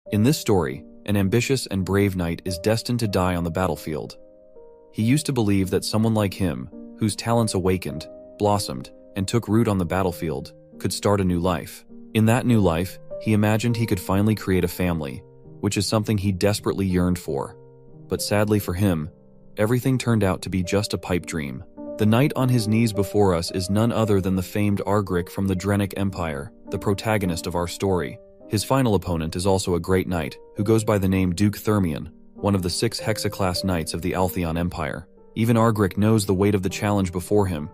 In this story, an ambitious and brave knight is destined to die on the battlefield. He used to believe that someone like him, whose talents awakened, blossomed, and took root on the battlefield, could start a new life. In that new life, he imagined he could finally create a family, which is something he desperately yearned for. But sadly for him, everything turned out to be just a pipe dream. The knight on his knees before us is none other than the famed Argric from the Drenic Empire, the protagonist of our story. His final opponent is also a great knight, who goes by the name Duke Thermion, one of the 6 Hexaclass knights of the Altheon Empire. Even Argric knows the weight of the challenge before him,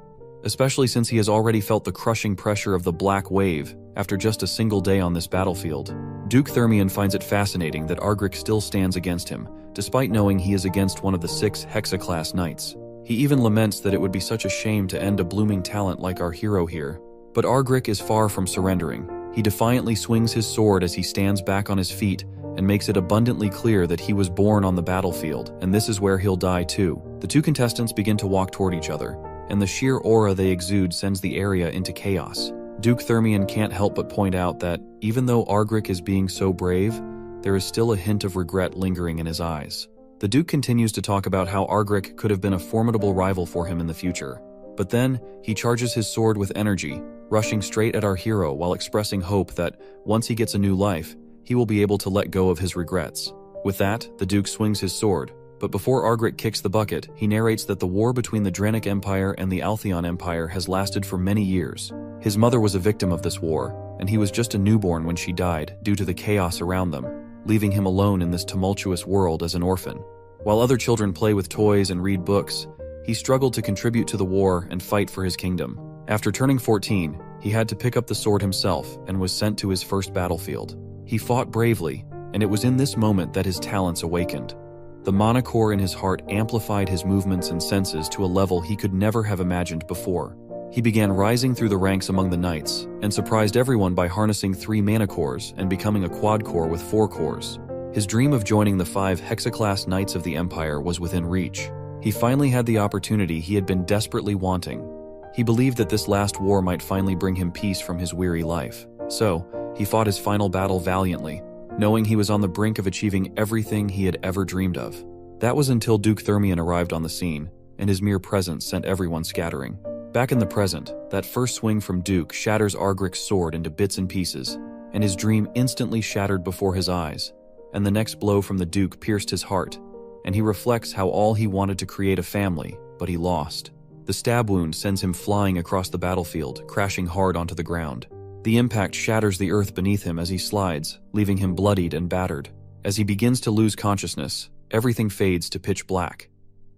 especially since he has already felt the crushing pressure of the Black Wave after just a single day on this battlefield. Duke Thermion finds it fascinating that Argric still stands against him, despite knowing he is against one of the 6 Hexaclass knights. He even laments that it would be such a shame to end a blooming talent like our hero here. But Argric is far from surrendering. He defiantly swings his sword as he stands back on his feet and makes it abundantly clear that he was born on the battlefield, and this is where he'll die too. The two contestants begin to walk toward each other, and the sheer aura they exude sends the area into chaos. Duke Thermion can't help but point out that, even though Argric is being so brave, there is still a hint of regret lingering in his eyes. The Duke continues to talk about how Argric could have been a formidable rival for him in the future. But then, he charges his sword with energy, rushing straight at our hero while expressing hope that, once he gets a new life, he will be able to let go of his regrets. With that, the Duke swings his sword, but before Argric kicks the bucket, he narrates that the war between the Drenic Empire and the Altheon Empire has lasted for many years. His mother was a victim of this war, and he was just a newborn when she died due to the chaos around them, leaving him alone in this tumultuous world as an orphan. While other children play with toys and read books, he struggled to contribute to the war and fight for his kingdom. After turning 14, he had to pick up the sword himself and was sent to his first battlefield. He fought bravely, and it was in this moment that his talents awakened. The mana core in his heart amplified his movements and senses to a level he could never have imagined before. He began rising through the ranks among the knights, and surprised everyone by harnessing 3 mana cores and becoming a quad core with 4 cores. His dream of joining the 5 Hexaclass Knights of the Empire was within reach. He finally had the opportunity he had been desperately wanting. He believed that this last war might finally bring him peace from his weary life. So, he fought his final battle valiantly, knowing he was on the brink of achieving everything he had ever dreamed of. That was until Duke Thermion arrived on the scene, and his mere presence sent everyone scattering. Back in the present, that first swing from Duke shatters Argric's sword into bits and pieces, and his dream instantly shattered before his eyes, and the next blow from the Duke pierced his heart, and he reflects how all he wanted to create a family, but he lost. The stab wound sends him flying across the battlefield, crashing hard onto the ground. The impact shatters the earth beneath him as he slides, leaving him bloodied and battered. As he begins to lose consciousness, everything fades to pitch black.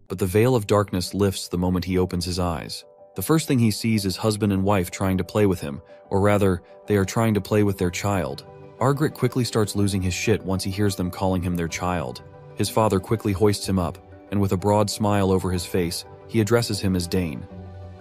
But the veil of darkness lifts the moment he opens his eyes. The first thing he sees is husband and wife trying to play with him, or rather, they are trying to play with their child. Argric quickly starts losing his shit once he hears them calling him their child. His father quickly hoists him up, and with a broad smile over his face, he addresses him as Dane.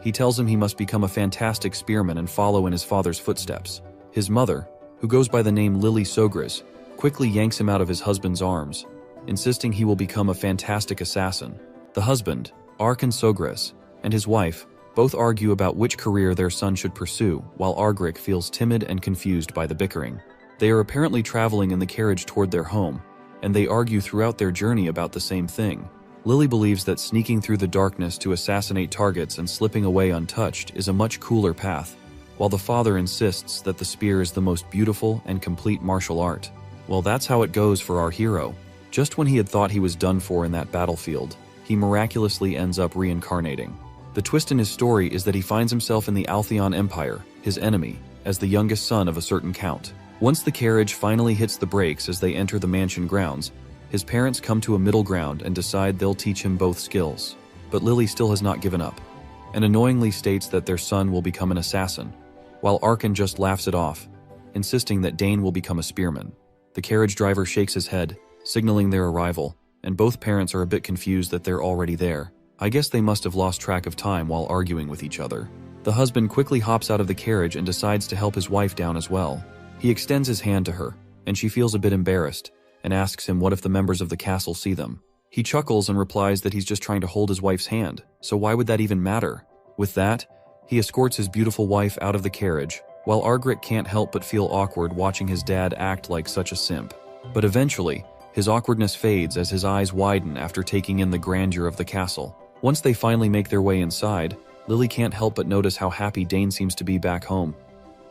He tells him he must become a fantastic spearman and follow in his father's footsteps. His mother, who goes by the name Lily Sogris, quickly yanks him out of his husband's arms, insisting he will become a fantastic assassin. The husband, Arkan Sogris, and his wife both argue about which career their son should pursue, while Argric feels timid and confused by the bickering. They are apparently traveling in the carriage toward their home, and they argue throughout their journey about the same thing. Lily believes that sneaking through the darkness to assassinate targets and slipping away untouched is a much cooler path, while the father insists that the spear is the most beautiful and complete martial art. Well, that's how it goes for our hero. Just when he had thought he was done for in that battlefield, he miraculously ends up reincarnating. The twist in his story is that he finds himself in the Altheon Empire, his enemy, as the youngest son of a certain count. Once the carriage finally hits the brakes as they enter the mansion grounds, his parents come to a middle ground and decide they'll teach him both skills. But Lily still has not given up, and annoyingly states that their son will become an assassin, while Arkan just laughs it off, insisting that Dane will become a spearman. The carriage driver shakes his head, signaling their arrival, and both parents are a bit confused that they're already there. I guess they must have lost track of time while arguing with each other. The husband quickly hops out of the carriage and decides to help his wife down as well. He extends his hand to her, and she feels a bit embarrassed, and asks him what if the members of the castle see them. He chuckles and replies that he's just trying to hold his wife's hand, so why would that even matter? With that, he escorts his beautiful wife out of the carriage, while Argric can't help but feel awkward watching his dad act like such a simp. But eventually, his awkwardness fades as his eyes widen after taking in the grandeur of the castle. Once they finally make their way inside, Lily can't help but notice how happy Dane seems to be back home.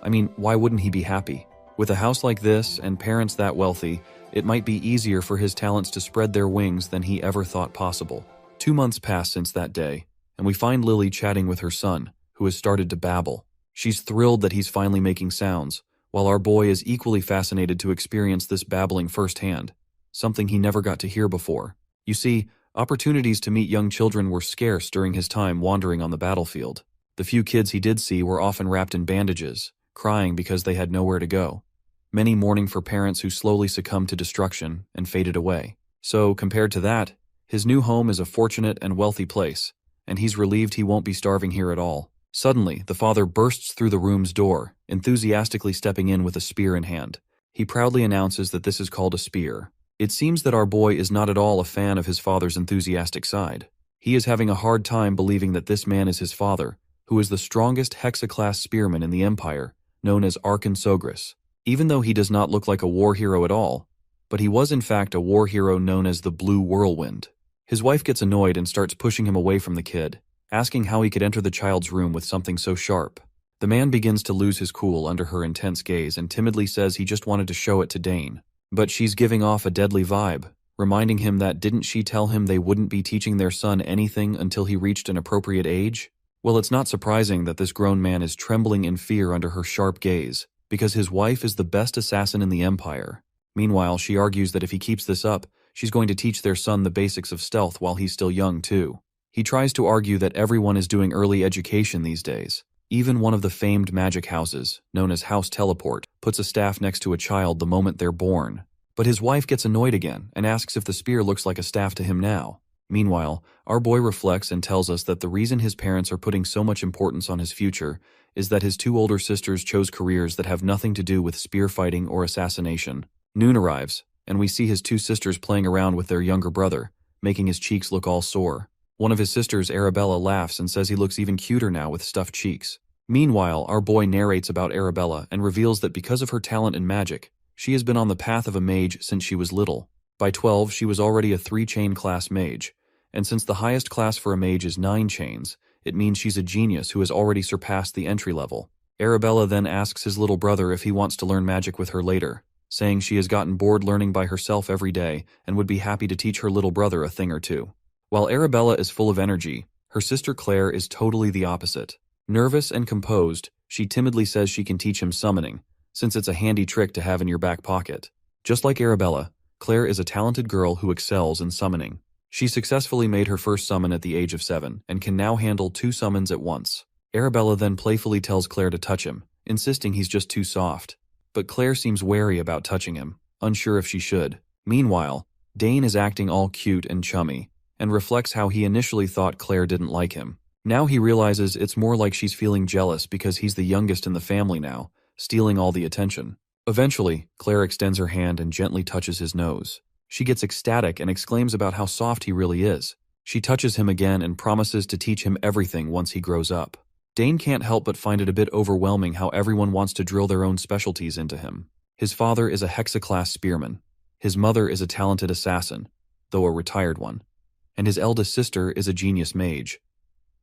I mean, why wouldn't he be happy? With a house like this and parents that wealthy, it might be easier for his talents to spread their wings than he ever thought possible. 2 months pass since that day, and we find Lily chatting with her son, who has started to babble. She's thrilled that he's finally making sounds, while our boy is equally fascinated to experience this babbling firsthand, something he never got to hear before. You see, opportunities to meet young children were scarce during his time wandering on the battlefield. The few kids he did see were often wrapped in bandages, crying because they had nowhere to go. Many mourning for parents who slowly succumbed to destruction and faded away. So, compared to that, his new home is a fortunate and wealthy place, and he's relieved he won't be starving here at all. Suddenly, the father bursts through the room's door, enthusiastically stepping in with a spear in hand. He proudly announces that this is called a spear. It seems that our boy is not at all a fan of his father's enthusiastic side. He is having a hard time believing that this man is his father, who is the strongest Hexa-class spearman in the Empire, known as Arkansogris. Even though he does not look like a war hero at all, but he was in fact a war hero known as the Blue Whirlwind. His wife gets annoyed and starts pushing him away from the kid, asking how he could enter the child's room with something so sharp. The man begins to lose his cool under her intense gaze and timidly says he just wanted to show it to Dane. But she's giving off a deadly vibe, reminding him that didn't she tell him they wouldn't be teaching their son anything until he reached an appropriate age? Well, it's not surprising that this grown man is trembling in fear under her sharp gaze, because his wife is the best assassin in the Empire. Meanwhile, she argues that if he keeps this up, she's going to teach their son the basics of stealth while he's still young, too. He tries to argue that everyone is doing early education these days. Even one of the famed magic houses, known as House Teleport, puts a staff next to a child the moment they're born. But his wife gets annoyed again and asks if the spear looks like a staff to him now. Meanwhile, our boy reflects and tells us that the reason his parents are putting so much importance on his future is that his 2 older sisters chose careers that have nothing to do with spear fighting or assassination. Noon arrives, and we see his 2 sisters playing around with their younger brother, making his cheeks look all sore. One of his sisters, Arabella, laughs and says he looks even cuter now with stuffed cheeks. Meanwhile, our boy narrates about Arabella and reveals that because of her talent in magic, she has been on the path of a mage since she was little. By 12, she was already a 3-chain class mage, and since the highest class for a mage is 9 chains, it means she's a genius who has already surpassed the entry level. Arabella then asks his little brother if he wants to learn magic with her later, saying she has gotten bored learning by herself every day and would be happy to teach her little brother a thing or two. While Arabella is full of energy, her sister Claire is totally the opposite. Nervous and composed, she timidly says she can teach him summoning, since it's a handy trick to have in your back pocket. Just like Arabella, Claire is a talented girl who excels in summoning. She successfully made her first summon at the age of 7 and can now handle 2 summons at once. Arabella then playfully tells Claire to touch him, insisting he's just too soft. But Claire seems wary about touching him, unsure if she should. Meanwhile, Dane is acting all cute and chummy, and reflects how he initially thought Claire didn't like him. Now he realizes it's more like she's feeling jealous because he's the youngest in the family now, stealing all the attention. Eventually, Claire extends her hand and gently touches his nose. She gets ecstatic and exclaims about how soft he really is. She touches him again and promises to teach him everything once he grows up. Dane can't help but find it a bit overwhelming how everyone wants to drill their own specialties into him. His father is a Hexa-class spearman. His mother is a talented assassin, though a retired one. And his eldest sister is a genius mage.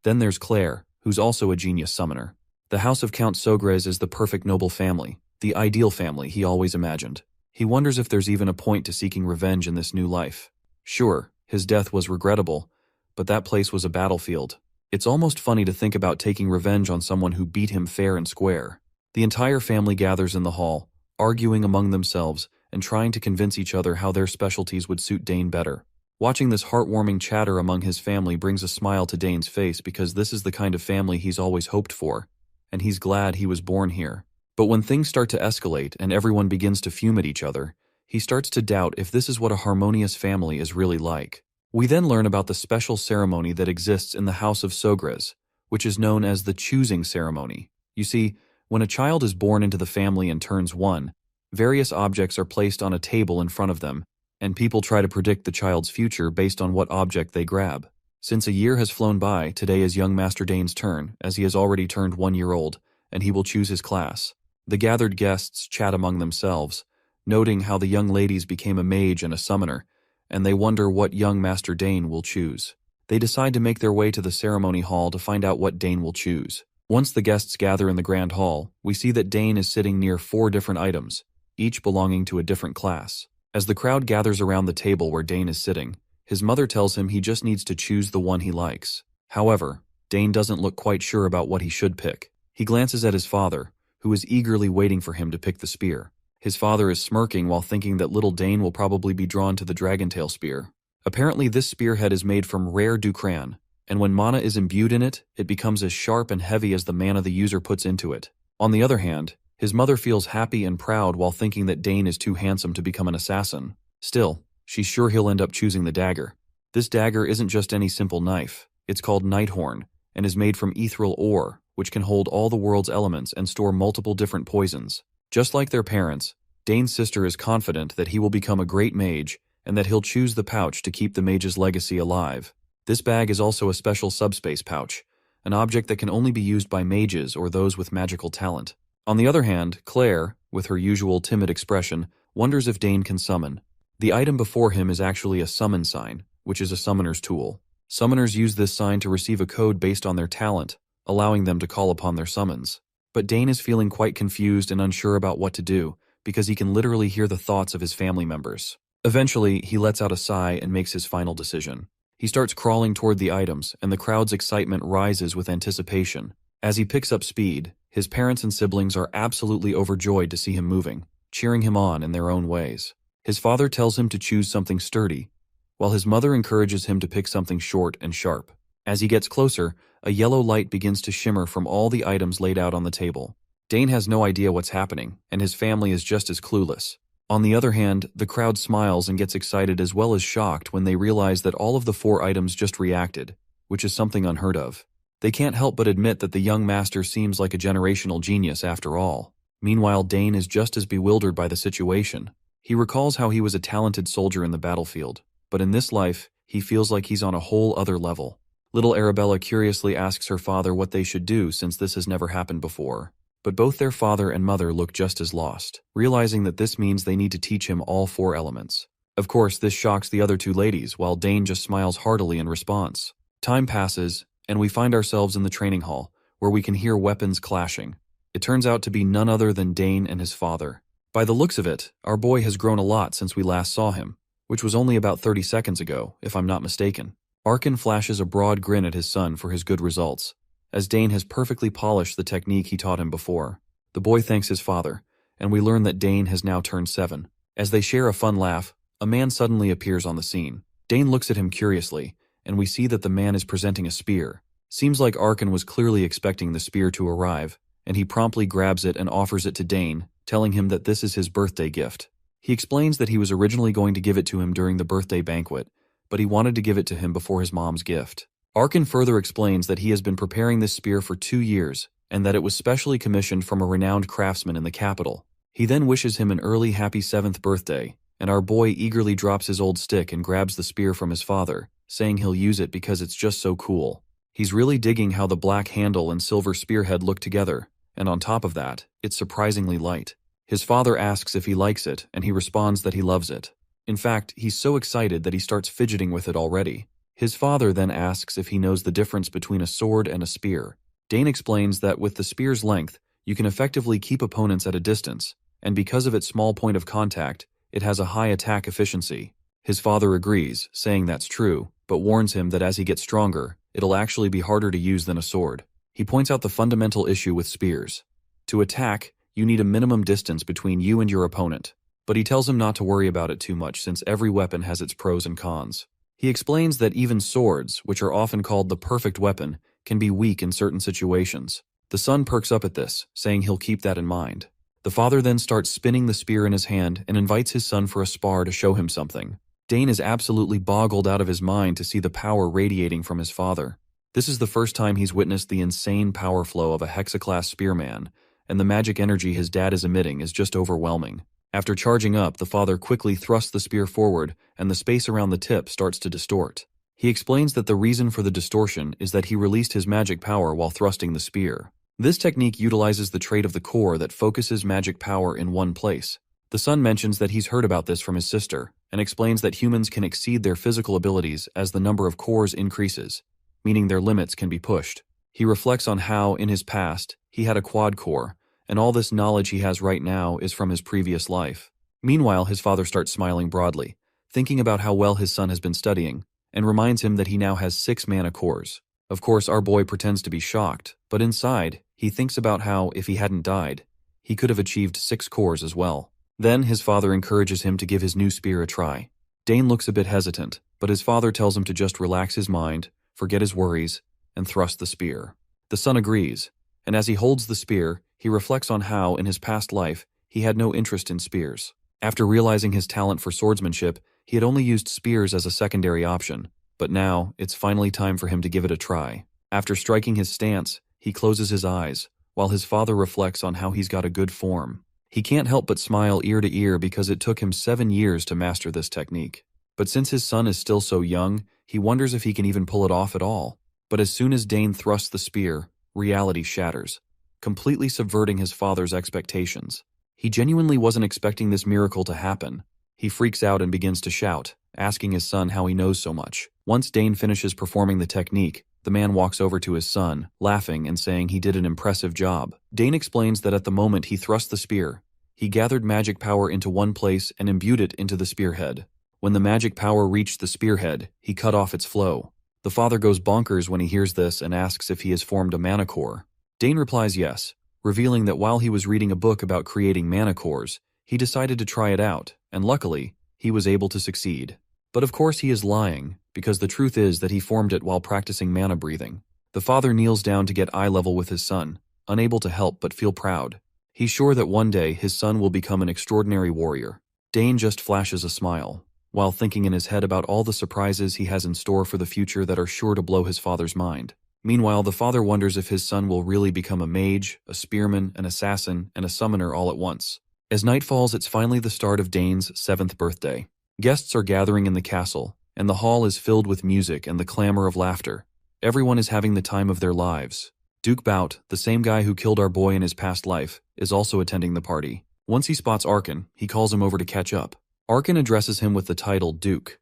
Then there's Claire, who's also a genius summoner. The house of Count Sogres is the perfect noble family, the ideal family he always imagined. He wonders if there's even a point to seeking revenge in this new life. Sure, his death was regrettable, but that place was a battlefield. It's almost funny to think about taking revenge on someone who beat him fair and square. The entire family gathers in the hall, arguing among themselves and trying to convince each other how their specialties would suit Dane better. Watching this heartwarming chatter among his family brings a smile to Dane's face because this is the kind of family he's always hoped for, and he's glad he was born here. But when things start to escalate and everyone begins to fume at each other, he starts to doubt if this is what a harmonious family is really like. We then learn about the special ceremony that exists in the House of Sogres, which is known as the choosing ceremony. You see, when a child is born into the family and turns 1, various objects are placed on a table in front of them, and people try to predict the child's future based on what object they grab. Since a year has flown by, today is young Master Dane's turn, as he has already turned 1 year old, and he will choose his class. The gathered guests chat among themselves, noting how the young ladies became a mage and a summoner, and they wonder what young Master Dane will choose. They decide to make their way to the ceremony hall to find out what Dane will choose. Once the guests gather in the grand hall, we see that Dane is sitting near 4 different items, each belonging to a different class. As the crowd gathers around the table where Dane is sitting, his mother tells him he just needs to choose the one he likes. However, Dane doesn't look quite sure about what he should pick. He glances at his father, who is eagerly waiting for him to pick the spear. His father is smirking while thinking that little Dane will probably be drawn to the dragontail spear. Apparently this spearhead is made from rare ducran, and when mana is imbued in it, it becomes as sharp and heavy as the mana the user puts into it. On the other hand, his mother feels happy and proud while thinking that Dane is too handsome to become an assassin. Still, she's sure he'll end up choosing the dagger. This dagger isn't just any simple knife. It's called Nighthorn, and is made from ethereal ore, which can hold all the world's elements and store multiple different poisons. Just like their parents, Dane's sister is confident that he will become a great mage, and that he'll choose the pouch to keep the mage's legacy alive. This bag is also a special subspace pouch, an object that can only be used by mages or those with magical talent. On the other hand, Claire, with her usual timid expression, wonders if Dane can summon. The item before him is actually a summon sign, which is a summoner's tool. Summoners use this sign to receive a code based on their talent, allowing them to call upon their summons. But Dane is feeling quite confused and unsure about what to do, because he can literally hear the thoughts of his family members. Eventually, he lets out a sigh and makes his final decision. He starts crawling toward the items, and the crowd's excitement rises with anticipation. As he picks up speed, his parents and siblings are absolutely overjoyed to see him moving, cheering him on in their own ways. His father tells him to choose something sturdy, while his mother encourages him to pick something short and sharp. As he gets closer, a yellow light begins to shimmer from all the items laid out on the table. Dane has no idea what's happening, and his family is just as clueless. On the other hand, the crowd smiles and gets excited as well as shocked when they realize that all of the 4 items just reacted, which is something unheard of. They can't help but admit that the young master seems like a generational genius after all. Meanwhile, Dane is just as bewildered by the situation. He recalls how he was a talented soldier in the battlefield, but in this life, he feels like he's on a whole other level. Little Arabella curiously asks her father what they should do since this has never happened before. But both their father and mother look just as lost, realizing that this means they need to teach him all 4 elements. Of course, this shocks the other 2 ladies, while Dane just smiles heartily in response. Time passes, and we find ourselves in the training hall, where we can hear weapons clashing. It turns out to be none other than Dane and his father. By the looks of it, our boy has grown a lot since we last saw him, which was only about 30 seconds ago, if I'm not mistaken. Arkin flashes a broad grin at his son for his good results, as Dane has perfectly polished the technique he taught him before. The boy thanks his father, and we learn that Dane has now turned 7. As they share a fun laugh, a man suddenly appears on the scene. Dane looks at him curiously, and we see that the man is presenting a spear. Seems like Arkin was clearly expecting the spear to arrive, and he promptly grabs it and offers it to Dane, telling him that this is his birthday gift. He explains that he was originally going to give it to him during the birthday banquet, but he wanted to give it to him before his mom's gift. Arkin further explains that he has been preparing this spear for 2 years, and that it was specially commissioned from a renowned craftsman in the capital. He then wishes him an early happy 7th birthday, and our boy eagerly drops his old stick and grabs the spear from his father, saying he'll use it because it's just so cool. He's really digging how the black handle and silver spearhead look together, and on top of that, it's surprisingly light. His father asks if he likes it, and he responds that he loves it. In fact, he's so excited that he starts fidgeting with it already. His father then asks if he knows the difference between a sword and a spear. Dane explains that with the spear's length, you can effectively keep opponents at a distance, and because of its small point of contact, it has a high attack efficiency. His father agrees, saying that's true, but warns him that as he gets stronger, it'll actually be harder to use than a sword. He points out the fundamental issue with spears. To attack, you need a minimum distance between you and your opponent, but he tells him not to worry about it too much since every weapon has its pros and cons. He explains that even swords, which are often called the perfect weapon, can be weak in certain situations. The son perks up at this, saying he'll keep that in mind. The father then starts spinning the spear in his hand and invites his son for a spar to show him something. Dane is absolutely boggled out of his mind to see the power radiating from his father. This is the first time he's witnessed the insane power flow of a hexaclass spearman, and the magic energy his dad is emitting is just overwhelming. After charging up, the father quickly thrusts the spear forward, and the space around the tip starts to distort. He explains that the reason for the distortion is that he released his magic power while thrusting the spear. This technique utilizes the trait of the core that focuses magic power in one place. The son mentions that he's heard about this from his sister, and explains that humans can exceed their physical abilities as the number of cores increases, meaning their limits can be pushed. He reflects on how, in his past, he had a quad core, and all this knowledge he has right now is from his previous life. Meanwhile, his father starts smiling broadly, thinking about how well his son has been studying, and reminds him that he now has 6 mana cores. Of course, our boy pretends to be shocked, but inside, he thinks about how, if he hadn't died, he could have achieved 6 cores as well. Then, his father encourages him to give his new spear a try. Dane looks a bit hesitant, but his father tells him to just relax his mind, forget his worries, and thrust the spear. The son agrees, and as he holds the spear, he reflects on how, in his past life, he had no interest in spears. After realizing his talent for swordsmanship, he had only used spears as a secondary option, but now, it's finally time for him to give it a try. After striking his stance, he closes his eyes, while his father reflects on how he's got a good form. He can't help but smile ear to ear because it took him 7 years to master this technique. But since his son is still so young, he wonders if he can even pull it off at all. But as soon as Dane thrusts the spear, reality shatters, completely subverting his father's expectations. He genuinely wasn't expecting this miracle to happen. He freaks out and begins to shout, asking his son how he knows so much. Once Dane finishes performing the technique, the man walks over to his son, laughing and saying he did an impressive job. Dane explains that at the moment he thrust the spear, he gathered magic power into one place and imbued it into the spearhead. When the magic power reached the spearhead, he cut off its flow. The father goes bonkers when he hears this and asks if he has formed a mana core. Dane replies yes, revealing that while he was reading a book about creating mana cores, he decided to try it out, and luckily, he was able to succeed. But of course he is lying, because the truth is that he formed it while practicing mana breathing. The father kneels down to get eye level with his son, unable to help but feel proud. He's sure that one day his son will become an extraordinary warrior. Dane just flashes a smile, while thinking in his head about all the surprises he has in store for the future that are sure to blow his father's mind. Meanwhile, the father wonders if his son will really become a mage, a spearman, an assassin, and a summoner all at once. As night falls, it's finally the start of Dane's 7th birthday. Guests are gathering in the castle, and the hall is filled with music and the clamor of laughter. Everyone is having the time of their lives. Duke Bout, the same guy who killed our boy in his past life, is also attending the party. Once he spots Arkan, he calls him over to catch up. Arkan addresses him with the title Duke,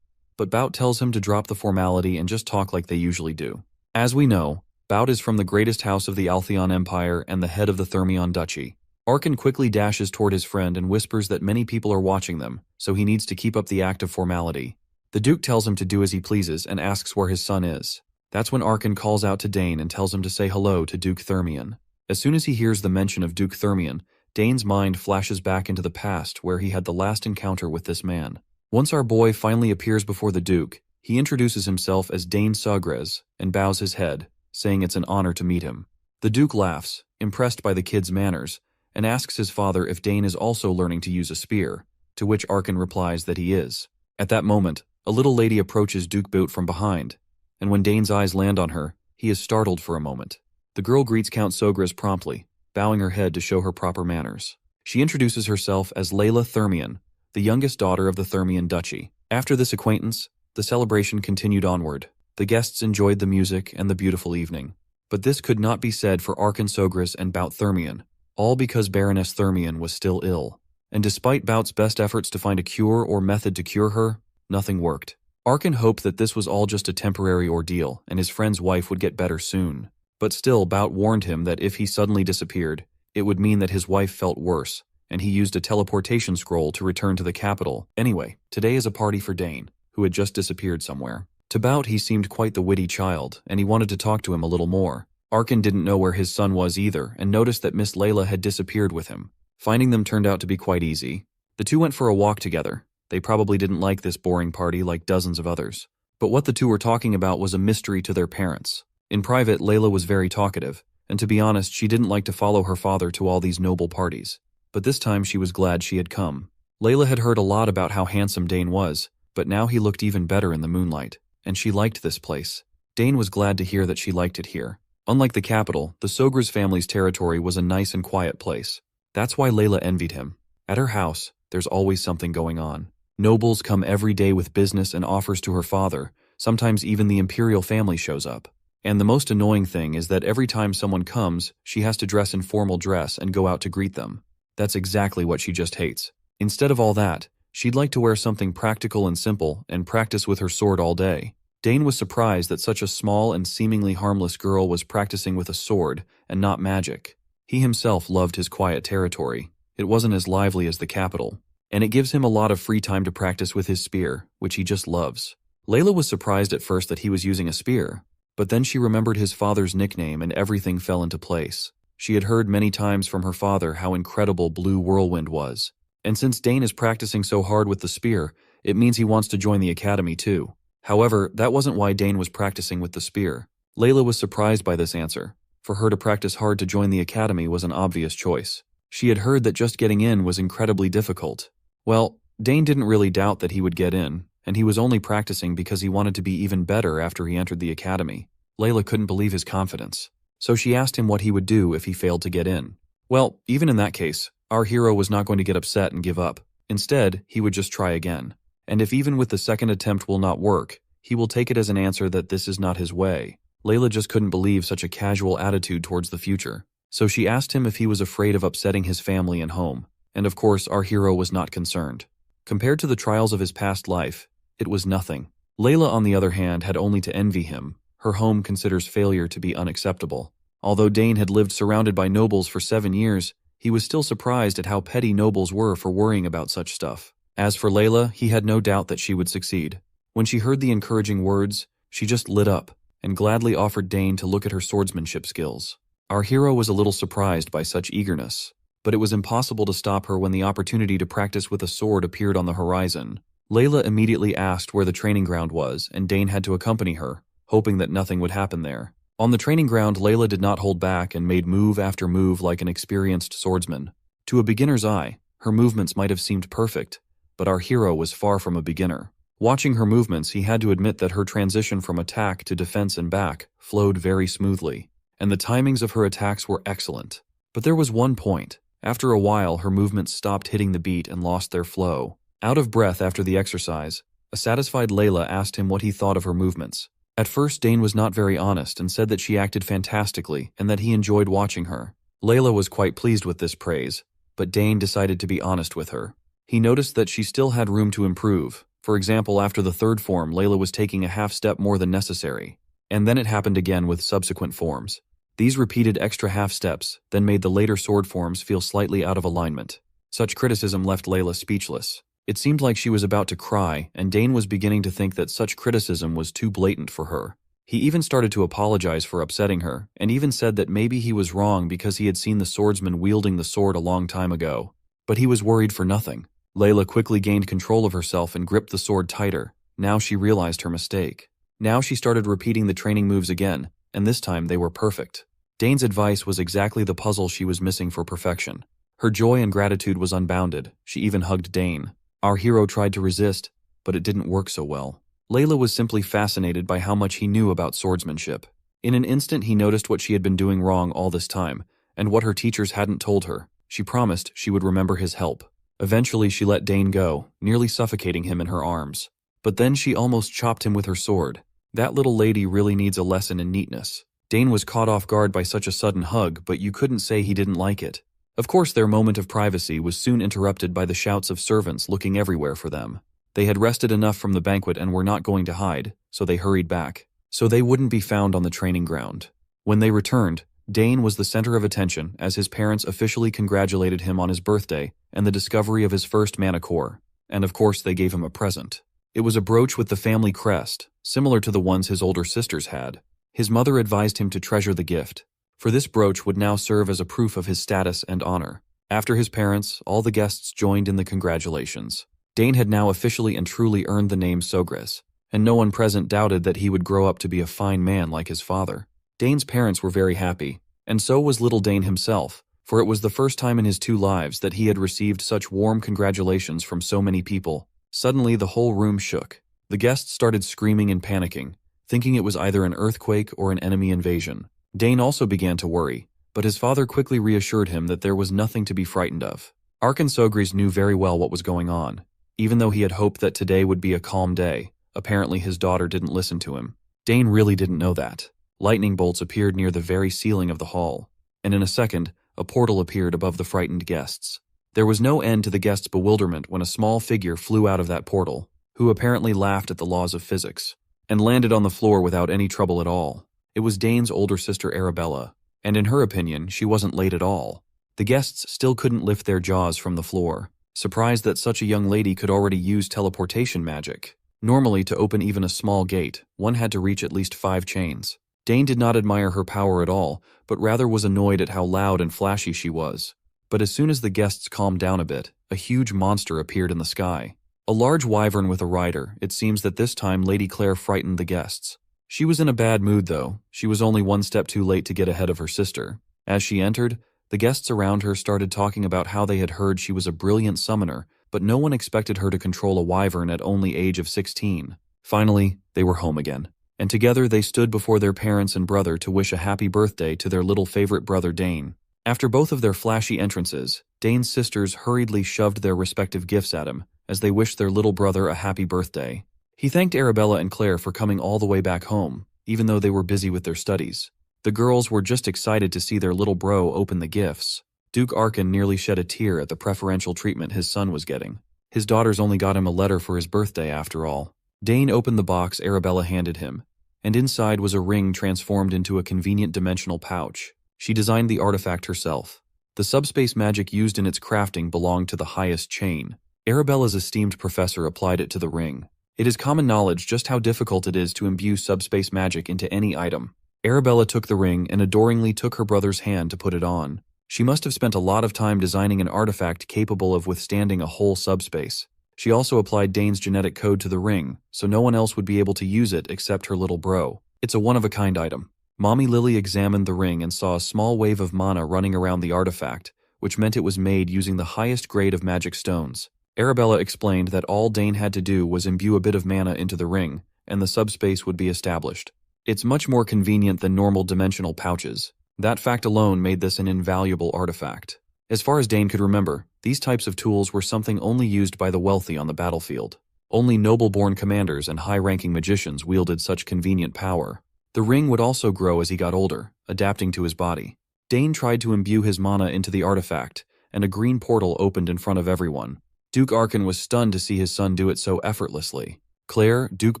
but Bout tells him to drop the formality and just talk like they usually do. As we know, Bout is from the greatest house of the Altheon Empire and the head of the Thermion Duchy. Arkan quickly dashes toward his friend and whispers that many people are watching them, so he needs to keep up the act of formality. The Duke tells him to do as he pleases and asks where his son is. That's when Arkan calls out to Dane and tells him to say hello to Duke Thermion. As soon as he hears the mention of Duke Thermion, Dane's mind flashes back into the past where he had the last encounter with this man. Once our boy finally appears before the Duke, he introduces himself as Dane Sugres and bows his head, saying it's an honor to meet him. The Duke laughs, impressed by the kid's manners, and asks his father if Dane is also learning to use a spear, to which Arkan replies that he is. At that moment, a little lady approaches Duke Bout from behind, and when Dane's eyes land on her, he is startled for a moment. The girl greets Count Sogres promptly, bowing her head to show her proper manners. She introduces herself as Layla Thermion, the youngest daughter of the Thermion Duchy. After this acquaintance, the celebration continued onward. The guests enjoyed the music and the beautiful evening. But this could not be said for Arkan Sogres and Bout Thermion, all because Baroness Thermion was still ill. And despite Bout's best efforts to find a cure or method to cure her, nothing worked. Arkan hoped that this was all just a temporary ordeal and his friend's wife would get better soon. But still, Bout warned him that if he suddenly disappeared, it would mean that his wife felt worse, and he used a teleportation scroll to return to the capital. Anyway, today is a party for Dane, who had just disappeared somewhere. To Bout, he seemed quite the witty child, and he wanted to talk to him a little more. Arkan didn't know where his son was either, and noticed that Miss Layla had disappeared with him. Finding them turned out to be quite easy. The two went for a walk together. They probably didn't like this boring party like dozens of others. But what the two were talking about was a mystery to their parents. In private, Layla was very talkative, and to be honest, she didn't like to follow her father to all these noble parties. But this time she was glad she had come. Layla had heard a lot about how handsome Dane was, but now he looked even better in the moonlight, and she liked this place. Dane was glad to hear that she liked it here. Unlike the capital, the Sogres family's territory was a nice and quiet place. That's why Layla envied him. At her house, there's always something going on. Nobles come every day with business and offers to her father. Sometimes even the imperial family shows up. And the most annoying thing is that every time someone comes, she has to dress in formal dress and go out to greet them. That's exactly what she just hates. Instead of all that, she'd like to wear something practical and simple and practice with her sword all day. Dane was surprised that such a small and seemingly harmless girl was practicing with a sword and not magic. He himself loved his quiet territory. It wasn't as lively as the capital, and it gives him a lot of free time to practice with his spear, which he just loves. Layla was surprised at first that he was using a spear, but then she remembered his father's nickname and everything fell into place. She had heard many times from her father how incredible Blue Whirlwind was. And since Dane is practicing so hard with the spear, it means he wants to join the academy too. However, that wasn't why Dane was practicing with the spear. Layla was surprised by this answer. For her to practice hard to join the academy was an obvious choice. She had heard that just getting in was incredibly difficult. Well, Dane didn't really doubt that he would get in, and he was only practicing because he wanted to be even better after he entered the academy. Layla couldn't believe his confidence, so she asked him what he would do if he failed to get in. Well, even in that case, our hero was not going to get upset and give up. Instead, he would just try again. And if even with the second attempt will not work, he will take it as an answer that this is not his way. Layla just couldn't believe such a casual attitude towards the future. So she asked him if he was afraid of upsetting his family and home. And of course, our hero was not concerned. Compared to the trials of his past life, it was nothing. Layla, on the other hand, had only to envy him. Her home considers failure to be unacceptable. Although Dane had lived surrounded by nobles for 7 years, he was still surprised at how petty nobles were for worrying about such stuff. As for Layla, he had no doubt that she would succeed. When she heard the encouraging words, she just lit up and gladly offered Dane to look at her swordsmanship skills. Our hero was a little surprised by such eagerness, but it was impossible to stop her when the opportunity to practice with a sword appeared on the horizon. Layla immediately asked where the training ground was, and Dane had to accompany her, hoping that nothing would happen there. On the training ground, Layla did not hold back and made move after move like an experienced swordsman. To a beginner's eye, her movements might have seemed perfect, but our hero was far from a beginner. Watching her movements, he had to admit that her transition from attack to defense and back flowed very smoothly, and the timings of her attacks were excellent. But there was one point. After a while, her movements stopped hitting the beat and lost their flow. Out of breath after the exercise, a satisfied Layla asked him what he thought of her movements. At first, Dane was not very honest and said that she acted fantastically and that he enjoyed watching her. Layla was quite pleased with this praise, but Dane decided to be honest with her. He noticed that she still had room to improve. For example, after the third form, Layla was taking a half step more than necessary. And then it happened again with subsequent forms. These repeated extra half steps then made the later sword forms feel slightly out of alignment. Such criticism left Layla speechless. It seemed like she was about to cry, and Dane was beginning to think that such criticism was too blatant for her. He even started to apologize for upsetting her, and even said that maybe he was wrong because he had seen the swordsman wielding the sword a long time ago. But he was worried for nothing. Layla quickly gained control of herself and gripped the sword tighter. Now she realized her mistake. Now she started repeating the training moves again, and this time they were perfect. Dane's advice was exactly the puzzle she was missing for perfection. Her joy and gratitude was unbounded. She even hugged Dane. Our hero tried to resist, but it didn't work so well. Layla was simply fascinated by how much he knew about swordsmanship. In an instant, he noticed what she had been doing wrong all this time, and what her teachers hadn't told her. She promised she would remember his help. Eventually, she let Dane go, nearly suffocating him in her arms. But then she almost chopped him with her sword. That little lady really needs a lesson in neatness. Dane was caught off guard by such a sudden hug, but you couldn't say he didn't like it. Of course, their moment of privacy was soon interrupted by the shouts of servants looking everywhere for them. They had rested enough from the banquet and were not going to hide, so they hurried back, so they wouldn't be found on the training ground. When they returned, Dane was the center of attention as his parents officially congratulated him on his birthday and the discovery of his first mana core, and of course they gave him a present. It was a brooch with the family crest, similar to the ones his older sisters had. His mother advised him to treasure the gift, for this brooch would now serve as a proof of his status and honor. After his parents, all the guests joined in the congratulations. Dane had now officially and truly earned the name Sogres, and no one present doubted that he would grow up to be a fine man like his father. Dane's parents were very happy, and so was little Dane himself, for it was the first time in his 2 lives that he had received such warm congratulations from so many people. Suddenly, the whole room shook. The guests started screaming and panicking, thinking it was either an earthquake or an enemy invasion. Dane also began to worry, but his father quickly reassured him that there was nothing to be frightened of. Sogres knew very well what was going on. Even though he had hoped that today would be a calm day, apparently his daughter didn't listen to him. Dane really didn't know that. Lightning bolts appeared near the very ceiling of the hall, and in a second, a portal appeared above the frightened guests. There was no end to the guests' bewilderment when a small figure flew out of that portal, who apparently laughed at the laws of physics, and landed on the floor without any trouble at all. It was Dane's older sister Arabella, and in her opinion, she wasn't late at all. The guests still couldn't lift their jaws from the floor, surprised that such a young lady could already use teleportation magic. Normally, to open even a small gate, one had to reach at least 5 chains. Dane did not admire her power at all, but rather was annoyed at how loud and flashy she was. But as soon as the guests calmed down a bit, a huge monster appeared in the sky. A large wyvern with a rider. It seems that this time Lady Claire frightened the guests. She was in a bad mood though. She was only one step too late to get ahead of her sister. As she entered, the guests around her started talking about how they had heard she was a brilliant summoner, but no one expected her to control a wyvern at only age of 16. Finally, they were home again, and together they stood before their parents and brother to wish a happy birthday to their little favorite brother Dane. After both of their flashy entrances, Dane's sisters hurriedly shoved their respective gifts at him as they wished their little brother a happy birthday. He thanked Arabella and Claire for coming all the way back home, even though they were busy with their studies. The girls were just excited to see their little bro open the gifts. Duke Arkan nearly shed a tear at the preferential treatment his son was getting. His daughters only got him a letter for his birthday after all. Dane opened the box Arabella handed him, and inside was a ring transformed into a convenient dimensional pouch. She designed the artifact herself. The subspace magic used in its crafting belonged to the highest chain. Arabella's esteemed professor applied it to the ring. It is common knowledge just how difficult it is to imbue subspace magic into any item. Arabella took the ring and adoringly took her brother's hand to put it on. She must have spent a lot of time designing an artifact capable of withstanding a whole subspace. She also applied Dane's genetic code to the ring, so no one else would be able to use it except her little bro. It's a one-of-a-kind item. Mommy Lily examined the ring and saw a small wave of mana running around the artifact, which meant it was made using the highest grade of magic stones. Arabella explained that all Dane had to do was imbue a bit of mana into the ring, and the subspace would be established. It's much more convenient than normal dimensional pouches. That fact alone made this an invaluable artifact. As far as Dane could remember, these types of tools were something only used by the wealthy on the battlefield. Only noble-born commanders and high-ranking magicians wielded such convenient power. The ring would also grow as he got older, adapting to his body. Dane tried to imbue his mana into the artifact, and a green portal opened in front of everyone. Duke Arkan was stunned to see his son do it so effortlessly. Claire, Duke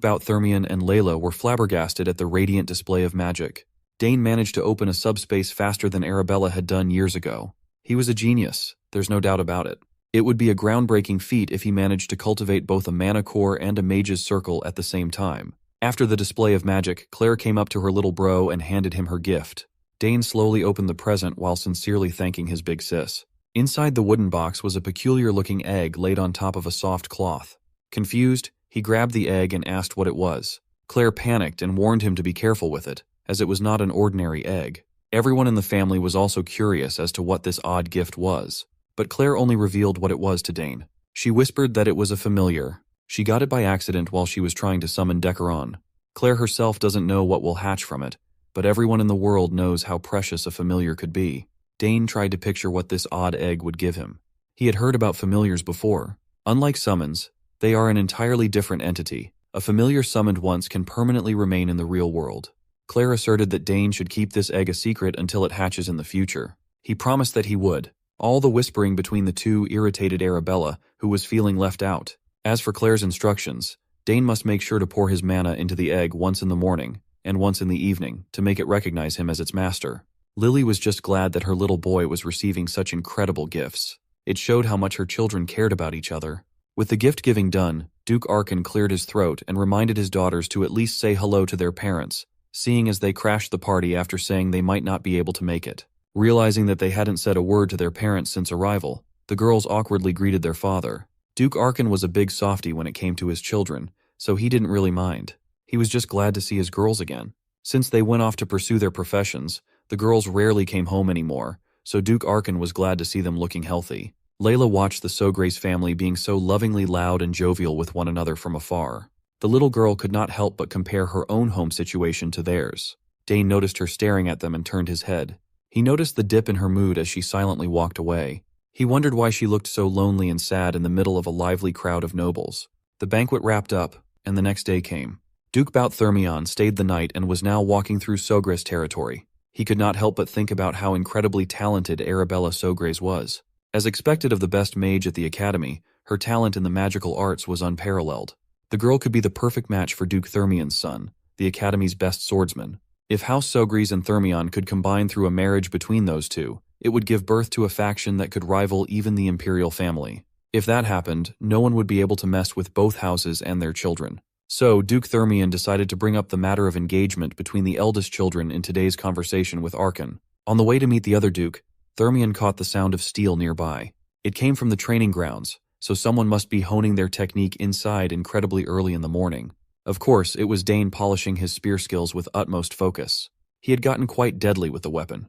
Bout-Thermion, and Layla were flabbergasted at the radiant display of magic. Dane managed to open a subspace faster than Arabella had done years ago. He was a genius, there's no doubt about it. It would be a groundbreaking feat if he managed to cultivate both a mana core and a mage's circle at the same time. After the display of magic, Claire came up to her little bro and handed him her gift. Dane slowly opened the present while sincerely thanking his big sis. Inside the wooden box was a peculiar-looking egg laid on top of a soft cloth. Confused, he grabbed the egg and asked what it was. Claire panicked and warned him to be careful with it, as it was not an ordinary egg. Everyone in the family was also curious as to what this odd gift was, but Claire only revealed what it was to Dane. She whispered that it was a familiar. She got it by accident while she was trying to summon Decaron. Claire herself doesn't know what will hatch from it, but everyone in the world knows how precious a familiar could be. Dane tried to picture what this odd egg would give him. He had heard about familiars before. Unlike summons, they are an entirely different entity. A familiar summoned once can permanently remain in the real world. Claire asserted that Dane should keep this egg a secret until it hatches in the future. He promised that he would. All the whispering between the two irritated Arabella, who was feeling left out. As for Claire's instructions, Dane must make sure to pour his mana into the egg once in the morning and once in the evening to make it recognize him as its master. Lily was just glad that her little boy was receiving such incredible gifts. It showed how much her children cared about each other. With the gift-giving done, Duke Arkan cleared his throat and reminded his daughters to at least say hello to their parents, seeing as they crashed the party after saying they might not be able to make it. Realizing that they hadn't said a word to their parents since arrival, the girls awkwardly greeted their father. Duke Arkan was a big softy when it came to his children, so he didn't really mind. He was just glad to see his girls again. Since they went off to pursue their professions, the girls rarely came home anymore, so Duke Arkan was glad to see them looking healthy. Layla watched the Sogre's family being so lovingly loud and jovial with one another from afar. The little girl could not help but compare her own home situation to theirs. Dane noticed her staring at them and turned his head. He noticed the dip in her mood as she silently walked away. He wondered why she looked so lonely and sad in the middle of a lively crowd of nobles. The banquet wrapped up, and the next day came. Duke Bout-Thermion stayed the night and was now walking through Sogre's territory. He could not help but think about how incredibly talented Arabella Sogre's was. As expected of the best mage at the academy, her talent in the magical arts was unparalleled. The girl could be the perfect match for Duke Thermion's son, the academy's best swordsman. If House Sogris and Thermion could combine through a marriage between those two, it would give birth to a faction that could rival even the imperial family. If that happened, no one would be able to mess with both houses and their children. So, Duke Thermion decided to bring up the matter of engagement between the eldest children in today's conversation with Archon. On the way to meet the other Duke, Thermion caught the sound of steel nearby. It came from the training grounds, so someone must be honing their technique inside incredibly early in the morning. Of course, it was Dane polishing his spear skills with utmost focus. He had gotten quite deadly with the weapon.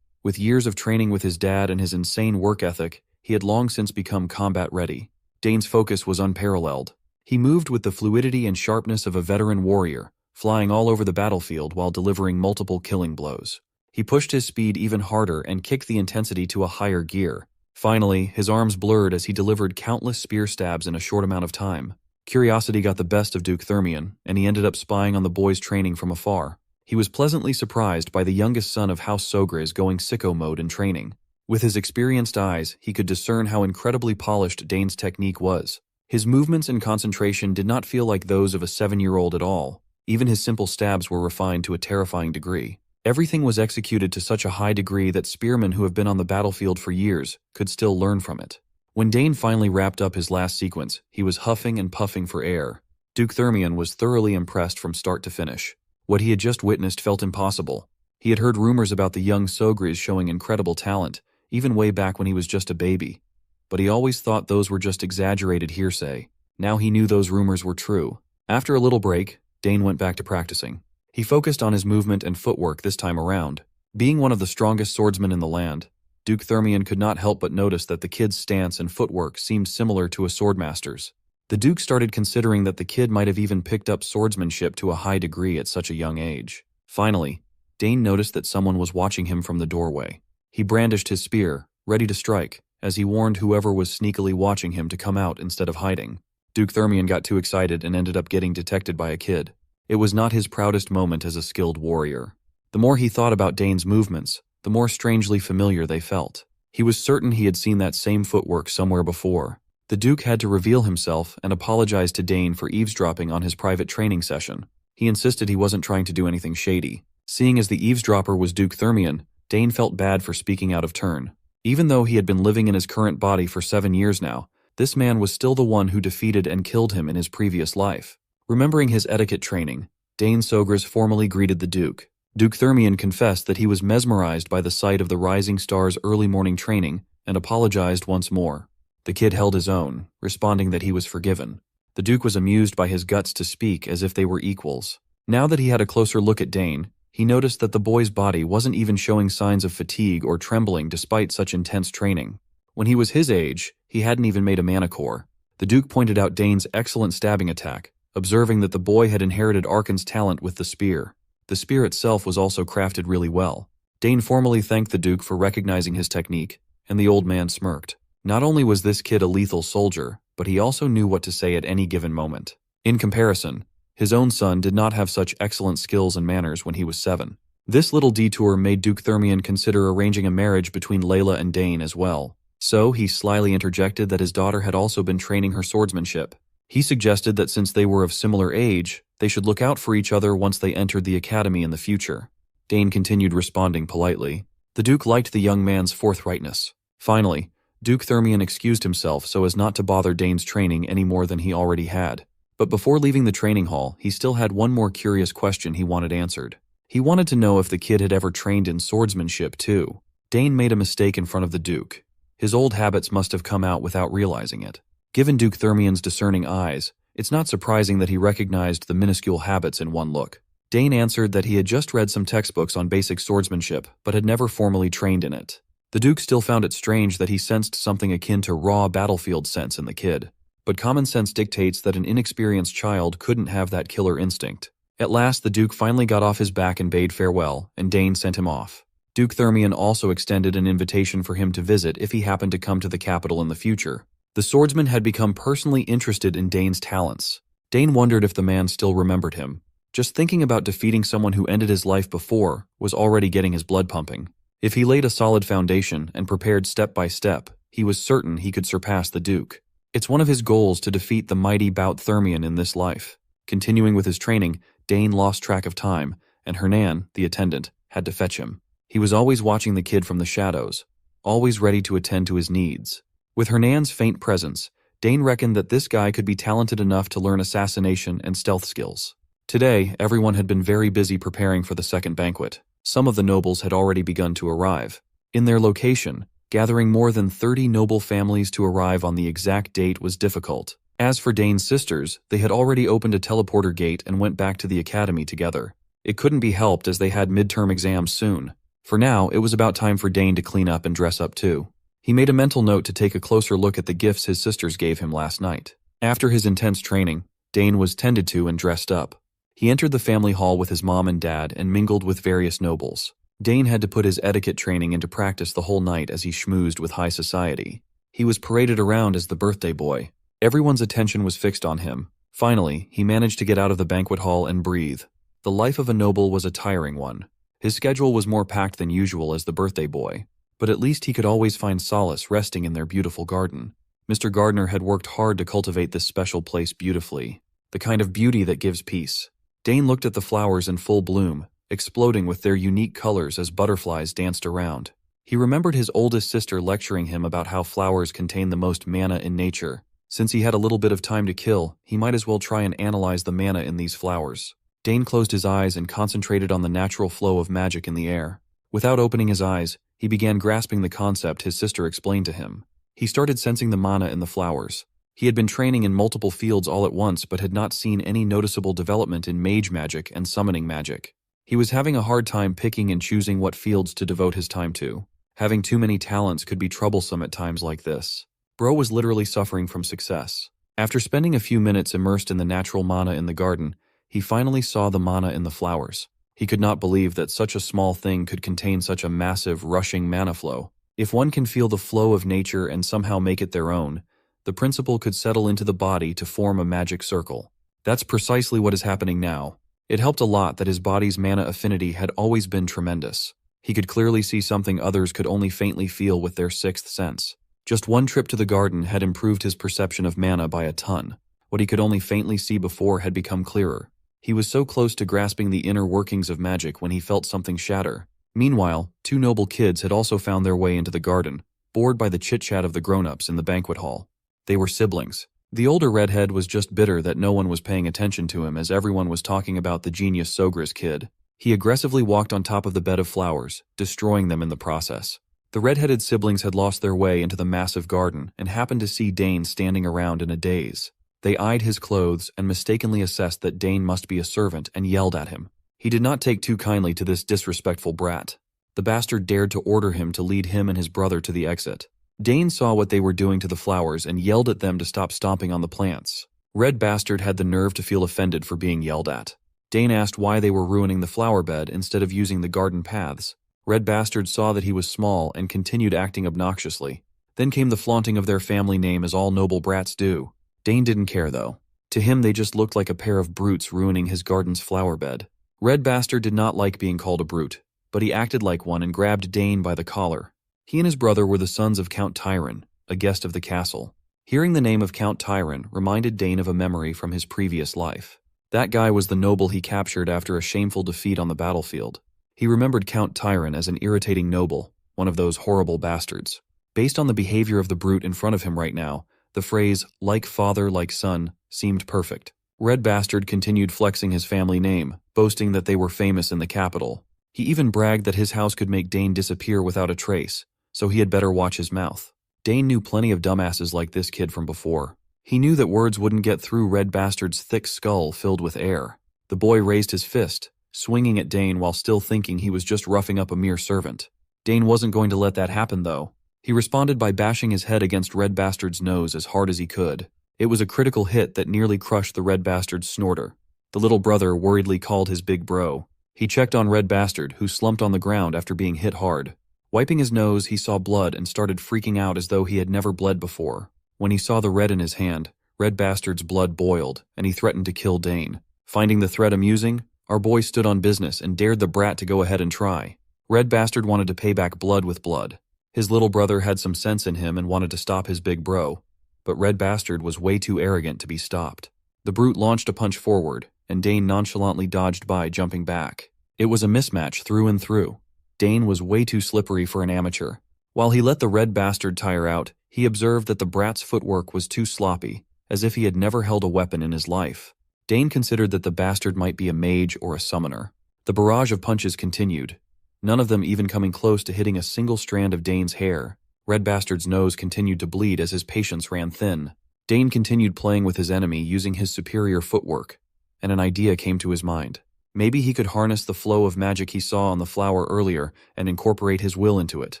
With years of training with his dad and his insane work ethic, he had long since become combat-ready. Dane's focus was unparalleled. He moved with the fluidity and sharpness of a veteran warrior, flying all over the battlefield while delivering multiple killing blows. He pushed his speed even harder and kicked the intensity to a higher gear. Finally, his arms blurred as he delivered countless spear stabs in a short amount of time. Curiosity got the best of Duke Thermion, and he ended up spying on the boys' training from afar. He was pleasantly surprised by the youngest son of House Sogris going sicko mode in training. With his experienced eyes, he could discern how incredibly polished Dane's technique was. His movements and concentration did not feel like those of a 7-year-old at all. Even his simple stabs were refined to a terrifying degree. Everything was executed to such a high degree that spearmen who have been on the battlefield for years could still learn from it. When Dane finally wrapped up his last sequence, he was huffing and puffing for air. Duke Thermion was thoroughly impressed from start to finish. What he had just witnessed felt impossible. He had heard rumors about the young Sogris showing incredible talent, even way back when he was just a baby. But he always thought those were just exaggerated hearsay. Now he knew those rumors were true. After a little break, Dane went back to practicing. He focused on his movement and footwork this time around. Being one of the strongest swordsmen in the land, Duke Thermion could not help but notice that the kid's stance and footwork seemed similar to a swordmaster's. The Duke started considering that the kid might have even picked up swordsmanship to a high degree at such a young age. Finally, Dane noticed that someone was watching him from the doorway. He brandished his spear, ready to strike, as he warned whoever was sneakily watching him to come out instead of hiding. Duke Thermion got too excited and ended up getting detected by a kid. It was not his proudest moment as a skilled warrior. The more he thought about Dane's movements, the more strangely familiar they felt. He was certain he had seen that same footwork somewhere before. The Duke had to reveal himself and apologize to Dane for eavesdropping on his private training session. He insisted he wasn't trying to do anything shady. Seeing as the eavesdropper was Duke Thermion, Dane felt bad for speaking out of turn. Even though he had been living in his current body for 7 years now, this man was still the one who defeated and killed him in his previous life. Remembering his etiquette training, Dane Sogris formally greeted the Duke. Duke Thermion confessed that he was mesmerized by the sight of the rising star's early morning training and apologized once more. The kid held his own, responding that he was forgiven. The Duke was amused by his guts to speak as if they were equals. Now that he had a closer look at Dane, he noticed that the boy's body wasn't even showing signs of fatigue or trembling despite such intense training. When he was his age, he hadn't even made a manicore. The Duke pointed out Dane's excellent stabbing attack, observing that the boy had inherited Archon's talent with the spear. The spear itself was also crafted really well. Dane formally thanked the Duke for recognizing his technique, and the old man smirked. Not only was this kid a lethal soldier, but he also knew what to say at any given moment. In comparison, his own son did not have such excellent skills and manners when he was 7. This little detour made Duke Thermion consider arranging a marriage between Layla and Dane as well. So he slyly interjected that his daughter had also been training her swordsmanship. He suggested that since they were of similar age, they should look out for each other once they entered the academy in the future. Dane continued responding politely. The Duke liked the young man's forthrightness. Finally, Duke Thermion excused himself so as not to bother Dane's training any more than he already had. But before leaving the training hall, he still had one more curious question he wanted answered. He wanted to know if the kid had ever trained in swordsmanship too. Dane made a mistake in front of the Duke. His old habits must have come out without realizing it. Given Duke Thermion's discerning eyes, it's not surprising that he recognized the minuscule habits in one look. Dane answered that he had just read some textbooks on basic swordsmanship, but had never formally trained in it. The Duke still found it strange that he sensed something akin to raw battlefield sense in the kid. But common sense dictates that an inexperienced child couldn't have that killer instinct. At last, the Duke finally got off his back and bade farewell, and Dane sent him off. Duke Thermion also extended an invitation for him to visit if he happened to come to the capital in the future. The swordsman had become personally interested in Dane's talents. Dane wondered if the man still remembered him. Just thinking about defeating someone who ended his life before was already getting his blood pumping. If he laid a solid foundation and prepared step by step, He was certain he could surpass the Duke. It's one of his goals to defeat the mighty Bout Thermian in this life. Continuing with his training, Dane lost track of time, and Hernan, the attendant, had to fetch him. He was always watching the kid from the shadows, always ready to attend to his needs. With Hernan's faint presence, Dane reckoned that this guy could be talented enough to learn assassination and stealth skills. Today, everyone had been very busy preparing for the second banquet. Some of the nobles had already begun to arrive. In their location, gathering more than 30 noble families to arrive on the exact date was difficult. As for Dane's sisters, they had already opened a teleporter gate and went back to the academy together. It couldn't be helped as they had midterm exams soon. For now, it was about time for Dane to clean up and dress up too. He made a mental note to take a closer look at the gifts his sisters gave him last night. After his intense training, Dane was tended to and dressed up. He entered the family hall with his mom and dad and mingled with various nobles. Dane had to put his etiquette training into practice the whole night as he schmoozed with high society. He was paraded around as the birthday boy. Everyone's attention was fixed on him. Finally, he managed to get out of the banquet hall and breathe. The life of a noble was a tiring one. His schedule was more packed than usual as the birthday boy, but at least he could always find solace resting in their beautiful garden. Mr. Gardner had worked hard to cultivate this special place beautifully, the kind of beauty that gives peace. Dane looked at the flowers in full bloom, exploding with their unique colors as butterflies danced around. He remembered his oldest sister lecturing him about how flowers contain the most mana in nature. Since he had a little bit of time to kill, he might as well try and analyze the mana in these flowers. Dane closed his eyes and concentrated on the natural flow of magic in the air. Without opening his eyes, he began grasping the concept his sister explained to him. He started sensing the mana in the flowers. He had been training in multiple fields all at once but had not seen any noticeable development in mage magic and summoning magic. He was having a hard time picking and choosing what fields to devote his time to. Having too many talents could be troublesome at times like this. Bro was literally suffering from success. After spending a few minutes immersed in the natural mana in the garden, he finally saw the mana in the flowers. He could not believe that such a small thing could contain such a massive, rushing mana flow. If one can feel the flow of nature and somehow make it their own, the principle could settle into the body to form a magic circle. That's precisely what is happening now. It helped a lot that his body's mana affinity had always been tremendous. He could clearly see something others could only faintly feel with their sixth sense. Just one trip to the garden had improved his perception of mana by a ton. What he could only faintly see before had become clearer. He was so close to grasping the inner workings of magic when he felt something shatter. Meanwhile, two noble kids had also found their way into the garden, bored by the chit-chat of the grown-ups in the banquet hall. They were siblings. The older redhead was just bitter that no one was paying attention to him as everyone was talking about the genius Sogra's kid. He aggressively walked on top of the bed of flowers, destroying them in the process. The red-headed siblings had lost their way into the massive garden and happened to see Dane standing around in a daze. They eyed his clothes and mistakenly assessed that Dane must be a servant and yelled at him. He did not take too kindly to this disrespectful brat. The bastard dared to order him to lead him and his brother to the exit. Dane saw what they were doing to the flowers and yelled at them to stop stomping on the plants. Red Bastard had the nerve to feel offended for being yelled at. Dane asked why they were ruining the flower bed instead of using the garden paths. Red Bastard saw that he was small and continued acting obnoxiously. Then came the flaunting of their family name as all noble brats do. Dane didn't care though. To him they just looked like a pair of brutes ruining his garden's flower bed. Red Bastard did not like being called a brute, but he acted like one and grabbed Dane by the collar. He and his brother were the sons of Count Tyron, a guest of the castle. Hearing the name of Count Tyron reminded Dane of a memory from his previous life. That guy was the noble he captured after a shameful defeat on the battlefield. He remembered Count Tyron as an irritating noble, one of those horrible bastards. Based on the behavior of the brute in front of him right now, the phrase, like father, like son, seemed perfect. Red Bastard continued flexing his family name, boasting that they were famous in the capital. He even bragged that his house could make Dane disappear without a trace, so he had better watch his mouth. Dane knew plenty of dumbasses like this kid from before. He knew that words wouldn't get through Red Bastard's thick skull filled with air. The boy raised his fist, swinging at Dane while still thinking he was just roughing up a mere servant. Dane wasn't going to let that happen though. He responded by bashing his head against Red Bastard's nose as hard as he could. It was a critical hit that nearly crushed the Red Bastard's snorter. The little brother worriedly called his big bro. He checked on Red Bastard, who slumped on the ground after being hit hard. Wiping his nose, he saw blood and started freaking out as though he had never bled before. When he saw the red in his hand, Red Bastard's blood boiled, and he threatened to kill Dane. Finding the threat amusing, our boy stood on business and dared the brat to go ahead and try. Red Bastard wanted to pay back blood with blood. His little brother had some sense in him and wanted to stop his big bro, but Red Bastard was way too arrogant to be stopped. The brute launched a punch forward, and Dane nonchalantly dodged by, jumping back. It was a mismatch through and through. Dane was way too slippery for an amateur. While he let the Red Bastard tire out, he observed that the brat's footwork was too sloppy, as if he had never held a weapon in his life. Dane considered that the bastard might be a mage or a summoner. The barrage of punches continued, none of them even coming close to hitting a single strand of Dane's hair. Red Bastard's nose continued to bleed as his patience ran thin. Dane continued playing with his enemy using his superior footwork, and an idea came to his mind. Maybe he could harness the flow of magic he saw on the flower earlier and incorporate his will into it.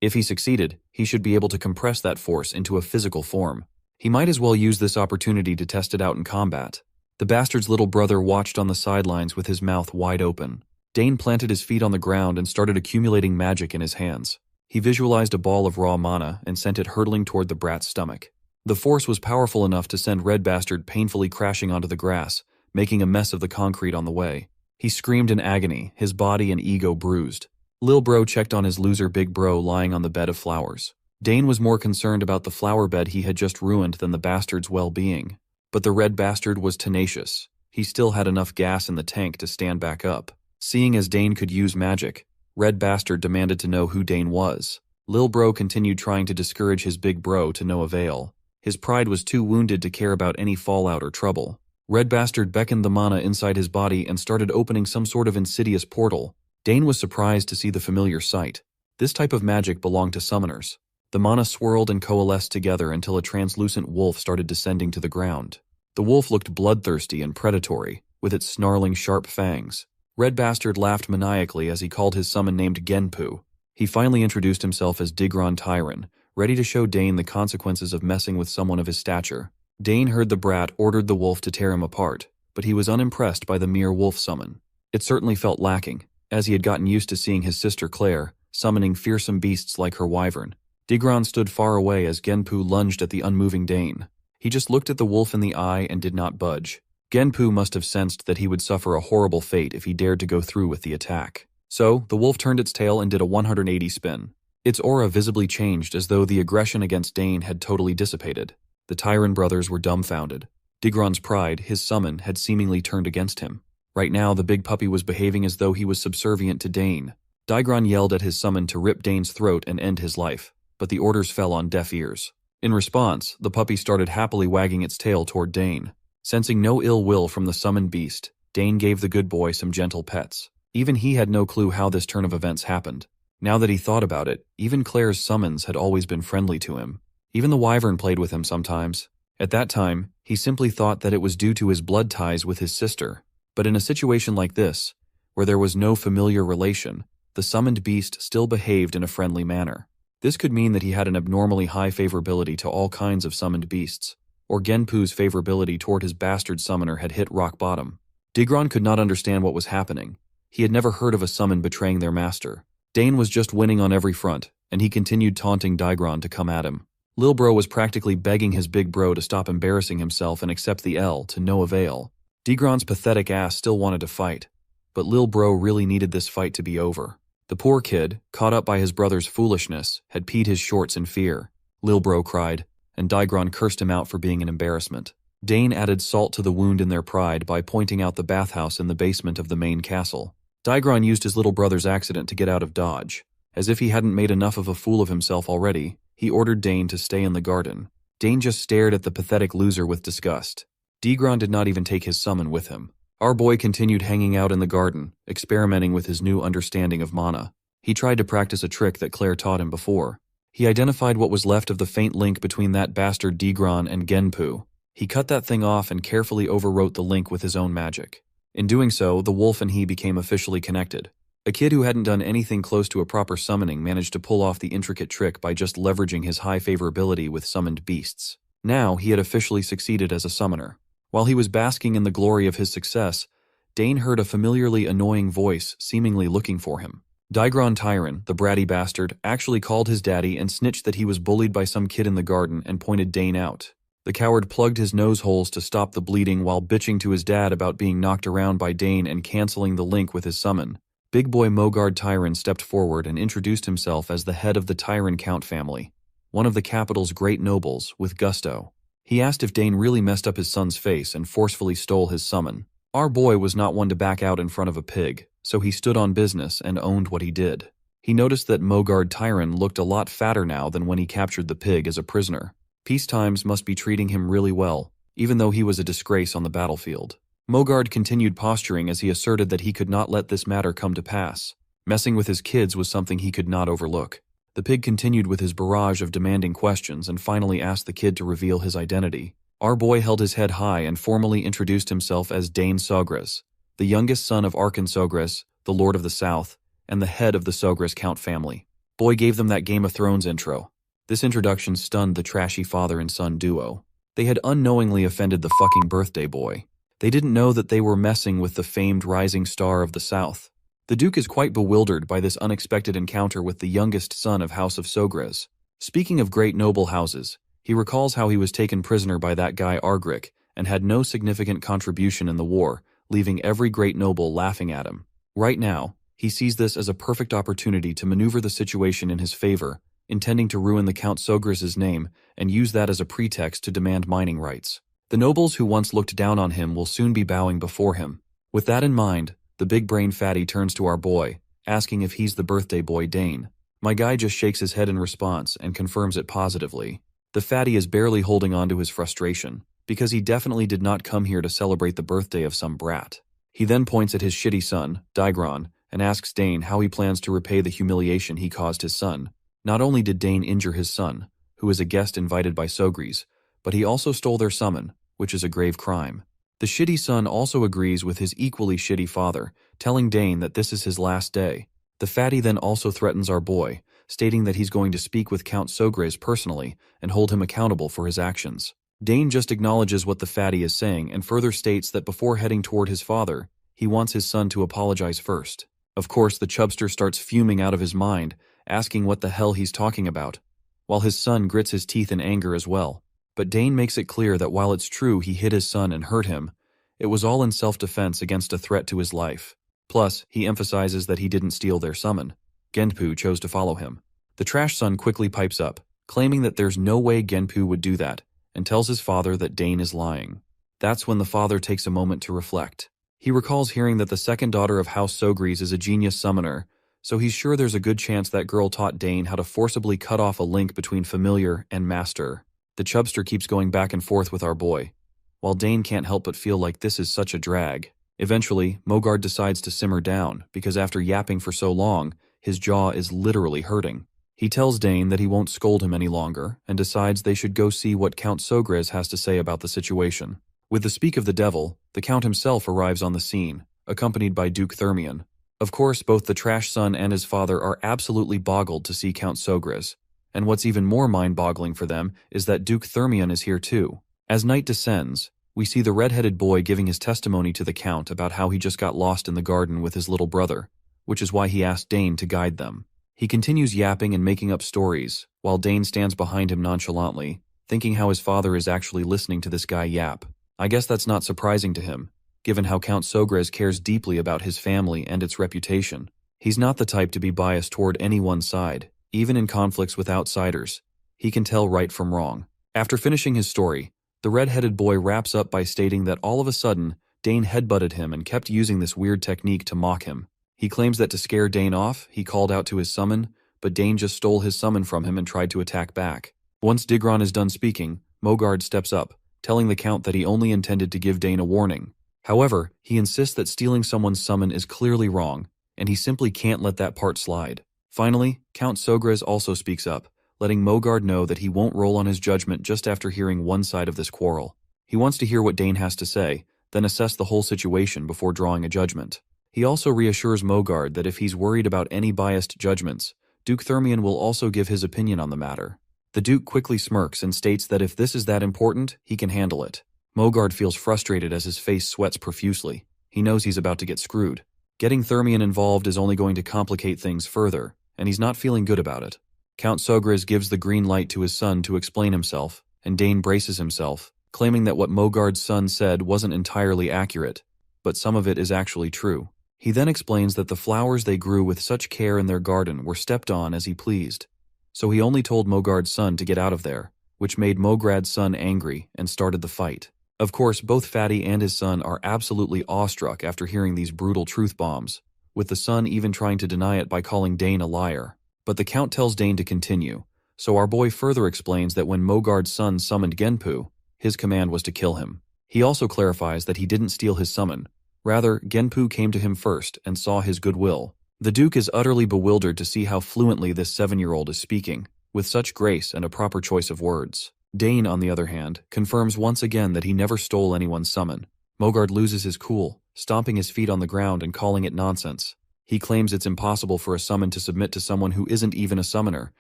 If he succeeded, he should be able to compress that force into a physical form. He might as well use this opportunity to test it out in combat. The bastard's little brother watched on the sidelines with his mouth wide open. Dane planted his feet on the ground and started accumulating magic in his hands. He visualized a ball of raw mana and sent it hurtling toward the brat's stomach. The force was powerful enough to send Red Bastard painfully crashing onto the grass, making a mess of the concrete on the way. He screamed in agony, his body and ego bruised. Lil Bro checked on his loser Big Bro lying on the bed of flowers. Dane was more concerned about the flower bed he had just ruined than the bastard's well-being. But the Red Bastard was tenacious. He still had enough gas in the tank to stand back up. Seeing as Dane could use magic, Red Bastard demanded to know who Dane was. Lil Bro continued trying to discourage his Big Bro to no avail. His pride was too wounded to care about any fallout or trouble. Red Bastard beckoned the mana inside his body and started opening some sort of insidious portal. Dane was surprised to see the familiar sight. This type of magic belonged to summoners. The mana swirled and coalesced together until a translucent wolf started descending to the ground. The wolf looked bloodthirsty and predatory, with its snarling sharp fangs. Red Bastard laughed maniacally as he called his summon named Genpu. He finally introduced himself as Digron Tyron, ready to show Dane the consequences of messing with someone of his stature. Dane heard the brat ordered the wolf to tear him apart, but he was unimpressed by the mere wolf summon. It certainly felt lacking, as he had gotten used to seeing his sister Claire summoning fearsome beasts like her wyvern. Digron stood far away as Genpu lunged at the unmoving Dane. He just looked at the wolf in the eye and did not budge. Genpu must have sensed that he would suffer a horrible fate if he dared to go through with the attack. So, the wolf turned its tail and did a 180 spin. Its aura visibly changed as though the aggression against Dane had totally dissipated. The Tyron brothers were dumbfounded. Digron's pride, his summon, had seemingly turned against him. Right now, the big puppy was behaving as though he was subservient to Dane. Digron yelled at his summon to rip Dane's throat and end his life, but the orders fell on deaf ears. In response, the puppy started happily wagging its tail toward Dane. Sensing no ill will from the summoned beast, Dane gave the good boy some gentle pets. Even he had no clue how this turn of events happened. Now that he thought about it, even Claire's summons had always been friendly to him. Even the wyvern played with him sometimes. At that time, he simply thought that it was due to his blood ties with his sister. But in a situation like this, where there was no familiar relation, the summoned beast still behaved in a friendly manner. This could mean that he had an abnormally high favorability to all kinds of summoned beasts, or Genpu's favorability toward his bastard summoner had hit rock bottom. Digron could not understand what was happening. He had never heard of a summon betraying their master. Dane was just winning on every front, and he continued taunting Digron to come at him. Lil Bro was practically begging his big bro to stop embarrassing himself and accept the L, to no avail. Digron's pathetic ass still wanted to fight, but Lil Bro really needed this fight to be over. The poor kid, caught up by his brother's foolishness, had peed his shorts in fear. Lil Bro cried, and Digron cursed him out for being an embarrassment. Dane added salt to the wound in their pride by pointing out the bathhouse in the basement of the main castle. Digron used his little brother's accident to get out of Dodge. As if he hadn't made enough of a fool of himself already, he ordered Dane to stay in the garden. Dane just stared at the pathetic loser with disgust. Digron did not even take his summon with him. Our boy continued hanging out in the garden, experimenting with his new understanding of mana. He tried to practice a trick that Claire taught him before. He identified what was left of the faint link between that bastard Digron and Genpu. He cut that thing off and carefully overwrote the link with his own magic. In doing so, the wolf and he became officially connected. A kid who hadn't done anything close to a proper summoning managed to pull off the intricate trick by just leveraging his high favorability with summoned beasts. Now, he had officially succeeded as a summoner. While he was basking in the glory of his success, Dane heard a familiarly annoying voice seemingly looking for him. Digron Tyron, the bratty bastard, actually called his daddy and snitched that he was bullied by some kid in the garden and pointed Dane out. The coward plugged his nose holes to stop the bleeding while bitching to his dad about being knocked around by Dane and canceling the link with his summon. Big boy Mogard Tyron stepped forward and introduced himself as the head of the Tyron Count family, one of the capital's great nobles, with gusto. He asked if Dane really messed up his son's face and forcefully stole his summon. Our boy was not one to back out in front of a pig, so he stood on business and owned what he did. He noticed that Mogard Tyron looked a lot fatter now than when he captured the pig as a prisoner. Peace times must be treating him really well, even though he was a disgrace on the battlefield. Mogard continued posturing as he asserted that he could not let this matter come to pass. Messing with his kids was something he could not overlook. The pig continued with his barrage of demanding questions and finally asked the kid to reveal his identity. Our boy held his head high and formally introduced himself as Dane Sogres, the youngest son of Arkan Sogres, the Lord of the South, and the head of the Sogres Count family. Boy gave them that Game of Thrones intro. This introduction stunned the trashy father and son duo. They had unknowingly offended the fucking birthday boy. They didn't know that they were messing with the famed rising star of the South. The Duke is quite bewildered by this unexpected encounter with the youngest son of House of Sogres. Speaking of great noble houses, he recalls how he was taken prisoner by that guy Argrick and had no significant contribution in the war, leaving every great noble laughing at him. Right now, he sees this as a perfect opportunity to maneuver the situation in his favor, intending to ruin the Count Sogres' name and use that as a pretext to demand mining rights. The nobles who once looked down on him will soon be bowing before him. With that in mind, the big brain fatty turns to our boy, asking if he's the birthday boy Dane. My guy just shakes his head in response and confirms it positively. The fatty is barely holding on to his frustration, because he definitely did not come here to celebrate the birthday of some brat. He then points at his shitty son, Digron, and asks Dane how he plans to repay the humiliation he caused his son. Not only did Dane injure his son, who is a guest invited by Sogres, but he also stole their summon, which is a grave crime. The shitty son also agrees with his equally shitty father, telling Dane that this is his last day. The fatty then also threatens our boy, stating that he's going to speak with Count Sogres personally and hold him accountable for his actions. Dane just acknowledges what the fatty is saying and further states that before heading toward his father, he wants his son to apologize first. Of course, the chubster starts fuming out of his mind, asking what the hell he's talking about, while his son grits his teeth in anger as well. But Dane makes it clear that while it's true he hit his son and hurt him, it was all in self-defense against a threat to his life. Plus, he emphasizes that he didn't steal their summon. Genpu chose to follow him. The trash son quickly pipes up, claiming that there's no way Genpu would do that, and tells his father that Dane is lying. That's when the father takes a moment to reflect. He recalls hearing that the second daughter of House Sogres is a genius summoner, so he's sure there's a good chance that girl taught Dane how to forcibly cut off a link between familiar and master. The chubster keeps going back and forth with our boy, while Dane can't help but feel like this is such a drag. Eventually, Mogard decides to simmer down, because after yapping for so long, his jaw is literally hurting. He tells Dane that he won't scold him any longer, and decides they should go see what Count Sogres has to say about the situation. With the speak of the devil, the Count himself arrives on the scene, accompanied by Duke Thermion. Of course, both the trash son and his father are absolutely boggled to see Count Sogres, and what's even more mind-boggling for them is that Duke Thermion is here too. As night descends, we see the red-headed boy giving his testimony to the Count about how he just got lost in the garden with his little brother, which is why he asked Dane to guide them. He continues yapping and making up stories, while Dane stands behind him nonchalantly, thinking how his father is actually listening to this guy yap. I guess that's not surprising to him, given how Count Sogres cares deeply about his family and its reputation. He's not the type to be biased toward any one side, even in conflicts with outsiders. He can tell right from wrong. After finishing his story, the red-headed boy wraps up by stating that all of a sudden, Dane headbutted him and kept using this weird technique to mock him. He claims that to scare Dane off, he called out to his summon, but Dane just stole his summon from him and tried to attack back. Once Digron is done speaking, Mogard steps up, telling the Count that he only intended to give Dane a warning. However, he insists that stealing someone's summon is clearly wrong, and he simply can't let that part slide. Finally, Count Sogres also speaks up, letting Mogard know that he won't roll on his judgment just after hearing one side of this quarrel. He wants to hear what Dane has to say, then assess the whole situation before drawing a judgment. He also reassures Mogard that if he's worried about any biased judgments, Duke Thermion will also give his opinion on the matter. The Duke quickly smirks and states that if this is that important, he can handle it. Mogard feels frustrated as his face sweats profusely. He knows he's about to get screwed. Getting Thermion involved is only going to complicate things further, and he's not feeling good about it. Count Sogres gives the green light to his son to explain himself, and Dane braces himself, claiming that what Mogard's son said wasn't entirely accurate, but some of it is actually true. He then explains that the flowers they grew with such care in their garden were stepped on as he pleased. So he only told Mogard's son to get out of there, which made Mograd's son angry and started the fight. Of course, both Fatty and his son are absolutely awestruck after hearing these brutal truth bombs, with the son even trying to deny it by calling Dane a liar. But the Count tells Dane to continue, so our boy further explains that when Mogard's son summoned Genpu, his command was to kill him. He also clarifies that he didn't steal his summon. Rather, Genpu came to him first and saw his goodwill. The Duke is utterly bewildered to see how fluently this 7-year-old is speaking, with such grace and a proper choice of words. Dane, on the other hand, confirms once again that he never stole anyone's summon. Mogard loses his cool, stomping his feet on the ground and calling it nonsense. He claims it's impossible for a summon to submit to someone who isn't even a summoner,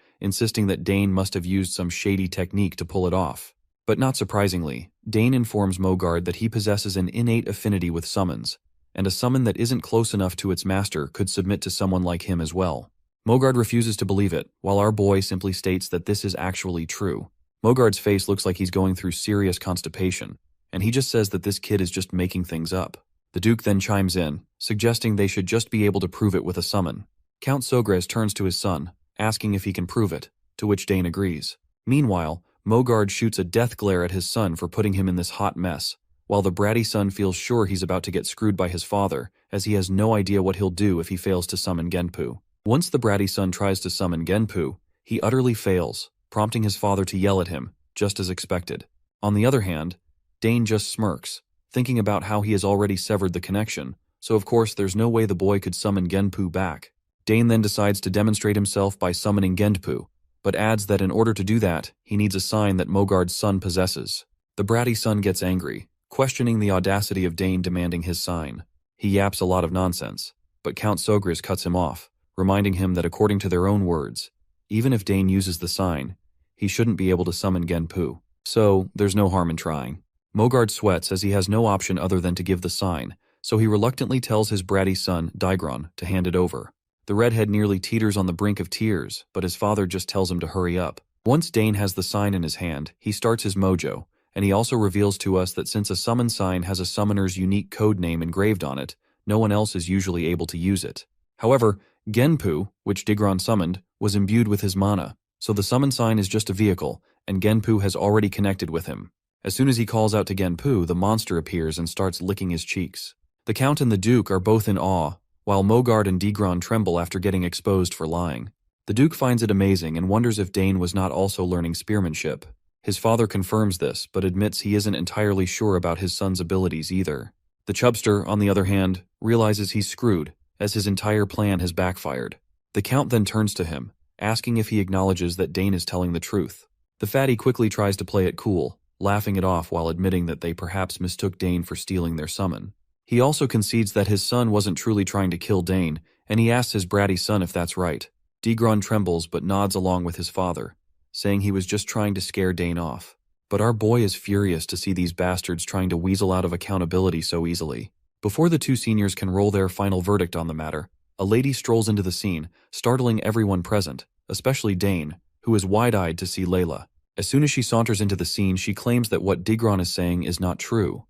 insisting that Dane must have used some shady technique to pull it off. But not surprisingly, Dane informs Mogard that he possesses an innate affinity with summons, and a summon that isn't close enough to its master could submit to someone like him as well. Mogard refuses to believe it, while our boy simply states that this is actually true. Mogard's face looks like he's going through serious constipation, and he just says that this kid is just making things up. The Duke then chimes in, suggesting they should just be able to prove it with a summon. Count Sogres turns to his son, asking if he can prove it, to which Dane agrees. Meanwhile, Mogard shoots a death glare at his son for putting him in this hot mess, while the bratty son feels sure he's about to get screwed by his father, as he has no idea what he'll do if he fails to summon Genpu. Once the bratty son tries to summon Genpu, he utterly fails, prompting his father to yell at him, just as expected. On the other hand, Dane just smirks, thinking about how he has already severed the connection, so of course there's no way the boy could summon Genpu back. Dane then decides to demonstrate himself by summoning Genpu, but adds that in order to do that, he needs a sign that Mogard's son possesses. The bratty son gets angry, questioning the audacity of Dane demanding his sign. He yaps a lot of nonsense, but Count Sogres cuts him off, reminding him that according to their own words, even if Dane uses the sign, he shouldn't be able to summon Genpu. So, there's no harm in trying. Mogard sweats as he has no option other than to give the sign, so he reluctantly tells his bratty son, Digron, to hand it over. The redhead nearly teeters on the brink of tears, but his father just tells him to hurry up. Once Dane has the sign in his hand, he starts his mojo, and he also reveals to us that since a summon sign has a summoner's unique code name engraved on it, no one else is usually able to use it. However, Genpu, which Digron summoned, was imbued with his mana, so the summon sign is just a vehicle, and Genpu has already connected with him. As soon as he calls out to Genpu, the monster appears and starts licking his cheeks. The Count and the Duke are both in awe, while Mogard and Digron tremble after getting exposed for lying. The Duke finds it amazing and wonders if Dane was not also learning spearmanship. His father confirms this, but admits he isn't entirely sure about his son's abilities either. The Chubster, on the other hand, realizes he's screwed, as his entire plan has backfired. The Count then turns to him, asking if he acknowledges that Dane is telling the truth. The fatty quickly tries to play it cool, laughing it off while admitting that they perhaps mistook Dane for stealing their summon. He also concedes that his son wasn't truly trying to kill Dane, and he asks his bratty son if that's right. Digron trembles but nods along with his father, saying he was just trying to scare Dane off. But our boy is furious to see these bastards trying to weasel out of accountability so easily. Before the two seniors can roll their final verdict on the matter, a lady strolls into the scene, startling everyone present, especially Dane, who is wide-eyed to see Layla. As soon as she saunters into the scene, she claims that what Digron is saying is not true.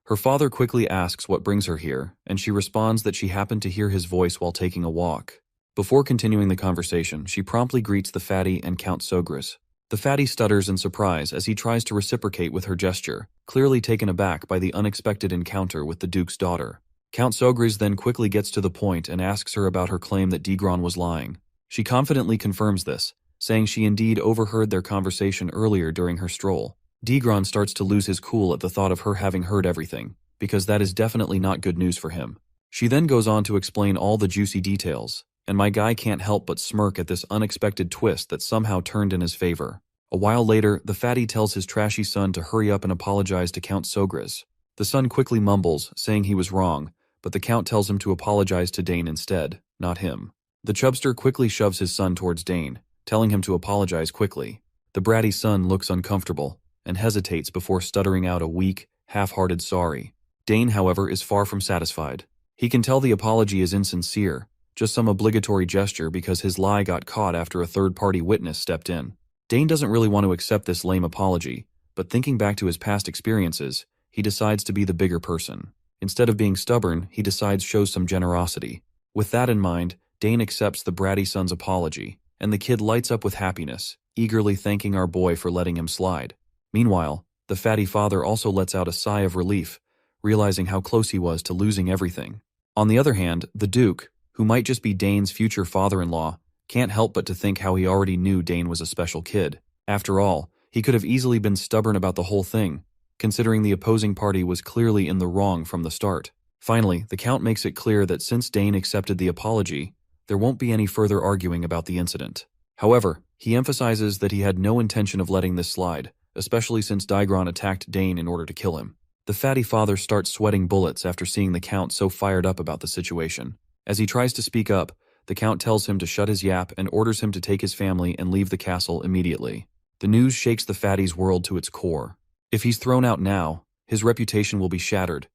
Her father quickly asks what brings her here, and she responds that she happened to hear his voice while taking a walk. Before continuing the conversation, she promptly greets the fatty and Count Sogres. The fatty stutters in surprise as he tries to reciprocate with her gesture, clearly taken aback by the unexpected encounter with the Duke's daughter. Count Sogres then quickly gets to the point and asks her about her claim that Digron was lying. She confidently confirms this, saying she indeed overheard their conversation earlier during her stroll. Digron starts to lose his cool at the thought of her having heard everything, because that is definitely not good news for him. She then goes on to explain all the juicy details, and my guy can't help but smirk at this unexpected twist that somehow turned in his favor. A while later, the fatty tells his trashy son to hurry up and apologize to Count Sogres. The son quickly mumbles, saying he was wrong, but the Count tells him to apologize to Dane instead, not him. The Chubster quickly shoves his son towards Dane, telling him to apologize quickly. The bratty son looks uncomfortable and hesitates before stuttering out a weak, half-hearted sorry. Dane, however, is far from satisfied. He can tell the apology is insincere, just some obligatory gesture because his lie got caught after a third-party witness stepped in. Dane doesn't really want to accept this lame apology, but thinking back to his past experiences, he decides to be the bigger person. Instead of being stubborn, he decides shows some generosity. With that in mind, Dane accepts the bratty son's apology, and the kid lights up with happiness, eagerly thanking our boy for letting him slide. Meanwhile, the fatty father also lets out a sigh of relief, realizing how close he was to losing everything. On the other hand, the Duke, who might just be Dane's future father-in-law, can't help but to think how he already knew Dane was a special kid. After all, he could have easily been stubborn about the whole thing, considering the opposing party was clearly in the wrong from the start. Finally, the Count makes it clear that since Dane accepted the apology, there won't be any further arguing about the incident. However, he emphasizes that he had no intention of letting this slide, especially since Daigron attacked Dane in order to kill him. The fatty father starts sweating bullets after seeing the Count so fired up about the situation. As he tries to speak up, the Count tells him to shut his yap and orders him to take his family and leave the castle immediately. The news shakes the fatty's world to its core. If he's thrown out now, his reputation will be shattered,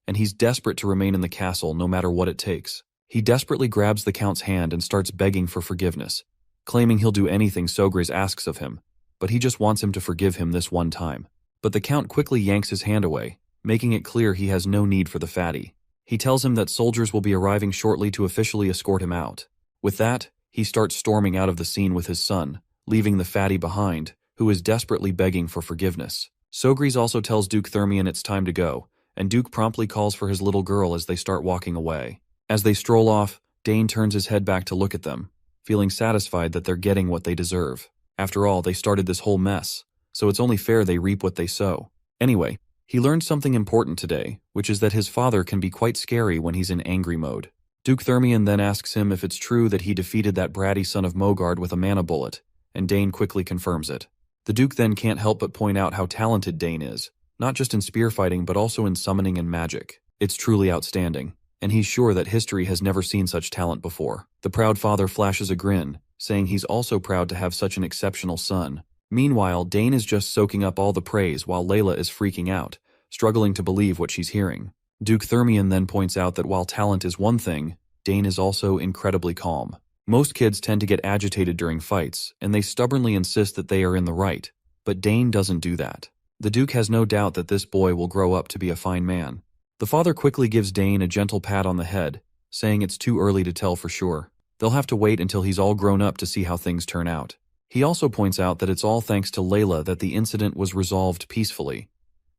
and he's desperate to remain in the castle no matter what it takes. He desperately grabs the Count's hand and starts begging for forgiveness, claiming he'll do anything Sogris asks of him, but he just wants him to forgive him this one time. But the Count quickly yanks his hand away, making it clear he has no need for the fatty. He tells him that soldiers will be arriving shortly to officially escort him out. With that, he starts storming out of the scene with his son, leaving the fatty behind, who is desperately begging for forgiveness. Sogris also tells Duke Thermion it's time to go, and Duke promptly calls for his little girl as they start walking away. As they stroll off, Dane turns his head back to look at them, feeling satisfied that they're getting what they deserve. After all, they started this whole mess, so it's only fair they reap what they sow. Anyway, he learned something important today, which is that his father can be quite scary when he's in angry mode. Duke Thermion then asks him if it's true that he defeated that bratty son of Mogard with a mana bullet, and Dane quickly confirms it. The Duke then can't help but point out how talented Dane is, not just in spear fighting but also in summoning and magic. It's truly outstanding, and he's sure that history has never seen such talent before. The proud father flashes a grin, saying he's also proud to have such an exceptional son. Meanwhile, Dane is just soaking up all the praise while Layla is freaking out, struggling to believe what she's hearing. Duke Thermion then points out that while talent is one thing, Dane is also incredibly calm. Most kids tend to get agitated during fights, and they stubbornly insist that they are in the right, but Dane doesn't do that. The Duke has no doubt that this boy will grow up to be a fine man. The father quickly gives Dane a gentle pat on the head, saying it's too early to tell for sure. They'll have to wait until he's all grown up to see how things turn out. He also points out that it's all thanks to Layla that the incident was resolved peacefully.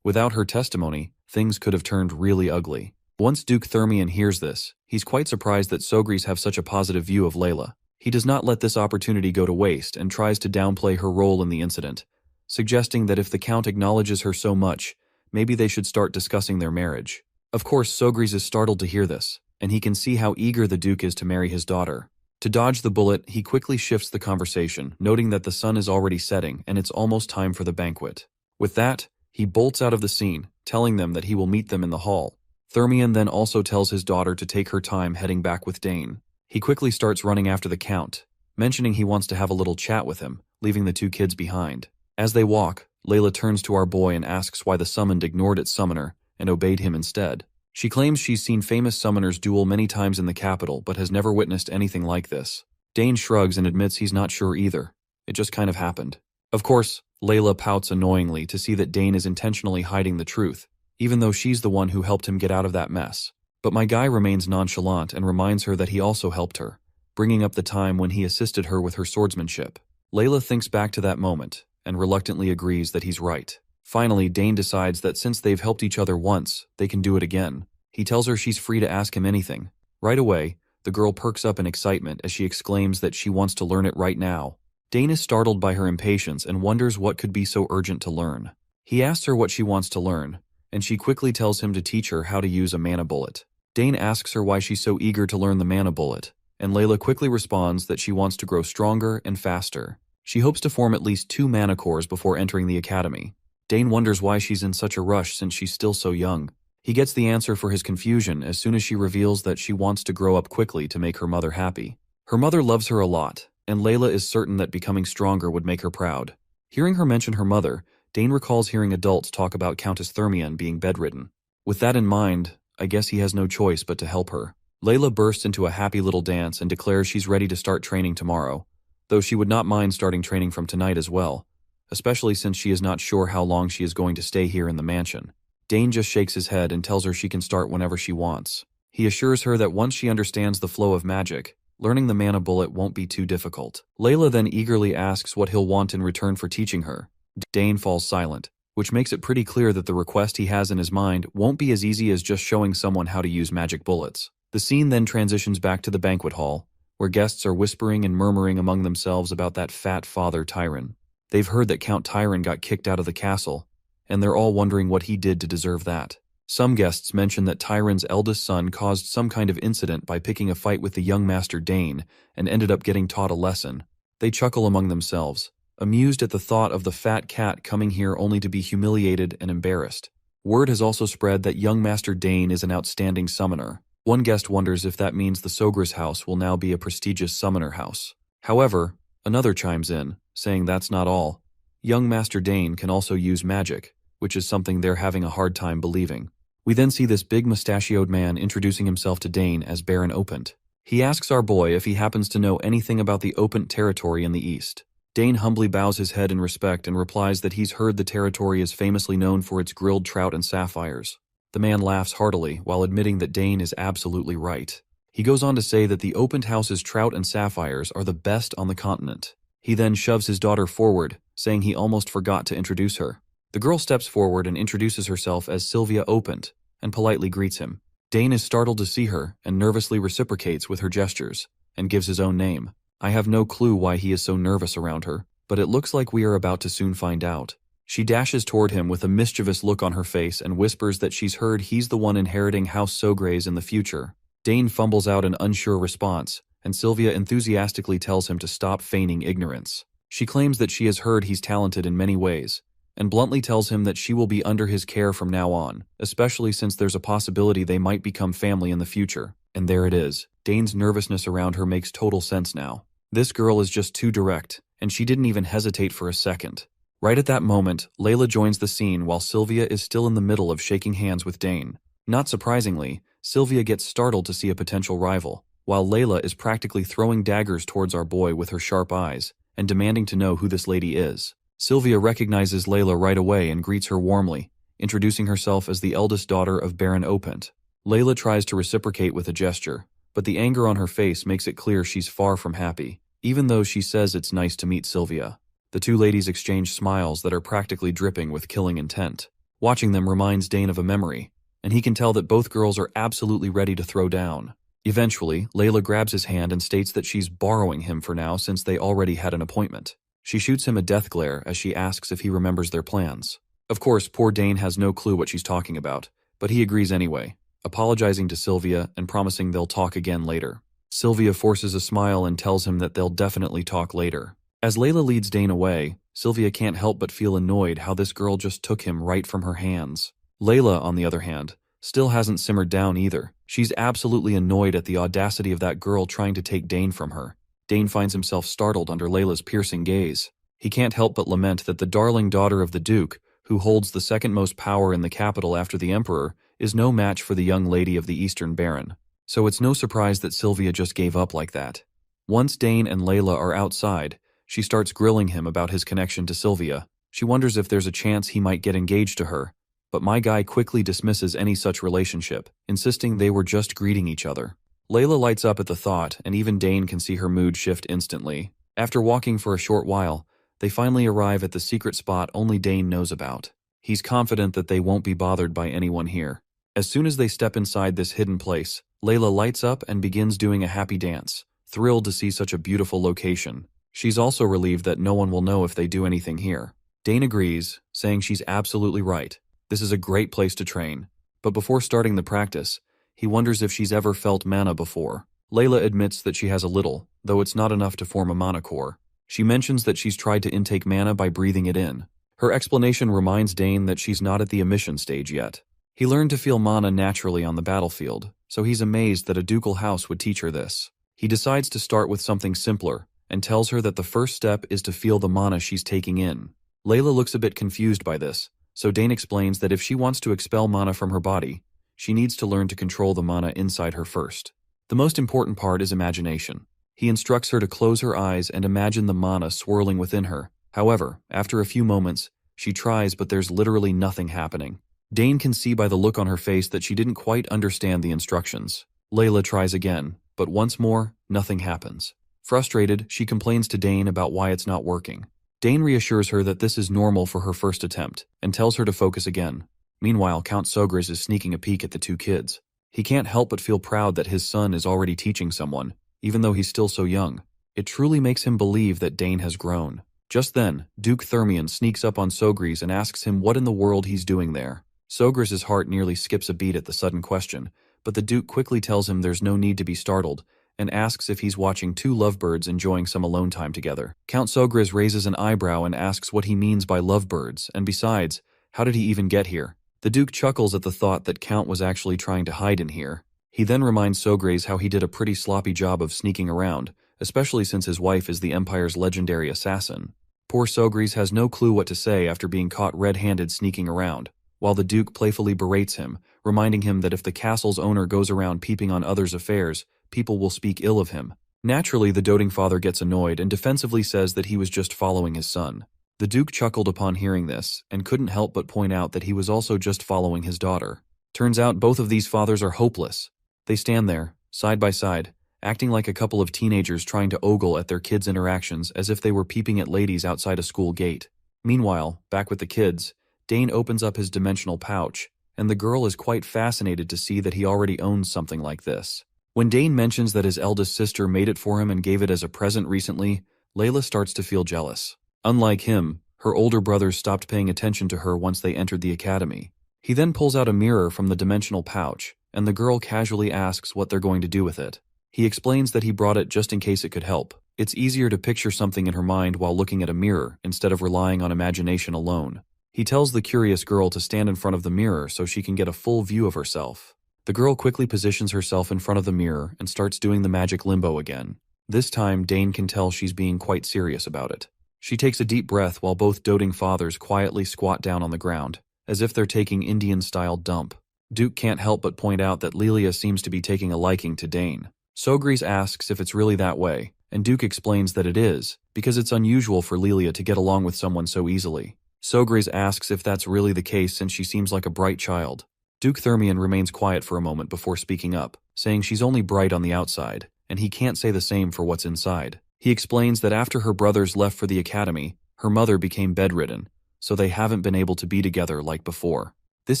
Without her testimony, things could have turned really ugly. Once Duke Thermion hears this, he's quite surprised that Sogris have such a positive view of Layla. He does not let this opportunity go to waste and tries to downplay her role in the incident, suggesting that if the Count acknowledges her so much, maybe they should start discussing their marriage. Of course, Sogris is startled to hear this, and he can see how eager the Duke is to marry his daughter. To dodge the bullet, he quickly shifts the conversation, noting that the sun is already setting and it's almost time for the banquet. With that, he bolts out of the scene, telling them that he will meet them in the hall. Thermion then also tells his daughter to take her time heading back with Dane. He quickly starts running after the Count, mentioning he wants to have a little chat with him, leaving the two kids behind. As they walk, Layla turns to our boy and asks why the summoned ignored its summoner and obeyed him instead. She claims she's seen famous summoners duel many times in the capital but has never witnessed anything like this. Dane shrugs and admits he's not sure either. It just kind of happened. Of course, Layla pouts annoyingly to see that Dane is intentionally hiding the truth, even though she's the one who helped him get out of that mess. But my guy remains nonchalant and reminds her that he also helped her, bringing up the time when he assisted her with her swordsmanship. Layla thinks back to that moment and reluctantly agrees that he's right. Finally, Dane decides that since they've helped each other once, they can do it again. He tells her she's free to ask him anything. Right away, the girl perks up in excitement as she exclaims that she wants to learn it right now. Dane is startled by her impatience and wonders what could be so urgent to learn. He asks her what she wants to learn, and she quickly tells him to teach her how to use a mana bullet. Dane asks her why she's so eager to learn the mana bullet, and Layla quickly responds that she wants to grow stronger and faster. She hopes to form at least 2 mana cores before entering the academy. Dane wonders why she's in such a rush since she's still so young. He gets the answer for his confusion as soon as she reveals that she wants to grow up quickly to make her mother happy. Her mother loves her a lot, and Layla is certain that becoming stronger would make her proud. Hearing her mention her mother, Dane recalls hearing adults talk about Countess Thermion being bedridden. With that in mind, I guess he has no choice but to help her. Layla bursts into a happy little dance and declares she's ready to start training tomorrow, though she would not mind starting training from tonight as well, especially since she is not sure how long she is going to stay here in the mansion. Dane just shakes his head and tells her she can start whenever she wants. He assures her that once she understands the flow of magic, learning the mana bullet won't be too difficult. Layla then eagerly asks what he'll want in return for teaching her. Dane falls silent, which makes it pretty clear that the request he has in his mind won't be as easy as just showing someone how to use magic bullets. The scene then transitions back to the banquet hall, where guests are whispering and murmuring among themselves about that fat father Tyron. They've heard that Count Tyron got kicked out of the castle, and they're all wondering what he did to deserve that. Some guests mention that Tyron's eldest son caused some kind of incident by picking a fight with the young Master Dane and ended up getting taught a lesson. They chuckle among themselves, amused at the thought of the fat cat coming here only to be humiliated and embarrassed. Word has also spread that young Master Dane is an outstanding summoner. One guest wonders if that means the Sogra's house will now be a prestigious summoner house. However, another chimes in, saying that's not all. Young Master Dane can also use magic, which is something they're having a hard time believing. We then see this big mustachioed man introducing himself to Dane as Baron Opent. He asks our boy if he happens to know anything about the Opent territory in the east. Dane humbly bows his head in respect and replies that he's heard the territory is famously known for its grilled trout and sapphires. The man laughs heartily while admitting that Dane is absolutely right. He goes on to say that the Opent house's trout and sapphires are the best on the continent. He then shoves his daughter forward, saying he almost forgot to introduce her. The girl steps forward and introduces herself as Sylvia Opent and politely greets him. Dane is startled to see her and nervously reciprocates with her gestures and gives his own name. I have no clue why he is so nervous around her, but it looks like we are about to soon find out. She dashes toward him with a mischievous look on her face and whispers that she's heard he's the one inheriting House Sogre's in the future. Dane fumbles out an unsure response, and Sylvia enthusiastically tells him to stop feigning ignorance. She claims that she has heard he's talented in many ways, and bluntly tells him that she will be under his care from now on, especially since there's a possibility they might become family in the future. And there it is. Dane's nervousness around her makes total sense now. This girl is just too direct, and she didn't even hesitate for a second. Right at that moment, Layla joins the scene while Sylvia is still in the middle of shaking hands with Dane. Not surprisingly, Sylvia gets startled to see a potential rival, while Layla is practically throwing daggers towards our boy with her sharp eyes and demanding to know who this lady is. Sylvia recognizes Layla right away and greets her warmly, introducing herself as the eldest daughter of Baron Opent. Layla tries to reciprocate with a gesture, but the anger on her face makes it clear she's far from happy, even though she says it's nice to meet Sylvia. The two ladies exchange smiles that are practically dripping with killing intent. Watching them reminds Dane of a memory, and he can tell that both girls are absolutely ready to throw down. Eventually, Layla grabs his hand and states that she's borrowing him for now since they already had an appointment. She shoots him a death glare as she asks if he remembers their plans. Of course, poor Dane has no clue what she's talking about, but he agrees anyway, apologizing to Sylvia and promising they'll talk again later. Sylvia forces a smile and tells him that they'll definitely talk later. As Layla leads Dane away, Sylvia can't help but feel annoyed how this girl just took him right from her hands. Layla, on the other hand, still hasn't simmered down either. She's absolutely annoyed at the audacity of that girl trying to take Dane from her. Dane finds himself startled under Layla's piercing gaze. He can't help but lament that the darling daughter of the Duke, who holds the second most power in the capital after the Emperor, is no match for the young lady of the Eastern Baron. So it's no surprise that Sylvia just gave up like that. Once Dane and Layla are outside, she starts grilling him about his connection to Sylvia. She wonders if there's a chance he might get engaged to her, but my guy quickly dismisses any such relationship, insisting they were just greeting each other. Layla lights up at the thought, and even Dane can see her mood shift instantly. After walking for a short while, they finally arrive at the secret spot only Dane knows about. He's confident that they won't be bothered by anyone here. As soon as they step inside this hidden place, Layla lights up and begins doing a happy dance, thrilled to see such a beautiful location. She's also relieved that no one will know if they do anything here. Dane agrees, saying she's absolutely right. This is a great place to train. But before starting the practice, he wonders if she's ever felt mana before. Layla admits that she has a little, though it's not enough to form a mana core. She mentions that she's tried to intake mana by breathing it in. Her explanation reminds Dane that she's not at the emission stage yet. He learned to feel mana naturally on the battlefield, so he's amazed that a ducal house would teach her this. He decides to start with something simpler, and tells her that the first step is to feel the mana she's taking in. Layla looks a bit confused by this, so Dane explains that if she wants to expel mana from her body, she needs to learn to control the mana inside her first. The most important part is imagination. He instructs her to close her eyes and imagine the mana swirling within her. However, after a few moments, she tries but there's literally nothing happening. Dane can see by the look on her face that she didn't quite understand the instructions. Layla tries again, but once more, nothing happens. Frustrated, she complains to Dane about why it's not working. Dane reassures her that this is normal for her first attempt, and tells her to focus again. Meanwhile, Count Sogris is sneaking a peek at the two kids. He can't help but feel proud that his son is already teaching someone, even though he's still so young. It truly makes him believe that Dane has grown. Just then, Duke Thermion sneaks up on Sogris and asks him what in the world he's doing there. Sogris' heart nearly skips a beat at the sudden question, but the Duke quickly tells him there's no need to be startled, and asks if he's watching two lovebirds enjoying some alone time together. Count Sogris raises an eyebrow and asks what he means by lovebirds, and besides, how did he even get here? The Duke chuckles at the thought that Count was actually trying to hide in here. He then reminds Sogris how he did a pretty sloppy job of sneaking around, especially since his wife is the Empire's legendary assassin. Poor Sogris has no clue what to say after being caught red-handed sneaking around, while the Duke playfully berates him, reminding him that if the castle's owner goes around peeping on others' affairs, people will speak ill of him. Naturally, the doting father gets annoyed and defensively says that he was just following his son. The Duke chuckled upon hearing this, and couldn't help but point out that he was also just following his daughter. Turns out both of these fathers are hopeless. They stand there, side by side, acting like a couple of teenagers trying to ogle at their kids' interactions as if they were peeping at ladies outside a school gate. Meanwhile, back with the kids, Dane opens up his dimensional pouch, and the girl is quite fascinated to see that he already owns something like this. When Dane mentions that his eldest sister made it for him and gave it as a present recently, Layla starts to feel jealous. Unlike him, her older brothers stopped paying attention to her once they entered the academy. He then pulls out a mirror from the dimensional pouch, and the girl casually asks what they're going to do with it. He explains that he brought it just in case it could help. It's easier to picture something in her mind while looking at a mirror instead of relying on imagination alone. He tells the curious girl to stand in front of the mirror so she can get a full view of herself. The girl quickly positions herself in front of the mirror and starts doing the magic limbo again. This time, Dane can tell she's being quite serious about it. She takes a deep breath while both doting fathers quietly squat down on the ground, as if they're taking Indian-style dump. Duke can't help but point out that Lilia seems to be taking a liking to Dane. Sogris asks if it's really that way, and Duke explains that it is, because it's unusual for Lilia to get along with someone so easily. Sogris asks if that's really the case since she seems like a bright child. Duke Thermion remains quiet for a moment before speaking up, saying she's only bright on the outside, and he can't say the same for what's inside. He explains that after her brothers left for the academy, her mother became bedridden, so they haven't been able to be together like before. This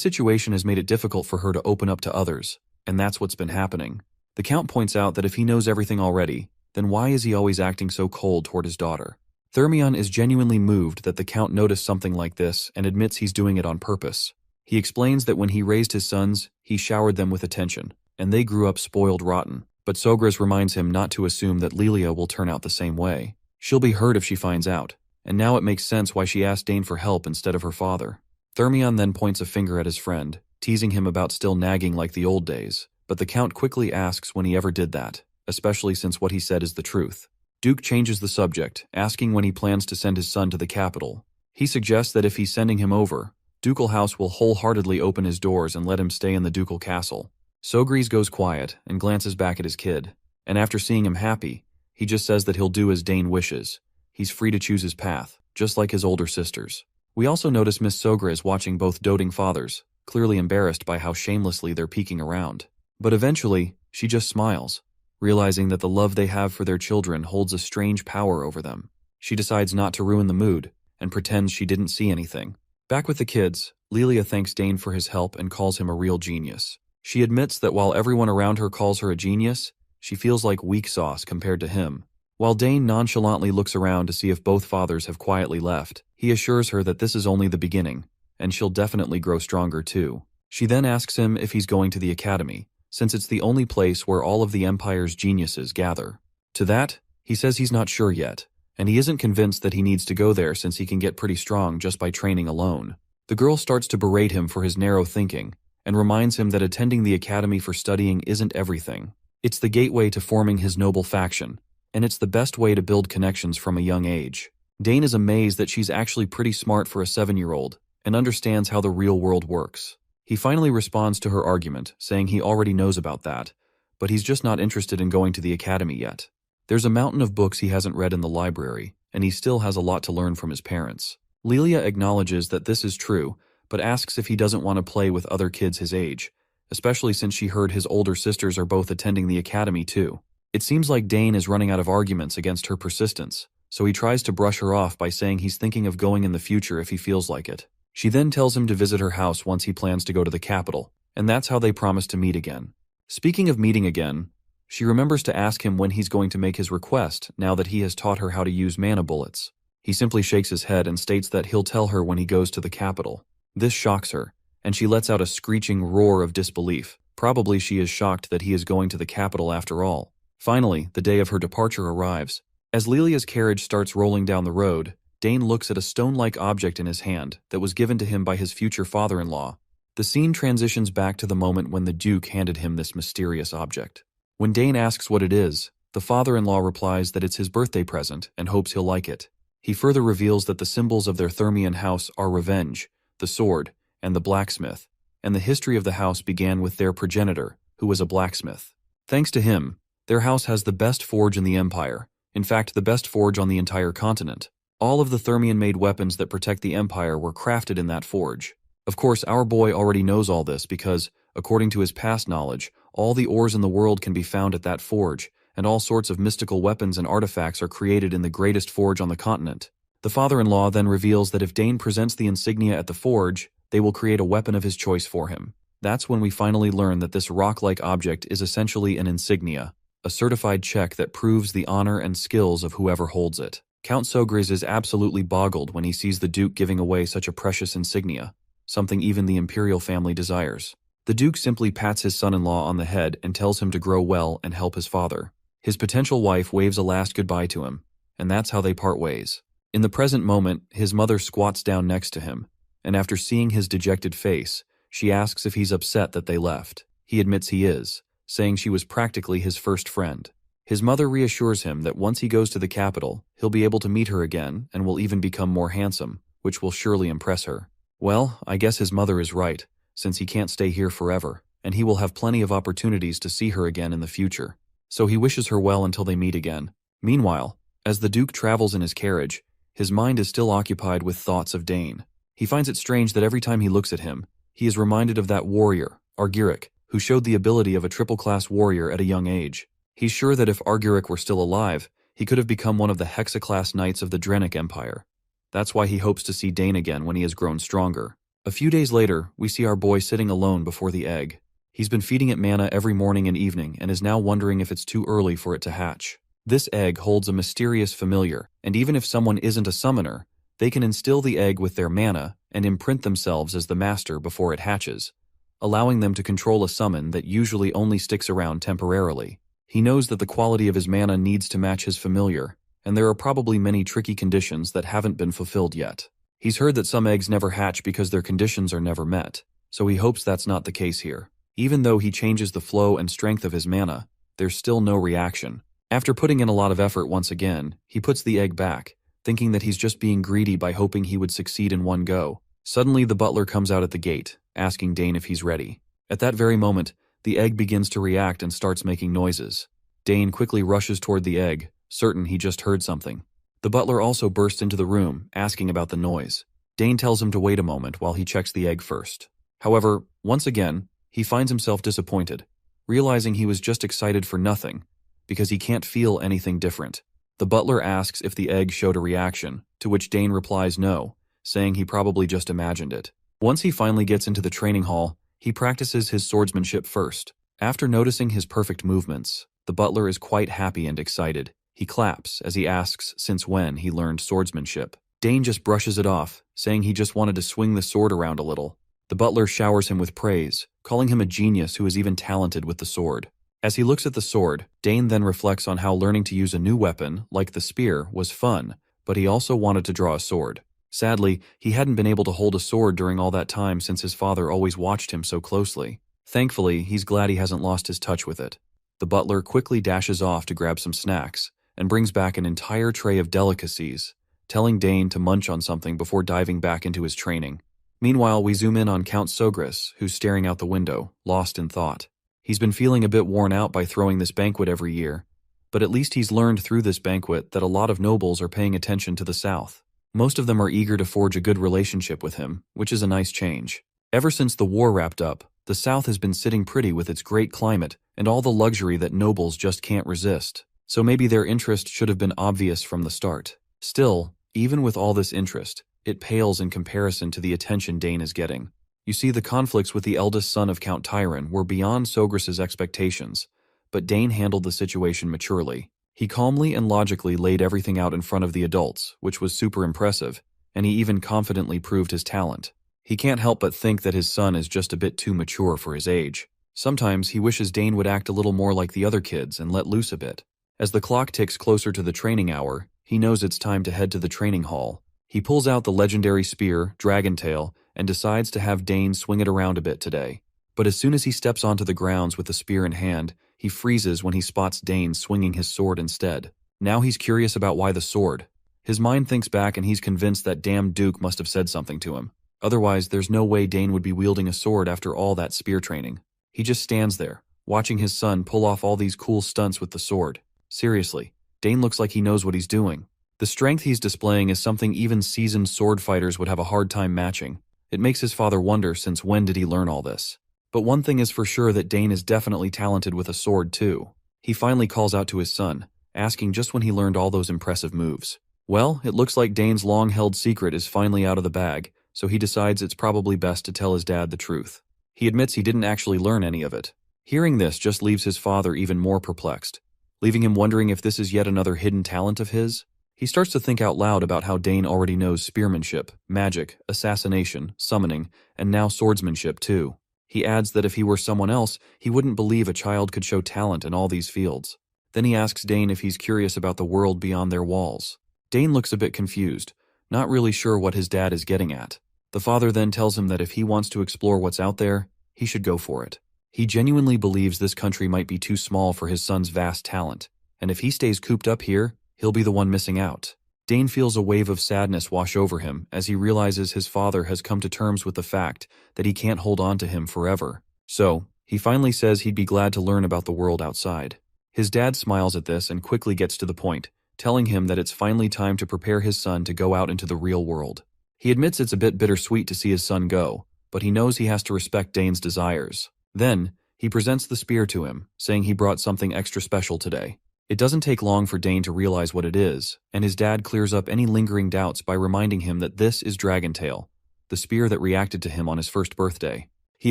situation has made it difficult for her to open up to others, and that's what's been happening. The Count points out that if he knows everything already, then why is he always acting so cold toward his daughter? Thermion is genuinely moved that the Count noticed something like this and admits he's doing it on purpose. He explains that when he raised his sons, he showered them with attention, and they grew up spoiled rotten. But Sogris reminds him not to assume that Lilia will turn out the same way. She'll be hurt if she finds out, and now it makes sense why she asked Dane for help instead of her father. Thermion then points a finger at his friend, teasing him about still nagging like the old days, but the Count quickly asks when he ever did that, especially since what he said is the truth. Duke changes the subject, asking when he plans to send his son to the capital. He suggests that if he's sending him over, Ducal House will wholeheartedly open his doors and let him stay in the ducal castle. Sogris goes quiet and glances back at his kid, and after seeing him happy, he just says that he'll do as Dane wishes. He's free to choose his path, just like his older sisters. We also notice Miss Sogris watching both doting fathers, clearly embarrassed by how shamelessly they're peeking around. But eventually, she just smiles, realizing that the love they have for their children holds a strange power over them. She decides not to ruin the mood, and pretends she didn't see anything. Back with the kids, Lilia thanks Dane for his help and calls him a real genius. She admits that while everyone around her calls her a genius, she feels like weak sauce compared to him. While Dane nonchalantly looks around to see if both fathers have quietly left, he assures her that this is only the beginning, and she'll definitely grow stronger too. She then asks him if he's going to the academy, since it's the only place where all of the Empire's geniuses gather. To that, he says he's not sure yet, and he isn't convinced that he needs to go there since he can get pretty strong just by training alone. The girl starts to berate him for his narrow thinking, and reminds him that attending the academy for studying isn't everything. It's the gateway to forming his noble faction, and it's the best way to build connections from a young age. Dane is amazed that she's actually pretty smart for a 7-year-old, and understands how the real world works. He finally responds to her argument, saying he already knows about that, but he's just not interested in going to the academy yet. There's a mountain of books he hasn't read in the library, and he still has a lot to learn from his parents. Lilia acknowledges that this is true, but asks if he doesn't want to play with other kids his age, especially since she heard his older sisters are both attending the academy too. It seems like Dane is running out of arguments against her persistence, so he tries to brush her off by saying he's thinking of going in the future if he feels like it. She then tells him to visit her house once he plans to go to the capital, and that's how they promise to meet again. Speaking of meeting again, she remembers to ask him when he's going to make his request now that he has taught her how to use mana bullets. He simply shakes his head and states that he'll tell her when he goes to the capital. This shocks her, and she lets out a screeching roar of disbelief. Probably she is shocked that he is going to the capital after all. Finally, the day of her departure arrives. As Lilia's carriage starts rolling down the road, Dane looks at a stone-like object in his hand that was given to him by his future father-in-law. The scene transitions back to the moment when the Duke handed him this mysterious object. When Dane asks what it is, the father-in-law replies that it's his birthday present and hopes he'll like it. He further reveals that the symbols of their Thermian house are revenge, the sword, and the blacksmith, and the history of the house began with their progenitor, who was a blacksmith. Thanks to him, their house has the best forge in the Empire, in fact the best forge on the entire continent. All of the Thermian-made weapons that protect the Empire were crafted in that forge. Of course, our boy already knows all this because, according to his past knowledge, all the ores in the world can be found at that forge, and all sorts of mystical weapons and artifacts are created in the greatest forge on the continent. The father-in-law then reveals that if Dane presents the insignia at the forge, they will create a weapon of his choice for him. That's when we finally learn that this rock-like object is essentially an insignia, a certified check that proves the honor and skills of whoever holds it. Count Sogris is absolutely boggled when he sees the Duke giving away such a precious insignia, something even the imperial family desires. The Duke simply pats his son-in-law on the head and tells him to grow well and help his father. His potential wife waves a last goodbye to him, and that's how they part ways. In the present moment, his mother squats down next to him, and after seeing his dejected face, she asks if he's upset that they left. He admits he is, saying she was practically his first friend. His mother reassures him that once he goes to the capital, he'll be able to meet her again and will even become more handsome, which will surely impress her. Well, I guess his mother is right, since he can't stay here forever, and he will have plenty of opportunities to see her again in the future. So he wishes her well until they meet again. Meanwhile, as the Duke travels in his carriage, his mind is still occupied with thoughts of Dane. He finds it strange that every time he looks at him, he is reminded of that warrior, Argyric, who showed the ability of a triple-class warrior at a young age. He's sure that if Argyric were still alive, he could have become one of the Hexa-class knights of the Drenic Empire. That's why he hopes to see Dane again when he has grown stronger. A few days later, we see our boy sitting alone before the egg. He's been feeding it mana every morning and evening and is now wondering if it's too early for it to hatch. This egg holds a mysterious familiar, and even if someone isn't a summoner, they can instill the egg with their mana and imprint themselves as the master before it hatches, allowing them to control a summon that usually only sticks around temporarily. He knows that the quality of his mana needs to match his familiar, and there are probably many tricky conditions that haven't been fulfilled yet. He's heard that some eggs never hatch because their conditions are never met, so he hopes that's not the case here. Even though he changes the flow and strength of his mana, there's still no reaction. After putting in a lot of effort once again, he puts the egg back, thinking that he's just being greedy by hoping he would succeed in one go. Suddenly the butler comes out at the gate, asking Dane if he's ready. At that very moment, the egg begins to react and starts making noises. Dane quickly rushes toward the egg, certain he just heard something. The butler also bursts into the room, asking about the noise. Dane tells him to wait a moment while he checks the egg first. However, once again, he finds himself disappointed, realizing he was just excited for nothing, because he can't feel anything different. The butler asks if the egg showed a reaction, to which Dane replies no, saying he probably just imagined it. Once he finally gets into the training hall, he practices his swordsmanship first. After noticing his perfect movements, the butler is quite happy and excited. He claps as he asks since when he learned swordsmanship. Dane just brushes it off, saying he just wanted to swing the sword around a little. The butler showers him with praise, calling him a genius who is even talented with the sword. As he looks at the sword, Dane then reflects on how learning to use a new weapon, like the spear, was fun, but he also wanted to draw a sword. Sadly, he hadn't been able to hold a sword during all that time since his father always watched him so closely. Thankfully, he's glad he hasn't lost his touch with it. The butler quickly dashes off to grab some snacks, and brings back an entire tray of delicacies, telling Dane to munch on something before diving back into his training. Meanwhile, we zoom in on Count Sogris, who's staring out the window, lost in thought. He's been feeling a bit worn out by throwing this banquet every year, but at least he's learned through this banquet that a lot of nobles are paying attention to the south. Most of them are eager to forge a good relationship with him, which is a nice change. Ever since the war wrapped up, the South has been sitting pretty with its great climate and all the luxury that nobles just can't resist. So maybe their interest should have been obvious from the start. Still, even with all this interest, it pales in comparison to the attention Dane is getting. You see, the conflicts with the eldest son of Count Tyron were beyond Sogris's expectations, but Dane handled the situation maturely. He calmly and logically laid everything out in front of the adults, which was super impressive, and he even confidently proved his talent. He can't help but think that his son is just a bit too mature for his age. Sometimes he wishes Dane would act a little more like the other kids and let loose a bit. As the clock ticks closer to the training hour, he knows it's time to head to the training hall. He pulls out the legendary spear, Dragontail, and decides to have Dane swing it around a bit today. But as soon as he steps onto the grounds with the spear in hand, he freezes when he spots Dane swinging his sword instead. Now he's curious about why the sword. His mind thinks back and he's convinced that damn Duke must have said something to him. Otherwise, there's no way Dane would be wielding a sword after all that spear training. He just stands there, watching his son pull off all these cool stunts with the sword. Seriously, Dane looks like he knows what he's doing. The strength he's displaying is something even seasoned sword fighters would have a hard time matching. It makes his father wonder since when did he learn all this. But one thing is for sure, that Dane is definitely talented with a sword too. He finally calls out to his son, asking just when he learned all those impressive moves. Well, it looks like Dane's long-held secret is finally out of the bag, so he decides it's probably best to tell his dad the truth. He admits he didn't actually learn any of it. Hearing this just leaves his father even more perplexed, leaving him wondering if this is yet another hidden talent of his. He starts to think out loud about how Dane already knows spearmanship, magic, assassination, summoning, and now swordsmanship too. He adds that if he were someone else, he wouldn't believe a child could show talent in all these fields. Then he asks Dane if he's curious about the world beyond their walls. Dane looks a bit confused, not really sure what his dad is getting at. The father then tells him that if he wants to explore what's out there, he should go for it. He genuinely believes this country might be too small for his son's vast talent, and if he stays cooped up here, he'll be the one missing out. Dane feels a wave of sadness wash over him as he realizes his father has come to terms with the fact that he can't hold on to him forever. So, he finally says he'd be glad to learn about the world outside. His dad smiles at this and quickly gets to the point, telling him that it's finally time to prepare his son to go out into the real world. He admits it's a bit bittersweet to see his son go, but he knows he has to respect Dane's desires. Then, he presents the spear to him, saying he brought something extra special today. It doesn't take long for Dane to realize what it is, and his dad clears up any lingering doubts by reminding him that this is Dragontail, the spear that reacted to him on his first birthday. He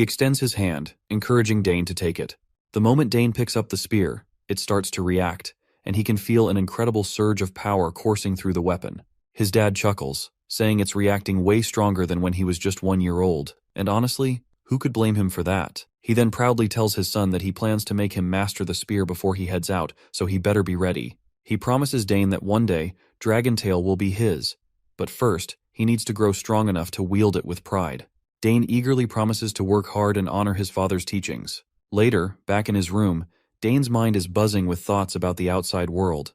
extends his hand, encouraging Dane to take it. The moment Dane picks up the spear, it starts to react, and he can feel an incredible surge of power coursing through the weapon. His dad chuckles, saying it's reacting way stronger than when he was just 1 year old, and honestly, who could blame him for that? He then proudly tells his son that he plans to make him master the spear before he heads out, so he better be ready. He promises Dane that one day, Dragontail will be his, but first, he needs to grow strong enough to wield it with pride. Dane eagerly promises to work hard and honor his father's teachings. Later, back in his room, Dane's mind is buzzing with thoughts about the outside world.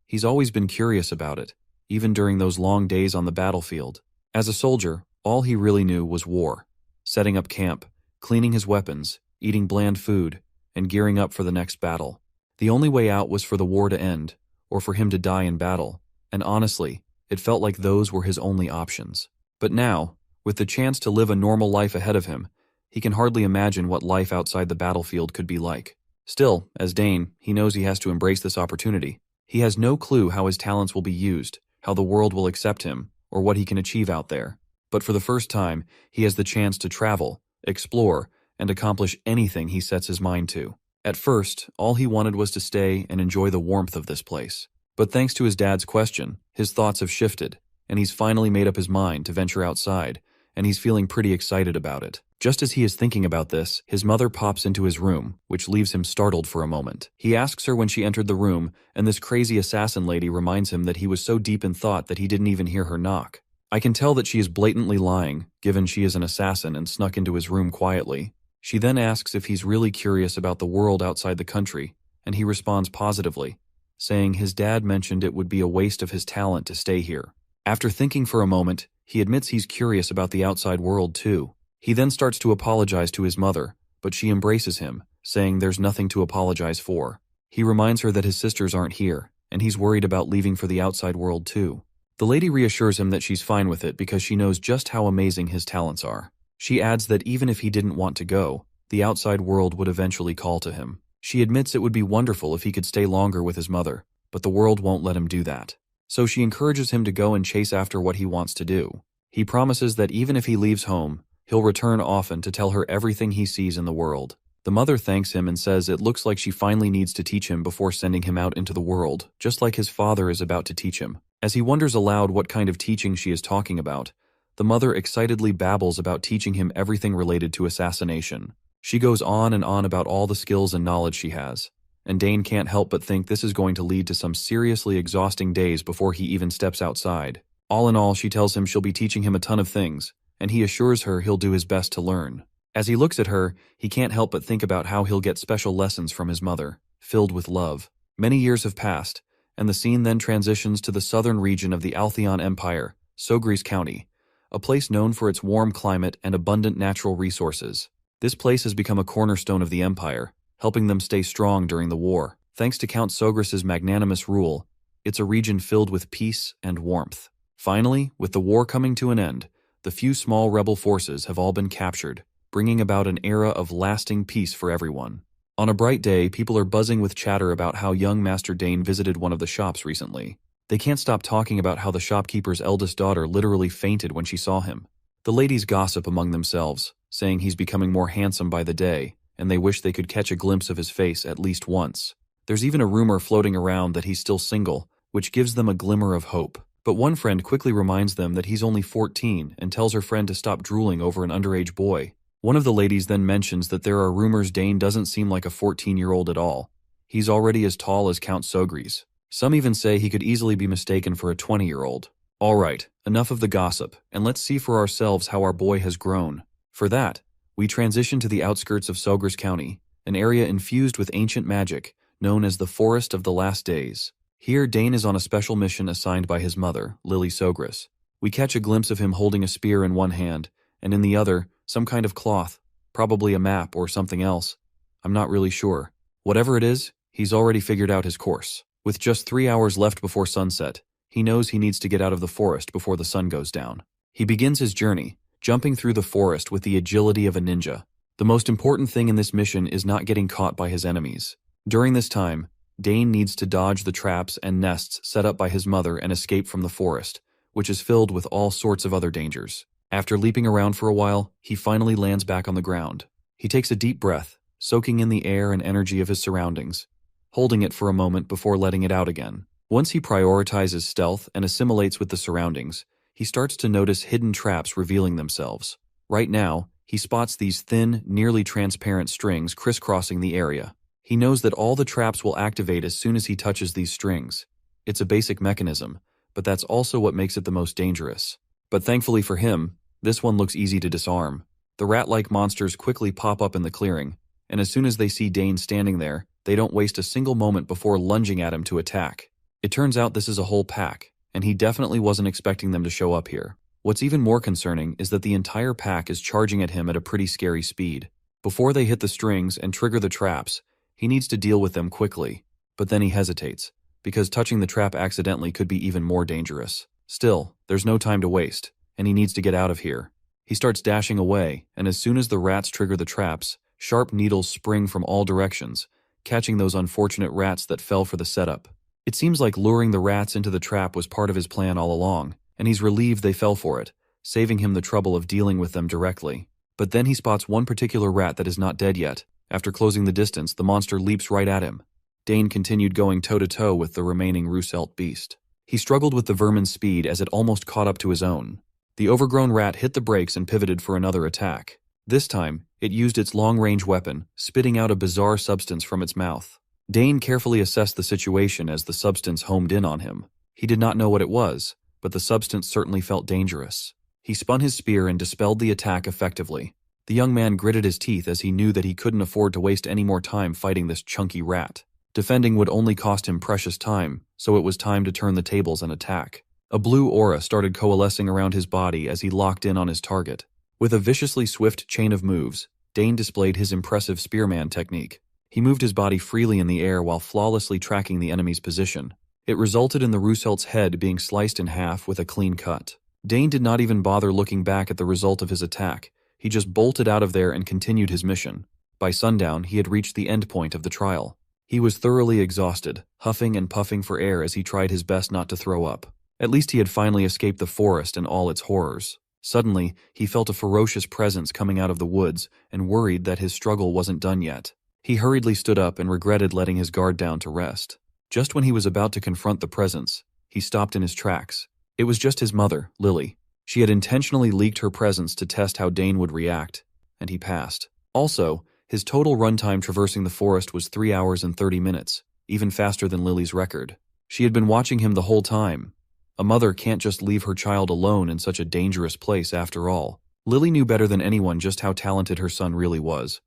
He's always been curious about it, even during those long days on the battlefield. As a soldier, all he really knew was war, setting up camp, cleaning his weapons, eating bland food, and gearing up for the next battle. The only way out was for the war to end, or for him to die in battle, and honestly, it felt like those were his only options. But now, with the chance to live a normal life ahead of him, he can hardly imagine what life outside the battlefield could be like. Still, as Dane, he knows he has to embrace this opportunity. He has no clue how his talents will be used, how the world will accept him, or what he can achieve out there. But for the first time, he has the chance to travel, explore, and accomplish anything he sets his mind to. At first, all he wanted was to stay and enjoy the warmth of this place. But thanks to his dad's question, his thoughts have shifted, and he's finally made up his mind to venture outside, and he's feeling pretty excited about it. Just as he is thinking about this, his mother pops into his room, which leaves him startled for a moment. He asks her when she entered the room, and this crazy assassin lady reminds him that he was so deep in thought that he didn't even hear her knock. I can tell that she is blatantly lying, given she is an assassin and snuck into his room quietly. She then asks if he's really curious about the world outside the country, and he responds positively, saying his dad mentioned it would be a waste of his talent to stay here. After thinking for a moment, he admits he's curious about the outside world too. He then starts to apologize to his mother, but she embraces him, saying there's nothing to apologize for. He reminds her that his sisters aren't here, and he's worried about leaving for the outside world too. The lady reassures him that she's fine with it because she knows just how amazing his talents are. She adds that even if he didn't want to go, the outside world would eventually call to him. She admits it would be wonderful if he could stay longer with his mother, but the world won't let him do that. So she encourages him to go and chase after what he wants to do. He promises that even if he leaves home, he'll return often to tell her everything he sees in the world. The mother thanks him and says it looks like she finally needs to teach him before sending him out into the world, just like his father is about to teach him. As he wonders aloud what kind of teaching she is talking about, the mother excitedly babbles about teaching him everything related to assassination. She goes on and on about all the skills and knowledge she has, and Dane can't help but think this is going to lead to some seriously exhausting days before he even steps outside. All in all, she tells him she'll be teaching him a ton of things, and he assures her he'll do his best to learn. As he looks at her, he can't help but think about how he'll get special lessons from his mother, filled with love. Many years have passed, and the scene then transitions to the southern region of the Altheon Empire, Sogris County, a place known for its warm climate and abundant natural resources. This place has become a cornerstone of the empire, helping them stay strong during the war. Thanks to Count Sogris's magnanimous rule, it's a region filled with peace and warmth. Finally, with the war coming to an end, the few small rebel forces have all been captured, bringing about an era of lasting peace for everyone. On a bright day, people are buzzing with chatter about how young Master Dane visited one of the shops recently. They can't stop talking about how the shopkeeper's eldest daughter literally fainted when she saw him. The ladies gossip among themselves, saying he's becoming more handsome by the day, and they wish they could catch a glimpse of his face at least once. There's even a rumor floating around that he's still single, which gives them a glimmer of hope. But one friend quickly reminds them that he's only 14 and tells her friend to stop drooling over an underage boy. One of the ladies then mentions that there are rumors Dane doesn't seem like a 14-year-old at all. He's already as tall as Count Sogris. Some even say he could easily be mistaken for a 20-year-old. All right, enough of the gossip, and let's see for ourselves how our boy has grown. For that, we transition to the outskirts of Sogris County, an area infused with ancient magic, known as the Forest of the Last Days. Here, Dane is on a special mission assigned by his mother, Lily Sogris. We catch a glimpse of him holding a spear in one hand, and in the other, some kind of cloth, probably a map or something else. I'm not really sure. Whatever it is, he's already figured out his course. With just 3 hours left before sunset, he knows he needs to get out of the forest before the sun goes down. He begins his journey, jumping through the forest with the agility of a ninja. The most important thing in this mission is not getting caught by his enemies. During this time, Dane needs to dodge the traps and nests set up by his mother and escape from the forest, which is filled with all sorts of other dangers. After leaping around for a while, he finally lands back on the ground. He takes a deep breath, soaking in the air and energy of his surroundings, holding it for a moment before letting it out again. Once he prioritizes stealth and assimilates with the surroundings, he starts to notice hidden traps revealing themselves. Right now, he spots these thin, nearly transparent strings crisscrossing the area. He knows that all the traps will activate as soon as he touches these strings. It's a basic mechanism, but that's also what makes it the most dangerous. But thankfully for him, this one looks easy to disarm. The rat-like monsters quickly pop up in the clearing, and as soon as they see Dane standing there, they don't waste a single moment before lunging at him to attack. It turns out this is a whole pack, and he definitely wasn't expecting them to show up here. What's even more concerning is that the entire pack is charging at him at a pretty scary speed. Before they hit the strings and trigger the traps, he needs to deal with them quickly, but then he hesitates, because touching the trap accidentally could be even more dangerous. Still, there's no time to waste, and he needs to get out of here. He starts dashing away, and as soon as the rats trigger the traps, sharp needles spring from all directions, catching those unfortunate rats that fell for the setup. It seems like luring the rats into the trap was part of his plan all along, and he's relieved they fell for it, saving him the trouble of dealing with them directly. But then he spots one particular rat that is not dead yet. After closing the distance, the monster leaps right at him. Dane continued going toe-to-toe with the remaining Roosevelt beast. He struggled with the vermin's speed as it almost caught up to his own. The overgrown rat hit the brakes and pivoted for another attack. This time, it used its long-range weapon, spitting out a bizarre substance from its mouth. Dane carefully assessed the situation as the substance homed in on him. He did not know what it was, but the substance certainly felt dangerous. He spun his spear and dispelled the attack effectively. The young man gritted his teeth as he knew that he couldn't afford to waste any more time fighting this chunky rat. Defending would only cost him precious time, so it was time to turn the tables and attack. A blue aura started coalescing around his body as he locked in on his target. With a viciously swift chain of moves, Dane displayed his impressive Spearman technique. He moved his body freely in the air while flawlessly tracking the enemy's position. It resulted in the Russelt's head being sliced in half with a clean cut. Dane did not even bother looking back at the result of his attack. He just bolted out of there and continued his mission. By sundown, he had reached the end point of the trial. He was thoroughly exhausted, huffing and puffing for air as he tried his best not to throw up. At least he had finally escaped the forest and all its horrors. Suddenly, he felt a ferocious presence coming out of the woods and worried that his struggle wasn't done yet. He hurriedly stood up and regretted letting his guard down to rest. Just when he was about to confront the presence, he stopped in his tracks. It was just his mother, Lily. She had intentionally leaked her presence to test how Dane would react, and he passed. Also, his total runtime traversing the forest was 3 hours and 30 minutes, even faster than Lily's record. She had been watching him the whole time. A mother can't just leave her child alone in such a dangerous place after all. Lily knew better than anyone just how talented her son really was.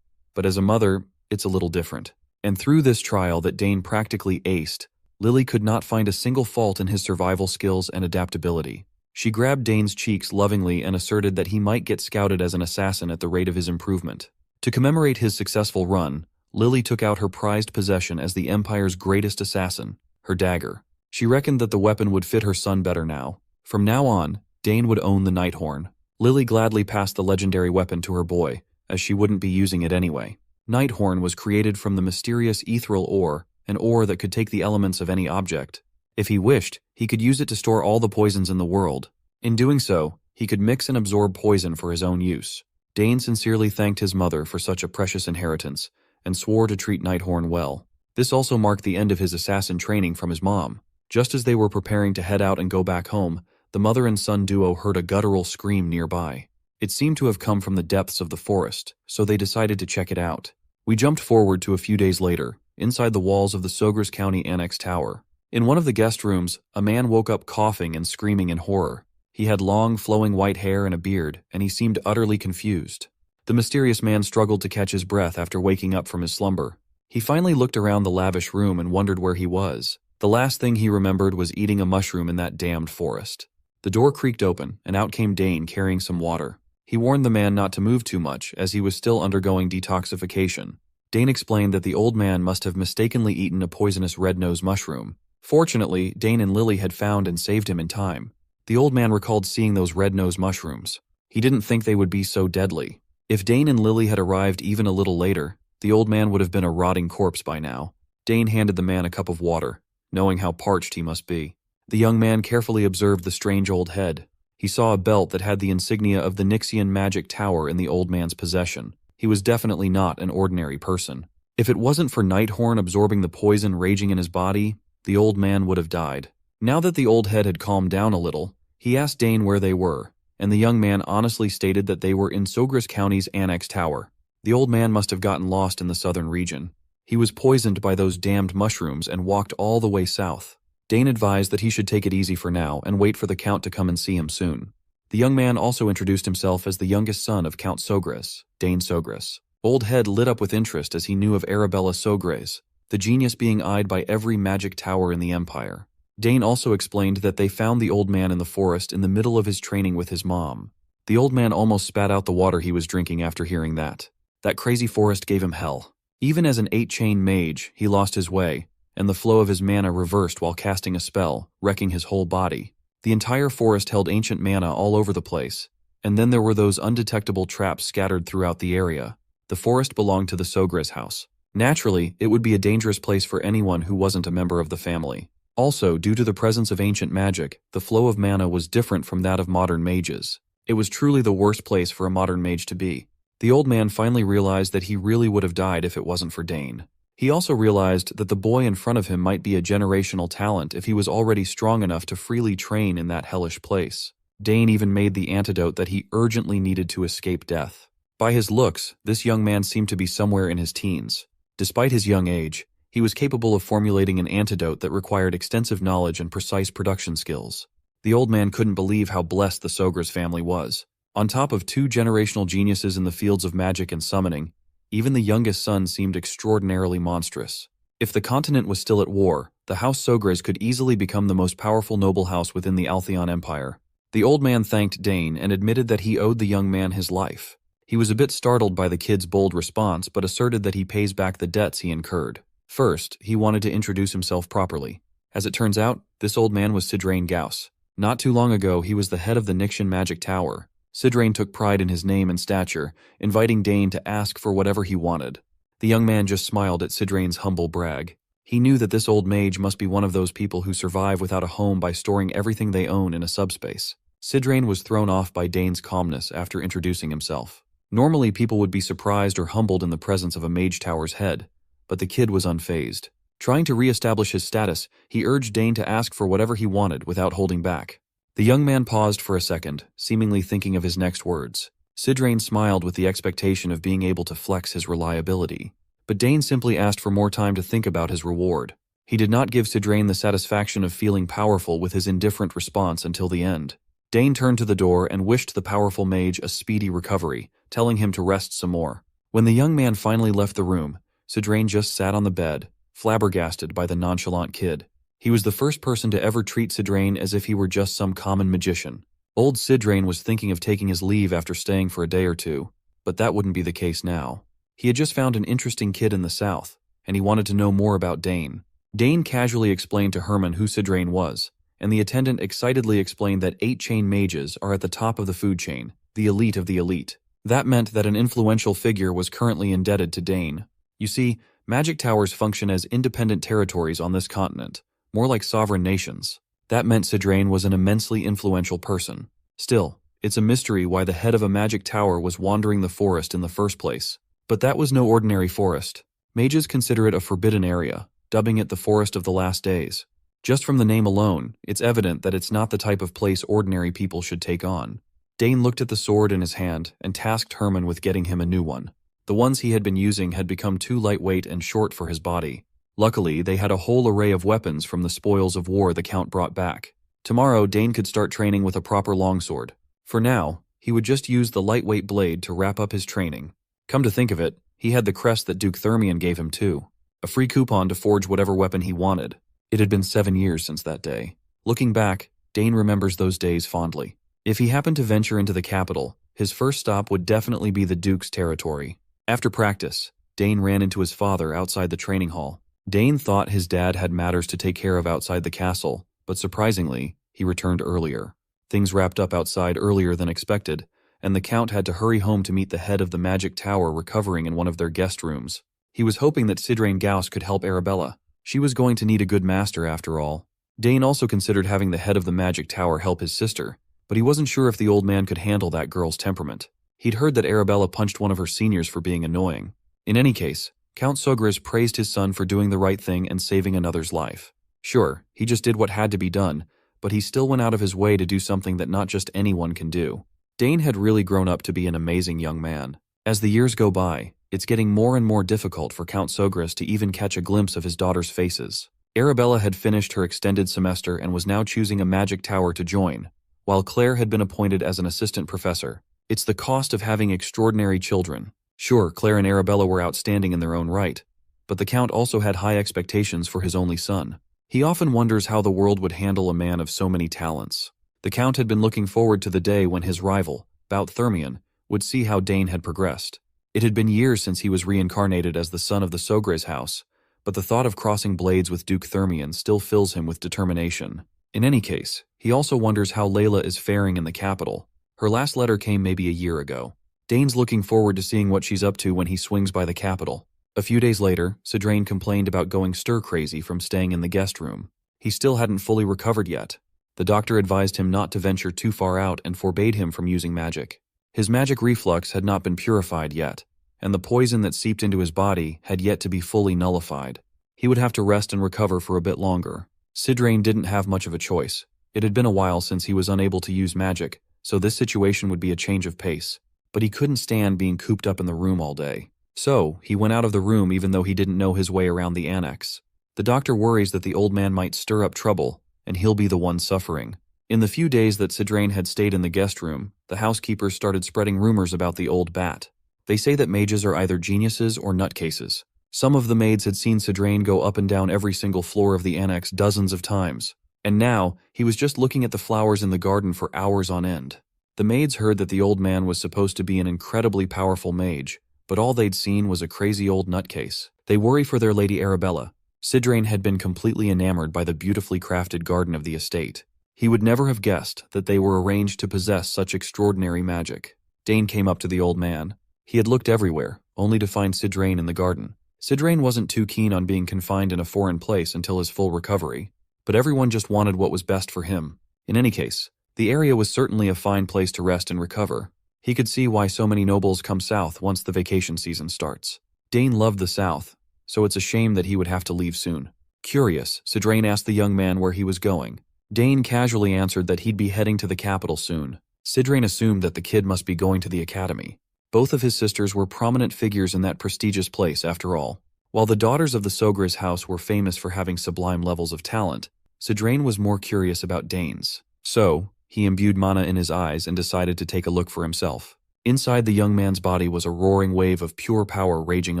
But as a mother, it's a little different. And through this trial that Dane practically aced, Lily could not find a single fault in his survival skills and adaptability. She grabbed Dane's cheeks lovingly and asserted that he might get scouted as an assassin at the rate of his improvement. To commemorate his successful run, Lily took out her prized possession as the Empire's greatest assassin, her dagger. She reckoned that the weapon would fit her son better now. From now on, Dane would own the Nighthorn. Lily gladly passed the legendary weapon to her boy, as she wouldn't be using it anyway. Nighthorn was created from the mysterious ethereal ore, an ore that could take the elements of any object. If he wished, he could use it to store all the poisons in the world. In doing so, he could mix and absorb poison for his own use. Dane sincerely thanked his mother for such a precious inheritance, and swore to treat Nighthorn well. This also marked the end of his assassin training from his mom. Just as they were preparing to head out and go back home, the mother and son duo heard a guttural scream nearby. It seemed to have come from the depths of the forest, so they decided to check it out. We jumped forward to a few days later, inside the walls of the Sogres County Annex Tower. In one of the guest rooms, a man woke up coughing and screaming in horror. He had long, flowing white hair and a beard, and he seemed utterly confused. The mysterious man struggled to catch his breath after waking up from his slumber. He finally looked around the lavish room and wondered where he was. The last thing he remembered was eating a mushroom in that damned forest. The door creaked open, and out came Dane carrying some water. He warned the man not to move too much, as he was still undergoing detoxification. Dane explained that the old man must have mistakenly eaten a poisonous red-nosed mushroom. Fortunately, Dane and Lily had found and saved him in time. The old man recalled seeing those red-nosed mushrooms. He didn't think they would be so deadly. If Dane and Lily had arrived even a little later, the old man would have been a rotting corpse by now. Dane handed the man a cup of water, knowing how parched he must be. The young man carefully observed the strange old head. He saw a belt that had the insignia of the Nixian magic tower in the old man's possession. He was definitely not an ordinary person. If it wasn't for Nighthorn absorbing the poison raging in his body, the old man would have died. Now that the old head had calmed down a little, he asked Dane where they were, and the young man honestly stated that they were in Sogres County's Annex Tower. The old man must have gotten lost in the southern region. He was poisoned by those damned mushrooms and walked all the way south. Dane advised that he should take it easy for now and wait for the Count to come and see him soon. The young man also introduced himself as the youngest son of Count Sogres, Dane Sogres. Old Head lit up with interest as he knew of Arabella Sogres, the genius being eyed by every magic tower in the Empire. Dane also explained that they found the old man in the forest in the middle of his training with his mom. The old man almost spat out the water he was drinking after hearing that. That crazy forest gave him hell. Even as an 8-chain mage, he lost his way, and the flow of his mana reversed while casting a spell, wrecking his whole body. The entire forest held ancient mana all over the place, and then there were those undetectable traps scattered throughout the area. The forest belonged to the Sogres house. Naturally, it would be a dangerous place for anyone who wasn't a member of the family. Also, due to the presence of ancient magic, the flow of mana was different from that of modern mages. It was truly the worst place for a modern mage to be. The old man finally realized that he really would have died if it wasn't for Dane. He also realized that the boy in front of him might be a generational talent if he was already strong enough to freely train in that hellish place. Dane even made the antidote that he urgently needed to escape death. By his looks, this young man seemed to be somewhere in his teens. Despite his young age, he was capable of formulating an antidote that required extensive knowledge and precise production skills. The old man couldn't believe how blessed the Sogres family was. On top of 2 generational geniuses in the fields of magic and summoning, even the youngest son seemed extraordinarily monstrous. If the continent was still at war, the House Sogres could easily become the most powerful noble house within the Altheon Empire. The old man thanked Dane and admitted that he owed the young man his life. He was a bit startled by the kid's bold response, but asserted that he pays back the debts he incurred. First, he wanted to introduce himself properly. As it turns out, this old man was Sidrain Gauss. Not too long ago, he was the head of the Nixian Magic Tower. Sidrain took pride in his name and stature, inviting Dane to ask for whatever he wanted. The young man just smiled at Sidrain's humble brag. He knew that this old mage must be one of those people who survive without a home by storing everything they own in a subspace. Sidrain was thrown off by Dane's calmness after introducing himself. Normally, people would be surprised or humbled in the presence of a mage tower's head, but the kid was unfazed. Trying to re-establish his status, he urged Dane to ask for whatever he wanted without holding back. The young man paused for a second, seemingly thinking of his next words. Sidrain smiled with the expectation of being able to flex his reliability. But Dane simply asked for more time to think about his reward. He did not give Sidrain the satisfaction of feeling powerful with his indifferent response until the end. Dane turned to the door and wished the powerful mage a speedy recovery, telling him to rest some more. When the young man finally left the room, Sidrain just sat on the bed, flabbergasted by the nonchalant kid. He was the first person to ever treat Sidrain as if he were just some common magician. Old Sidrain was thinking of taking his leave after staying for a day or two, but that wouldn't be the case now. He had just found an interesting kid in the south, and he wanted to know more about Dane. Dane casually explained to Herman who Sidrain was, and the attendant excitedly explained that 8-chain mages are at the top of the food chain, the elite of the elite. That meant that an influential figure was currently indebted to Dane. You see, magic towers function as independent territories on this continent, more like sovereign nations. That meant Sidrain was an immensely influential person. Still, it's a mystery why the head of a magic tower was wandering the forest in the first place. But that was no ordinary forest. Mages consider it a forbidden area, dubbing it the Forest of the Last Days. Just from the name alone, it's evident that it's not the type of place ordinary people should take on. Dane looked at the sword in his hand and tasked Herman with getting him a new one. The ones he had been using had become too lightweight and short for his body. Luckily, they had a whole array of weapons from the spoils of war the Count brought back. Tomorrow, Dane could start training with a proper longsword. For now, he would just use the lightweight blade to wrap up his training. Come to think of it, he had the crest that Duke Thermion gave him too. A free coupon to forge whatever weapon he wanted. It had been 7 years since that day. Looking back, Dane remembers those days fondly. If he happened to venture into the capital, his first stop would definitely be the Duke's territory. After practice, Dane ran into his father outside the training hall. Dane thought his dad had matters to take care of outside the castle, but surprisingly, he returned earlier. Things wrapped up outside earlier than expected, and the Count had to hurry home to meet the head of the magic tower recovering in one of their guest rooms. He was hoping that Sidrain Gauss could help Arabella. She was going to need a good master after all. Dane also considered having the head of the magic tower help his sister, but he wasn't sure if the old man could handle that girl's temperament. He'd heard that Arabella punched one of her seniors for being annoying. In any case, Count Sogris praised his son for doing the right thing and saving another's life. Sure, he just did what had to be done, but he still went out of his way to do something that not just anyone can do. Dane had really grown up to be an amazing young man. As the years go by, it's getting more and more difficult for Count Sogris to even catch a glimpse of his daughter's faces. Arabella had finished her extended semester and was now choosing a magic tower to join, while Claire had been appointed as an assistant professor. It's the cost of having extraordinary children. Sure, Claire and Arabella were outstanding in their own right, but the Count also had high expectations for his only son. He often wonders how the world would handle a man of so many talents. The Count had been looking forward to the day when his rival, Bout Thermion, would see how Dane had progressed. It had been years since he was reincarnated as the son of the Sogres house, but the thought of crossing blades with Duke Thermion still fills him with determination. In any case, he also wonders how Layla is faring in the capital. Her last letter came maybe a year ago. Dane's looking forward to seeing what she's up to when he swings by the capital. A few days later, Sidrain complained about going stir-crazy from staying in the guest room. He still hadn't fully recovered yet. The doctor advised him not to venture too far out and forbade him from using magic. His magic reflux had not been purified yet, and the poison that seeped into his body had yet to be fully nullified. He would have to rest and recover for a bit longer. Sidrain didn't have much of a choice. It had been a while since he was unable to use magic, so this situation would be a change of pace. But he couldn't stand being cooped up in the room all day. So, he went out of the room even though he didn't know his way around the annex. The doctor worries that the old man might stir up trouble, and he'll be the one suffering. In the few days that Sidrain had stayed in the guest room, the housekeepers started spreading rumors about the old bat. They say that mages are either geniuses or nutcases. Some of the maids had seen Sidrain go up and down every single floor of the annex dozens of times. And now, he was just looking at the flowers in the garden for hours on end. The maids heard that the old man was supposed to be an incredibly powerful mage, but all they'd seen was a crazy old nutcase. They worry for their Lady Arabella, Sidrain had been completely enamored by the beautifully crafted garden of the estate. He would never have guessed that they were arranged to possess such extraordinary magic. Dane came up to the old man. He had looked everywhere, only to find Sidrain in the garden. Sidrain wasn't too keen on being confined in a foreign place until his full recovery, but everyone just wanted what was best for him. In any case, the area was certainly a fine place to rest and recover. He could see why so many nobles come south once the vacation season starts. Dane loved the south, so it's a shame that he would have to leave soon. Curious, Sidrain asked the young man where he was going. Dane casually answered that he'd be heading to the capital soon. Sidrain assumed that the kid must be going to the academy. Both of his sisters were prominent figures in that prestigious place, after all. While the daughters of the Sogra's house were famous for having sublime levels of talent, Sidrain was more curious about Dane's. So, he imbued mana in his eyes and decided to take a look for himself. Inside the young man's body was a roaring wave of pure power raging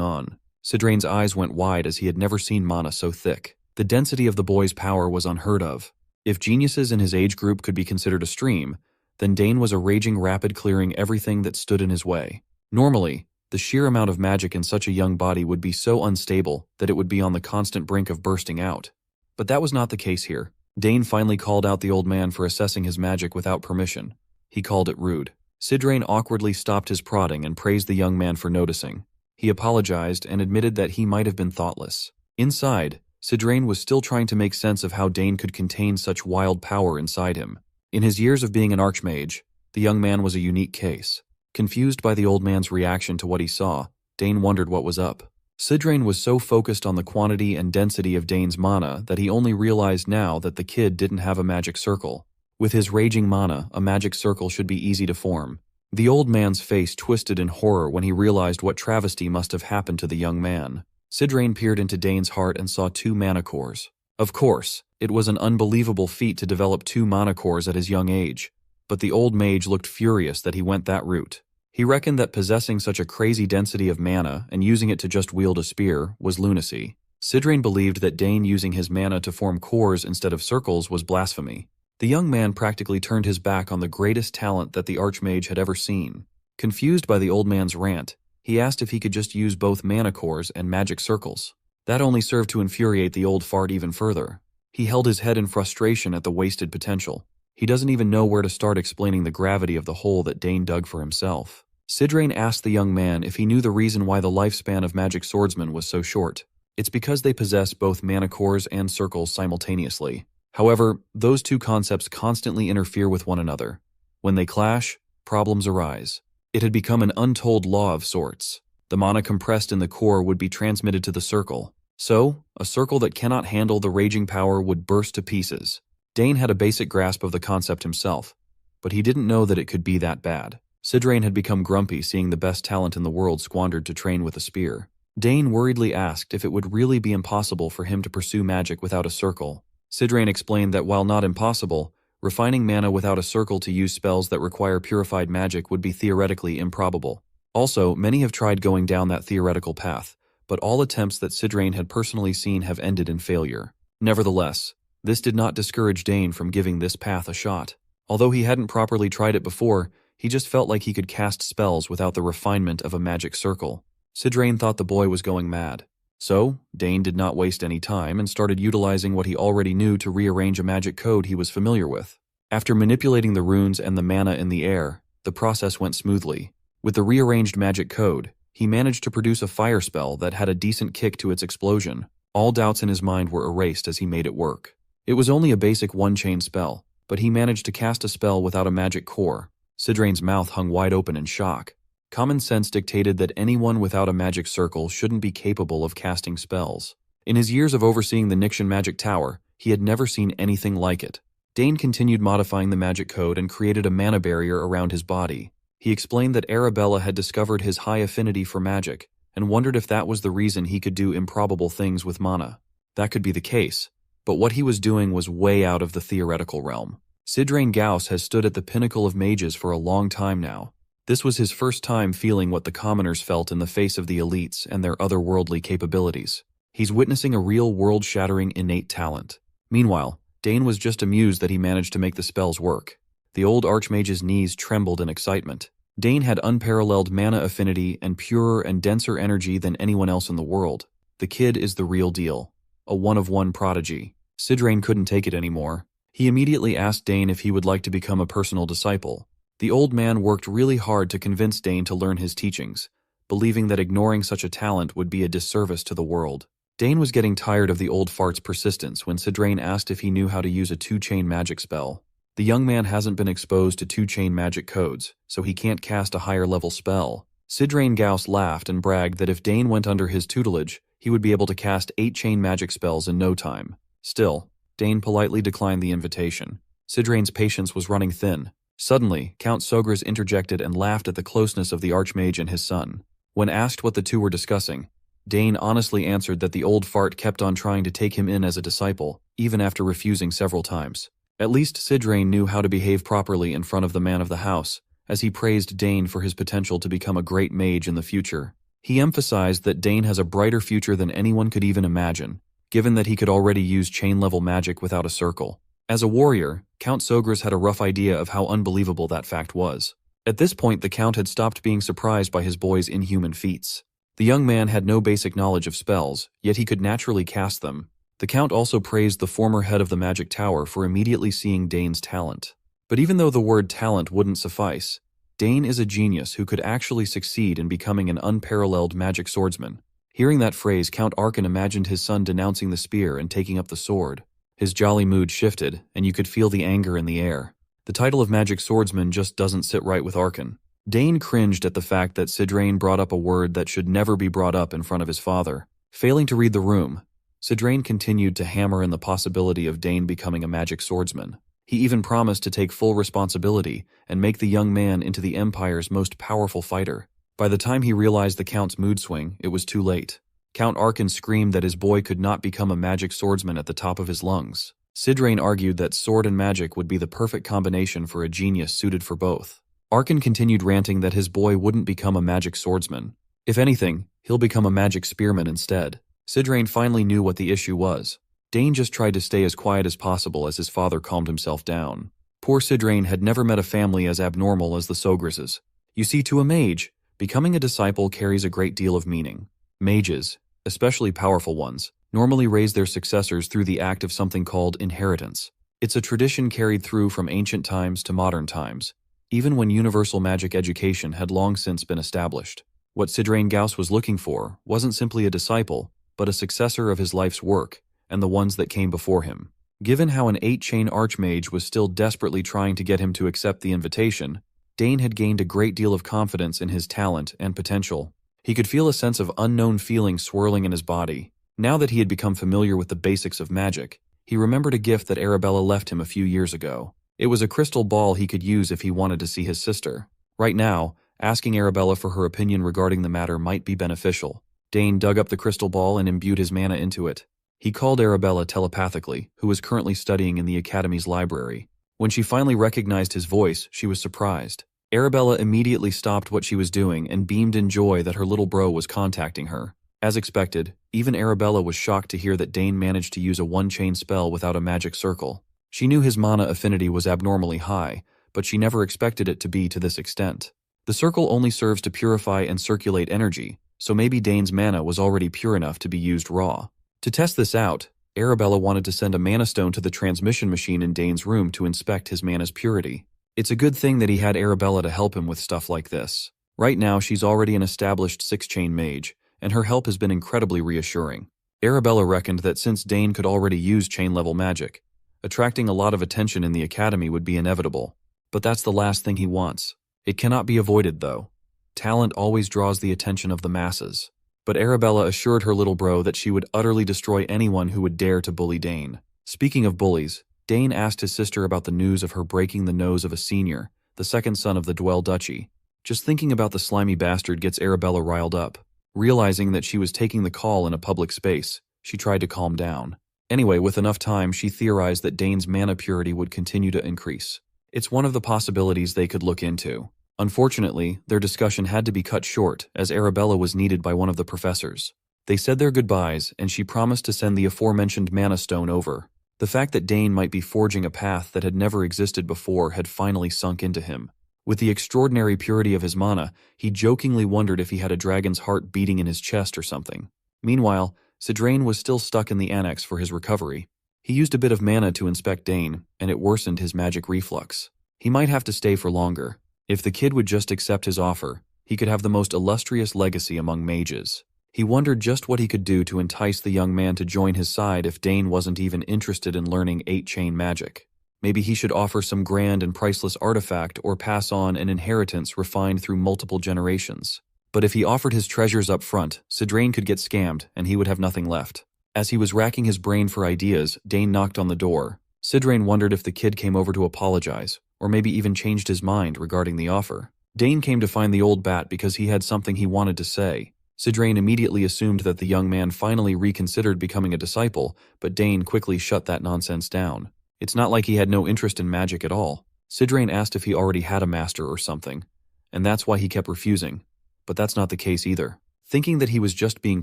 on. Sidrain's eyes went wide as he had never seen mana so thick. The density of the boy's power was unheard of. If geniuses in his age group could be considered a stream, then Dane was a raging rapid clearing everything that stood in his way. Normally, the sheer amount of magic in such a young body would be so unstable that it would be on the constant brink of bursting out. But that was not the case here. Dane finally called out the old man for assessing his magic without permission. He called it rude. Sidrain awkwardly stopped his prodding and praised the young man for noticing. He apologized and admitted that he might have been thoughtless. Inside, Sidrain was still trying to make sense of how Dane could contain such wild power inside him. In his years of being an archmage, the young man was a unique case. Confused by the old man's reaction to what he saw, Dane wondered what was up. Sidrain was so focused on the quantity and density of Dane's mana that he only realized now that the kid didn't have a magic circle. With his raging mana, a magic circle should be easy to form. The old man's face twisted in horror when he realized what travesty must have happened to the young man. Sidrain peered into Dane's heart and saw 2 mana cores. Of course, it was an unbelievable feat to develop 2 mana cores at his young age, but the old mage looked furious that he went that route. He reckoned that possessing such a crazy density of mana and using it to just wield a spear was lunacy. Sidrain believed that Dane using his mana to form cores instead of circles was blasphemy. The young man practically turned his back on the greatest talent that the archmage had ever seen. Confused by the old man's rant, he asked if he could just use both mana cores and magic circles. That only served to infuriate the old fart even further. He held his head in frustration at the wasted potential. He doesn't even know where to start explaining the gravity of the hole that Dane dug for himself. Sidrain asked the young man if he knew the reason why the lifespan of magic swordsmen was so short. It's because they possess both mana cores and circles simultaneously. However, those 2 concepts constantly interfere with one another. When they clash, problems arise. It had become an untold law of sorts. The mana compressed in the core would be transmitted to the circle. So, a circle that cannot handle the raging power would burst to pieces. Dane had a basic grasp of the concept himself, but he didn't know that it could be that bad. Sidrain had become grumpy seeing the best talent in the world squandered to train with a spear. Dane worriedly asked if it would really be impossible for him to pursue magic without a circle. Sidrain explained that while not impossible, refining mana without a circle to use spells that require purified magic would be theoretically improbable. Also, many have tried going down that theoretical path, but all attempts that Sidrain had personally seen have ended in failure. Nevertheless, this did not discourage Dane from giving this path a shot. Although he hadn't properly tried it before, he just felt like he could cast spells without the refinement of a magic circle. Sidrain thought the boy was going mad. So, Dane did not waste any time and started utilizing what he already knew to rearrange a magic code he was familiar with. After manipulating the runes and the mana in the air, the process went smoothly. With the rearranged magic code, he managed to produce a fire spell that had a decent kick to its explosion. All doubts in his mind were erased as he made it work. It was only a basic one-chain spell, but he managed to cast a spell without a magic core. Sidrain's mouth hung wide open in shock. Common sense dictated that anyone without a magic circle shouldn't be capable of casting spells. In his years of overseeing the Nixian magic tower, he had never seen anything like it. Dane continued modifying the magic code and created a mana barrier around his body. He explained that Arabella had discovered his high affinity for magic and wondered if that was the reason he could do improbable things with mana. That could be the case, but what he was doing was way out of the theoretical realm. Sidrain Gauss has stood at the pinnacle of mages for a long time now. This was his first time feeling what the commoners felt in the face of the elites and their otherworldly capabilities. He's witnessing a real world-shattering innate talent. Meanwhile, Dane was just amused that he managed to make the spells work. The old archmage's knees trembled in excitement. Dane had unparalleled mana affinity and purer and denser energy than anyone else in the world. The kid is the real deal. a one-of-one prodigy. Sidrain couldn't take it anymore. He immediately asked Dane if he would like to become a personal disciple. The old man worked really hard to convince Dane to learn his teachings, believing that ignoring such a talent would be a disservice to the world. Dane was getting tired of the old fart's persistence when Sidrain asked if he knew how to use a two-chain magic spell. The young man hasn't been exposed to two-chain magic codes, so he can't cast a higher-level spell. Sidrain Gauss laughed and bragged that if Dane went under his tutelage, he would be able to cast 8-chain magic spells in no time. Still, Dane politely declined the invitation. Sidrain's patience was running thin. Suddenly, Count Sogras interjected and laughed at the closeness of the Archmage and his son. When asked what the two were discussing, Dane honestly answered that the old fart kept on trying to take him in as a disciple, even after refusing several times. At least Sidrain knew how to behave properly in front of the man of the house, as he praised Dane for his potential to become a great mage in the future. He emphasized that Dane has a brighter future than anyone could even imagine, given that he could already use chain-level magic without a circle. As a warrior, Count Sogras had a rough idea of how unbelievable that fact was. At this point, the Count had stopped being surprised by his boy's inhuman feats. The young man had no basic knowledge of spells, yet he could naturally cast them. The Count also praised the former head of the Magic Tower for immediately seeing Dane's talent. But even though the word talent wouldn't suffice, Dane is a genius who could actually succeed in becoming an unparalleled magic swordsman. Hearing that phrase, Count Arkan imagined his son denouncing the spear and taking up the sword. His jolly mood shifted, and you could feel the anger in the air. The title of magic swordsman just doesn't sit right with Arkan. Dane cringed at the fact that Sidrain brought up a word that should never be brought up in front of his father. Failing to read the room, Sidrain continued to hammer in the possibility of Dane becoming a magic swordsman. He even promised to take full responsibility and make the young man into the Empire's most powerful fighter. By the time he realized the Count's mood swing, it was too late. Count Arkan screamed that his boy could not become a magic swordsman at the top of his lungs. Sidrain argued that sword and magic would be the perfect combination for a genius suited for both. Arkan continued ranting that his boy wouldn't become a magic swordsman. If anything, he'll become a magic spearman instead. Sidrain finally knew what the issue was. Dane just tried to stay as quiet as possible as his father calmed himself down. Poor Sidrain had never met a family as abnormal as the Sograses. You see, to a mage, becoming a disciple carries a great deal of meaning. Mages, especially powerful ones, normally raise their successors through the act of something called inheritance. It's a tradition carried through from ancient times to modern times, even when universal magic education had long since been established. What Sidrain Gauss was looking for wasn't simply a disciple, but a successor of his life's work, and the ones that came before him. Given how an 8-chain archmage was still desperately trying to get him to accept the invitation, Dane had gained a great deal of confidence in his talent and potential. He could feel a sense of unknown feeling swirling in his body. Now that he had become familiar with the basics of magic, he remembered a gift that Arabella left him a few years ago. It was a crystal ball he could use if he wanted to see his sister. Right now, asking Arabella for her opinion regarding the matter might be beneficial. Dane dug up the crystal ball and imbued his mana into it. He called Arabella telepathically, who was currently studying in the Academy's library. When she finally recognized his voice, she was surprised. Arabella immediately stopped what she was doing and beamed in joy that her little bro was contacting her. As expected, even Arabella was shocked to hear that Dane managed to use a one-chain spell without a magic circle. She knew his mana affinity was abnormally high, but she never expected it to be to this extent. The circle only serves to purify and circulate energy, so maybe Dane's mana was already pure enough to be used raw. To test this out, Arabella wanted to send a mana stone to the transmission machine in Dane's room to inspect his mana's purity. It's a good thing that he had Arabella to help him with stuff like this. Right now, she's already an established 6-chain mage, and her help has been incredibly reassuring. Arabella reckoned that since Dane could already use chain-level magic, attracting a lot of attention in the Academy would be inevitable. But that's the last thing he wants. It cannot be avoided, though. Talent always draws the attention of the masses. But Arabella assured her little bro that she would utterly destroy anyone who would dare to bully Dane. Speaking of bullies, Dane asked his sister about the news of her breaking the nose of a senior, the second son of the Dwell Duchy. Just thinking about the slimy bastard gets Arabella riled up. Realizing that she was taking the call in a public space, she tried to calm down. Anyway, with enough time, she theorized that Dane's mana purity would continue to increase. It's one of the possibilities they could look into. Unfortunately, their discussion had to be cut short, as Arabella was needed by one of the professors. They said their goodbyes, and she promised to send the aforementioned mana stone over. The fact that Dane might be forging a path that had never existed before had finally sunk into him. With the extraordinary purity of his mana, he jokingly wondered if he had a dragon's heart beating in his chest or something. Meanwhile, Sidrain was still stuck in the annex for his recovery. He used a bit of mana to inspect Dane, and it worsened his magic reflux. He might have to stay for longer. If the kid would just accept his offer, he could have the most illustrious legacy among mages. He wondered just what he could do to entice the young man to join his side if Dane wasn't even interested in learning 8-chain magic. Maybe he should offer some grand and priceless artifact or pass on an inheritance refined through multiple generations. But if he offered his treasures up front, Sidrain could get scammed and he would have nothing left. As he was racking his brain for ideas, Dane knocked on the door. Sidrain wondered if the kid came over to apologize, or maybe even changed his mind regarding the offer. Dane came to find the old bat because he had something he wanted to say. Sidrain immediately assumed that the young man finally reconsidered becoming a disciple, but Dane quickly shut that nonsense down. It's not like he had no interest in magic at all. Sidrain asked if he already had a master or something, and that's why he kept refusing. But that's not the case either. Thinking that he was just being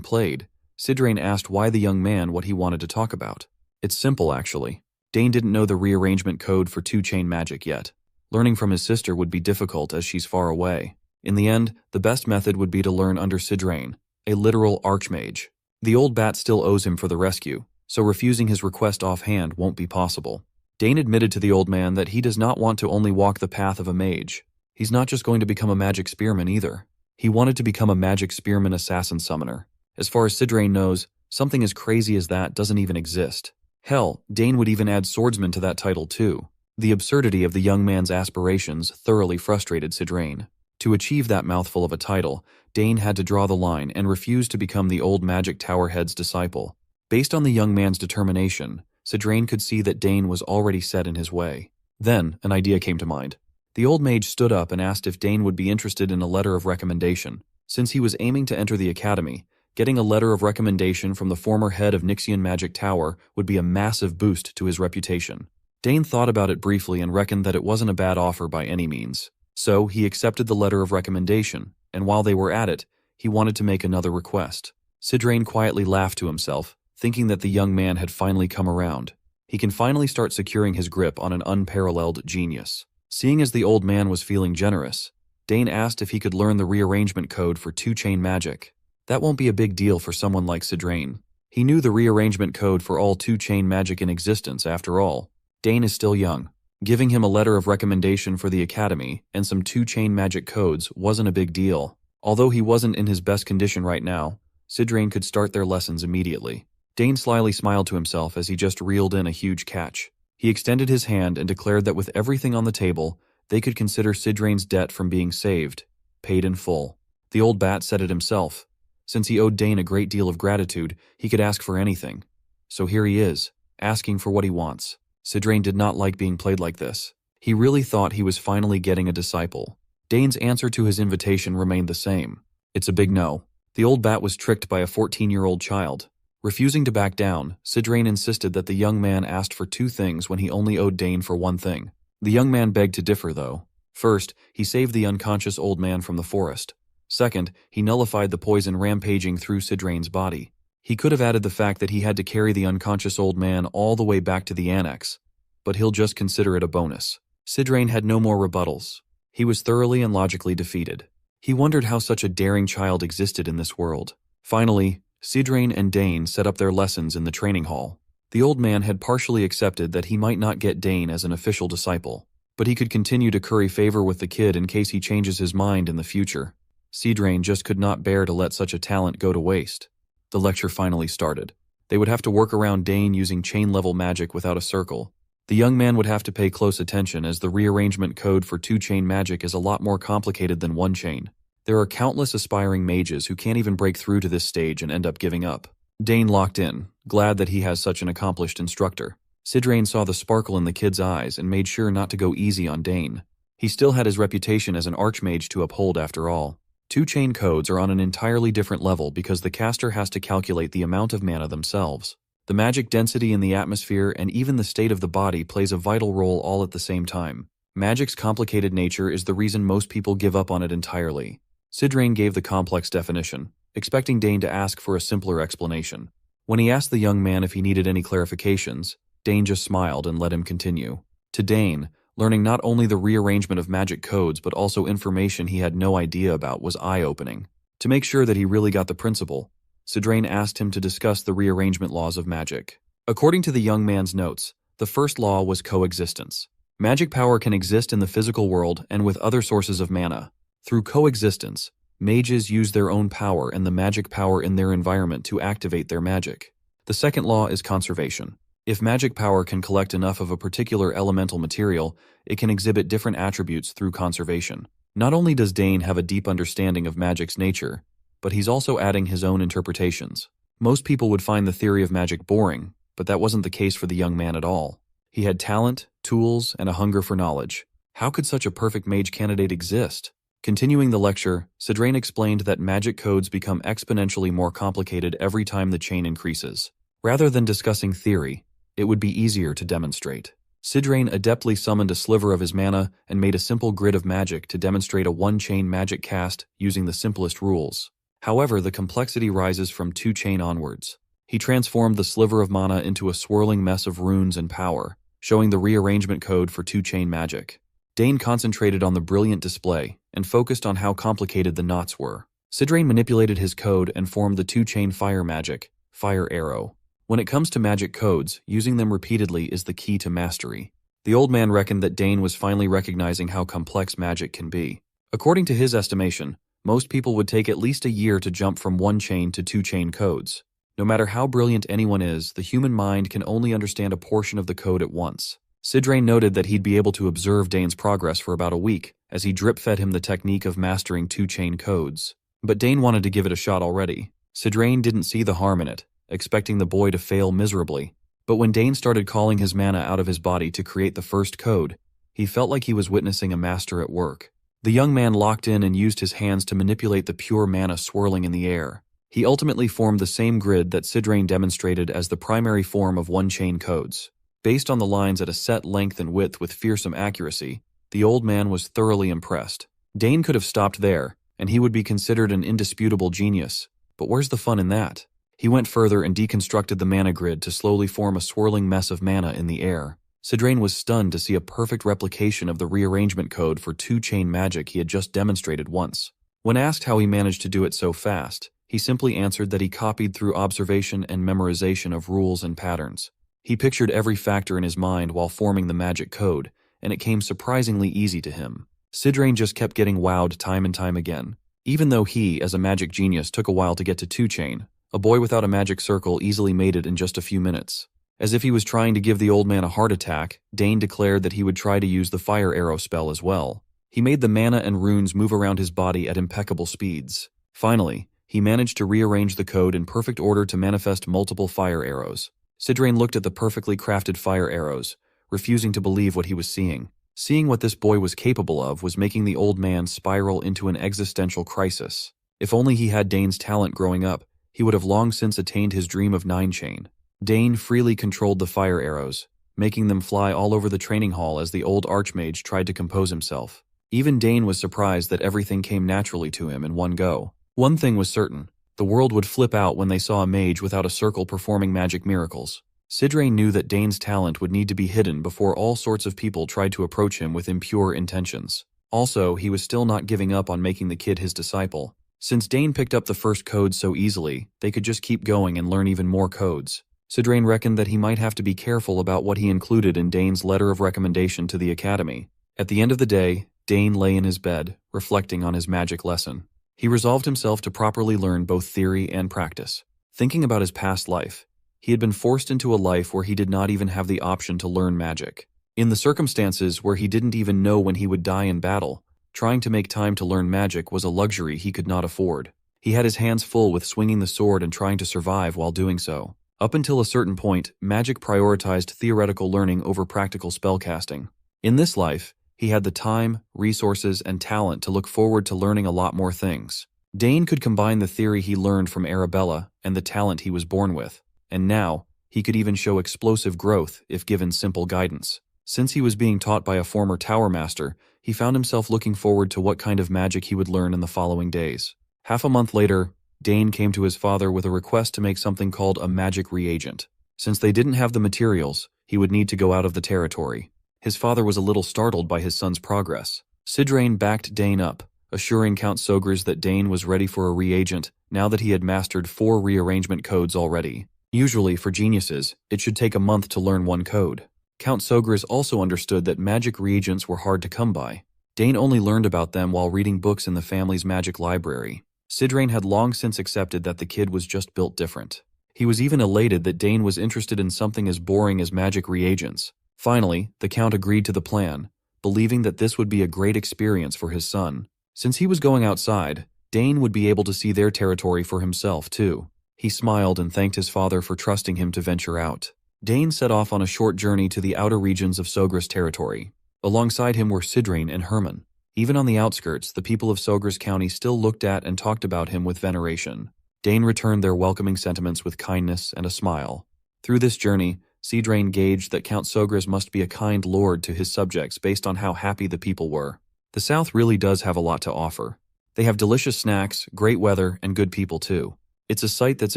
played, Sidrain asked why the young man what he wanted to talk about. It's simple, actually. Dane didn't know the rearrangement code for 2-chain magic yet. Learning from his sister would be difficult as she's far away. In the end, the best method would be to learn under Sidrain, a literal archmage. The old bat still owes him for the rescue, so refusing his request offhand won't be possible. Dane admitted to the old man that he does not want to only walk the path of a mage. He's not just going to become a magic spearman either. He wanted to become a magic spearman assassin summoner. As far as Sidrain knows, something as crazy as that doesn't even exist. Hell, Dane would even add swordsman to that title too. The absurdity of the young man's aspirations thoroughly frustrated Sidrain. To achieve that mouthful of a title, Dane had to draw the line and refuse to become the old magic tower head's disciple. Based on the young man's determination, Sidrain could see that Dane was already set in his way. Then, an idea came to mind. The old mage stood up and asked if Dane would be interested in a letter of recommendation. Since he was aiming to enter the academy, getting a letter of recommendation from the former head of Nixian Magic Tower would be a massive boost to his reputation. Dane thought about it briefly and reckoned that it wasn't a bad offer by any means. So he accepted the letter of recommendation, and while they were at it, he wanted to make another request. Sidrain quietly laughed to himself, thinking that the young man had finally come around. He can finally start securing his grip on an unparalleled genius. Seeing as the old man was feeling generous, Dane asked if he could learn the rearrangement code for 2-chain magic. That won't be a big deal for someone like Sidrain. He knew the rearrangement code for all 2-chain magic in existence after all. Dane is still young. Giving him a letter of recommendation for the academy and some 2-chain magic codes wasn't a big deal. Although he wasn't in his best condition right now, Sidrain could start their lessons immediately. Dane slyly smiled to himself as he just reeled in a huge catch. He extended his hand and declared that with everything on the table, they could consider Sidrain's debt from being saved, paid in full. The old bat said it himself. Since he owed Dane a great deal of gratitude, he could ask for anything. So here he is, asking for what he wants. Sidrain did not like being played like this. He really thought he was finally getting a disciple. Dane's answer to his invitation remained the same. It's a big no. The old bat was tricked by a 14-year-old child. Refusing to back down, Sidrain insisted that the young man asked for 2 things when he only owed Dane for 1 thing. The young man begged to differ, though. First, he saved the unconscious old man from the forest. Second, he nullified the poison rampaging through Sidrain's body. He could have added the fact that he had to carry the unconscious old man all the way back to the annex, but he'll just consider it a bonus. Sidrain had no more rebuttals. He was thoroughly and logically defeated. He wondered how such a daring child existed in this world. Finally, Sidrain and Dane set up their lessons in the training hall. The old man had partially accepted that he might not get Dane as an official disciple, but he could continue to curry favor with the kid in case he changes his mind in the future. Sidrain just could not bear to let such a talent go to waste. The lecture finally started. They would have to work around Dane using chain-level magic without a circle. The young man would have to pay close attention as the rearrangement code for 2-chain magic is a lot more complicated than 1-chain. There are countless aspiring mages who can't even break through to this stage and end up giving up. Dane locked in, glad that he has such an accomplished instructor. Sidrain saw the sparkle in the kid's eyes and made sure not to go easy on Dane. He still had his reputation as an archmage to uphold after all. 2-chain codes are on an entirely different level because the caster has to calculate the amount of mana themselves. The magic density in the atmosphere and even the state of the body plays a vital role all at the same time. Magic's complicated nature is the reason most people give up on it entirely. Sidrain gave the complex definition, expecting Dane to ask for a simpler explanation. When he asked the young man if he needed any clarifications, Dane just smiled and let him continue. To Dane, learning not only the rearrangement of magic codes but also information he had no idea about was eye-opening. To make sure that he really got the principle, Sidrain asked him to discuss the rearrangement laws of magic. According to the young man's notes, the first law was coexistence. Magic power can exist in the physical world and with other sources of mana. Through coexistence, mages use their own power and the magic power in their environment to activate their magic. The second law is conservation. If magic power can collect enough of a particular elemental material, it can exhibit different attributes through conservation. Not only does Dane have a deep understanding of magic's nature, but he's also adding his own interpretations. Most people would find the theory of magic boring, but that wasn't the case for the young man at all. He had talent, tools, and a hunger for knowledge. How could such a perfect mage candidate exist? Continuing the lecture, Sidrain explained that magic codes become exponentially more complicated every time the chain increases. Rather than discussing theory, it would be easier to demonstrate. Sidrain adeptly summoned a sliver of his mana and made a simple grid of magic to demonstrate a one-chain magic cast using the simplest rules. However, the complexity rises from two-chain onwards. He transformed the sliver of mana into a swirling mess of runes and power, showing the rearrangement code for two-chain magic. Dane concentrated on the brilliant display and focused on how complicated the knots were. Sidrain manipulated his code and formed the two-chain fire magic, Fire Arrow. When it comes to magic codes, using them repeatedly is the key to mastery. The old man reckoned that Dane was finally recognizing how complex magic can be. According to his estimation, most people would take at least a year to jump from one-chain to two-chain codes. No matter how brilliant anyone is, the human mind can only understand a portion of the code at once. Sidrain noted that he'd be able to observe Dane's progress for about a week, as he drip-fed him the technique of mastering two-chain codes. But Dane wanted to give it a shot already. Sidrain didn't see the harm in it, expecting the boy to fail miserably. But when Dane started calling his mana out of his body to create the first code, he felt like he was witnessing a master at work. The young man locked in and used his hands to manipulate the pure mana swirling in the air. He ultimately formed the same grid that Sidrain demonstrated as the primary form of one-chain codes. Based on the lines at a set length and width with fearsome accuracy, the old man was thoroughly impressed. Dane could have stopped there, and he would be considered an indisputable genius. But where's the fun in that? He went further and deconstructed the mana grid to slowly form a swirling mess of mana in the air. Sidrain was stunned to see a perfect replication of the rearrangement code for two-chain magic he had just demonstrated once. When asked how he managed to do it so fast, he simply answered that he copied through observation and memorization of rules and patterns. He pictured every factor in his mind while forming the magic code, and it came surprisingly easy to him. Sidrain just kept getting wowed time and time again. Even though he, as a magic genius, took a while to get to two-chain, a boy without a magic circle easily made it in just a few minutes. As if he was trying to give the old man a heart attack, Dane declared that he would try to use the Fire Arrow spell as well. He made the mana and runes move around his body at impeccable speeds. Finally, he managed to rearrange the code in perfect order to manifest multiple fire arrows. Sidrain looked at the perfectly crafted fire arrows, refusing to believe what he was seeing. Seeing what this boy was capable of was making the old man spiral into an existential crisis. If only he had Dane's talent growing up, he would have long since attained his dream of 9-chain. Dane freely controlled the fire arrows, making them fly all over the training hall as the old archmage tried to compose himself. Even Dane was surprised that everything came naturally to him in one go. One thing was certain, the world would flip out when they saw a mage without a circle performing magic miracles. Sidrain knew that Dane's talent would need to be hidden before all sorts of people tried to approach him with impure intentions. Also, he was still not giving up on making the kid his disciple. Since Dane picked up the first code so easily, they could just keep going and learn even more codes. Sidrain reckoned that he might have to be careful about what he included in Dane's letter of recommendation to the academy. At the end of the day, Dane lay in his bed, reflecting on his magic lesson. He resolved himself to properly learn both theory and practice. Thinking about his past life, he had been forced into a life where he did not even have the option to learn magic. In the circumstances where he didn't even know when he would die in battle, trying to make time to learn magic was a luxury he could not afford. He had his hands full with swinging the sword and trying to survive while doing so. Up until a certain point, magic prioritized theoretical learning over practical spellcasting. In this life, he had the time, resources, and talent to look forward to learning a lot more things. Dane could combine the theory he learned from Arabella and the talent he was born with, and now, he could even show explosive growth if given simple guidance. Since he was being taught by a former tower master, he found himself looking forward to what kind of magic he would learn in the following days. Half a month later, Dane came to his father with a request to make something called a magic reagent. Since they didn't have the materials, he would need to go out of the territory. His father was a little startled by his son's progress. Sidrain backed Dane up, assuring Count Sogres that Dane was ready for a reagent now that he had mastered 4 rearrangement codes already. Usually, for geniuses, it should take a month to learn one code. Count Sogres also understood that magic reagents were hard to come by. Dane only learned about them while reading books in the family's magic library. Sidrain had long since accepted that the kid was just built different. He was even elated that Dane was interested in something as boring as magic reagents. Finally, the Count agreed to the plan, believing that this would be a great experience for his son. Since he was going outside, Dane would be able to see their territory for himself, too. He smiled and thanked his father for trusting him to venture out. Dane set off on a short journey to the outer regions of Sogres territory. Alongside him were Sidrain and Herman. Even on the outskirts, the people of Sogres County still looked at and talked about him with veneration. Dane returned their welcoming sentiments with kindness and a smile. Through this journey, Sidrain gauged that Count Sogres must be a kind lord to his subjects based on how happy the people were. The South really does have a lot to offer. They have delicious snacks, great weather, and good people too. It's a sight that's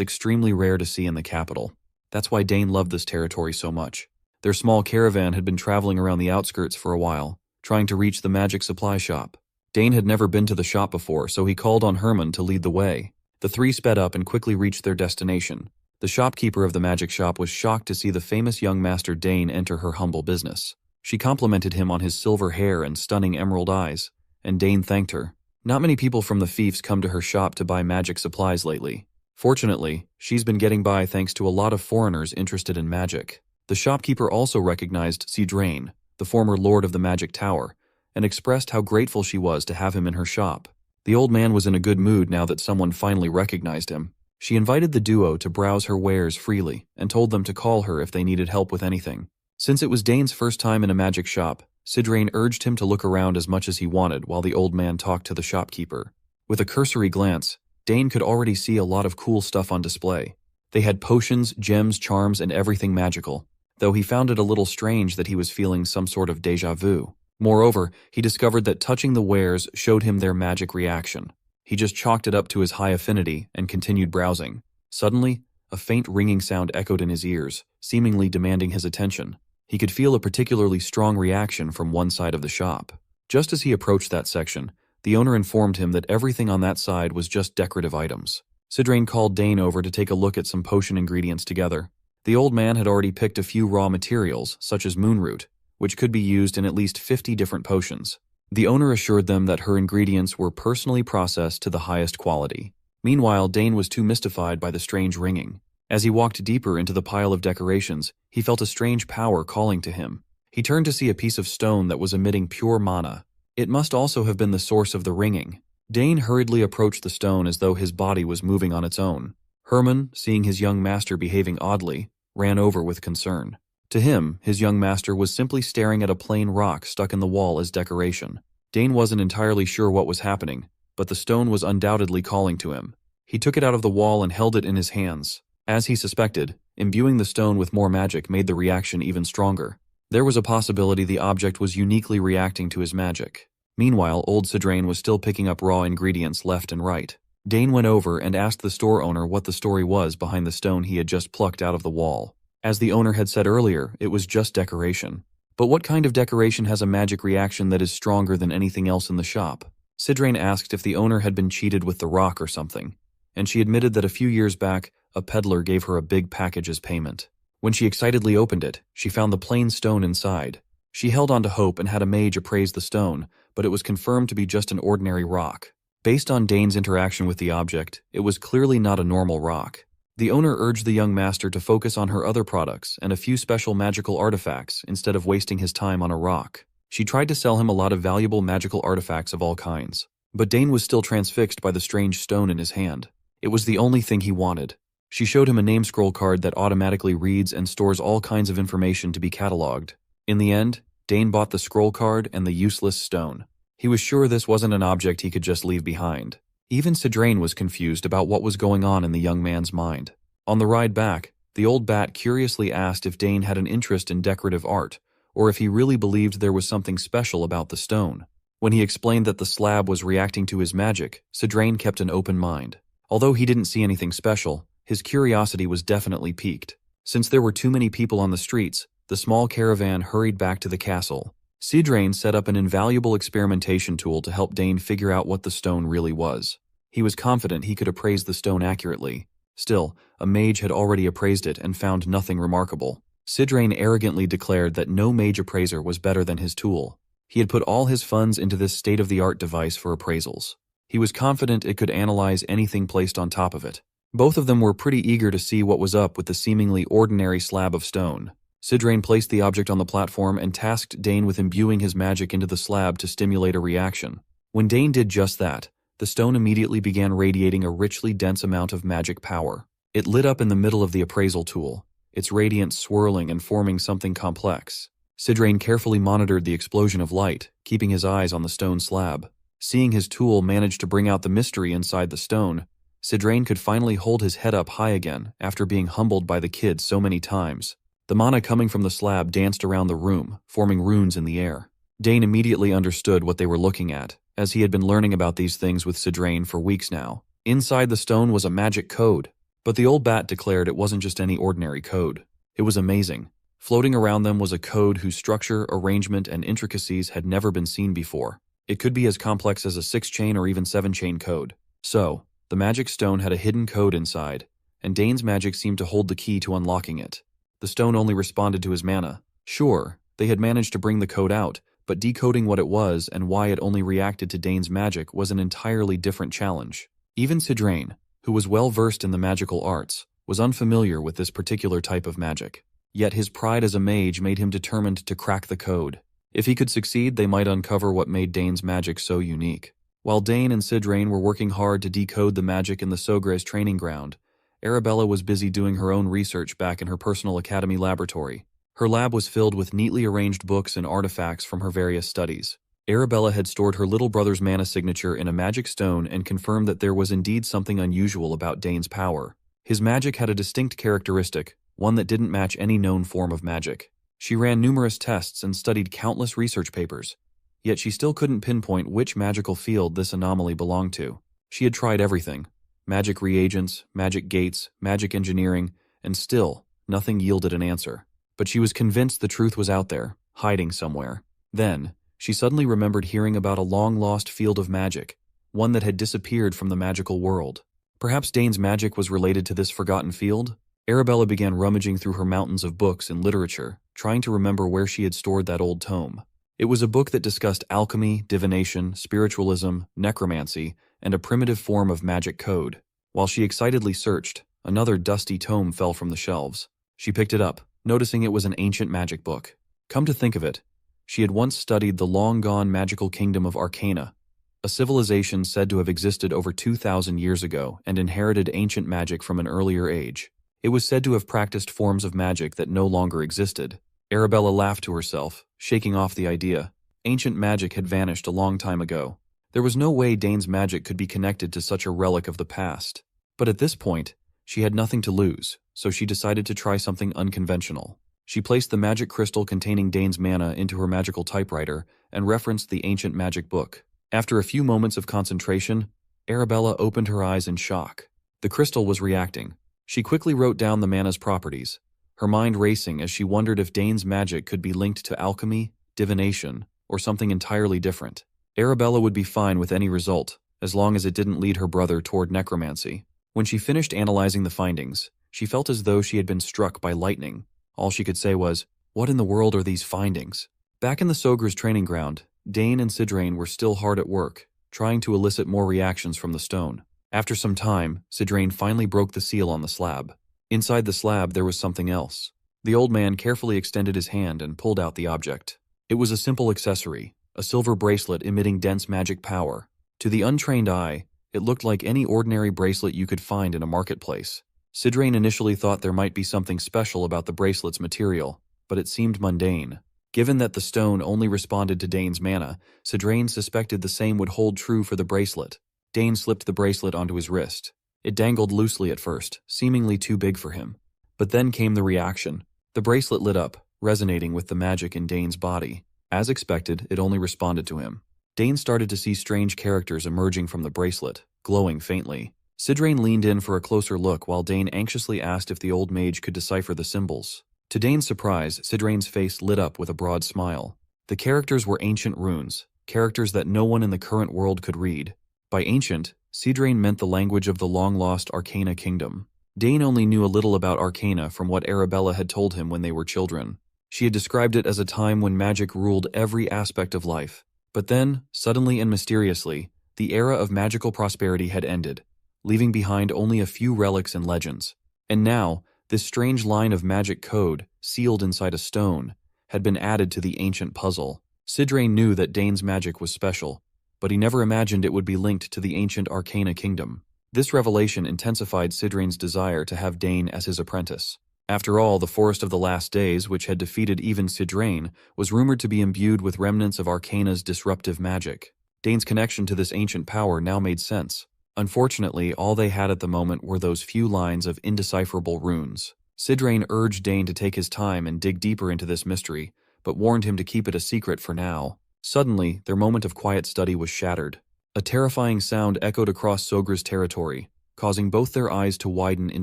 extremely rare to see in the capital. That's why Dane loved this territory so much. Their small caravan had been traveling around the outskirts for a while, trying to reach the magic supply shop. Dane had never been to the shop before, so he called on Herman to lead the way. The three sped up and quickly reached their destination. The shopkeeper of the magic shop was shocked to see the famous young master Dane enter her humble business. She complimented him on his silver hair and stunning emerald eyes, and Dane thanked her. Not many people from the fiefs come to her shop to buy magic supplies lately. Fortunately, she's been getting by thanks to a lot of foreigners interested in magic. The shopkeeper also recognized Sidrain, the former lord of the magic tower, and expressed how grateful she was to have him in her shop. The old man was in a good mood now that someone finally recognized him. She invited the duo to browse her wares freely and told them to call her if they needed help with anything. Since it was Dane's first time in a magic shop, Sidrain urged him to look around as much as he wanted while the old man talked to the shopkeeper. With a cursory glance, Dane could already see a lot of cool stuff on display. They had potions, gems, charms, and everything magical, though he found it a little strange that he was feeling some sort of déjà vu. Moreover, he discovered that touching the wares showed him their magic reaction. He just chalked it up to his high affinity and continued browsing. Suddenly, a faint ringing sound echoed in his ears, seemingly demanding his attention. He could feel a particularly strong reaction from one side of the shop. Just as he approached that section, the owner informed him that everything on that side was just decorative items. Sidrain called Dane over to take a look at some potion ingredients together. The old man had already picked a few raw materials, such as moonroot, which could be used in at least 50 different potions. The owner assured them that her ingredients were personally processed to the highest quality. Meanwhile, Dane was too mystified by the strange ringing. As he walked deeper into the pile of decorations, he felt a strange power calling to him. He turned to see a piece of stone that was emitting pure mana. It must also have been the source of the ringing. Dane hurriedly approached the stone as though his body was moving on its own. Herman, seeing his young master behaving oddly, ran over with concern. To him, his young master was simply staring at a plain rock stuck in the wall as decoration. Dane wasn't entirely sure what was happening, but the stone was undoubtedly calling to him. He took it out of the wall and held it in his hands. As he suspected, imbuing the stone with more magic made the reaction even stronger. There was a possibility the object was uniquely reacting to his magic. Meanwhile, old Sidrain was still picking up raw ingredients left and right. Dane went over and asked the store owner what the story was behind the stone he had just plucked out of the wall. As the owner had said earlier, it was just decoration. But what kind of decoration has a magic reaction that is stronger than anything else in the shop? Sidrain asked if the owner had been cheated with the rock or something, and she admitted that a few years back, a peddler gave her a big package as payment. When she excitedly opened it, she found the plain stone inside. She held on to hope and had a mage appraise the stone, but it was confirmed to be just an ordinary rock. Based on Dane's interaction with the object, it was clearly not a normal rock. The owner urged the young master to focus on her other products and a few special magical artifacts instead of wasting his time on a rock. She tried to sell him a lot of valuable magical artifacts of all kinds, but Dane was still transfixed by the strange stone in his hand. It was the only thing he wanted. She showed him a name scroll card that automatically reads and stores all kinds of information to be cataloged. In the end, Dane bought the scroll card and the useless stone. He was sure this wasn't an object he could just leave behind. Even Sidrain was confused about what was going on in the young man's mind. On the ride back, the old bat curiously asked if Dane had an interest in decorative art, or if he really believed there was something special about the stone. When he explained that the slab was reacting to his magic, Sidrain kept an open mind. Although he didn't see anything special, his curiosity was definitely piqued. Since there were too many people on the streets, the small caravan hurried back to the castle. Sidrain set up an invaluable experimentation tool to help Dane figure out what the stone really was. He was confident he could appraise the stone accurately. Still, a mage had already appraised it and found nothing remarkable. Sidrain arrogantly declared that no mage appraiser was better than his tool. He had put all his funds into this state-of-the-art device for appraisals. He was confident it could analyze anything placed on top of it. Both of them were pretty eager to see what was up with the seemingly ordinary slab of stone. Sidrain placed the object on the platform and tasked Dane with imbuing his magic into the slab to stimulate a reaction. When Dane did just that, the stone immediately began radiating a richly dense amount of magic power. It lit up in the middle of the appraisal tool, its radiance swirling and forming something complex. Sidrain carefully monitored the explosion of light, keeping his eyes on the stone slab. Seeing his tool manage to bring out the mystery inside the stone, Sidrain could finally hold his head up high again after being humbled by the kid so many times. The mana coming from the slab danced around the room, forming runes in the air. Dane immediately understood what they were looking at, as he had been learning about these things with Sidrain for weeks now. Inside the stone was a magic code, but the old bat declared it wasn't just any ordinary code. It was amazing. Floating around them was a code whose structure, arrangement, and intricacies had never been seen before. It could be as complex as a 6-chain or even 7-chain code. So, the magic stone had a hidden code inside, and Dane's magic seemed to hold the key to unlocking it. The stone only responded to his mana. Sure, they had managed to bring the code out, but decoding what it was and why it only reacted to Dane's magic was an entirely different challenge. Even Sidrain, who was well versed in the magical arts, was unfamiliar with this particular type of magic. Yet his pride as a mage made him determined to crack the code. If he could succeed, they might uncover what made Dane's magic so unique. While Dane and Sidrain were working hard to decode the magic in the Sogre's training ground, Arabella was busy doing her own research back in her personal academy laboratory. Her lab was filled with neatly arranged books and artifacts from her various studies. Arabella had stored her little brother's mana signature in a magic stone and confirmed that there was indeed something unusual about Dane's power. His magic had a distinct characteristic, one that didn't match any known form of magic. She ran numerous tests and studied countless research papers, yet she still couldn't pinpoint which magical field this anomaly belonged to. She had tried everything. Magic reagents, magic gates, magic engineering, and still, nothing yielded an answer. But she was convinced the truth was out there, hiding somewhere. Then, she suddenly remembered hearing about a long-lost field of magic, one that had disappeared from the magical world. Perhaps Dane's magic was related to this forgotten field? Arabella began rummaging through her mountains of books and literature, trying to remember where she had stored that old tome. It was a book that discussed alchemy, divination, spiritualism, necromancy, and a primitive form of magic code. While she excitedly searched, another dusty tome fell from the shelves. She picked it up, noticing it was an ancient magic book. Come to think of it, she had once studied the long-gone magical kingdom of Arcana, a civilization said to have existed over 2,000 years ago and inherited ancient magic from an earlier age. It was said to have practiced forms of magic that no longer existed. Arabella laughed to herself, shaking off the idea. Ancient magic had vanished a long time ago. There was no way Dane's magic could be connected to such a relic of the past. But at this point, she had nothing to lose, so she decided to try something unconventional. She placed the magic crystal containing Dane's mana into her magical typewriter and referenced the ancient magic book. After a few moments of concentration, Arabella opened her eyes in shock. The crystal was reacting. She quickly wrote down the mana's properties, her mind racing as she wondered if Dane's magic could be linked to alchemy, divination, or something entirely different. Arabella would be fine with any result, as long as it didn't lead her brother toward necromancy. When she finished analyzing the findings, she felt as though she had been struck by lightning. All she could say was, "What in the world are these findings?" Back in the Sogre's training ground, Dane and Sidrain were still hard at work, trying to elicit more reactions from the stone. After some time, Sidrain finally broke the seal on the slab. Inside the slab there was something else. The old man carefully extended his hand and pulled out the object. It was a simple accessory, a silver bracelet emitting dense magic power. To the untrained eye, it looked like any ordinary bracelet you could find in a marketplace. Sidrain initially thought there might be something special about the bracelet's material, but it seemed mundane. Given that the stone only responded to Dane's mana, Sidrain suspected the same would hold true for the bracelet. Dane slipped the bracelet onto his wrist. It dangled loosely at first, seemingly too big for him. But then came the reaction. The bracelet lit up, resonating with the magic in Dane's body. As expected, it only responded to him. Dane started to see strange characters emerging from the bracelet, glowing faintly. Sidrain leaned in for a closer look while Dane anxiously asked if the old mage could decipher the symbols. To Dane's surprise, Sidrain's face lit up with a broad smile. The characters were ancient runes, characters that no one in the current world could read. By ancient, Sidrain meant the language of the long-lost Arcana kingdom. Dane only knew a little about Arcana from what Arabella had told him when they were children. She had described it as a time when magic ruled every aspect of life. But then, suddenly and mysteriously, the era of magical prosperity had ended, leaving behind only a few relics and legends. And now, this strange line of magic code, sealed inside a stone, had been added to the ancient puzzle. Sidrain knew that Dane's magic was special, but he never imagined it would be linked to the ancient Arcana kingdom. This revelation intensified Sidrain's desire to have Dane as his apprentice. After all, the Forest of the Last Days, which had defeated even Sidrain, was rumored to be imbued with remnants of Arcana's disruptive magic. Dane's connection to this ancient power now made sense. Unfortunately, all they had at the moment were those few lines of indecipherable runes. Sidrain urged Dane to take his time and dig deeper into this mystery, but warned him to keep it a secret for now. Suddenly, their moment of quiet study was shattered. A terrifying sound echoed across Sogra's territory, causing both their eyes to widen in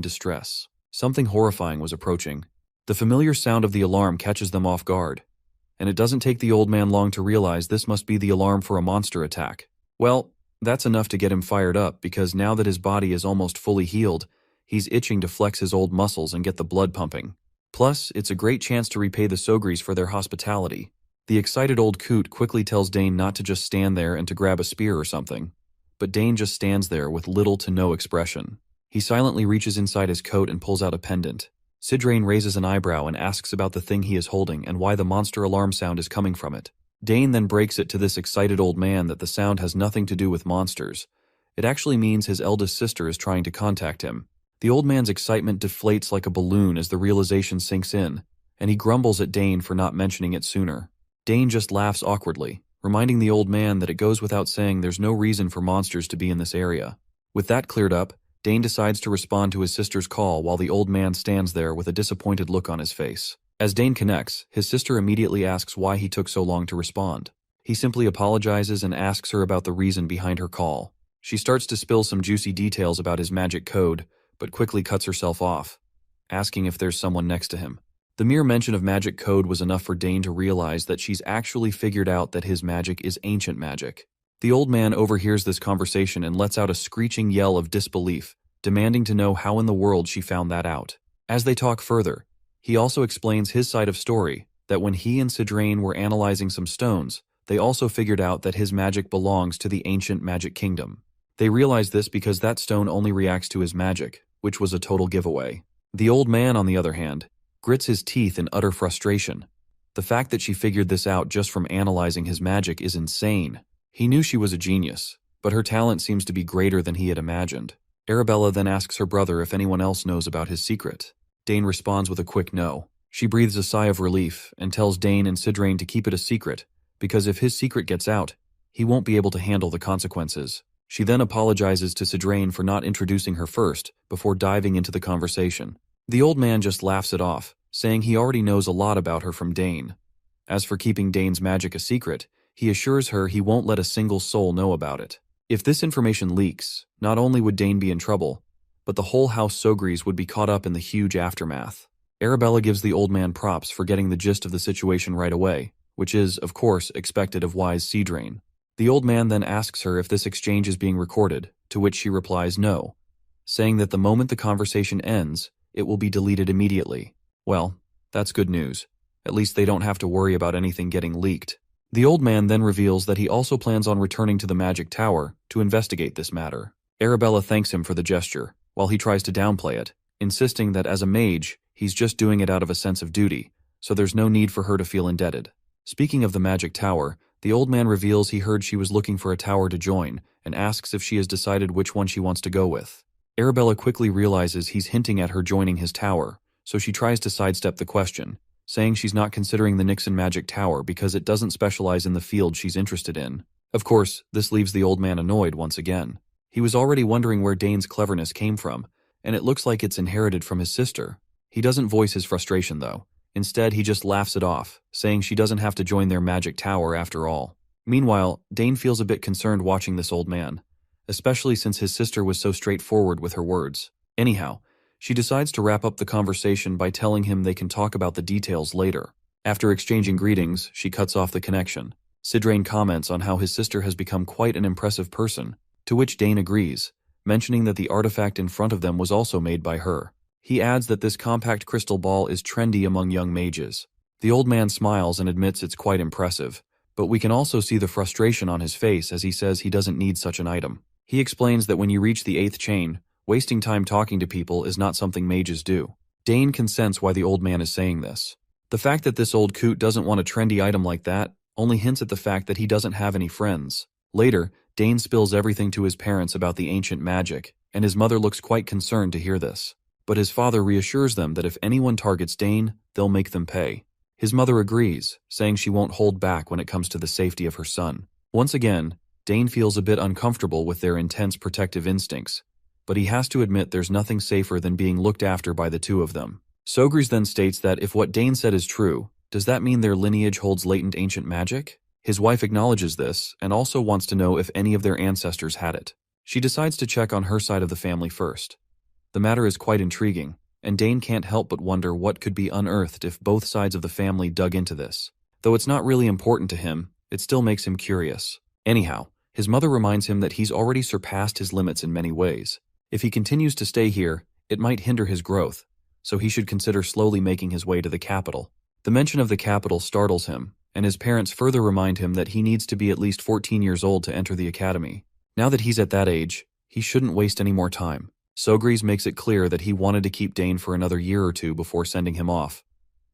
distress. Something horrifying was approaching. The familiar sound of the alarm catches them off guard, and it doesn't take the old man long to realize this must be the alarm for a monster attack. Well, that's enough to get him fired up, because now that his body is almost fully healed, he's itching to flex his old muscles and get the blood pumping. Plus, it's a great chance to repay the Sogris for their hospitality. The excited old coot quickly tells Dane not to just stand there and to grab a spear or something, but Dane just stands there with little to no expression. He silently reaches inside his coat and pulls out a pendant. Sidrain raises an eyebrow and asks about the thing he is holding and why the monster alarm sound is coming from it. Dane then breaks it to this excited old man that the sound has nothing to do with monsters. It actually means his eldest sister is trying to contact him. The old man's excitement deflates like a balloon as the realization sinks in, and he grumbles at Dane for not mentioning it sooner. Dane just laughs awkwardly, reminding the old man that it goes without saying there's no reason for monsters to be in this area. With that cleared up, Dane decides to respond to his sister's call while the old man stands there with a disappointed look on his face. As Dane connects, his sister immediately asks why he took so long to respond. He simply apologizes and asks her about the reason behind her call. She starts to spill some juicy details about his magic code, but quickly cuts herself off, asking if there's someone next to him. The mere mention of magic code was enough for Dane to realize that she's actually figured out that his magic is ancient magic. The old man overhears this conversation and lets out a screeching yell of disbelief, demanding to know how in the world she found that out. As they talk further, he also explains his side of story, that when he and Sidrain were analyzing some stones, they also figured out that his magic belongs to the ancient magic kingdom. They realized this because that stone only reacts to his magic, which was a total giveaway. The old man, on the other hand, grits his teeth in utter frustration. The fact that she figured this out just from analyzing his magic is insane. He knew she was a genius, but her talent seems to be greater than he had imagined. Arabella then asks her brother if anyone else knows about his secret. Dane responds with a quick no. She breathes a sigh of relief and tells Dane and Sidrain to keep it a secret, because if his secret gets out, he won't be able to handle the consequences. She then apologizes to Sidrain for not introducing her first, before diving into the conversation. The old man just laughs it off, saying he already knows a lot about her from Dane. As for keeping Dane's magic a secret, he assures her he won't let a single soul know about it. If this information leaks, not only would Dane be in trouble, but the whole House Sogris would be caught up in the huge aftermath. Arabella gives the old man props for getting the gist of the situation right away, which is, of course, expected of wise Sidrain. The old man then asks her if this exchange is being recorded, to which she replies no, saying that the moment the conversation ends, it will be deleted immediately. Well, that's good news. At least they don't have to worry about anything getting leaked. The old man then reveals that he also plans on returning to the Magic Tower to investigate this matter. Arabella thanks him for the gesture, while he tries to downplay it, insisting that as a mage, he's just doing it out of a sense of duty, so there's no need for her to feel indebted. Speaking of the Magic Tower, the old man reveals he heard she was looking for a tower to join, and asks if she has decided which one she wants to go with. Arabella quickly realizes he's hinting at her joining his tower, so she tries to sidestep the question, saying she's not considering the Nixon Magic Tower because it doesn't specialize in the field she's interested in. Of course, this leaves the old man annoyed once again. He was already wondering where Dane's cleverness came from, and it looks like it's inherited from his sister. He doesn't voice his frustration, though. Instead, he just laughs it off, saying she doesn't have to join their magic tower after all. Meanwhile, Dane feels a bit concerned watching this old man, especially since his sister was so straightforward with her words. Anyhow, she decides to wrap up the conversation by telling him they can talk about the details later. After exchanging greetings, she cuts off the connection. Sidrain comments on how his sister has become quite an impressive person, to which Dane agrees, mentioning that the artifact in front of them was also made by her. He adds that this compact crystal ball is trendy among young mages. The old man smiles and admits it's quite impressive, but we can also see the frustration on his face as he says he doesn't need such an item. He explains that when you reach the 8th chain, wasting time talking to people is not something mages do. Dane can sense why the old man is saying this. The fact that this old coot doesn't want a trendy item like that only hints at the fact that he doesn't have any friends. Later, Dane spills everything to his parents about the ancient magic, and his mother looks quite concerned to hear this. But his father reassures them that if anyone targets Dane, they'll make them pay. His mother agrees, saying she won't hold back when it comes to the safety of her son. Once again, Dane feels a bit uncomfortable with their intense protective instincts, but he has to admit there's nothing safer than being looked after by the two of them. Sogris then states that if what Dane said is true, does that mean their lineage holds latent ancient magic? His wife acknowledges this and also wants to know if any of their ancestors had it. She decides to check on her side of the family first. The matter is quite intriguing, and Dane can't help but wonder what could be unearthed if both sides of the family dug into this. Though it's not really important to him, it still makes him curious. Anyhow, his mother reminds him that he's already surpassed his limits in many ways. If he continues to stay here, it might hinder his growth, so he should consider slowly making his way to the capital. The mention of the capital startles him, and his parents further remind him that he needs to be at least 14 years old to enter the academy. Now that he's at that age, he shouldn't waste any more time. Sogris makes it clear that he wanted to keep Dane for another year or two before sending him off,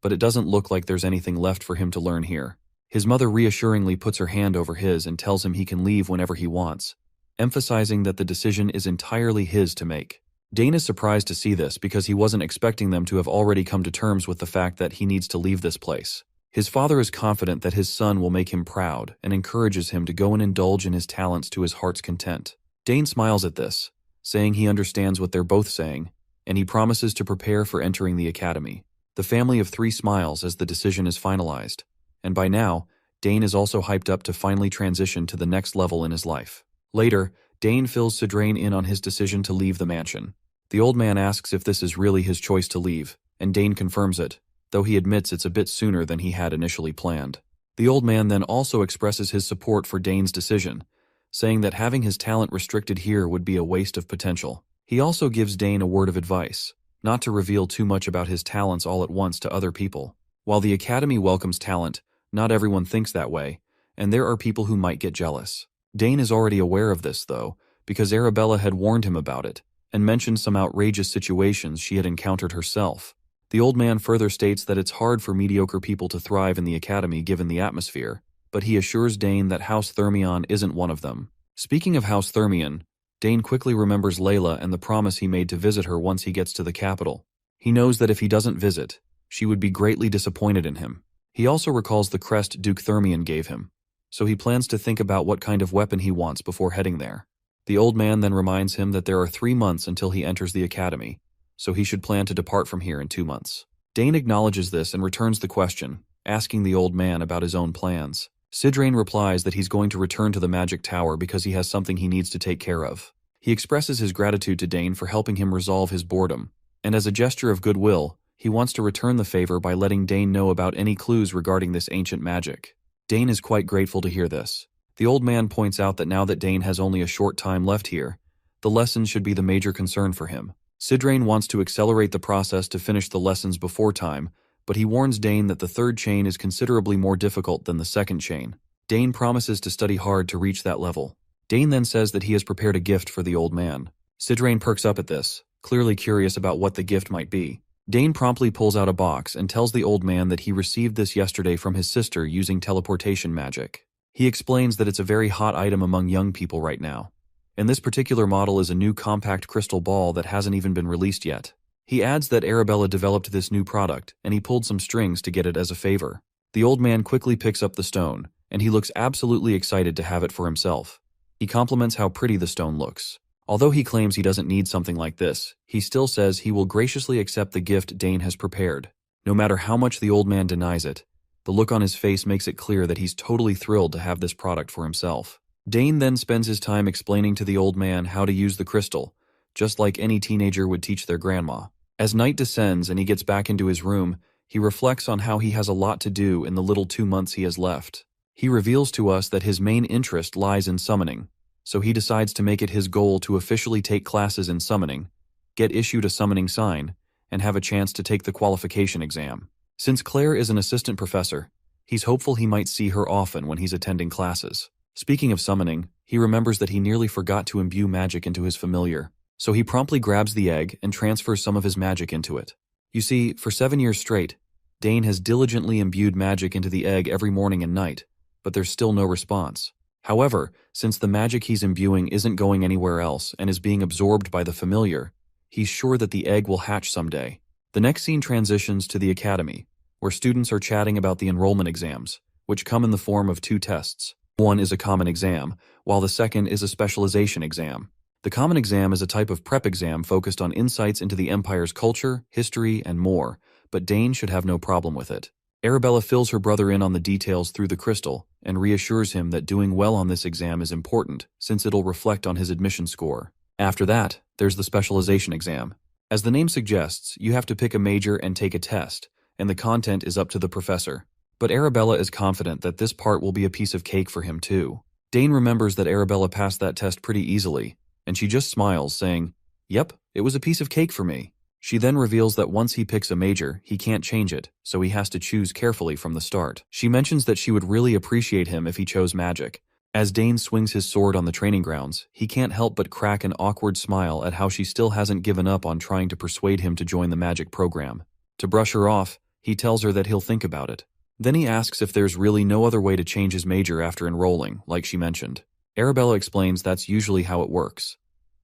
but it doesn't look like there's anything left for him to learn here. His mother reassuringly puts her hand over his and tells him he can leave whenever he wants, emphasizing that the decision is entirely his to make. Dane is surprised to see this because he wasn't expecting them to have already come to terms with the fact that he needs to leave this place. His father is confident that his son will make him proud and encourages him to go and indulge in his talents to his heart's content. Dane smiles at this, saying he understands what they're both saying, and he promises to prepare for entering the academy. The family of 3 smiles as the decision is finalized, and by now, Dane is also hyped up to finally transition to the next level in his life. Later, Dane fills Sidrain in on his decision to leave the mansion. The old man asks if this is really his choice to leave, and Dane confirms it, though he admits it's a bit sooner than he had initially planned. The old man then also expresses his support for Dane's decision, saying that having his talent restricted here would be a waste of potential. He also gives Dane a word of advice, not to reveal too much about his talents all at once to other people. While the Academy welcomes talent, not everyone thinks that way, and there are people who might get jealous. Dane is already aware of this, though, because Arabella had warned him about it, and mentioned some outrageous situations she had encountered herself. The old man further states that it's hard for mediocre people to thrive in the Academy given the atmosphere, but he assures Dane that House Thermion isn't one of them. Speaking of House Thermion, Dane quickly remembers Layla and the promise he made to visit her once he gets to the capital. He knows that if he doesn't visit, she would be greatly disappointed in him. He also recalls the crest Duke Thermion gave him, so he plans to think about what kind of weapon he wants before heading there. The old man then reminds him that there are 3 months until he enters the academy, so he should plan to depart from here in 2 months. Dane acknowledges this and returns the question, asking the old man about his own plans. Sidrain replies that he's going to return to the magic tower because he has something he needs to take care of. He expresses his gratitude to Dane for helping him resolve his boredom, and as a gesture of goodwill, he wants to return the favor by letting Dane know about any clues regarding this ancient magic. Dane is quite grateful to hear this. The old man points out that now that Dane has only a short time left here, the lessons should be the major concern for him. Sidrain wants to accelerate the process to finish the lessons before time, but he warns Dane that the 3rd chain is considerably more difficult than the 2nd chain. Dane promises to study hard to reach that level. Dane then says that he has prepared a gift for the old man. Sidrain perks up at this, clearly curious about what the gift might be. Dane promptly pulls out a box and tells the old man that he received this yesterday from his sister using teleportation magic. He explains that it's a very hot item among young people right now, and this particular model is a new compact crystal ball that hasn't even been released yet. He adds that Arabella developed this new product, and he pulled some strings to get it as a favor. The old man quickly picks up the stone, and he looks absolutely excited to have it for himself. He compliments how pretty the stone looks. Although he claims he doesn't need something like this, he still says he will graciously accept the gift Dane has prepared. No matter how much the old man denies it, the look on his face makes it clear that he's totally thrilled to have this product for himself. Dane then spends his time explaining to the old man how to use the crystal, just like any teenager would teach their grandma. As night descends and he gets back into his room, he reflects on how he has a lot to do in the little 2 months he has left. He reveals to us that his main interest lies in summoning, so he decides to make it his goal to officially take classes in summoning, get issued a summoning sign, and have a chance to take the qualification exam. Since Claire is an assistant professor, he's hopeful he might see her often when he's attending classes. Speaking of summoning, he remembers that he nearly forgot to imbue magic into his familiar, so he promptly grabs the egg and transfers some of his magic into it. You see, for 7 years straight, Dane has diligently imbued magic into the egg every morning and night, but there's still no response. However, since the magic he's imbuing isn't going anywhere else and is being absorbed by the familiar, he's sure that the egg will hatch someday. The next scene transitions to the academy, where students are chatting about the enrollment exams, which come in the form of 2 tests. One is a common exam, while the second is a specialization exam. The common exam is a type of prep exam focused on insights into the Empire's culture, history, and more, but Dane should have no problem with it. Arabella fills her brother in on the details through the crystal and reassures him that doing well on this exam is important, since it'll reflect on his admission score. After that, there's the specialization exam. As the name suggests, you have to pick a major and take a test, and the content is up to the professor. But Arabella is confident that this part will be a piece of cake for him too. Dane remembers that Arabella passed that test pretty easily, and she just smiles, saying, "Yep, it was a piece of cake for me." She then reveals that once he picks a major, he can't change it, so he has to choose carefully from the start. She mentions that she would really appreciate him if he chose magic. As Dane swings his sword on the training grounds, he can't help but crack an awkward smile at how she still hasn't given up on trying to persuade him to join the magic program. To brush her off, he tells her that he'll think about it. Then he asks if there's really no other way to change his major after enrolling, like she mentioned. Arabella explains that's usually how it works.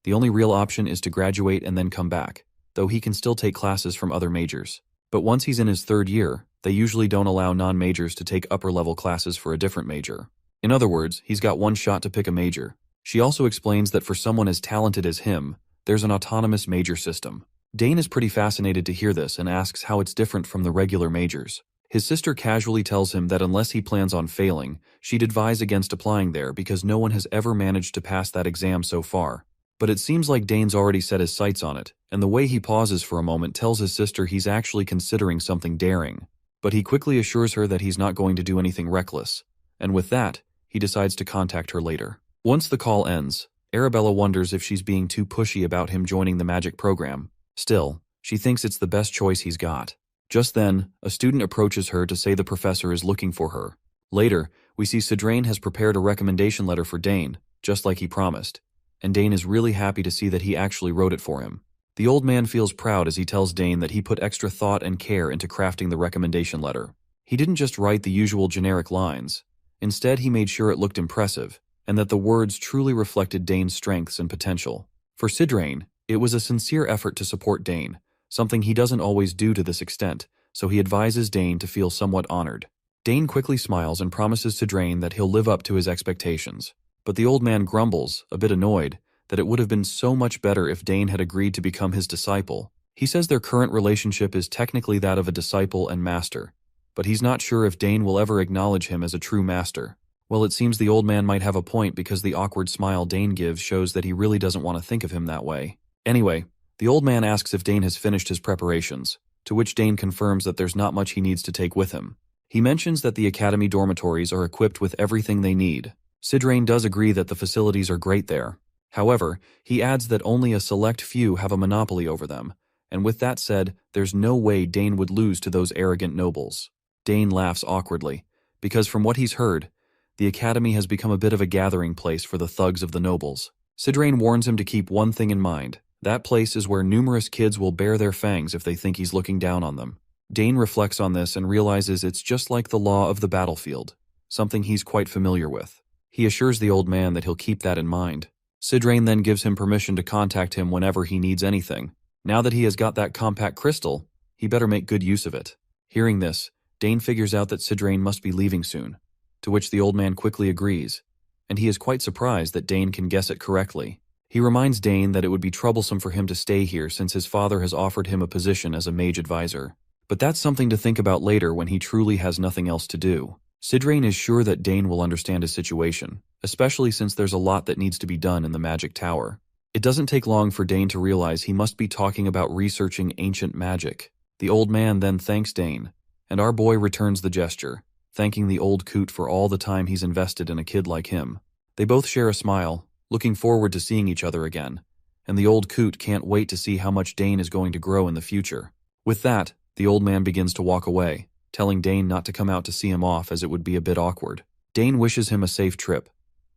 The only real option is to graduate and then come back, though he can still take classes from other majors. But once he's in his 3rd year, they usually don't allow non-majors to take upper-level classes for a different major. In other words, he's got one shot to pick a major. She also explains that for someone as talented as him, there's an autonomous major system. Dane is pretty fascinated to hear this and asks how it's different from the regular majors. His sister casually tells him that unless he plans on failing, she'd advise against applying there because no one has ever managed to pass that exam so far. But it seems like Dane's already set his sights on it, and the way he pauses for a moment tells his sister he's actually considering something daring. But he quickly assures her that he's not going to do anything reckless, and with that, he decides to contact her later. Once the call ends, Arabella wonders if she's being too pushy about him joining the magic program. Still, she thinks it's the best choice he's got. Just then, a student approaches her to say the professor is looking for her. Later, we see Sidrain has prepared a recommendation letter for Dane, just like he promised, and Dane is really happy to see that he actually wrote it for him. The old man feels proud as he tells Dane that he put extra thought and care into crafting the recommendation letter. He didn't just write the usual generic lines. Instead, he made sure it looked impressive, and that the words truly reflected Dane's strengths and potential. For Sidrain, it was a sincere effort to support Dane, something he doesn't always do to this extent, so he advises Dane to feel somewhat honored. Dane quickly smiles and promises Sidrain that he'll live up to his expectations. But the old man grumbles, a bit annoyed, that it would have been so much better if Dane had agreed to become his disciple. He says their current relationship is technically that of a disciple and master, but he's not sure if Dane will ever acknowledge him as a true master. Well, it seems the old man might have a point because the awkward smile Dane gives shows that he really doesn't want to think of him that way. Anyway, the old man asks if Dane has finished his preparations, to which Dane confirms that there's not much he needs to take with him. He mentions that the academy dormitories are equipped with everything they need. Sidrain does agree that the facilities are great there. However, he adds that only a select few have a monopoly over them, and with that said, there's no way Dane would lose to those arrogant nobles. Dane laughs awkwardly, because from what he's heard, the academy has become a bit of a gathering place for the thugs of the nobles. Sidrain warns him to keep one thing in mind. That place is where numerous kids will bare their fangs if they think he's looking down on them. Dane reflects on this and realizes it's just like the law of the battlefield, something he's quite familiar with. He assures the old man that he'll keep that in mind. Sidrain then gives him permission to contact him whenever he needs anything. Now that he has got that compact crystal, he better make good use of it. Hearing this, Dane figures out that Sidrain must be leaving soon, to which the old man quickly agrees, and he is quite surprised that Dane can guess it correctly. He reminds Dane that it would be troublesome for him to stay here since his father has offered him a position as a mage advisor. But that's something to think about later when he truly has nothing else to do. Sidrain is sure that Dane will understand his situation, especially since there's a lot that needs to be done in the magic tower. It doesn't take long for Dane to realize he must be talking about researching ancient magic. The old man then thanks Dane, and our boy returns the gesture, thanking the old coot for all the time he's invested in a kid like him. They both share a smile, looking forward to seeing each other again, and the old coot can't wait to see how much Dane is going to grow in the future. With that, the old man begins to walk away, telling Dane not to come out to see him off as it would be a bit awkward. Dane wishes him a safe trip,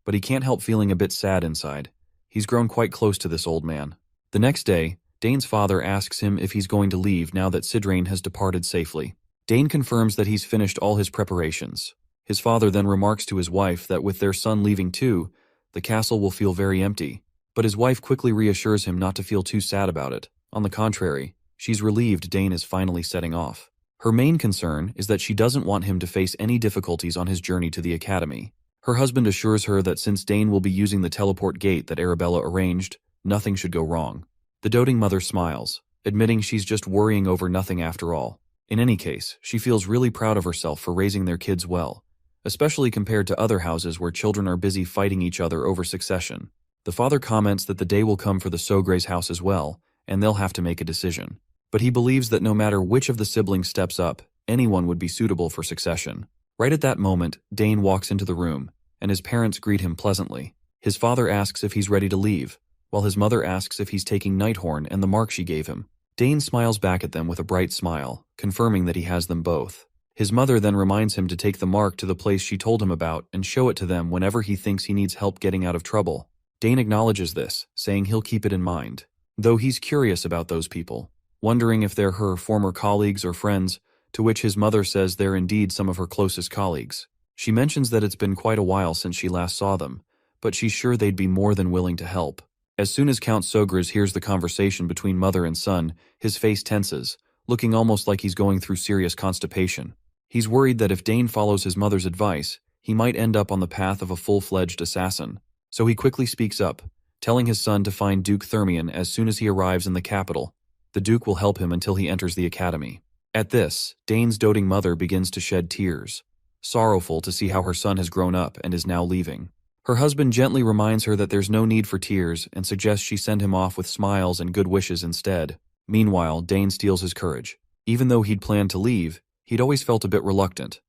but he can't help feeling a bit sad inside. He's grown quite close to this old man. The next day, Dane's father asks him if he's going to leave now that Sidrain has departed safely. Dane confirms that he's finished all his preparations. His father then remarks to his wife that with their son leaving too, the castle will feel very empty. But his wife quickly reassures him not to feel too sad about it. On the contrary, she's relieved Dane is finally setting off. Her main concern is that she doesn't want him to face any difficulties on his journey to the academy. Her husband assures her that since Dane will be using the teleport gate that Arabella arranged, nothing should go wrong. The doting mother smiles, admitting she's just worrying over nothing after all. In any case, she feels really proud of herself for raising their kids well, especially compared to other houses where children are busy fighting each other over succession. The father comments that the day will come for the Sogre's house as well, and they'll have to make a decision. But he believes that no matter which of the siblings steps up, anyone would be suitable for succession. Right at that moment, Dane walks into the room, and his parents greet him pleasantly. His father asks if he's ready to leave, while his mother asks if he's taking Nighthorn and the mark she gave him. Dane smiles back at them with a bright smile, confirming that he has them both. His mother then reminds him to take the mark to the place she told him about and show it to them whenever he thinks he needs help getting out of trouble. Dane acknowledges this, saying he'll keep it in mind, though he's curious about those people, wondering if they're her former colleagues or friends, to which his mother says they're indeed some of her closest colleagues. She mentions that it's been quite a while since she last saw them, but she's sure they'd be more than willing to help. As soon as Count Sogres hears the conversation between mother and son, his face tenses, looking almost like he's going through serious constipation. He's worried that if Dane follows his mother's advice, he might end up on the path of a full-fledged assassin. So he quickly speaks up, telling his son to find Duke Thermion as soon as he arrives in the capital. The Duke will help him until he enters the academy. At this, Dane's doting mother begins to shed tears, sorrowful to see how her son has grown up and is now leaving. Her husband gently reminds her that there's no need for tears and suggests she send him off with smiles and good wishes instead. Meanwhile, Dane steals his courage. Even though he'd planned to leave, he'd always felt a bit reluctant.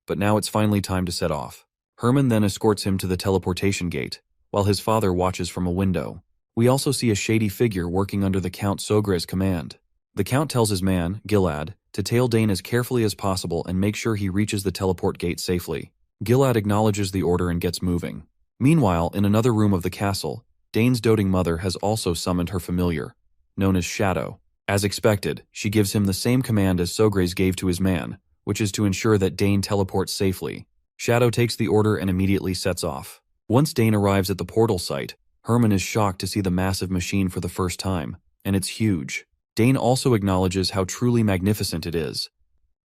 But now it's finally time to set off. Herman then escorts him to the teleportation gate, while his father watches from a window. We also see a shady figure working under the Count Sogre's command. The Count tells his man, Gilad, to tail Dane as carefully as possible and make sure he reaches the teleport gate safely. Gilad acknowledges the order and gets moving. Meanwhile, in another room of the castle, Dane's doting mother has also summoned her familiar, known as Shadow. As expected, she gives him the same command as Sogres gave to his man, which is to ensure that Dane teleports safely. Shadow takes the order and immediately sets off. Once Dane arrives at the portal site, Herman is shocked to see the massive machine for the first time, and it's huge. Dane also acknowledges how truly magnificent it is.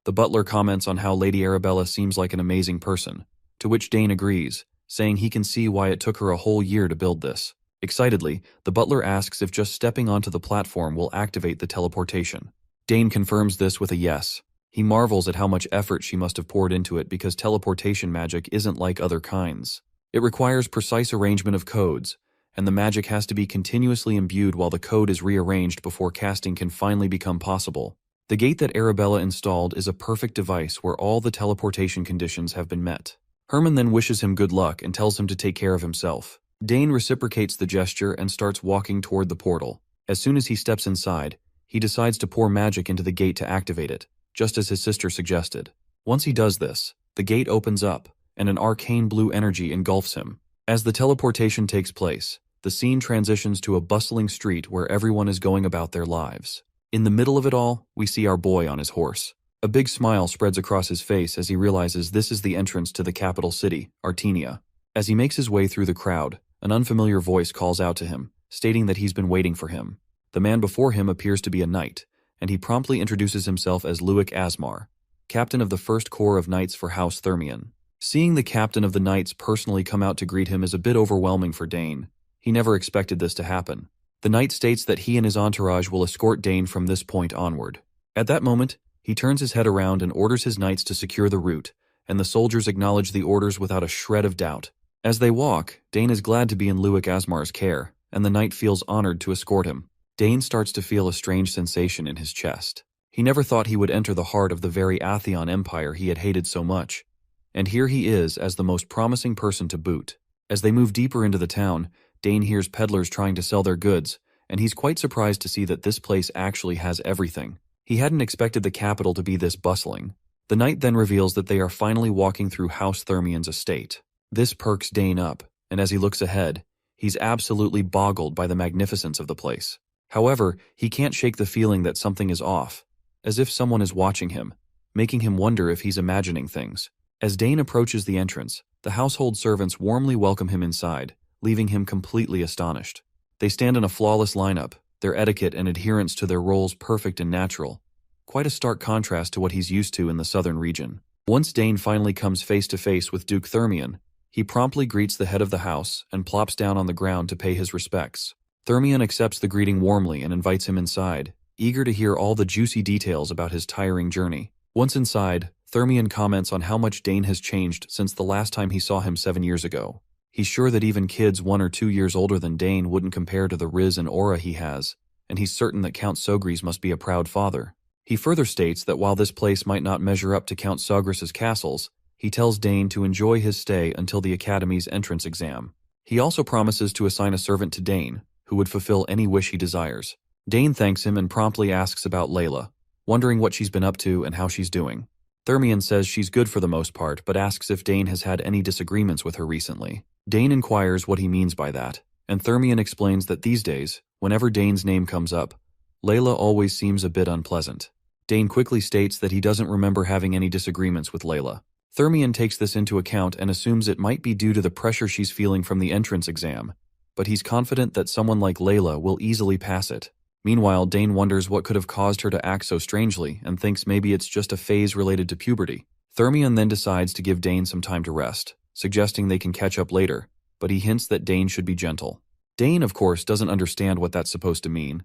The butler comments on how Lady Arabella seems like an amazing person, to which Dane agrees, saying he can see why it took her a whole year to build this. Excitedly, the butler asks if just stepping onto the platform will activate the teleportation. Dane confirms this with a yes. He marvels at how much effort she must have poured into it because teleportation magic isn't like other kinds. It requires precise arrangement of codes, and the magic has to be continuously imbued while the code is rearranged before casting can finally become possible. The gate that Arabella installed is a perfect device where all the teleportation conditions have been met. Herman then wishes him good luck and tells him to take care of himself. Dane reciprocates the gesture and starts walking toward the portal. As soon as he steps inside, he decides to pour magic into the gate to activate it, just as his sister suggested. Once he does this, the gate opens up, and an arcane blue energy engulfs him. As the teleportation takes place, the scene transitions to a bustling street where everyone is going about their lives. In the middle of it all, we see our boy on his horse. A big smile spreads across his face as he realizes this is the entrance to the capital city, Artenia. As he makes his way through the crowd, an unfamiliar voice calls out to him, stating that he's been waiting for him. The man before him appears to be a knight, and he promptly introduces himself as Luik Asmar, captain of the First Corps of Knights for House Thermion. Seeing the captain of the Knights personally come out to greet him is a bit overwhelming for Dane. He never expected this to happen. The knight states that he and his entourage will escort Dane from this point onward. At that moment, he turns his head around and orders his knights to secure the route, and the soldiers acknowledge the orders without a shred of doubt. As they walk, Dane is glad to be in Luik Asmar's care, and the knight feels honored to escort him. Dane starts to feel a strange sensation in his chest. He never thought he would enter the heart of the very Atheon Empire he had hated so much. And here he is as the most promising person to boot. As they move deeper into the town, Dane hears peddlers trying to sell their goods, and he's quite surprised to see that this place actually has everything. He hadn't expected the capital to be this bustling. The knight then reveals that they are finally walking through House Thermian's estate. This perks Dane up, and as he looks ahead, he's absolutely boggled by the magnificence of the place. However, he can't shake the feeling that something is off, as if someone is watching him, making him wonder if he's imagining things. As Dane approaches the entrance, the household servants warmly welcome him inside, leaving him completely astonished. They stand in a flawless lineup, their etiquette and adherence to their roles perfect and natural. Quite a stark contrast to what he's used to in the southern region. Once Dane finally comes face to face with Duke Thermian, he promptly greets the head of the house and plops down on the ground to pay his respects. Thermian accepts the greeting warmly and invites him inside, eager to hear all the juicy details about his tiring journey. Once inside, Thermian comments on how much Dane has changed since the last time he saw him 7 years ago. He's sure that even kids 1 or 2 years older than Dane wouldn't compare to the riz and aura he has, and he's certain that Count Sogris must be a proud father. He further states that while this place might not measure up to Count Sogris's castles, he tells Dane to enjoy his stay until the Academy's entrance exam. He also promises to assign a servant to Dane, who would fulfill any wish he desires. Dane thanks him and promptly asks about Layla, wondering what she's been up to and how she's doing. Thermian says she's good for the most part, but asks if Dane has had any disagreements with her recently. Dane inquires what he means by that, and Thermian explains that these days, whenever Dane's name comes up, Layla always seems a bit unpleasant. Dane quickly states that he doesn't remember having any disagreements with Layla. Thermian takes this into account and assumes it might be due to the pressure she's feeling from the entrance exam, but he's confident that someone like Layla will easily pass it. Meanwhile, Dane wonders what could have caused her to act so strangely and thinks maybe it's just a phase related to puberty. Thermian then decides to give Dane some time to rest, suggesting they can catch up later, but he hints that Dane should be gentle. Dane, of course, doesn't understand what that's supposed to mean,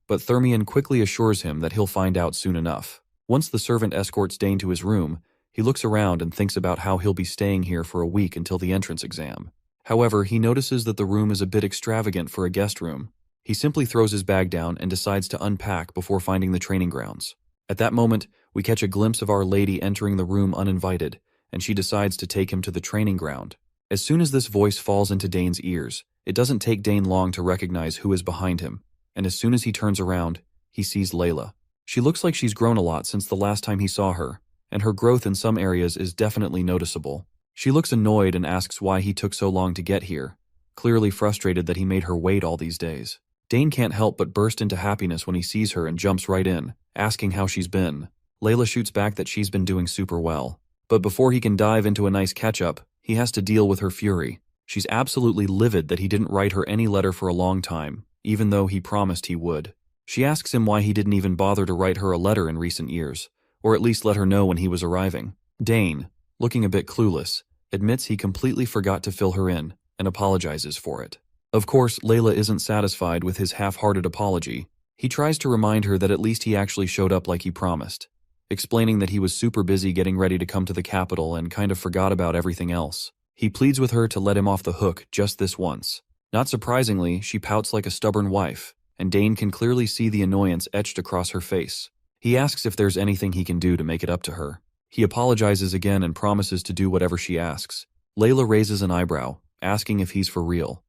but Thermian quickly assures him that he'll find out soon enough. Once the servant escorts Dane to his room, he looks around and thinks about how he'll be staying here for a week until the entrance exam. However, he notices that the room is a bit extravagant for a guest room. He simply throws his bag down and decides to unpack before finding the training grounds. At that moment, we catch a glimpse of Our Lady entering the room uninvited, and she decides to take him to the training ground. As soon as this voice falls into Dane's ears, it doesn't take Dane long to recognize who is behind him, and as soon as he turns around, he sees Layla. She looks like she's grown a lot since the last time he saw her, and her growth in some areas is definitely noticeable. She looks annoyed and asks why he took so long to get here, clearly frustrated that he made her wait all these days. Dane can't help but burst into happiness when he sees her and jumps right in, asking how she's been. Layla shoots back that she's been doing super well. But before he can dive into a nice catch-up, he has to deal with her fury. She's absolutely livid that he didn't write her any letter for a long time, even though he promised he would. She asks him why he didn't even bother to write her a letter in recent years, or at least let her know when he was arriving. Dane, looking a bit clueless, admits he completely forgot to fill her in, and apologizes for it. Of course, Layla isn't satisfied with his half-hearted apology. He tries to remind her that at least he actually showed up like he promised, explaining that he was super busy getting ready to come to the capital and kind of forgot about everything else. He pleads with her to let him off the hook just this once. Not surprisingly, she pouts like a stubborn wife, and Dane can clearly see the annoyance etched across her face. He asks if there's anything he can do to make it up to her. He apologizes again and promises to do whatever she asks. Layla raises an eyebrow, asking if he's for real.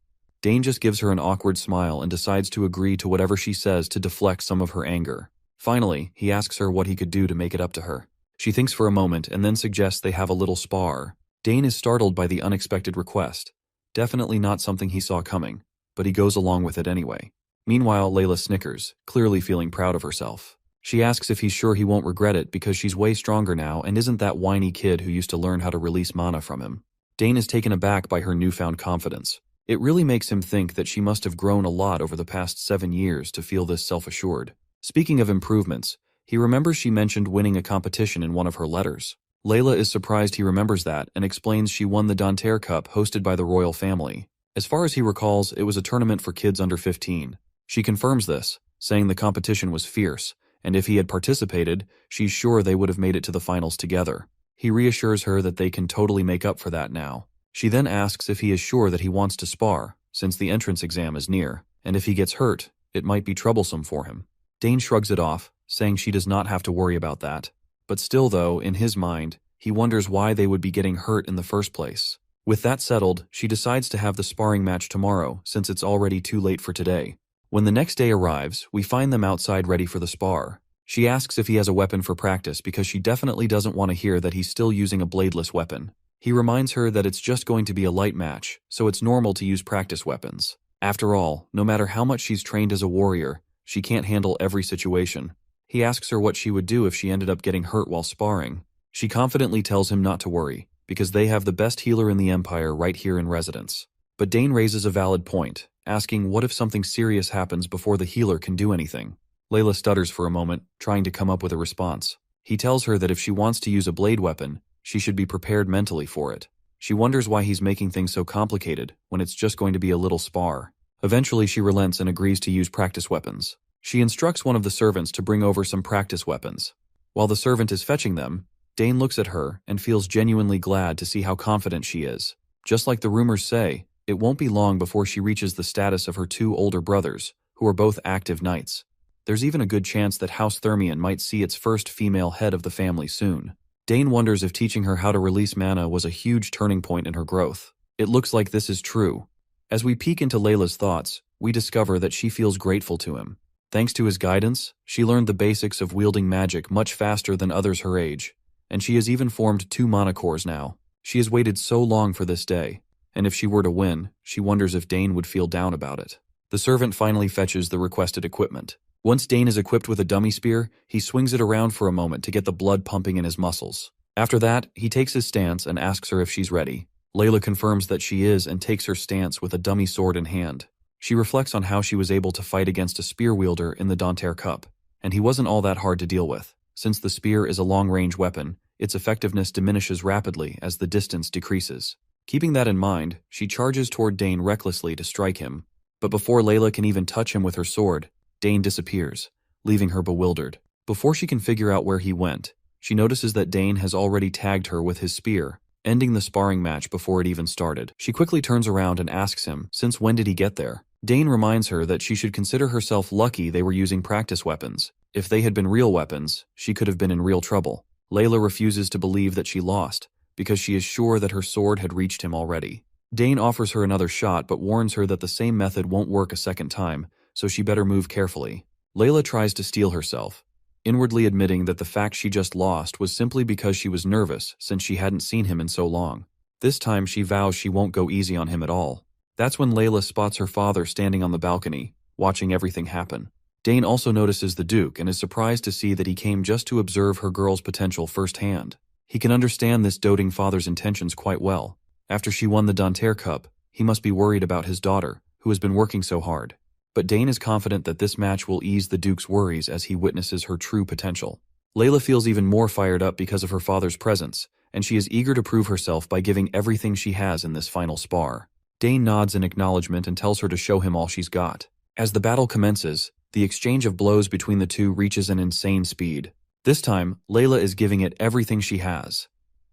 Dane just gives her an awkward smile and decides to agree to whatever she says to deflect some of her anger. Finally, he asks her what he could do to make it up to her. She thinks for a moment and then suggests they have a little spar. Dane is startled by the unexpected request. Definitely not something he saw coming, but he goes along with it anyway. Meanwhile, Layla snickers, clearly feeling proud of herself. She asks if he's sure he won't regret it because she's way stronger now and isn't that whiny kid who used to learn how to release mana from him. Dane is taken aback by her newfound confidence. It really makes him think that she must have grown a lot over the past 7 years to feel this self-assured. Speaking of improvements, he remembers she mentioned winning a competition in one of her letters. Layla is surprised he remembers that and explains she won the Dronzer Cup hosted by the royal family. As far as he recalls, it was a tournament for kids under 15. She confirms this, saying the competition was fierce, and if he had participated, she's sure they would have made it to the finals together. He reassures her that they can totally make up for that now. She then asks if he is sure that he wants to spar, since the entrance exam is near, and if he gets hurt, it might be troublesome for him. Dane shrugs it off, saying she does not have to worry about that. But still though, in his mind, he wonders why they would be getting hurt in the first place. With that settled, she decides to have the sparring match tomorrow since it's already too late for today. When the next day arrives, we find them outside ready for the spar. She asks if he has a weapon for practice because she definitely doesn't want to hear that he's still using a bladeless weapon. He reminds her that it's just going to be a light match, so it's normal to use practice weapons. After all, no matter how much she's trained as a warrior, she can't handle every situation. He asks her what she would do if she ended up getting hurt while sparring. She confidently tells him not to worry, because they have the best healer in the Empire right here in residence. But Dane raises a valid point, asking what if something serious happens before the healer can do anything. Layla stutters for a moment, trying to come up with a response. He tells her that if she wants to use a blade weapon, she should be prepared mentally for it. She wonders why he's making things so complicated when it's just going to be a little spar. Eventually she relents and agrees to use practice weapons. She instructs one of the servants to bring over some practice weapons. While the servant is fetching them, Dane looks at her and feels genuinely glad to see how confident she is. Just like the rumors say, it won't be long before she reaches the status of her two older brothers, who are both active knights. There's even a good chance that House Thermion might see its first female head of the family soon. Dane wonders if teaching her how to release mana was a huge turning point in her growth. It looks like this is true. As we peek into Layla's thoughts, we discover that she feels grateful to him. Thanks to his guidance, she learned the basics of wielding magic much faster than others her age, and she has even formed 2 mana cores now. She has waited so long for this day, and if she were to win, she wonders if Dane would feel down about it. The servant finally fetches the requested equipment. Once Dane is equipped with a dummy spear, he swings it around for a moment to get the blood pumping in his muscles. After that, he takes his stance and asks her if she's ready. Layla confirms that she is and takes her stance with a dummy sword in hand. She reflects on how she was able to fight against a spear wielder in the Dronzer Cup, and he wasn't all that hard to deal with. Since the spear is a long-range weapon, its effectiveness diminishes rapidly as the distance decreases. Keeping that in mind, she charges toward Dane recklessly to strike him. But before Layla can even touch him with her sword, Dane disappears, leaving her bewildered. Before she can figure out where he went, she notices that Dane has already tagged her with his spear, ending the sparring match before it even started. She quickly turns around and asks him, since when did he get there? Dane reminds her that she should consider herself lucky they were using practice weapons. If they had been real weapons, she could have been in real trouble. Layla refuses to believe that she lost, because she is sure that her sword had reached him already. Dane offers her another shot but warns her that the same method won't work a second time, so she better move carefully. Layla tries to steel herself, inwardly admitting that the fact she just lost was simply because she was nervous since she hadn't seen him in so long. This time she vows she won't go easy on him at all. That's when Layla spots her father standing on the balcony, watching everything happen. Dane also notices the Duke and is surprised to see that he came just to observe her girl's potential firsthand. He can understand this doting father's intentions quite well. After she won the Dronzer Cup, he must be worried about his daughter, who has been working so hard. But Dane is confident that this match will ease the Duke's worries as he witnesses her true potential. Layla feels even more fired up because of her father's presence, and she is eager to prove herself by giving everything she has in this final spar. Dane nods in acknowledgement and tells her to show him all she's got. As the battle commences, the exchange of blows between the two reaches an insane speed. This time, Layla is giving it everything she has.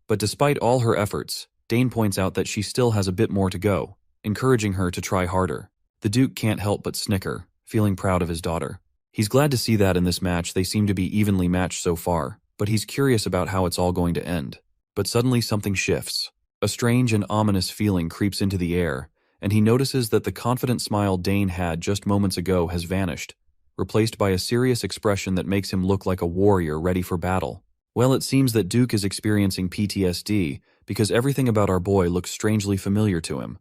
But despite all her efforts, Dane points out that she still has a bit more to go, encouraging her to try harder. The Duke can't help but snicker, feeling proud of his daughter. He's glad to see that in this match they seem to be evenly matched so far, but he's curious about how it's all going to end. But suddenly something shifts. A strange and ominous feeling creeps into the air, and he notices that the confident smile Dane had just moments ago has vanished, replaced by a serious expression that makes him look like a warrior ready for battle. Well, it seems that Duke is experiencing PTSD because everything about our boy looks strangely familiar to him.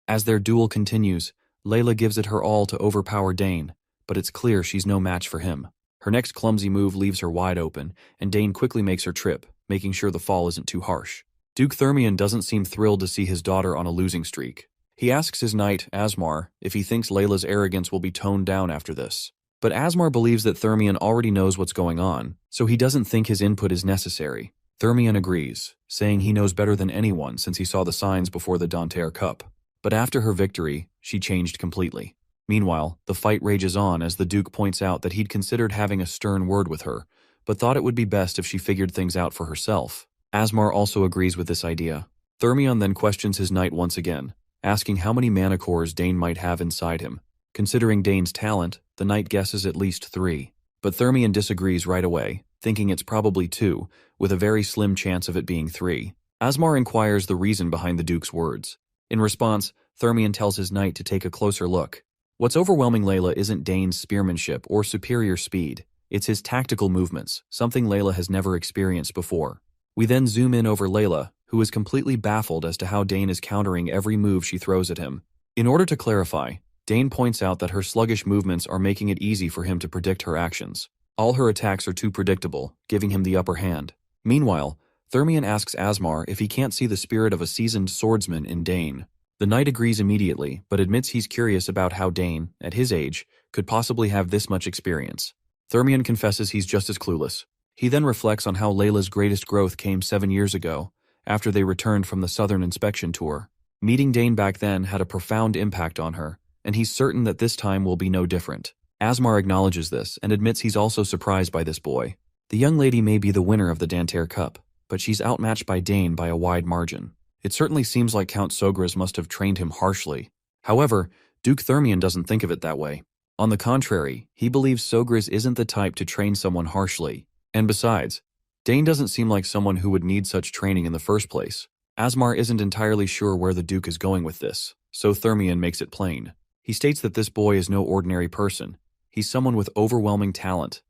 As their duel continues, Layla gives it her all to overpower Dane, but it's clear she's no match for him. Her next clumsy move leaves her wide open, and Dane quickly makes her trip, making sure the fall isn't too harsh. Duke Thermion doesn't seem thrilled to see his daughter on a losing streak. He asks his knight, Asmar, if he thinks Layla's arrogance will be toned down after this. But Asmar believes that Thermion already knows what's going on, so he doesn't think his input is necessary. Thermion agrees, saying he knows better than anyone since he saw the signs before the Dronzer Cup. But after her victory, she changed completely. Meanwhile, the fight rages on as the Duke points out that he'd considered having a stern word with her, but thought it would be best if she figured things out for herself. Asmar also agrees with this idea. Thermion then questions his knight once again, asking how many mana cores Dane might have inside him. Considering Dane's talent, the knight guesses at least 3. But Thermion disagrees right away, thinking it's probably 2, with a very slim chance of it being 3. Asmar inquires the reason behind the Duke's words. In response, Thermion tells his knight to take a closer look. What's overwhelming Layla isn't Dane's spearmanship or superior speed, it's his tactical movements, something Layla has never experienced before. We then zoom in over Layla, who is completely baffled as to how Dane is countering every move she throws at him. In order to clarify, Dane points out that her sluggish movements are making it easy for him to predict her actions. All her attacks are too predictable, giving him the upper hand. Meanwhile, Thermion asks Asmar if he can't see the spirit of a seasoned swordsman in Dane. The knight agrees immediately, but admits he's curious about how Dane, at his age, could possibly have this much experience. Thermion confesses he's just as clueless. He then reflects on how Layla's greatest growth came 7 years ago, after they returned from the Southern Inspection Tour. Meeting Dane back then had a profound impact on her, and he's certain that this time will be no different. Asmar acknowledges this and admits he's also surprised by this boy. The young lady may be the winner of the Danter Cup, but she's outmatched by Dane by a wide margin. It certainly seems like Count Sogras must have trained him harshly. However, Duke Thermion doesn't think of it that way. On the contrary, he believes Sogras isn't the type to train someone harshly. And besides, Dane doesn't seem like someone who would need such training in the first place. Asmar isn't entirely sure where the Duke is going with this, so Thermion makes it plain. He states that this boy is no ordinary person. He's someone with overwhelming talent,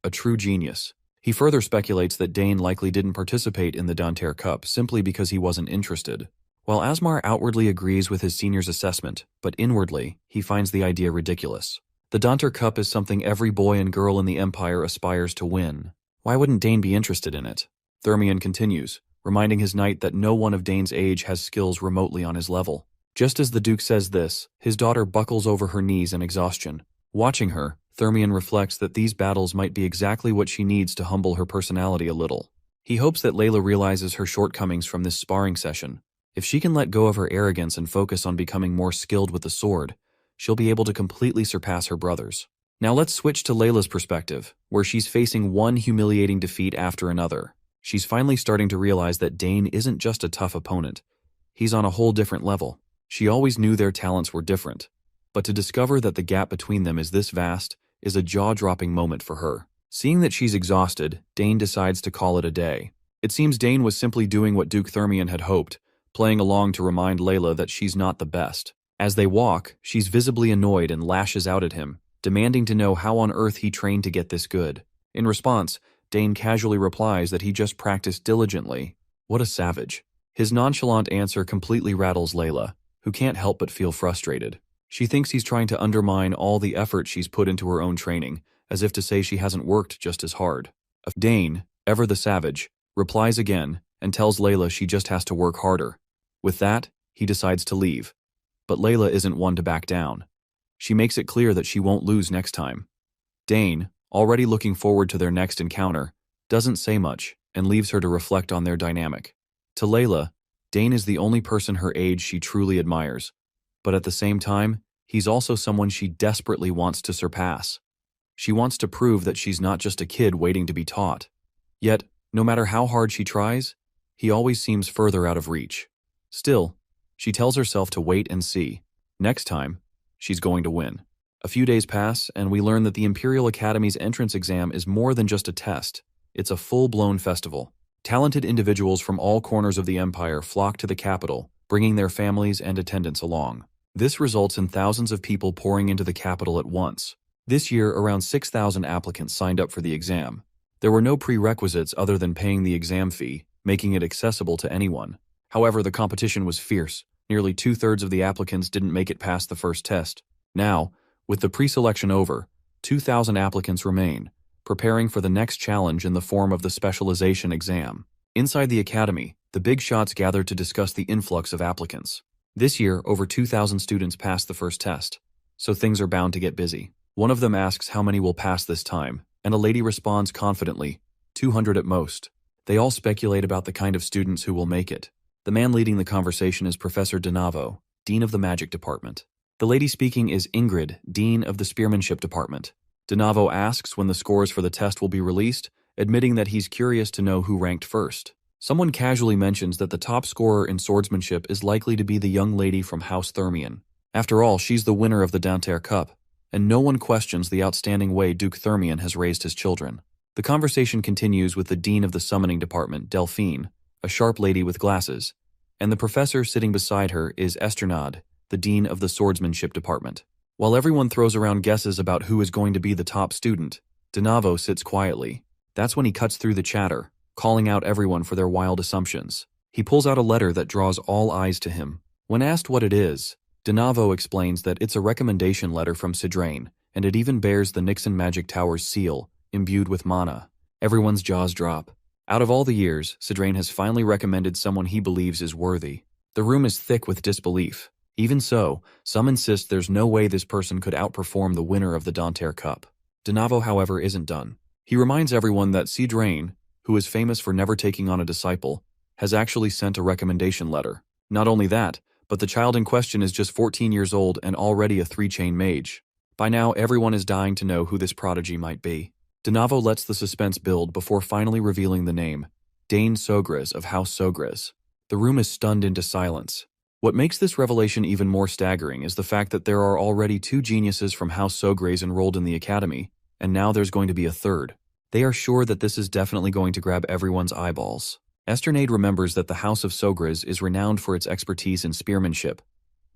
a true genius. He further speculates that Dane likely didn't participate in the Danter Cup simply because he wasn't interested. While Asmar outwardly agrees with his senior's assessment, but inwardly, he finds the idea ridiculous. The Danter Cup is something every boy and girl in the Empire aspires to win. Why wouldn't Dane be interested in it? Thermion continues, reminding his knight that no one of Dane's age has skills remotely on his level. Just as the Duke says this, his daughter buckles over her knees in exhaustion. Watching her, Thermion reflects that these battles might be exactly what she needs to humble her personality a little. He hopes that Layla realizes her shortcomings from this sparring session. If she can let go of her arrogance and focus on becoming more skilled with the sword, she'll be able to completely surpass her brothers. Now let's switch to Layla's perspective, where she's facing one humiliating defeat after another. She's finally starting to realize that Dane isn't just a tough opponent. He's on a whole different level. She always knew their talents were different, but to discover that the gap between them is this vast is a jaw-dropping moment for her. Seeing that she's exhausted, Dane decides to call it a day. It seems Dane was simply doing what Duke Thermion had hoped, playing along to remind Layla that she's not the best. As they walk, she's visibly annoyed and lashes out at him, demanding to know how on earth he trained to get this good. In response, Dane casually replies that he just practiced diligently. What a savage. His nonchalant answer completely rattles Layla, who can't help but feel frustrated. She thinks he's trying to undermine all the effort she's put into her own training, as if to say she hasn't worked just as hard. Dane, ever the savage, replies again and tells Layla she just has to work harder. With that, he decides to leave. But Layla isn't one to back down. She makes it clear that she won't lose next time. Dane, already looking forward to their next encounter, doesn't say much and leaves her to reflect on their dynamic. To Layla, Dane is the only person her age she truly admires, but at the same time, he's also someone she desperately wants to surpass. She wants to prove that she's not just a kid waiting to be taught. Yet, no matter how hard she tries, he always seems further out of reach. Still, she tells herself to wait and see. Next time, she's going to win. A few days pass, and we learn that the Imperial Academy's entrance exam is more than just a test. It's a full-blown festival. Talented individuals from all corners of the Empire flock to the capital, bringing their families and attendants along. This results in thousands of people pouring into the capital at once. This year, around 6,000 applicants signed up for the exam. There were no prerequisites other than paying the exam fee, making it accessible to anyone. However, the competition was fierce. Nearly 2/3 of the applicants didn't make it past the first test. Now, with the pre-selection over, 2,000 applicants remain, preparing for the next challenge in the form of the specialization exam. Inside the academy, the big shots gathered to discuss the influx of applicants. This year, over 2,000 students passed the first test, so things are bound to get busy. One of them asks how many will pass this time, and a lady responds confidently, 200 at most. They all speculate about the kind of students who will make it. The man leading the conversation is Professor Donavo, Dean of the Magic Department. The lady speaking is Ingrid, Dean of the Spearmanship Department. Donavo asks when the scores for the test will be released, admitting that he's curious to know who ranked first. Someone casually mentions that the top scorer in swordsmanship is likely to be the young lady from House Thermion. After all, she's the winner of the Danter Cup. and no one questions the outstanding way Duke Thermion has raised his children. The conversation continues with the dean of the summoning department, Delphine, a sharp lady with glasses, and the professor sitting beside her is Esternade, the dean of the swordsmanship department. While everyone throws around guesses about who is going to be the top student, Denavo sits quietly. That's when he cuts through the chatter, calling out everyone for their wild assumptions. He pulls out a letter that draws all eyes to him. When asked what it is, Denavo explains that it's a recommendation letter from Sidrain, and it even bears the Nixon Magic Tower's seal, imbued with mana. Everyone's jaws drop. Out of all the years, Sidrain has finally recommended someone he believes is worthy. The room is thick with disbelief. Even so, some insist there's no way this person could outperform the winner of the Danter Cup. Denavo, however, isn't done. He reminds everyone that Sidrain, who is famous for never taking on a disciple, has actually sent a recommendation letter. Not only that, but the child in question is just 14 years old and already a 3-chain mage. By now, everyone is dying to know who this prodigy might be. Denavo lets the suspense build before finally revealing the name, Dane Sogres of House Sogres. The room is stunned into silence. What makes this revelation even more staggering is the fact that there are already 2 geniuses from House Sogres enrolled in the academy, and now there's going to be a third. They are sure that this is definitely going to grab everyone's eyeballs. Esternade remembers that the House of Sogres is renowned for its expertise in spearmanship,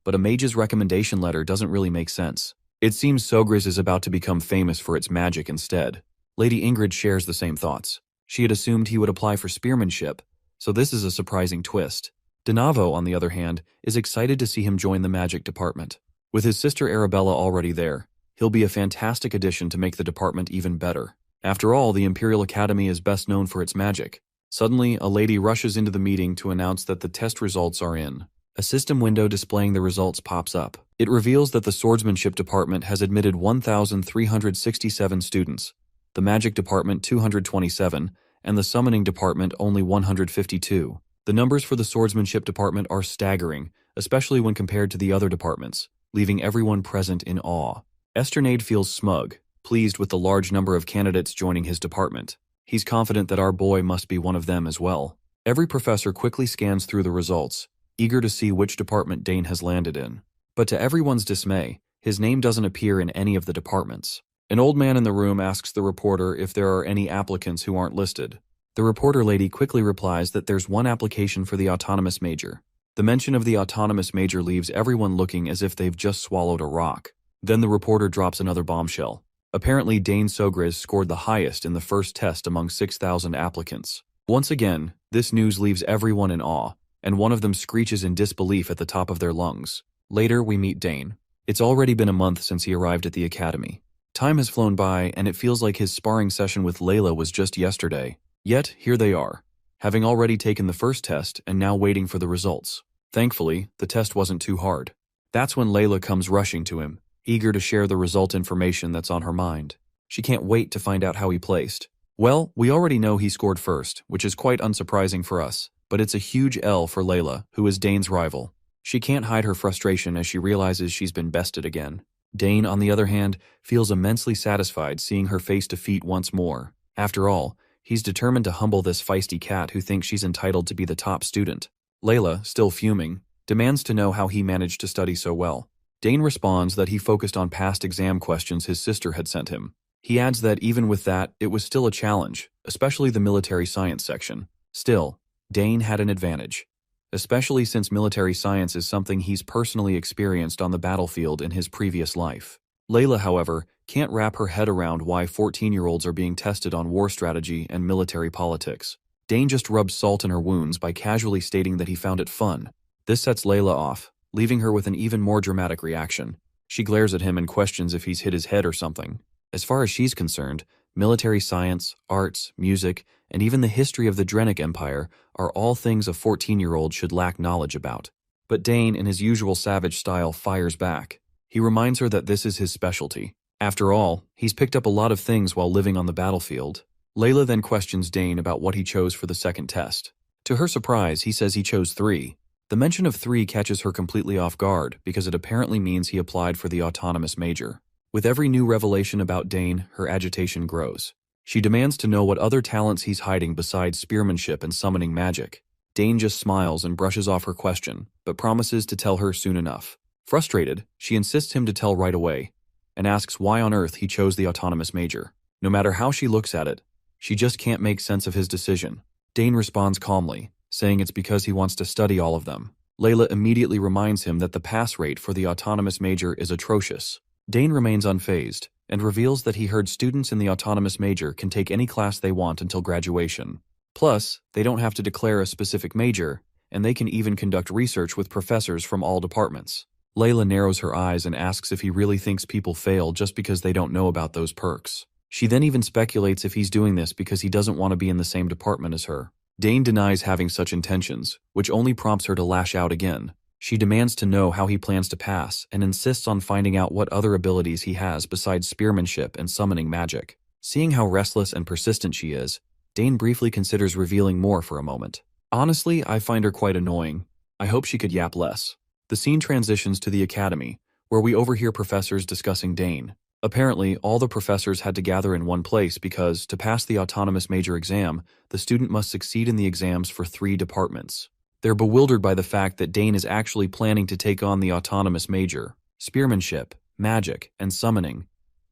but a mage's recommendation letter doesn't really make sense. It seems Sogres is about to become famous for its magic instead. Lady Ingrid shares the same thoughts. She had assumed he would apply for spearmanship, so this is a surprising twist. Denavo, on the other hand, is excited to see him join the magic department. With his sister Arabella already there, he'll be a fantastic addition to make the department even better. After all, the Imperial Academy is best known for its magic. Suddenly, a lady rushes into the meeting to announce that the test results are in. A system window displaying the results pops up. It reveals that the swordsmanship department has admitted 1,367 students, the magic department 227, and the summoning department only 152. The numbers for the swordsmanship department are staggering, especially when compared to the other departments, leaving everyone present in awe. Esternade feels smug, pleased with the large number of candidates joining his department. He's confident that our boy must be one of them as well. Every professor quickly scans through the results, eager to see which department Dane has landed in. But to everyone's dismay, his name doesn't appear in any of the departments. An old man in the room asks the reporter if there are any applicants who aren't listed. The reporter lady quickly replies that there's one application for the autonomous major. The mention of the autonomous major leaves everyone looking as if they've just swallowed a rock. Then the reporter drops another bombshell. Apparently, Dane Sogres scored the highest in the first test among 6,000 applicants. Once again, this news leaves everyone in awe, and one of them screeches in disbelief at the top of their lungs. Later, we meet Dane. It's already been a month since he arrived at the academy. Time has flown by, and it feels like his sparring session with Layla was just yesterday. Yet, here they are, having already taken the first test and now waiting for the results. Thankfully, the test wasn't too hard. That's when Layla comes rushing to him, eager to share the result information that's on her mind. She can't wait to find out how he placed. Well, we already know he scored first, which is quite unsurprising for us, but it's a huge L for Layla, who is Dane's rival. She can't hide her frustration as she realizes she's been bested again. Dane, on the other hand, feels immensely satisfied seeing her face defeat once more. After all, he's determined to humble this feisty cat who thinks she's entitled to be the top student. Layla, still fuming, demands to know how he managed to study so well. Dane responds that he focused on past exam questions his sister had sent him. He adds that even with that, it was still a challenge, especially the military science section. Still, Dane had an advantage, especially since military science is something he's personally experienced on the battlefield in his previous life. Layla, however, can't wrap her head around why 14-year-olds are being tested on war strategy and military politics. Dane just rubs salt in her wounds by casually stating that he found it fun. This sets Layla off, leaving her with an even more dramatic reaction. She glares at him and questions if he's hit his head or something. As far as she's concerned, military science, arts, music, and even the history of the Drenic Empire are all things a 14-year-old should lack knowledge about. But Dane, in his usual savage style, fires back. He reminds her that this is his specialty. After all, he's picked up a lot of things while living on the battlefield. Layla then questions Dane about what he chose for the second test. To her surprise, he says he chose 3. The mention of 3 catches her completely off guard because it apparently means he applied for the autonomous major. With every new revelation about Dane, her agitation grows. She demands to know what other talents he's hiding besides spearmanship and summoning magic. Dane just smiles and brushes off her question, but promises to tell her soon enough. Frustrated, she insists him to tell right away. and asks why on earth he chose the autonomous major. No matter how she looks at it, she just can't make sense of his decision. Dane responds calmly, saying it's because he wants to study all of them. Layla immediately reminds him that the pass rate for the autonomous major is atrocious. Dane remains unfazed and reveals that he heard students in the autonomous major can take any class they want until graduation. Plus, they don't have to declare a specific major, and they can even conduct research with professors from all departments. Layla narrows her eyes and asks if he really thinks people fail just because they don't know about those perks. She then even speculates if he's doing this because he doesn't want to be in the same department as her. Dane denies having such intentions, which only prompts her to lash out again. She demands to know how he plans to pass and insists on finding out what other abilities he has besides spearmanship and summoning magic. Seeing how restless and persistent she is, Dane briefly considers revealing more for a moment. Honestly, I find her quite annoying. I hope she could yap less. The scene transitions to the academy, where we overhear professors discussing Dane. Apparently, all the professors had to gather in one place because, to pass the autonomous major exam, the student must succeed in the exams for 3 departments. They're bewildered by the fact that Dane is actually planning to take on the autonomous major. Spearmanship, magic, and summoning.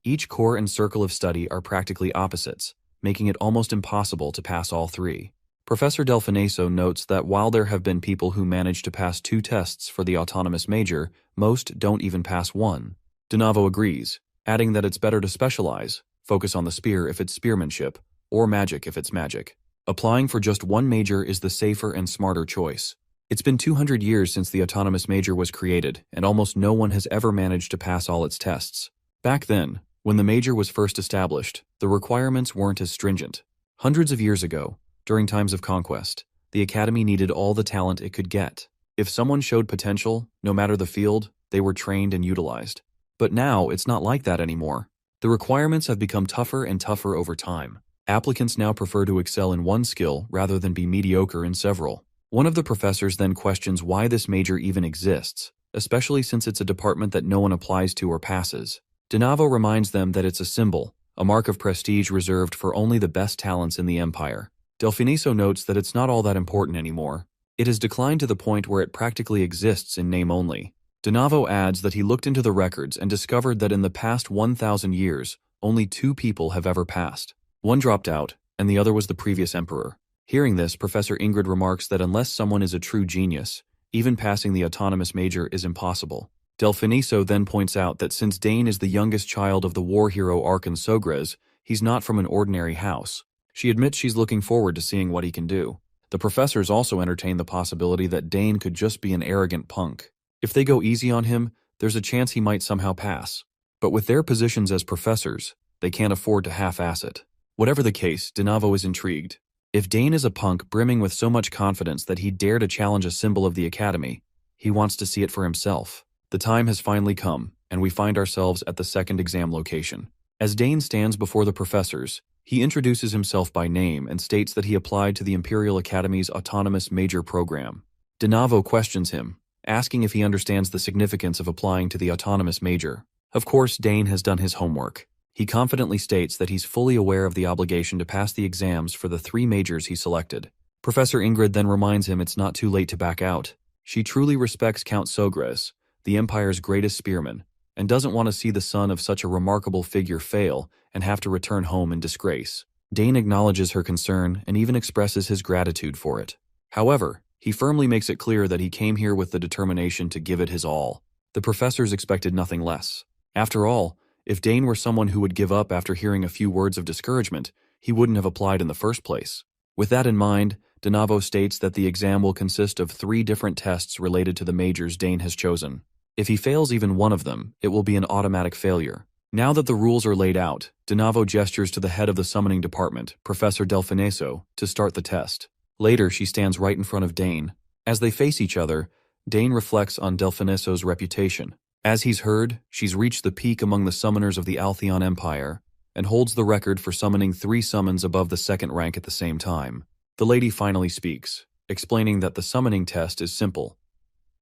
Each core and circle of study are practically opposites, making it almost impossible to pass all 3. Professor Delfineso notes that while there have been people who manage to pass 2 tests for the autonomous major, most don't even pass 1. Donavo agrees, adding that it's better to specialize, focus on the spear if it's spearmanship, or magic if it's magic. Applying for just one major is the safer and smarter choice. It's been 200 years since the autonomous major was created, and almost no one has ever managed to pass all its tests. Back then, when the major was first established, the requirements weren't as stringent. Hundreds of years ago, during times of conquest, the academy needed all the talent it could get. If someone showed potential, no matter the field, they were trained and utilized. But now, it's not like that anymore. The requirements have become tougher and tougher over time. Applicants now prefer to excel in one skill rather than be mediocre in several. One of the professors then questions why this major even exists, especially since it's a department that no one applies to or passes. Donavo reminds them that it's a symbol, a mark of prestige reserved for only the best talents in the empire. Delfineso notes that it's not all that important anymore. It has declined to the point where it practically exists in name only. Donavo adds that he looked into the records and discovered that in the past 1,000 years, only 2 people have ever passed. One dropped out, and the other was the previous emperor. Hearing this, Professor Ingrid remarks that unless someone is a true genius, even passing the autonomous major is impossible. Delfineso then points out that since Dane is the youngest child of the war hero Arkan Sogres, he's not from an ordinary house. She admits she's looking forward to seeing what he can do. The professors also entertain the possibility that Dane could just be an arrogant punk. If they go easy on him, there's a chance he might somehow pass. But with their positions as professors, they can't afford to half-ass it. Whatever the case, Donavo is intrigued. If Dane is a punk brimming with so much confidence that he'd dare to challenge a symbol of the academy, he wants to see it for himself. The time has finally come, and we find ourselves at the second exam location. As Dane stands before the professors, he introduces himself by name and states that he applied to the Imperial Academy's Autonomous Major program. Donavo questions him, asking if he understands the significance of applying to the autonomous major. Of course, Dane has done his homework. He confidently states that he's fully aware of the obligation to pass the exams for the 3 majors he selected. Professor Ingrid then reminds him it's not too late to back out. She truly respects Count Sogres, the Empire's greatest spearman, and doesn't want to see the son of such a remarkable figure fail and have to return home in disgrace. Dane acknowledges her concern and even expresses his gratitude for it. However, he firmly makes it clear that he came here with the determination to give it his all. The professors expected nothing less. After all, if Dane were someone who would give up after hearing a few words of discouragement, he wouldn't have applied in the first place. With that in mind, Donavo states that the exam will consist of 3 different tests related to the majors Dane has chosen. If he fails even one of them, it will be an automatic failure. Now that the rules are laid out, Donavo gestures to the head of the summoning department, Professor Delfineso, to start the test. Later, she stands right in front of Dane. As they face each other, Dane reflects on Delfineso's reputation. As he's heard, she's reached the peak among the summoners of the Altheon Empire, and holds the record for summoning 3 summons above the 2nd rank at the same time. The lady finally speaks, explaining that the summoning test is simple.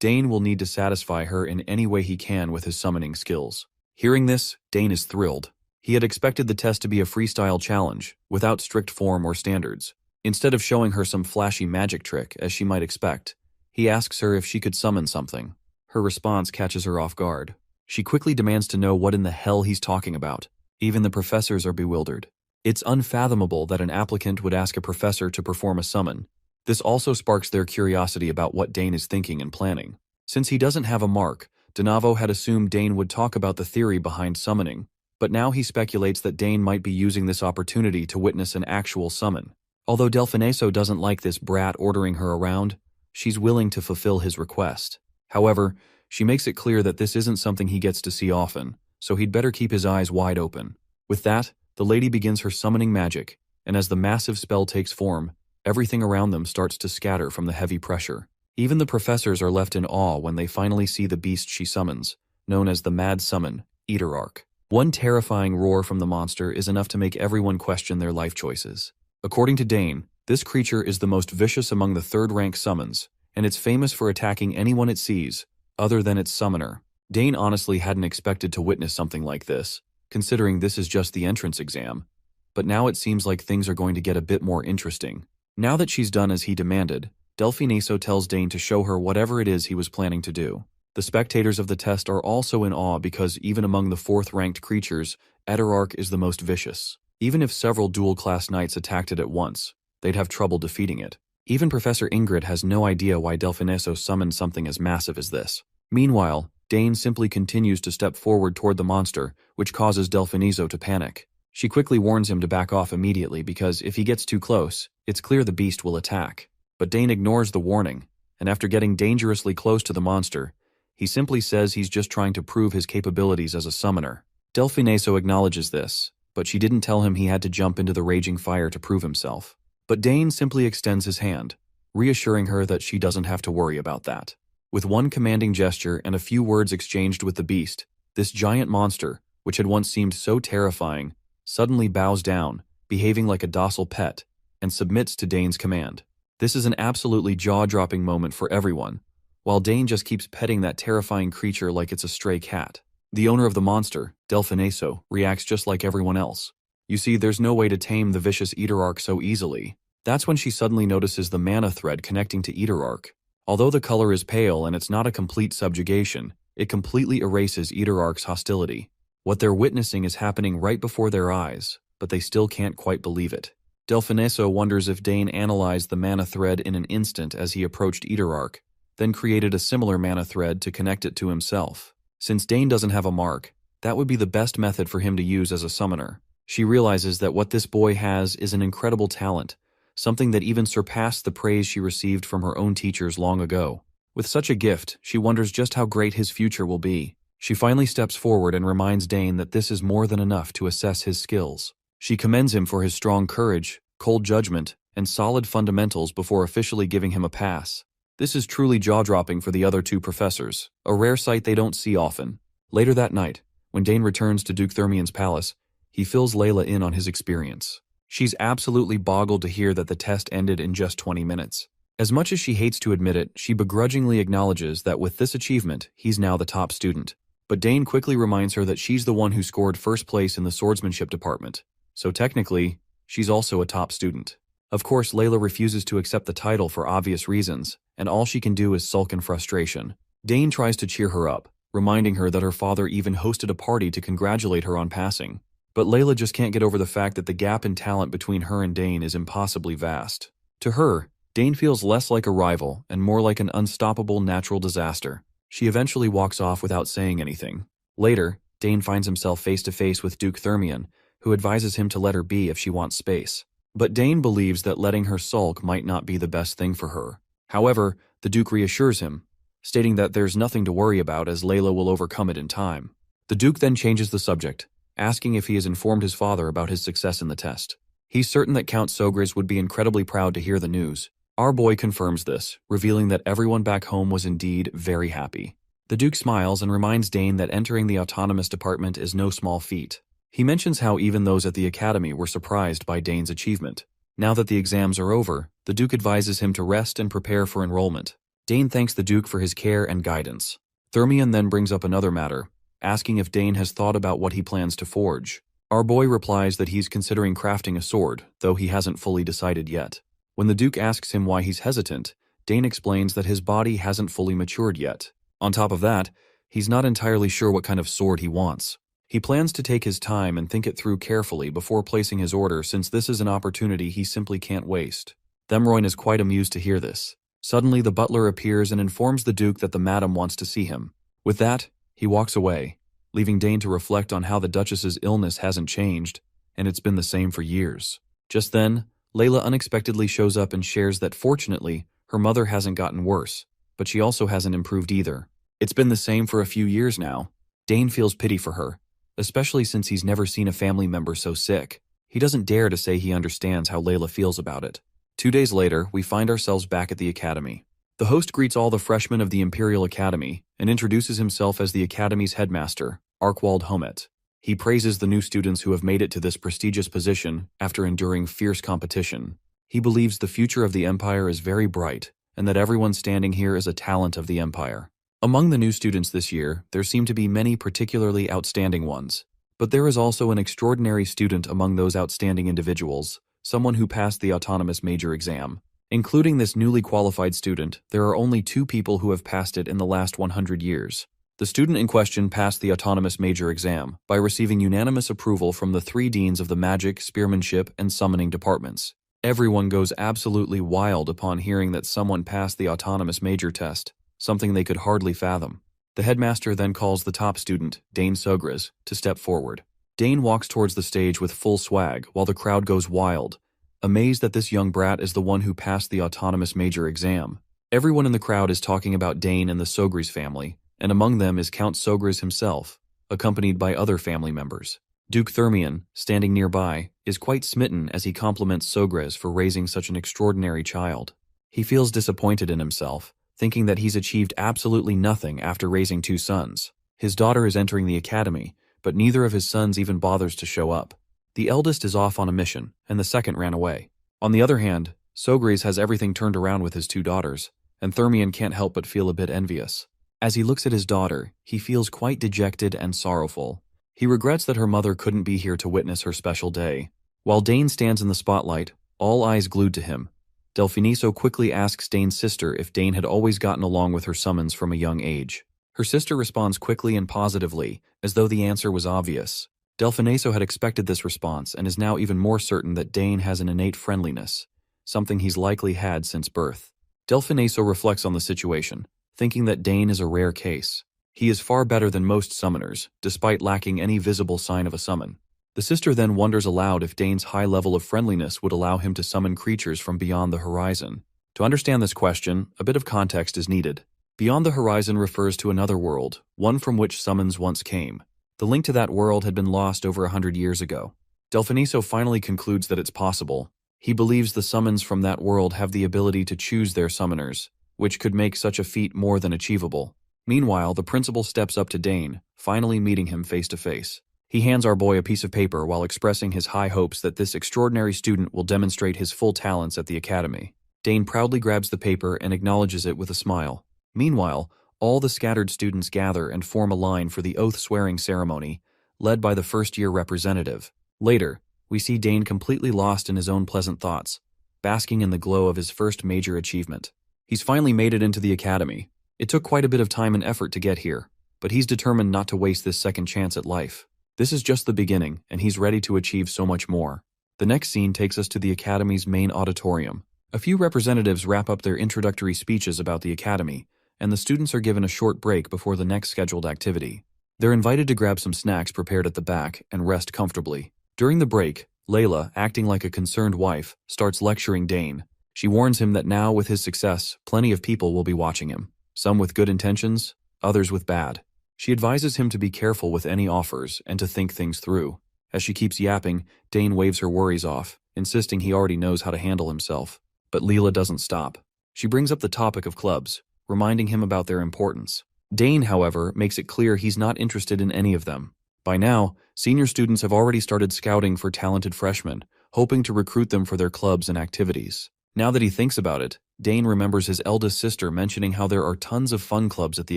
Dane will need to satisfy her in any way he can with his summoning skills. Hearing this, Dane is thrilled. He had expected the test to be a freestyle challenge, without strict form or standards. Instead of showing her some flashy magic trick, as she might expect, he asks her if she could summon something. Her response catches her off guard. She quickly demands to know what in the hell he's talking about. Even the professors are bewildered. It's unfathomable that an applicant would ask a professor to perform a summon. This also sparks their curiosity about what Dane is thinking and planning. Since he doesn't have a mark, Donavo had assumed Dane would talk about the theory behind summoning, but now he speculates that Dane might be using this opportunity to witness an actual summon. Although Delfineso doesn't like this brat ordering her around, she's willing to fulfill his request. However, she makes it clear that this isn't something he gets to see often, so he'd better keep his eyes wide open. With that, the lady begins her summoning magic, and as the massive spell takes form, everything around them starts to scatter from the heavy pressure. Even the professors are left in awe when they finally see the beast she summons, known as the Mad Summon, Eaterarch. One terrifying roar from the monster is enough to make everyone question their life choices. According to Dane, this creature is the most vicious among the third-rank summons, and it's famous for attacking anyone it sees, other than its summoner. Dane honestly hadn't expected to witness something like this, considering this is just the entrance exam. But now it seems like things are going to get a bit more interesting. Now that she's done as he demanded, Delfineso tells Dane to show her whatever it is he was planning to do. The spectators of the test are also in awe because even among the fourth-ranked creatures, Eaterarch is the most vicious. Even if several dual-class knights attacked it at once, they'd have trouble defeating it. Even Professor Ingrid has no idea why Delfineso summoned something as massive as this. Meanwhile, Dane simply continues to step forward toward the monster, which causes Delfineso to panic. She quickly warns him to back off immediately because if he gets too close, it's clear the beast will attack. But Dane ignores the warning, and after getting dangerously close to the monster, he simply says he's just trying to prove his capabilities as a summoner. Delfineso acknowledges this, but she didn't tell him he had to jump into the raging fire to prove himself. But Dane simply extends his hand, reassuring her that she doesn't have to worry about that. With one commanding gesture and a few words exchanged with the beast, this giant monster, which had once seemed so terrifying, suddenly bows down, behaving like a docile pet, and submits to Dane's command. This is an absolutely jaw-dropping moment for everyone, while Dane just keeps petting that terrifying creature like it's a stray cat. The owner of the monster, Delfineso, reacts just like everyone else. You see, there's no way to tame the vicious Eaterarch so easily. That's when she suddenly notices the mana thread connecting to Eaterarch. Although the color is pale and it's not a complete subjugation, it completely erases Eaterarch's hostility. What they're witnessing is happening right before their eyes, but they still can't quite believe it. Delfineso wonders if Dane analyzed the mana thread in an instant as he approached Eaterarch, then created a similar mana thread to connect it to himself. Since Dane doesn't have a mark, that would be the best method for him to use as a summoner. She realizes that what this boy has is an incredible talent, something that even surpassed the praise she received from her own teachers long ago. With such a gift, she wonders just how great his future will be. She finally steps forward and reminds Dane that this is more than enough to assess his skills. She commends him for his strong courage, cold judgment, and solid fundamentals before officially giving him a pass. This is truly jaw-dropping for the other two professors, a rare sight they don't see often. Later that night, when Dane returns to Duke Thermian's palace, he fills Layla in on his experience. She's absolutely boggled to hear that the test ended in just 20 minutes. As much as she hates to admit it, she begrudgingly acknowledges that with this achievement, he's now the top student. But Dane quickly reminds her that she's the one who scored first place in the swordsmanship department, so technically, she's also a top student. Of course, Layla refuses to accept the title for obvious reasons, and all she can do is sulk in frustration. Dane tries to cheer her up, reminding her that her father even hosted a party to congratulate her on passing. But Layla just can't get over the fact that the gap in talent between her and Dane is impossibly vast. To her, Dane feels less like a rival and more like an unstoppable natural disaster. She eventually walks off without saying anything. Later, Dane finds himself face-to-face with Duke Thermian, who advises him to let her be if she wants space. But Dane believes that letting her sulk might not be the best thing for her. However, the Duke reassures him, stating that there's nothing to worry about as Layla will overcome it in time. The Duke then changes the subject, asking if he has informed his father about his success in the test. He's certain that Count Sogris would be incredibly proud to hear the news. Our boy confirms this, revealing that everyone back home was indeed very happy. The Duke smiles and reminds Dane that entering the autonomous department is no small feat. He mentions how even those at the academy were surprised by Dane's achievement. Now that the exams are over, the Duke advises him to rest and prepare for enrollment. Dane thanks the Duke for his care and guidance. Thermian then brings up another matter, asking if Dane has thought about what he plans to forge. Our boy replies that he's considering crafting a sword, though he hasn't fully decided yet. When the Duke asks him why he's hesitant, Dane explains that his body hasn't fully matured yet. On top of that, He's not entirely sure what kind of sword he wants. He plans to take his time and think it through carefully before placing his order, since this is an opportunity he simply can't waste. Themroyn is quite amused to hear this. Suddenly, the butler appears and informs the Duke that the madam wants to see him. With that, he walks away, leaving Dane to reflect on how the Duchess's illness hasn't changed, and it's been the same for years. Just then, Layla unexpectedly shows up and shares that fortunately, her mother hasn't gotten worse, but she also hasn't improved either. It's been the same for a few years now. Dane feels pity for her, especially since he's never seen a family member so sick. He doesn't dare to say he understands how Layla feels about it. 2 days later, we find ourselves back at the academy. The host greets all the freshmen of the Imperial Academy and introduces himself as the academy's headmaster, Arkwald Homet. He praises the new students who have made it to this prestigious position after enduring fierce competition. He believes the future of the Empire is very bright and that everyone standing here is a talent of the Empire. Among the new students this year, there seem to be many particularly outstanding ones. But there is also an extraordinary student among those outstanding individuals, someone who passed the autonomous major exam. Including this newly qualified student, there are only 2 people who have passed it in the last 100 years. The student in question passed the autonomous major exam by receiving unanimous approval from the 3 deans of the magic, spearmanship, and summoning departments. Everyone goes absolutely wild upon hearing that someone passed the autonomous major test, something they could hardly fathom. The headmaster then calls the top student, Dane Sogras, to step forward. Dane walks towards the stage with full swag while the crowd goes wild, amazed that this young brat is the one who passed the autonomous major exam. Everyone in the crowd is talking about Dane and the Sogras family, and among them is Count Sogras himself, accompanied by other family members. Duke Thermion, standing nearby, is quite smitten as he compliments Sogras for raising such an extraordinary child. He feels disappointed in himself, thinking that he's achieved absolutely nothing after raising 2 sons. His daughter is entering the academy, but neither of his sons even bothers to show up. The eldest is off on a mission, and the second ran away. On the other hand, Sogras has everything turned around with his 2 daughters, and Thermion can't help but feel a bit envious. As he looks at his daughter, he feels quite dejected and sorrowful. He regrets that her mother couldn't be here to witness her special day. While Dane stands in the spotlight, all eyes glued to him, Delfiniso quickly asks Dane's sister if Dane had always gotten along with her summons from a young age. Her sister responds quickly and positively, as though the answer was obvious. Delfiniso had expected this response and is now even more certain that Dane has an innate friendliness, something he's likely had since birth. Delfiniso reflects on the situation, thinking that Dane is a rare case. He is far better than most summoners, despite lacking any visible sign of a summon. The sister then wonders aloud if Dane's high level of friendliness would allow him to summon creatures from beyond the horizon. To understand this question, a bit of context is needed. Beyond the horizon refers to another world, one from which summons once came. The link to that world had been lost over 100 years ago. Delfiniso finally concludes that it's possible. He believes the summons from that world have the ability to choose their summoners, which could make such a feat more than achievable. Meanwhile, the principal steps up to Dane, finally meeting him face to face. He hands our boy a piece of paper while expressing his high hopes that this extraordinary student will demonstrate his full talents at the academy. Dane proudly grabs the paper and acknowledges it with a smile. Meanwhile, all the scattered students gather and form a line for the oath-swearing ceremony, led by the first-year representative. Later, we see Dane completely lost in his own pleasant thoughts, basking in the glow of his first major achievement. He's finally made it into the academy. It took quite a bit of time and effort to get here, but he's determined not to waste this second chance at life. This is just the beginning, and he's ready to achieve so much more. The next scene takes us to the Academy's main auditorium. A few representatives wrap up their introductory speeches about the Academy, and the students are given a short break before the next scheduled activity. They're invited to grab some snacks prepared at the back and rest comfortably. During the break, Layla, acting like a concerned wife, starts lecturing Dane. She warns him that now, with his success, plenty of people will be watching him. Some with good intentions, others with bad. She advises him to be careful with any offers and to think things through. As she keeps yapping, Dane waves her worries off, insisting he already knows how to handle himself. But Leela doesn't stop. She brings up the topic of clubs, reminding him about their importance. Dane, however, makes it clear he's not interested in any of them. By now, senior students have already started scouting for talented freshmen, hoping to recruit them for their clubs and activities. Now that he thinks about it, Dane remembers his eldest sister mentioning how there are tons of fun clubs at the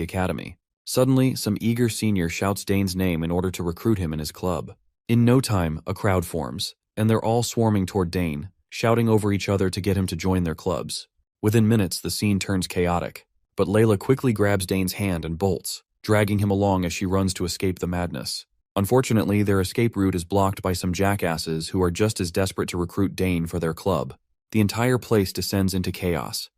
academy. Suddenly, some eager senior shouts Dane's name in order to recruit him in his club. In no time, a crowd forms, and they're all swarming toward Dane, shouting over each other to get him to join their clubs. Within minutes, the scene turns chaotic, but Layla quickly grabs Dane's hand and bolts. dragging him along as she runs to escape the madness. Unfortunately, their escape route is blocked by some jackasses who are just as desperate to recruit Dane for their club. The entire place descends into chaos.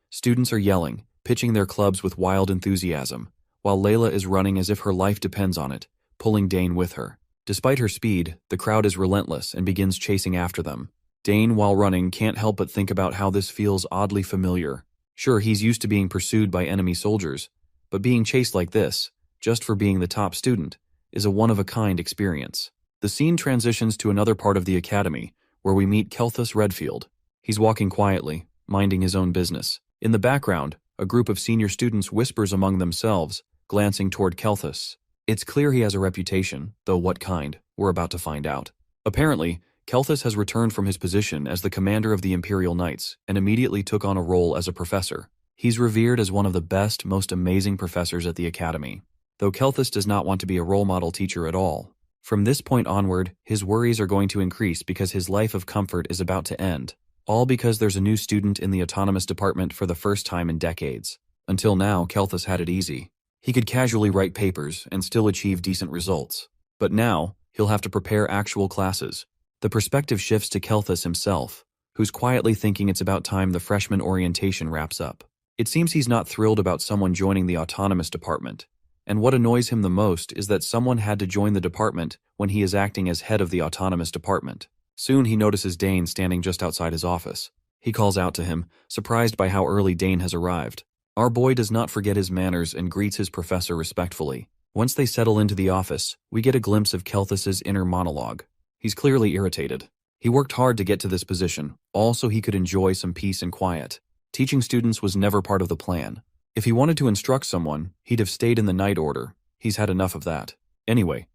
Students are yelling, pitching their clubs with wild enthusiasm, while Layla is running as if her life depends on it, pulling Dane with her. Despite her speed, the crowd is relentless and begins chasing after them. Dane, while running, can't help but think about how this feels oddly familiar. Sure, he's used to being pursued by enemy soldiers, but being chased like this, just for being the top student, is a one-of-a-kind experience. The scene transitions to another part of the academy, where we meet Kelthus Redfield. He's walking quietly, minding his own business. In the background, a group of senior students whispers among themselves, glancing toward Kelthus. It's clear he has a reputation, though what kind, we're about to find out. Apparently, Kelthus has returned from his position as the commander of the Imperial Knights and immediately took on a role as a professor. He's revered as one of the best, most amazing professors at the academy, though Kelthus does not want to be a role model teacher at all. From this point onward, his worries are going to increase because his life of comfort is about to end, all because there's a new student in the autonomous department for the first time in decades. Until now, Kelthus had it easy. He could casually write papers and still achieve decent results. But now, he'll have to prepare actual classes. The perspective shifts to Kelthus himself, who's quietly thinking it's about time the freshman orientation wraps up. It seems he's not thrilled about someone joining the autonomous department, and what annoys him the most is that someone had to join the department when he is acting as head of the autonomous department. Soon he notices Dane standing just outside his office. He calls out to him, surprised by how early Dane has arrived. Our boy does not forget his manners and greets his professor respectfully. Once they settle into the office, we get a glimpse of Kelthus's inner monologue. He's clearly irritated. He worked hard to get to this position, all so he could enjoy some peace and quiet. Teaching students was never part of the plan. If he wanted to instruct someone, he'd have stayed in the Night Order. He's had enough of that. Anyway,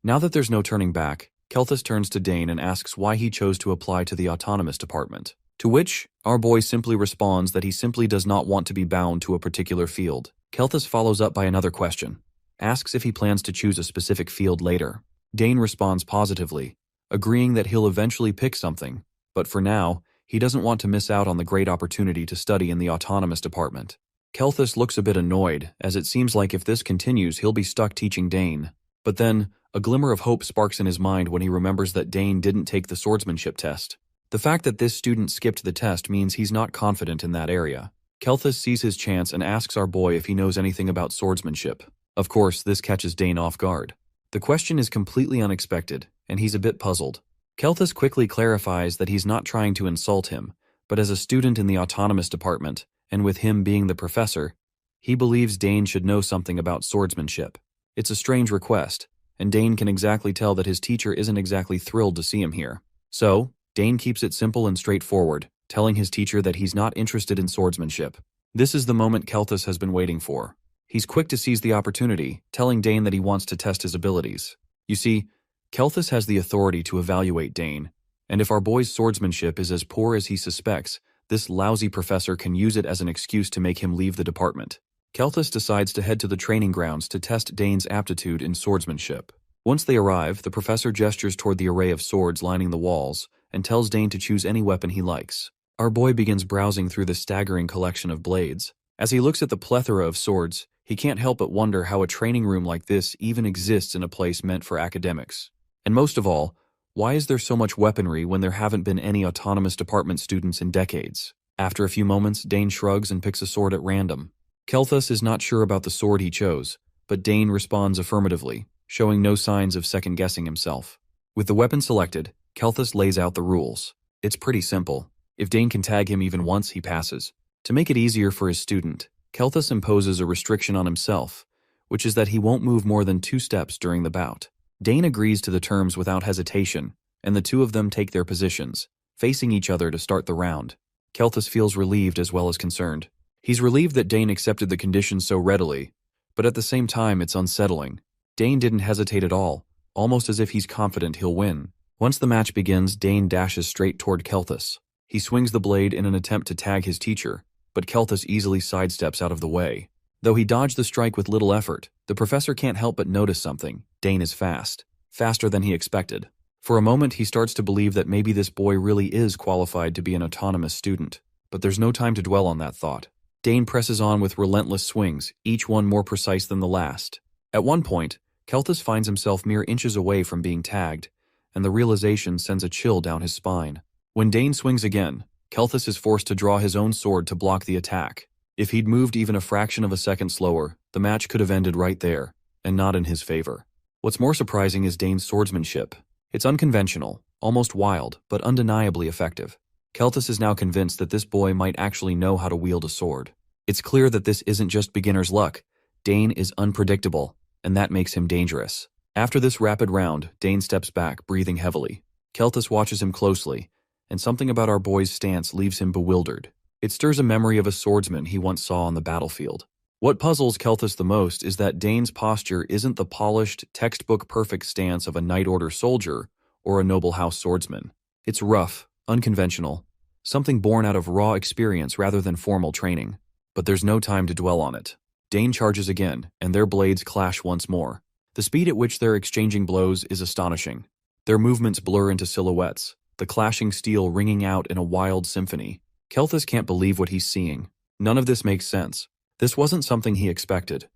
now that there's no turning back, Kelthus turns to Dane and asks why he chose to apply to the autonomous department. To which, our boy simply responds that he simply does not want to be bound to a particular field. Kelthus follows up by another question, asks if he plans to choose a specific field later. Dane responds positively, agreeing that he'll eventually pick something, but for now, he doesn't want to miss out on the great opportunity to study in the autonomous department. Kelthus looks a bit annoyed, as it seems like if this continues, he'll be stuck teaching Dane. But then, a glimmer of hope sparks in his mind when he remembers that Dane didn't take the swordsmanship test. The fact that this student skipped the test means he's not confident in that area. Kelthus sees his chance and asks our boy if he knows anything about swordsmanship. Of course, this catches Dane off guard. The question is completely unexpected, and he's a bit puzzled. Kelthus quickly clarifies that he's not trying to insult him, but as a student in the autonomous department, and with him being the professor, he believes Dane should know something about swordsmanship. It's a strange request, and Dane can exactly tell that his teacher isn't exactly thrilled to see him here. So, Dane keeps it simple and straightforward, telling his teacher that he's not interested in swordsmanship. This is the moment Kelthus has been waiting for. He's quick to seize the opportunity, telling Dane that he wants to test his abilities. You see, Kelthus has the authority to evaluate Dane, and if our boy's swordsmanship is as poor as he suspects, this lousy professor can use it as an excuse to make him leave the department. Kelthus decides to head to the training grounds to test Dane's aptitude in swordsmanship. Once they arrive, the professor gestures toward the array of swords lining the walls and tells Dane to choose any weapon he likes. Our boy begins browsing through the staggering collection of blades. As he looks at the plethora of swords, he can't help but wonder how a training room like this even exists in a place meant for academics. And most of all, why is there so much weaponry when there haven't been any autonomous department students in decades? After a few moments, Dane shrugs and picks a sword at random. Kelthus is not sure about the sword he chose, but Dane responds affirmatively, showing no signs of second-guessing himself. With the weapon selected, Kelthus lays out the rules. It's pretty simple. If Dane can tag him even once, he passes. To make it easier for his student, Kelthus imposes a restriction on himself, which is that he won't move more than 2 steps during the bout. Dane agrees to the terms without hesitation, and the two of them take their positions, facing each other to start the round. Kelthus feels relieved as well as concerned. He's relieved that Dane accepted the conditions so readily, but at the same time it's unsettling. Dane didn't hesitate at all, almost as if he's confident he'll win. Once the match begins, Dane dashes straight toward Kelthus. He swings the blade in an attempt to tag his teacher, but Kelthus easily sidesteps out of the way. Though he dodged the strike with little effort, the professor can't help but notice something. Dane is fast. Faster than he expected. For a moment, he starts to believe that maybe this boy really is qualified to be an autonomous student. But there's no time to dwell on that thought. Dane presses on with relentless swings, each one more precise than the last. At one point, Kelthus finds himself mere inches away from being tagged, and the realization sends a chill down his spine. When Dane swings again, Kelthus is forced to draw his own sword to block the attack. If he'd moved even a fraction of a second slower, the match could have ended right there, and not in his favor. What's more surprising is Dane's swordsmanship. It's unconventional, almost wild, but undeniably effective. Kelthus is now convinced that this boy might actually know how to wield a sword. It's clear that this isn't just beginner's luck. Dane is unpredictable, and that makes him dangerous. After this rapid round, Dane steps back, breathing heavily. Kelthus watches him closely, and something about our boy's stance leaves him bewildered. It stirs a memory of a swordsman he once saw on the battlefield. What puzzles Kelthus the most is that Dane's posture isn't the polished, textbook-perfect stance of a Knight Order soldier or a noble house swordsman. It's rough, unconventional, something born out of raw experience rather than formal training. But there's no time to dwell on it. Dane charges again, and their blades clash once more. The speed at which they're exchanging blows is astonishing. Their movements blur into silhouettes, the clashing steel ringing out in a wild symphony. Kelthus can't believe what he's seeing. None of this makes sense. This wasn't something he expected.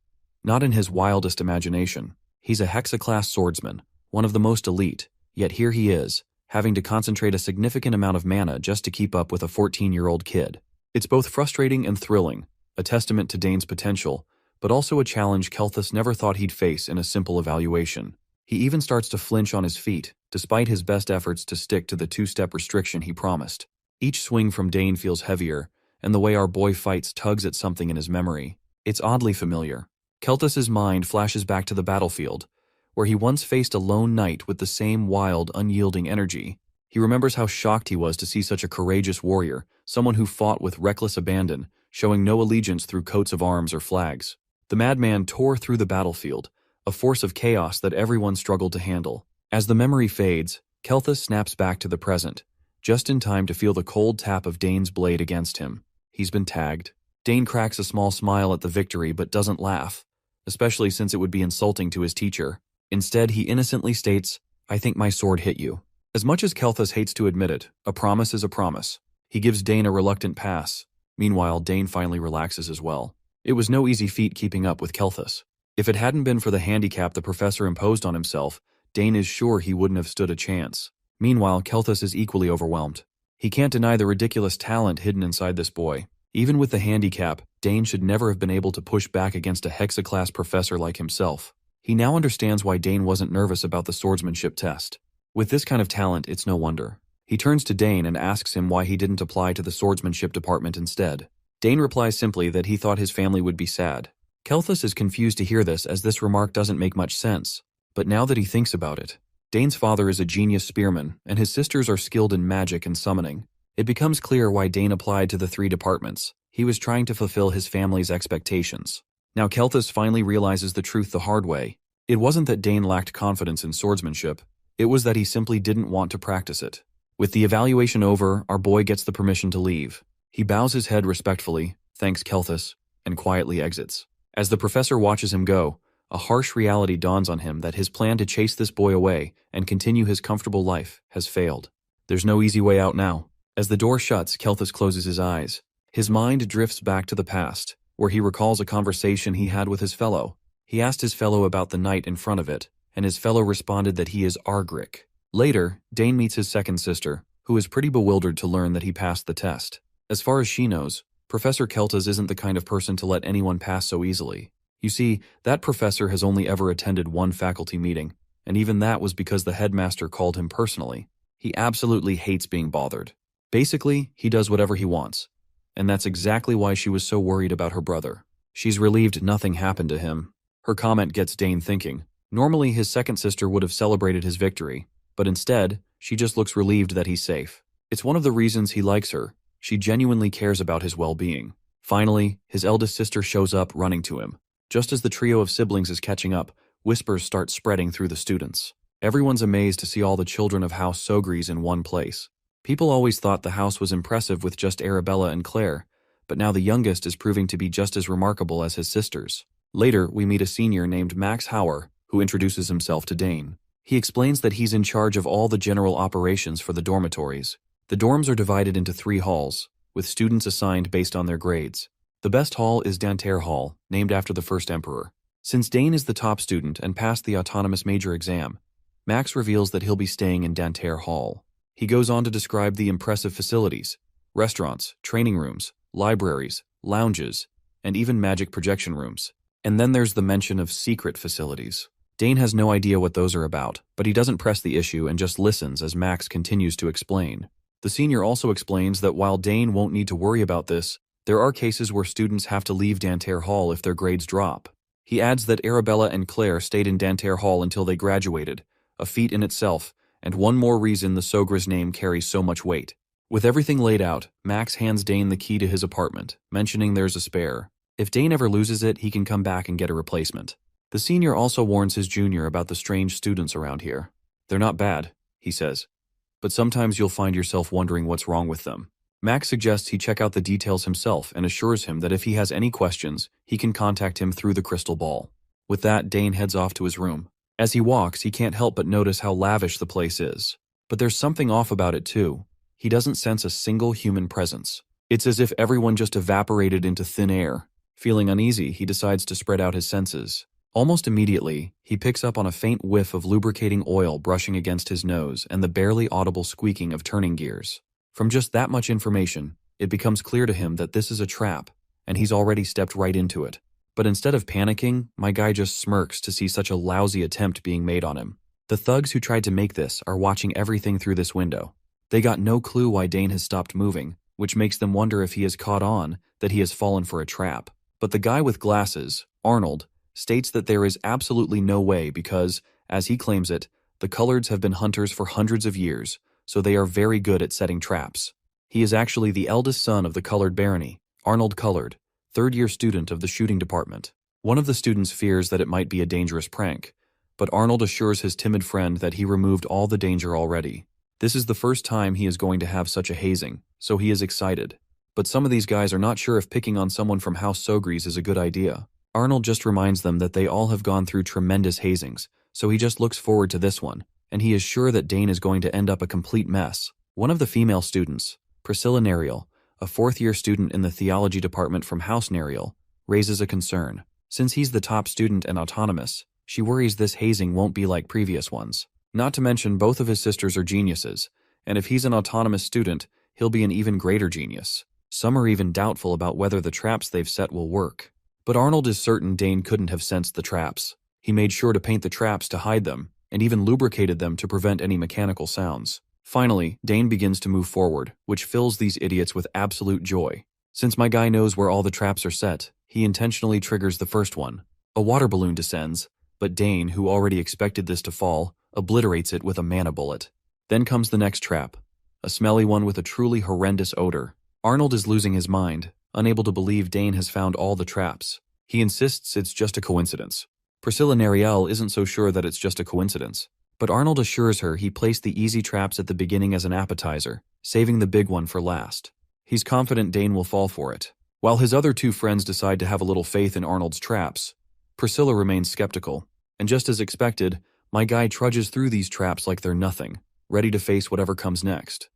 Not in his wildest imagination. He's a Hexa-class swordsman, one of the most elite, yet here he is, having to concentrate a significant amount of mana just to keep up with a 14-year-old kid. It's both frustrating and thrilling, a testament to Dane's potential, but also a challenge Kelthus never thought he'd face in a simple evaluation. He even starts to flinch on his feet, despite his best efforts to stick to the two-step restriction he promised. Each swing from Dane feels heavier, and the way our boy fights tugs at something in his memory. It's oddly familiar. Kelthus's mind flashes back to the battlefield, where he once faced a lone knight with the same wild, unyielding energy. He remembers how shocked he was to see such a courageous warrior, someone who fought with reckless abandon, showing no allegiance through coats of arms or flags. The madman tore through the battlefield, a force of chaos that everyone struggled to handle. As the memory fades, Kelthus snaps back to the present, just in time to feel the cold tap of Dane's blade against him. He's been tagged. Dane cracks a small smile at the victory but doesn't laugh, especially since it would be insulting to his teacher. Instead, he innocently states, "I think my sword hit you." As much as Kelthus hates to admit it, a promise is a promise. He gives Dane a reluctant pass. Meanwhile, Dane finally relaxes as well. It was no easy feat keeping up with Kelthus. If it hadn't been for the handicap the professor imposed on himself, Dane is sure he wouldn't have stood a chance. Meanwhile, Kelthus is equally overwhelmed. He can't deny the ridiculous talent hidden inside this boy. Even with the handicap, Dane should never have been able to push back against a Hexa-class professor like himself. He now understands why Dane wasn't nervous about the swordsmanship test. With this kind of talent, it's no wonder. He turns to Dane and asks him why he didn't apply to the swordsmanship department instead. Dane replies simply that he thought his family would be sad. Kelthus is confused to hear this, as this remark doesn't make much sense. But now that he thinks about it, Dane's father is a genius spearman, and his sisters are skilled in magic and summoning. It becomes clear why Dane applied to the 3 departments. He was trying to fulfill his family's expectations. Now Kelthus finally realizes the truth the hard way. It wasn't that Dane lacked confidence in swordsmanship. It was that he simply didn't want to practice it. With the evaluation over, our boy gets the permission to leave. He bows his head respectfully, thanks Kelthus, and quietly exits. As the professor watches him go, a harsh reality dawns on him that his plan to chase this boy away and continue his comfortable life has failed. There's no easy way out now. As the door shuts, Kelthus closes his eyes. His mind drifts back to the past, where he recalls a conversation he had with his fellow. He asked his fellow about the knight in front of it, and his fellow responded that he is Argrick. Later, Dane meets his second sister, who is pretty bewildered to learn that he passed the test. As far as she knows, Professor Kelthus isn't the kind of person to let anyone pass so easily. You see, that professor has only ever attended one faculty meeting, and even that was because the headmaster called him personally. He absolutely hates being bothered. Basically, he does whatever he wants. And that's exactly why she was so worried about her brother. She's relieved nothing happened to him. Her comment gets Dane thinking. Normally, his second sister would have celebrated his victory, but instead, she just looks relieved that he's safe. It's one of the reasons he likes her. She genuinely cares about his well-being. Finally, his eldest sister shows up, running to him. Just as the trio of siblings is catching up, whispers start spreading through the students. Everyone's amazed to see all the children of House Sogries in one place. People always thought the house was impressive with just Arabella and Claire, but now the youngest is proving to be just as remarkable as his sisters. Later, we meet a senior named Max Hauer, who introduces himself to Dane. He explains that he's in charge of all the general operations for the dormitories. The dorms are divided into 3 halls, with students assigned based on their grades. The best hall is Danter Hall, named after the first emperor. Since Dane is the top student and passed the autonomous major exam, Max reveals that he'll be staying in Danterre Hall. He goes on to describe the impressive facilities: restaurants, training rooms, libraries, lounges, and even magic projection rooms. And then there's the mention of secret facilities. Dane has no idea what those are about, but he doesn't press the issue and just listens as Max continues to explain. The senior also explains that while Dane won't need to worry about this, there are cases where students have to leave Danterre Hall if their grades drop. He adds that Arabella and Claire stayed in Danterre Hall until they graduated, a feat in itself, and one more reason the Sogra's name carries so much weight. With everything laid out, Max hands Dane the key to his apartment, mentioning there's a spare. If Dane ever loses it, he can come back and get a replacement. The senior also warns his junior about the strange students around here. They're not bad, he says, but sometimes you'll find yourself wondering what's wrong with them. Max suggests he check out the details himself and assures him that if he has any questions, he can contact him through the crystal ball. With that, Dane heads off to his room. As he walks, he can't help but notice how lavish the place is. But there's something off about it too. He doesn't sense a single human presence. It's as if everyone just evaporated into thin air. Feeling uneasy, he decides to spread out his senses. Almost immediately, he picks up on a faint whiff of lubricating oil brushing against his nose and the barely audible squeaking of turning gears. From just that much information, it becomes clear to him that this is a trap, and he's already stepped right into it. But instead of panicking, my guy just smirks to see such a lousy attempt being made on him. The thugs who tried to make this are watching everything through this window. They got no clue why Dane has stopped moving, which makes them wonder if he has caught on that he has fallen for a trap. But the guy with glasses, Arnold, states that there is absolutely no way because, as he claims it, the Coloreds have been hunters for hundreds of years, so they are very good at setting traps. He is actually the eldest son of the Colored barony, Arnold Colored, third-year student of the shooting department. One of the students fears that it might be a dangerous prank, but Arnold assures his timid friend that he removed all the danger already. This is the first time he is going to have such a hazing, so he is excited. But some of these guys are not sure if picking on someone from House Sogries is a good idea. Arnold just reminds them that they all have gone through tremendous hazings, so he just looks forward to this one, and he is sure that Dane is going to end up a complete mess. One of the female students, Priscilla Nerial, a fourth-year student in the theology department from House Nerial, raises a concern. Since he's the top student and autonomous, she worries this hazing won't be like previous ones. Not to mention both of his sisters are geniuses, and if he's an autonomous student, he'll be an even greater genius. Some are even doubtful about whether the traps they've set will work. But Arnold is certain Dane couldn't have sensed the traps. He made sure to paint the traps to hide them, and even lubricated them to prevent any mechanical sounds. Finally, Dane begins to move forward, which fills these idiots with absolute joy. Since my guy knows where all the traps are set, he intentionally triggers the first one. A water balloon descends, but Dane, who already expected this to fall, obliterates it with a mana bullet. Then comes the next trap, a smelly one with a truly horrendous odor. Arnold is losing his mind, unable to believe Dane has found all the traps. He insists it's just a coincidence. Priscilla Nerial isn't so sure that it's just a coincidence, but Arnold assures her he placed the easy traps at the beginning as an appetizer, saving the big one for last. He's confident Dane will fall for it. While his other two friends decide to have a little faith in Arnold's traps, Priscilla remains skeptical, and just as expected, my guy trudges through these traps like they're nothing, ready to face whatever comes next.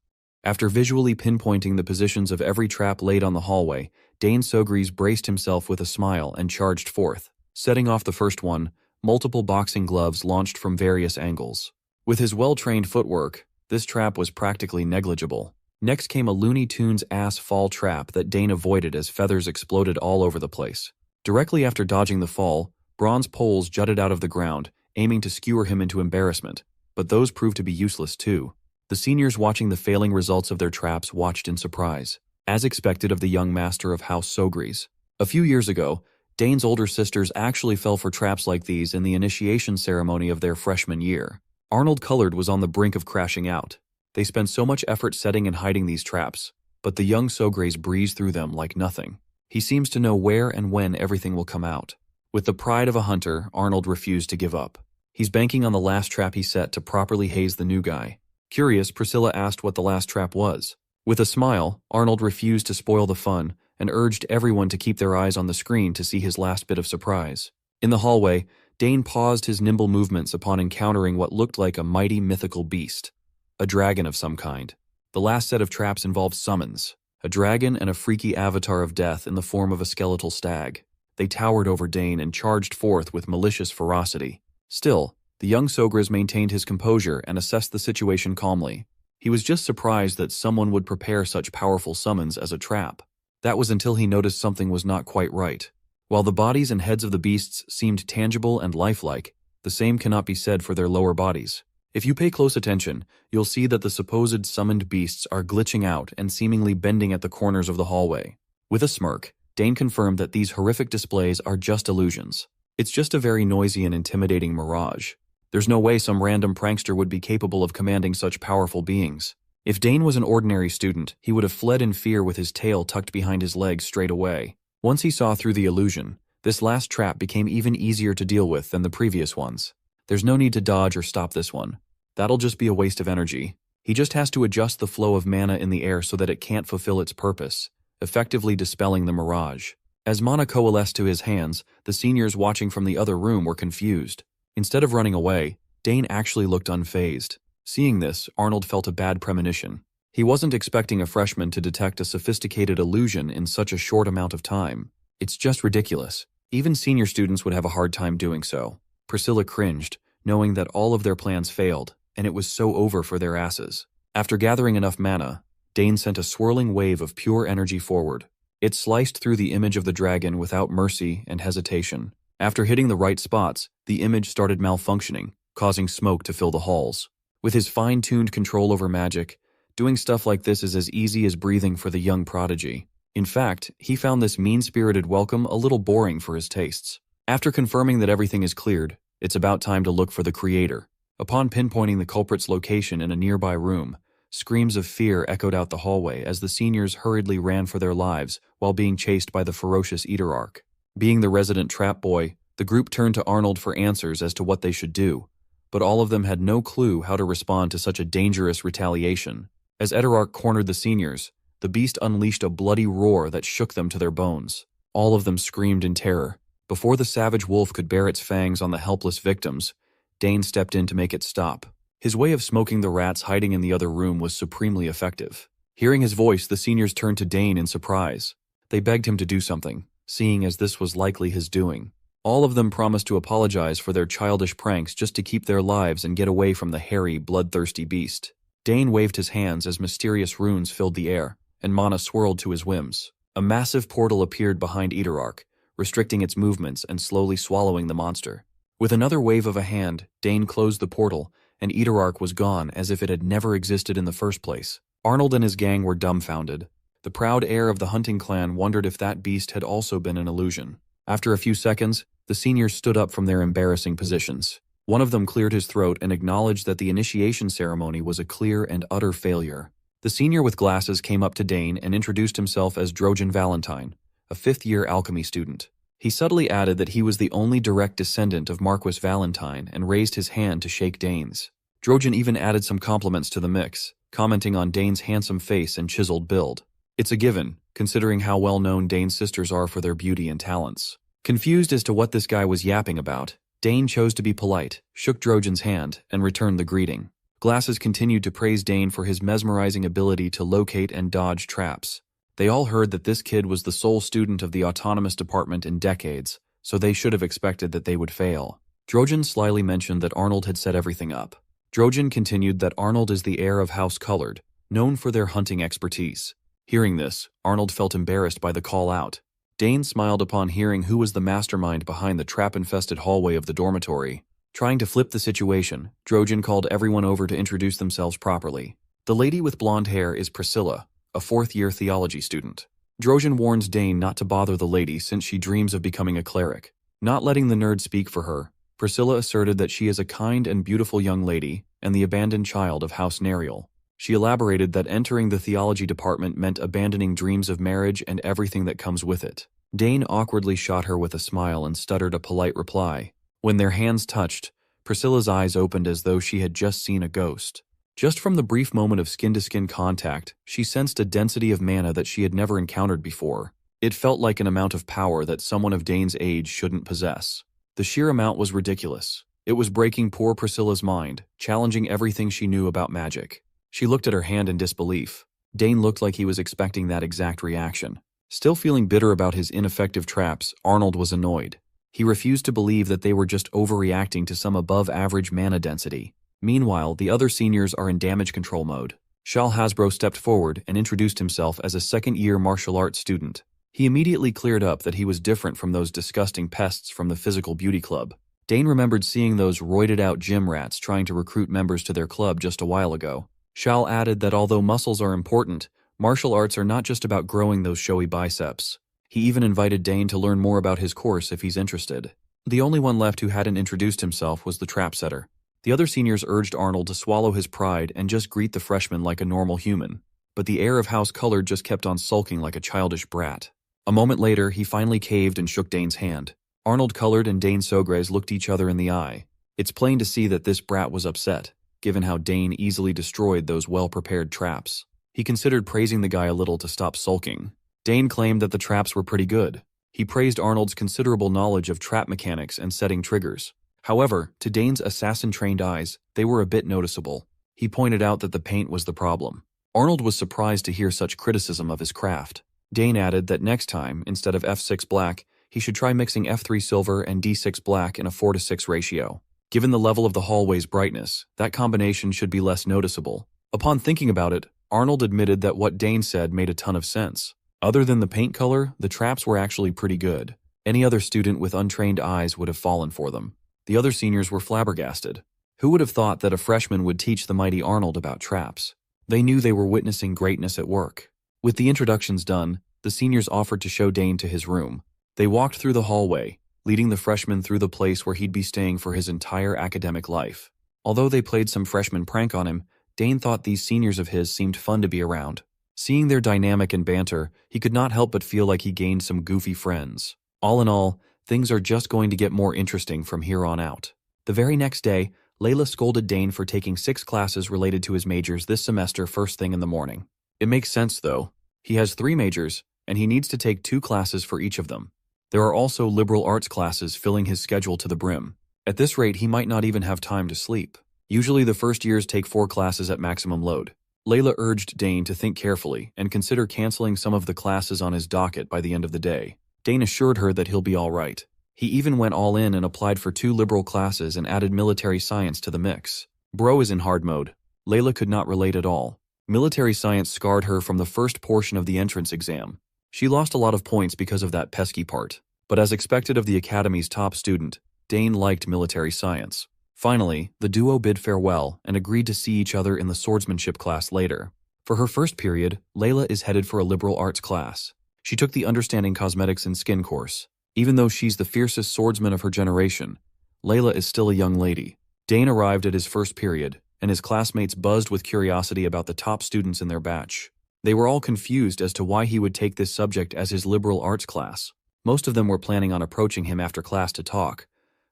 After visually pinpointing the positions of every trap laid on the hallway, Dane Sogries braced himself with a smile and charged forth. Setting off the first one, multiple boxing gloves launched from various angles. With his well-trained footwork, this trap was practically negligible. Next came a Looney Tunes ass fall trap that Dane avoided as feathers exploded all over the place. Directly after dodging the fall, bronze poles jutted out of the ground, aiming to skewer him into embarrassment, but those proved to be useless too. The seniors watching the failing results of their traps watched in surprise, as expected of the young master of House Sogries. A few years ago, Dane's older sisters actually fell for traps like these in the initiation ceremony of their freshman year. Arnold Colored was on the brink of crashing out. They spent so much effort setting and hiding these traps, but the young Sogries breeze through them like nothing. He seems to know where and when everything will come out. With the pride of a hunter, Arnold refused to give up. He's banking on the last trap he set to properly haze the new guy. Curious, Priscilla asked what the last trap was. With a smile, Arnold refused to spoil the fun and urged everyone to keep their eyes on the screen to see his last bit of surprise. In the hallway, Dane paused his nimble movements upon encountering what looked like a mighty mythical beast, a dragon of some kind. The last set of traps involved summons, a dragon and a freaky avatar of death in the form of a skeletal stag. They towered over Dane and charged forth with malicious ferocity. Still, the young Sogras maintained his composure and assessed the situation calmly. He was just surprised that someone would prepare such powerful summons as a trap. That was until he noticed something was not quite right. While the bodies and heads of the beasts seemed tangible and lifelike, the same cannot be said for their lower bodies. If you pay close attention, you'll see that the supposed summoned beasts are glitching out and seemingly bending at the corners of the hallway. With a smirk, Dane confirmed that these horrific displays are just illusions. It's just a very noisy and intimidating mirage. There's no way some random prankster would be capable of commanding such powerful beings. If Dane was an ordinary student, he would have fled in fear with his tail tucked behind his legs straight away. Once he saw through the illusion, this last trap became even easier to deal with than the previous ones. There's no need to dodge or stop this one. That'll just be a waste of energy. He just has to adjust the flow of mana in the air so that it can't fulfill its purpose, effectively dispelling the mirage. As mana coalesced to his hands, the seniors watching from the other room were confused. Instead of running away, Dane actually looked unfazed. Seeing this, Arnold felt a bad premonition. He wasn't expecting a freshman to detect a sophisticated illusion in such a short amount of time. It's just ridiculous. Even senior students would have a hard time doing so. Priscilla cringed, knowing that all of their plans failed, and it was so over for their asses. After gathering enough mana, Dane sent a swirling wave of pure energy forward. It sliced through the image of the dragon without mercy and hesitation. After hitting the right spots, the image started malfunctioning, causing smoke to fill the halls. With his fine-tuned control over magic, doing stuff like this is as easy as breathing for the young prodigy. In fact, he found this mean-spirited welcome a little boring for his tastes. After confirming that everything is cleared, it's about time to look for the creator. Upon pinpointing the culprit's location in a nearby room, screams of fear echoed out the hallway as the seniors hurriedly ran for their lives while being chased by the ferocious Eaterarch. Being the resident trap boy, the group turned to Arnold for answers as to what they should do, but all of them had no clue how to respond to such a dangerous retaliation. As Eaterarch cornered the seniors, the beast unleashed a bloody roar that shook them to their bones. All of them screamed in terror. Before the savage wolf could bear its fangs on the helpless victims, Dane stepped in to make it stop. His way of smoking the rats hiding in the other room was supremely effective. Hearing his voice, the seniors turned to Dane in surprise. They begged him to do something, seeing as this was likely his doing. All of them promised to apologize for their childish pranks just to keep their lives and get away from the hairy, bloodthirsty beast. Dane waved his hands as mysterious runes filled the air, and mana swirled to his whims. A massive portal appeared behind Eaterarch, restricting its movements and slowly swallowing the monster. With another wave of a hand, Dane closed the portal, and Eaterarch was gone as if it had never existed in the first place. Arnold and his gang were dumbfounded. The proud heir of the hunting clan wondered if that beast had also been an illusion. After a few seconds, the seniors stood up from their embarrassing positions. One of them cleared his throat and acknowledged that the initiation ceremony was a clear and utter failure. The senior with glasses came up to Dane and introduced himself as Drojan Valentine, a fifth-year alchemy student. He subtly added that he was the only direct descendant of Marquis Valentine and raised his hand to shake Dane's. Drojan even added some compliments to the mix, commenting on Dane's handsome face and chiseled build. It's a given, considering how well-known Dane's sisters are for their beauty and talents. Confused as to what this guy was yapping about, Dane chose to be polite, shook Drojan's hand, and returned the greeting. Glasses continued to praise Dane for his mesmerizing ability to locate and dodge traps. They all heard that this kid was the sole student of the autonomous department in decades, so they should have expected that they would fail. Drojan slyly mentioned that Arnold had set everything up. Drojan continued that Arnold is the heir of House Colored, known for their hunting expertise. Hearing this, Arnold felt embarrassed by the call-out. Dane smiled upon hearing who was the mastermind behind the trap-infested hallway of the dormitory. Trying to flip the situation, Drojan called everyone over to introduce themselves properly. The lady with blonde hair is Priscilla, a fourth-year theology student. Drojan warns Dane not to bother the lady since she dreams of becoming a cleric. Not letting the nerd speak for her, Priscilla asserted that she is a kind and beautiful young lady and the abandoned child of House Nerial. She elaborated that entering the theology department meant abandoning dreams of marriage and everything that comes with it. Dane awkwardly shot her with a smile and stuttered a polite reply. When their hands touched, Priscilla's eyes opened as though she had just seen a ghost. Just from the brief moment of skin-to-skin contact, she sensed a density of mana that she had never encountered before. It felt like an amount of power that someone of Dane's age shouldn't possess. The sheer amount was ridiculous. It was breaking poor Priscilla's mind, challenging everything she knew about magic. She looked at her hand in disbelief. Dane looked like he was expecting that exact reaction. Still feeling bitter about his ineffective traps, Arnold was annoyed. He refused to believe that they were just overreacting to some above-average mana density. Meanwhile, the other seniors are in damage control mode. Shal Hasbro stepped forward and introduced himself as a second-year martial arts student. He immediately cleared up that he was different from those disgusting pests from the physical beauty club. Dane remembered seeing those roided-out gym rats trying to recruit members to their club just a while ago. Shal added that although muscles are important, martial arts are not just about growing those showy biceps. He even invited Dane to learn more about his course if he's interested. The only one left who hadn't introduced himself was the trap setter. The other seniors urged Arnold to swallow his pride and just greet the freshman like a normal human. But the heir of House Colored just kept on sulking like a childish brat. A moment later, he finally caved and shook Dane's hand. Arnold Colored and Dane Sogres looked each other in the eye. It's plain to see that this brat was upset, given how Dane easily destroyed those well-prepared traps. He considered praising the guy a little to stop sulking. Dane claimed that the traps were pretty good. He praised Arnold's considerable knowledge of trap mechanics and setting triggers. However, to Dane's assassin-trained eyes, they were a bit noticeable. He pointed out that the paint was the problem. Arnold was surprised to hear such criticism of his craft. Dane added that next time, instead of F6 black, he should try mixing F3 silver and D6 black in a 4:6 ratio. Given the level of the hallway's brightness, that combination should be less noticeable. Upon thinking about it, Arnold admitted that what Dane said made a ton of sense. Other than the paint color, the traps were actually pretty good. Any other student with untrained eyes would have fallen for them. The other seniors were flabbergasted. Who would have thought that a freshman would teach the mighty Arnold about traps? They knew they were witnessing greatness at work. With the introductions done, the seniors offered to show Dane to his room. They walked through the hallway, leading the freshman through the place where he'd be staying for his entire academic life. Although they played some freshman prank on him, Dane thought these seniors of his seemed fun to be around. Seeing their dynamic and banter, he could not help but feel like he gained some goofy friends. All in all, things are just going to get more interesting from here on out. The very next day, Layla scolded Dane for taking 6 classes related to his majors this semester first thing in the morning. It makes sense, though. He has 3 majors, and he needs to take 2 classes for each of them. There are also liberal arts classes filling his schedule to the brim. At this rate, he might not even have time to sleep. Usually the first years take 4 classes at maximum load. Layla urged Dane to think carefully and consider canceling some of the classes on his docket by the end of the day. Dane assured her that he'll be all right. He even went all in and applied for 2 liberal classes and added military science to the mix. Bro is in hard mode. Layla could not relate at all. Military science scarred her from the first portion of the entrance exam. She lost a lot of points because of that pesky part. But as expected of the academy's top student, Dane liked military science. Finally, the duo bid farewell and agreed to see each other in the swordsmanship class later. For her first period, Layla is headed for a liberal arts class. She took the Understanding Cosmetics and Skin course. Even though she's the fiercest swordsman of her generation, Layla is still a young lady. Dane arrived at his first period, and his classmates buzzed with curiosity about the top students in their batch. They were all confused as to why he would take this subject as his liberal arts class. Most of them were planning on approaching him after class to talk,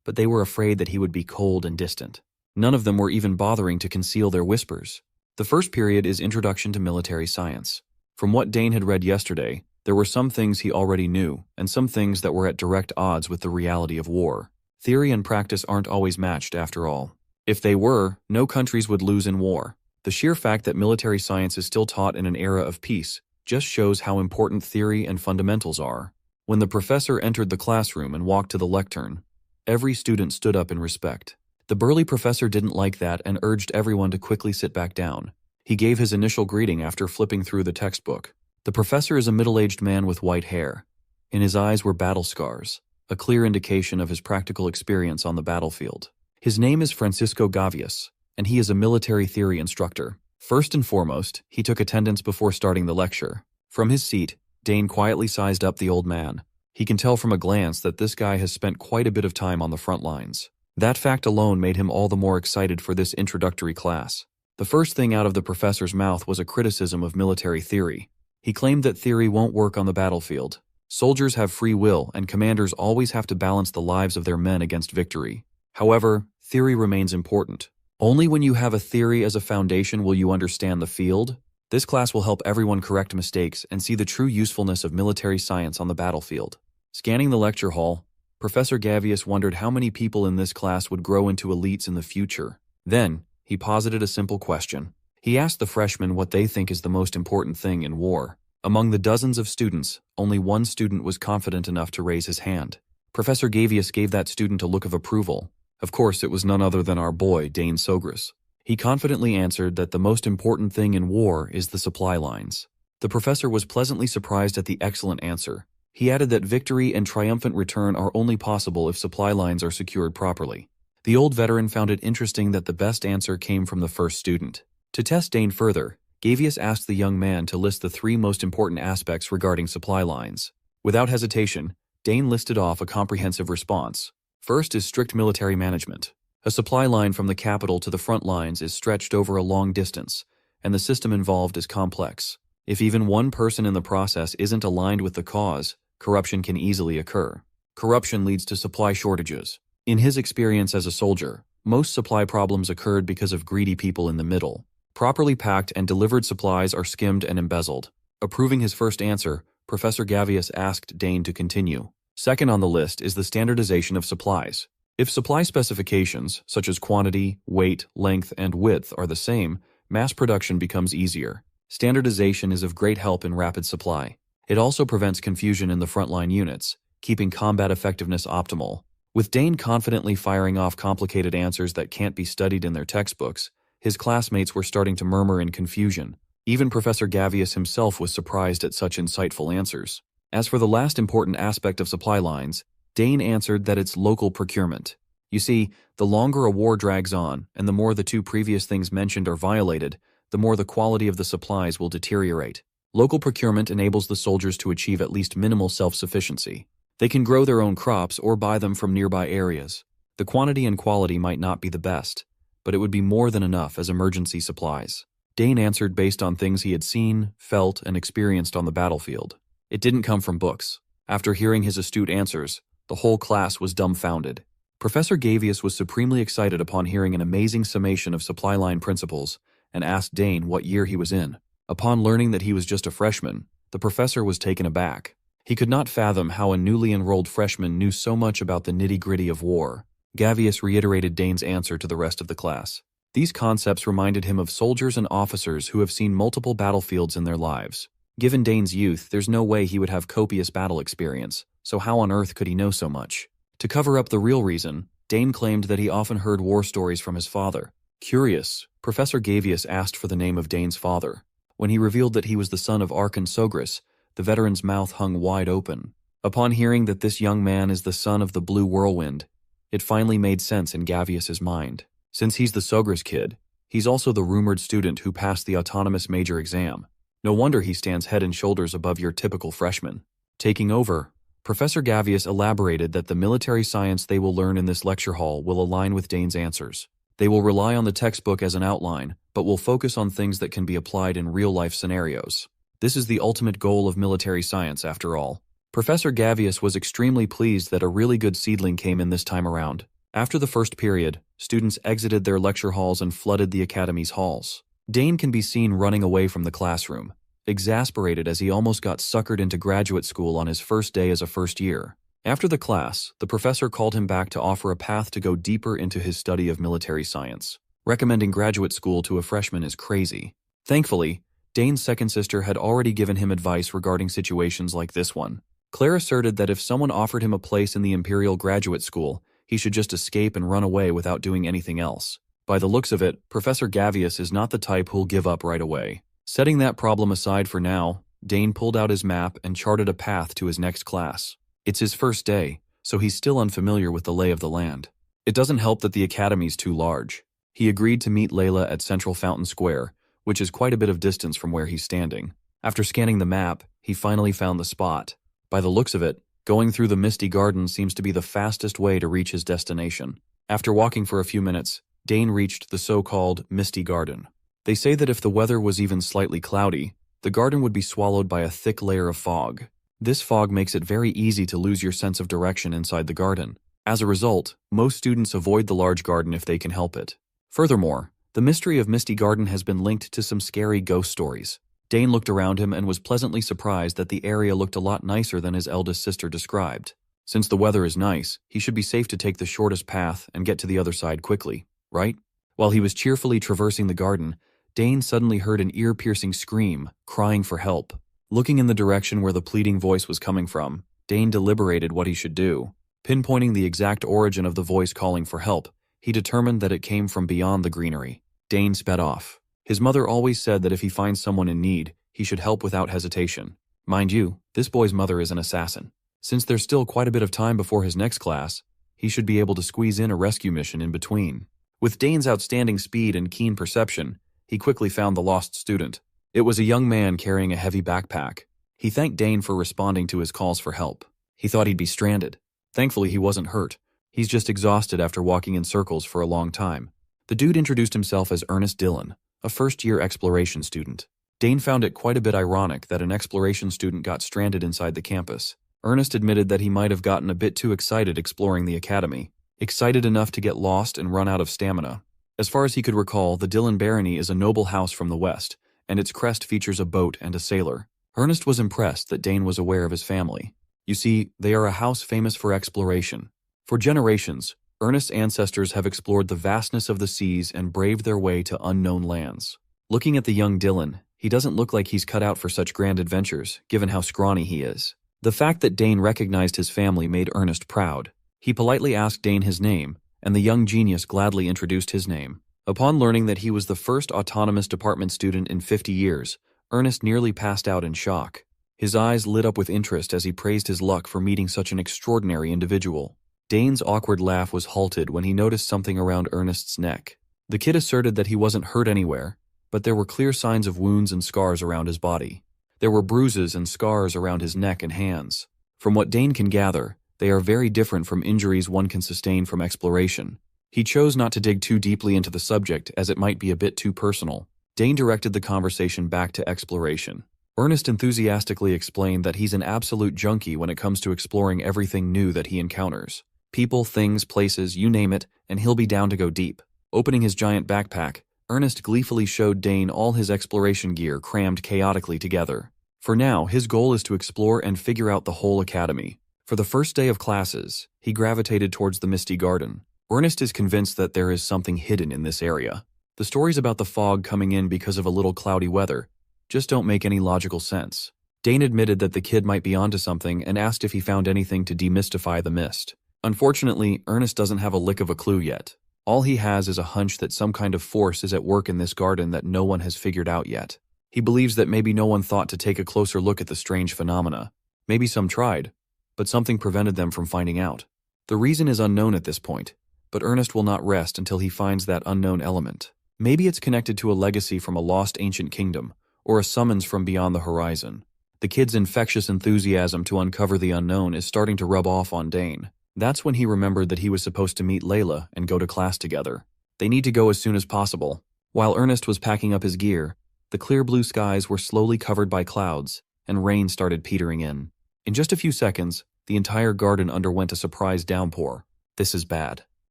but they were afraid that he would be cold and distant. None of them were even bothering to conceal their whispers. The first period is Introduction to Military Science. From what Dane had read yesterday, there were some things he already knew, and some things that were at direct odds with the reality of war. Theory and practice aren't always matched after all. If they were, no countries would lose in war. The sheer fact that military science is still taught in an era of peace just shows how important theory and fundamentals are. When the professor entered the classroom and walked to the lectern, every student stood up in respect. The burly professor didn't like that and urged everyone to quickly sit back down. He gave his initial greeting after flipping through the textbook. The professor is a middle-aged man with white hair. In his eyes were battle scars, a clear indication of his practical experience on the battlefield. His name is Francisco Gavias, and he is a military theory instructor. First and foremost, he took attendance before starting the lecture. From his seat, Dane quietly sized up the old man. He can tell from a glance that this guy has spent quite a bit of time on the front lines. That fact alone made him all the more excited for this introductory class. The first thing out of the professor's mouth was a criticism of military theory. He claimed that theory won't work on the battlefield. Soldiers have free will, and commanders always have to balance the lives of their men against victory. However, theory remains important. Only when you have a theory as a foundation will you understand the field. This class will help everyone correct mistakes and see the true usefulness of military science on the battlefield. Scanning the lecture hall, Professor Gavias wondered how many people in this class would grow into elites in the future. Then, he posited a simple question. He asked the freshmen what they think is the most important thing in war. Among the dozens of students, only one student was confident enough to raise his hand. Professor Gavius gave that student a look of approval. Of course, it was none other than our boy, Dane Sogris. He confidently answered that the most important thing in war is the supply lines. The professor was pleasantly surprised at the excellent answer. He added that victory and triumphant return are only possible if supply lines are secured properly. The old veteran found it interesting that the best answer came from the first student. To test Dane further, Gavius asked the young man to list the 3 most important aspects regarding supply lines. Without hesitation, Dane listed off a comprehensive response. First is strict military management. A supply line from the capital to the front lines is stretched over a long distance, and the system involved is complex. If even one person in the process isn't aligned with the cause, corruption can easily occur. Corruption leads to supply shortages. In his experience as a soldier, most supply problems occurred because of greedy people in the middle. Properly packed and delivered supplies are skimmed and embezzled. Approving his first answer, Professor Gavius asked Dane to continue. Second on the list is the standardization of supplies. If supply specifications, such as quantity, weight, length, and width, are the same, mass production becomes easier. Standardization is of great help in rapid supply. It also prevents confusion in the frontline units, keeping combat effectiveness optimal. With Dane confidently firing off complicated answers that can't be studied in their textbooks, his classmates were starting to murmur in confusion. Even Professor Gavius himself was surprised at such insightful answers. As for the last important aspect of supply lines, Dane answered that it's local procurement. You see, the longer a war drags on, and the more the 2 previous things mentioned are violated, the more the quality of the supplies will deteriorate. Local procurement enables the soldiers to achieve at least minimal self-sufficiency. They can grow their own crops or buy them from nearby areas. The quantity and quality might not be the best, but it would be more than enough as emergency supplies. Dane answered based on things he had seen, felt, and experienced on the battlefield. It didn't come from books. After hearing his astute answers, the whole class was dumbfounded. Professor Gavius was supremely excited upon hearing an amazing summation of supply line principles and asked Dane what year he was in. Upon learning that he was just a freshman, the professor was taken aback. He could not fathom how a newly enrolled freshman knew so much about the nitty-gritty of war. Gavius reiterated Dane's answer to the rest of the class. These concepts reminded him of soldiers and officers who have seen multiple battlefields in their lives. Given Dane's youth, there's no way he would have copious battle experience, so how on earth could he know so much? To cover up the real reason, Dane claimed that he often heard war stories from his father. Curious, Professor Gavius asked for the name of Dane's father. When he revealed that he was the son of Archon Sogris, the veteran's mouth hung wide open. Upon hearing that this young man is the son of the Blue Whirlwind, it finally made sense in Gavius's mind. Since he's the Sogris kid, he's also the rumored student who passed the autonomous major exam. No wonder he stands head and shoulders above your typical freshman. Taking over, Professor Gavius elaborated that the military science they will learn in this lecture hall will align with Dane's answers. They will rely on the textbook as an outline, but will focus on things that can be applied in real-life scenarios. This is the ultimate goal of military science, after all. Professor Gavius was extremely pleased that a really good seedling came in this time around. After the first period, students exited their lecture halls and flooded the academy's halls. Dane can be seen running away from the classroom, exasperated as he almost got suckered into graduate school on his first day as a first year. After the class, the professor called him back to offer a path to go deeper into his study of military science. Recommending graduate school to a freshman is crazy. Thankfully, Dane's second sister had already given him advice regarding situations like this one. Claire asserted that if someone offered him a place in the Imperial Graduate School, he should just escape and run away without doing anything else. By the looks of it, Professor Gavius is not the type who'll give up right away. Setting that problem aside for now, Dane pulled out his map and charted a path to his next class. It's his first day, so he's still unfamiliar with the lay of the land. It doesn't help that the academy's too large. He agreed to meet Layla at Central Fountain Square, which is quite a bit of distance from where he's standing. After scanning the map, he finally found the spot. By the looks of it, going through the Misty Garden seems to be the fastest way to reach his destination. After walking for a few minutes, Dane reached the so-called Misty Garden. They say that if the weather was even slightly cloudy, the garden would be swallowed by a thick layer of fog. This fog makes it very easy to lose your sense of direction inside the garden. As a result, most students avoid the large garden if they can help it. Furthermore, the mystery of Misty Garden has been linked to some scary ghost stories. Dane looked around him and was pleasantly surprised that the area looked a lot nicer than his eldest sister described. Since the weather is nice, he should be safe to take the shortest path and get to the other side quickly, right? While he was cheerfully traversing the garden, Dane suddenly heard an ear-piercing scream, crying for help. Looking in the direction where the pleading voice was coming from, Dane deliberated what he should do. Pinpointing the exact origin of the voice calling for help, he determined that it came from beyond the greenery. Dane sped off. His mother always said that if he finds someone in need, he should help without hesitation. Mind you, this boy's mother is an assassin. Since there's still quite a bit of time before his next class, he should be able to squeeze in a rescue mission in between. With Dane's outstanding speed and keen perception, he quickly found the lost student. It was a young man carrying a heavy backpack. He thanked Dane for responding to his calls for help. He thought he'd be stranded. Thankfully, he wasn't hurt. He's just exhausted after walking in circles for a long time. The dude introduced himself as Ernest Dillon, a first-year exploration student. Dane found it quite a bit ironic that an exploration student got stranded inside the campus. Ernest admitted that he might have gotten a bit too excited exploring the academy, excited enough to get lost and run out of stamina. As far as he could recall, the Dillon barony is a noble house from the west, and its crest features a boat and a sailor. Ernest was impressed that Dane was aware of his family. You see, they are a house famous for exploration. For generations, Ernest's ancestors have explored the vastness of the seas and braved their way to unknown lands. Looking at the young Dillon, he doesn't look like he's cut out for such grand adventures, given how scrawny he is. The fact that Dane recognized his family made Ernest proud. He politely asked Dane his name, and the young genius gladly introduced his name. Upon learning that he was the first autonomous department student in 50 years, Ernest nearly passed out in shock. His eyes lit up with interest as he praised his luck for meeting such an extraordinary individual. Dane's awkward laugh was halted when he noticed something around Ernest's neck. The kid asserted that he wasn't hurt anywhere, but there were clear signs of wounds and scars around his body. There were bruises and scars around his neck and hands. From what Dane can gather, they are very different from injuries one can sustain from exploration. He chose not to dig too deeply into the subject as it might be a bit too personal. Dane directed the conversation back to exploration. Ernest enthusiastically explained that he's an absolute junkie when it comes to exploring everything new that he encounters. People, things, places, you name it, and he'll be down to go deep. Opening his giant backpack, Ernest gleefully showed Dane all his exploration gear crammed chaotically together. For now, his goal is to explore and figure out the whole academy. For the first day of classes, he gravitated towards the Misty Garden. Ernest is convinced that there is something hidden in this area. The stories about the fog coming in because of a little cloudy weather just don't make any logical sense. Dane admitted that the kid might be onto something and asked if he found anything to demystify the mist. Unfortunately, Ernest doesn't have a lick of a clue yet. All he has is a hunch that some kind of force is at work in this garden that no one has figured out yet. He believes that maybe no one thought to take a closer look at the strange phenomena. Maybe some tried, but something prevented them from finding out. The reason is unknown at this point, but Ernest will not rest until he finds that unknown element. Maybe it's connected to a legacy from a lost ancient kingdom, or a summons from beyond the horizon. The kid's infectious enthusiasm to uncover the unknown is starting to rub off on Dane. That's when he remembered that he was supposed to meet Layla and go to class together. They need to go as soon as possible. While Ernest was packing up his gear, the clear blue skies were slowly covered by clouds, and rain started petering in. In just a few seconds, the entire garden underwent a surprise downpour. This is bad.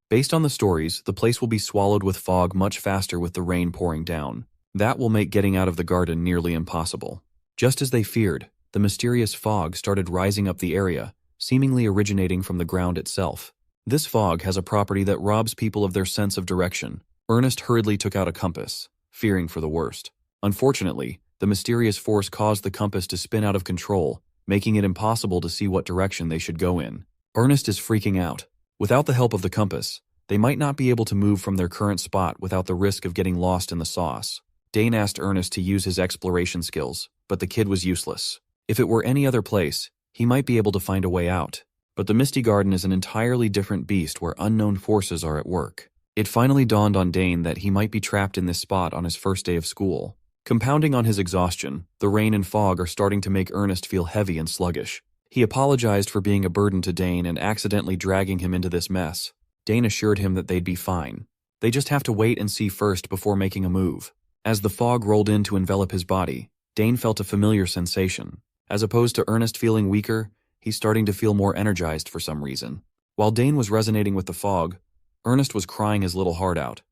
Based on the stories, the place will be swallowed with fog much faster with the rain pouring down. That will make getting out of the garden nearly impossible. Just as they feared, the mysterious fog started rising up the area, seemingly originating from the ground itself. This fog has a property that robs people of their sense of direction. Ernest hurriedly took out a compass, fearing for the worst. Unfortunately, the mysterious force caused the compass to spin out of control, making it impossible to see what direction they should go in. Ernest is freaking out. Without the help of the compass, they might not be able to move from their current spot without the risk of getting lost in the sauce. Dane asked Ernest to use his exploration skills, but the kid was useless. If it were any other place, he might be able to find a way out. But the Misty Garden is an entirely different beast where unknown forces are at work. It finally dawned on Dane that he might be trapped in this spot on his first day of school. Compounding on his exhaustion, the rain and fog are starting to make Ernest feel heavy and sluggish. He apologized for being a burden to Dane and accidentally dragging him into this mess. Dane assured him that they'd be fine. They just have to wait and see first before making a move. As the fog rolled in to envelop his body, Dane felt a familiar sensation. As opposed to Ernest feeling weaker, he's starting to feel more energized for some reason. While Dane was resonating with the fog, Ernest was crying his little heart out,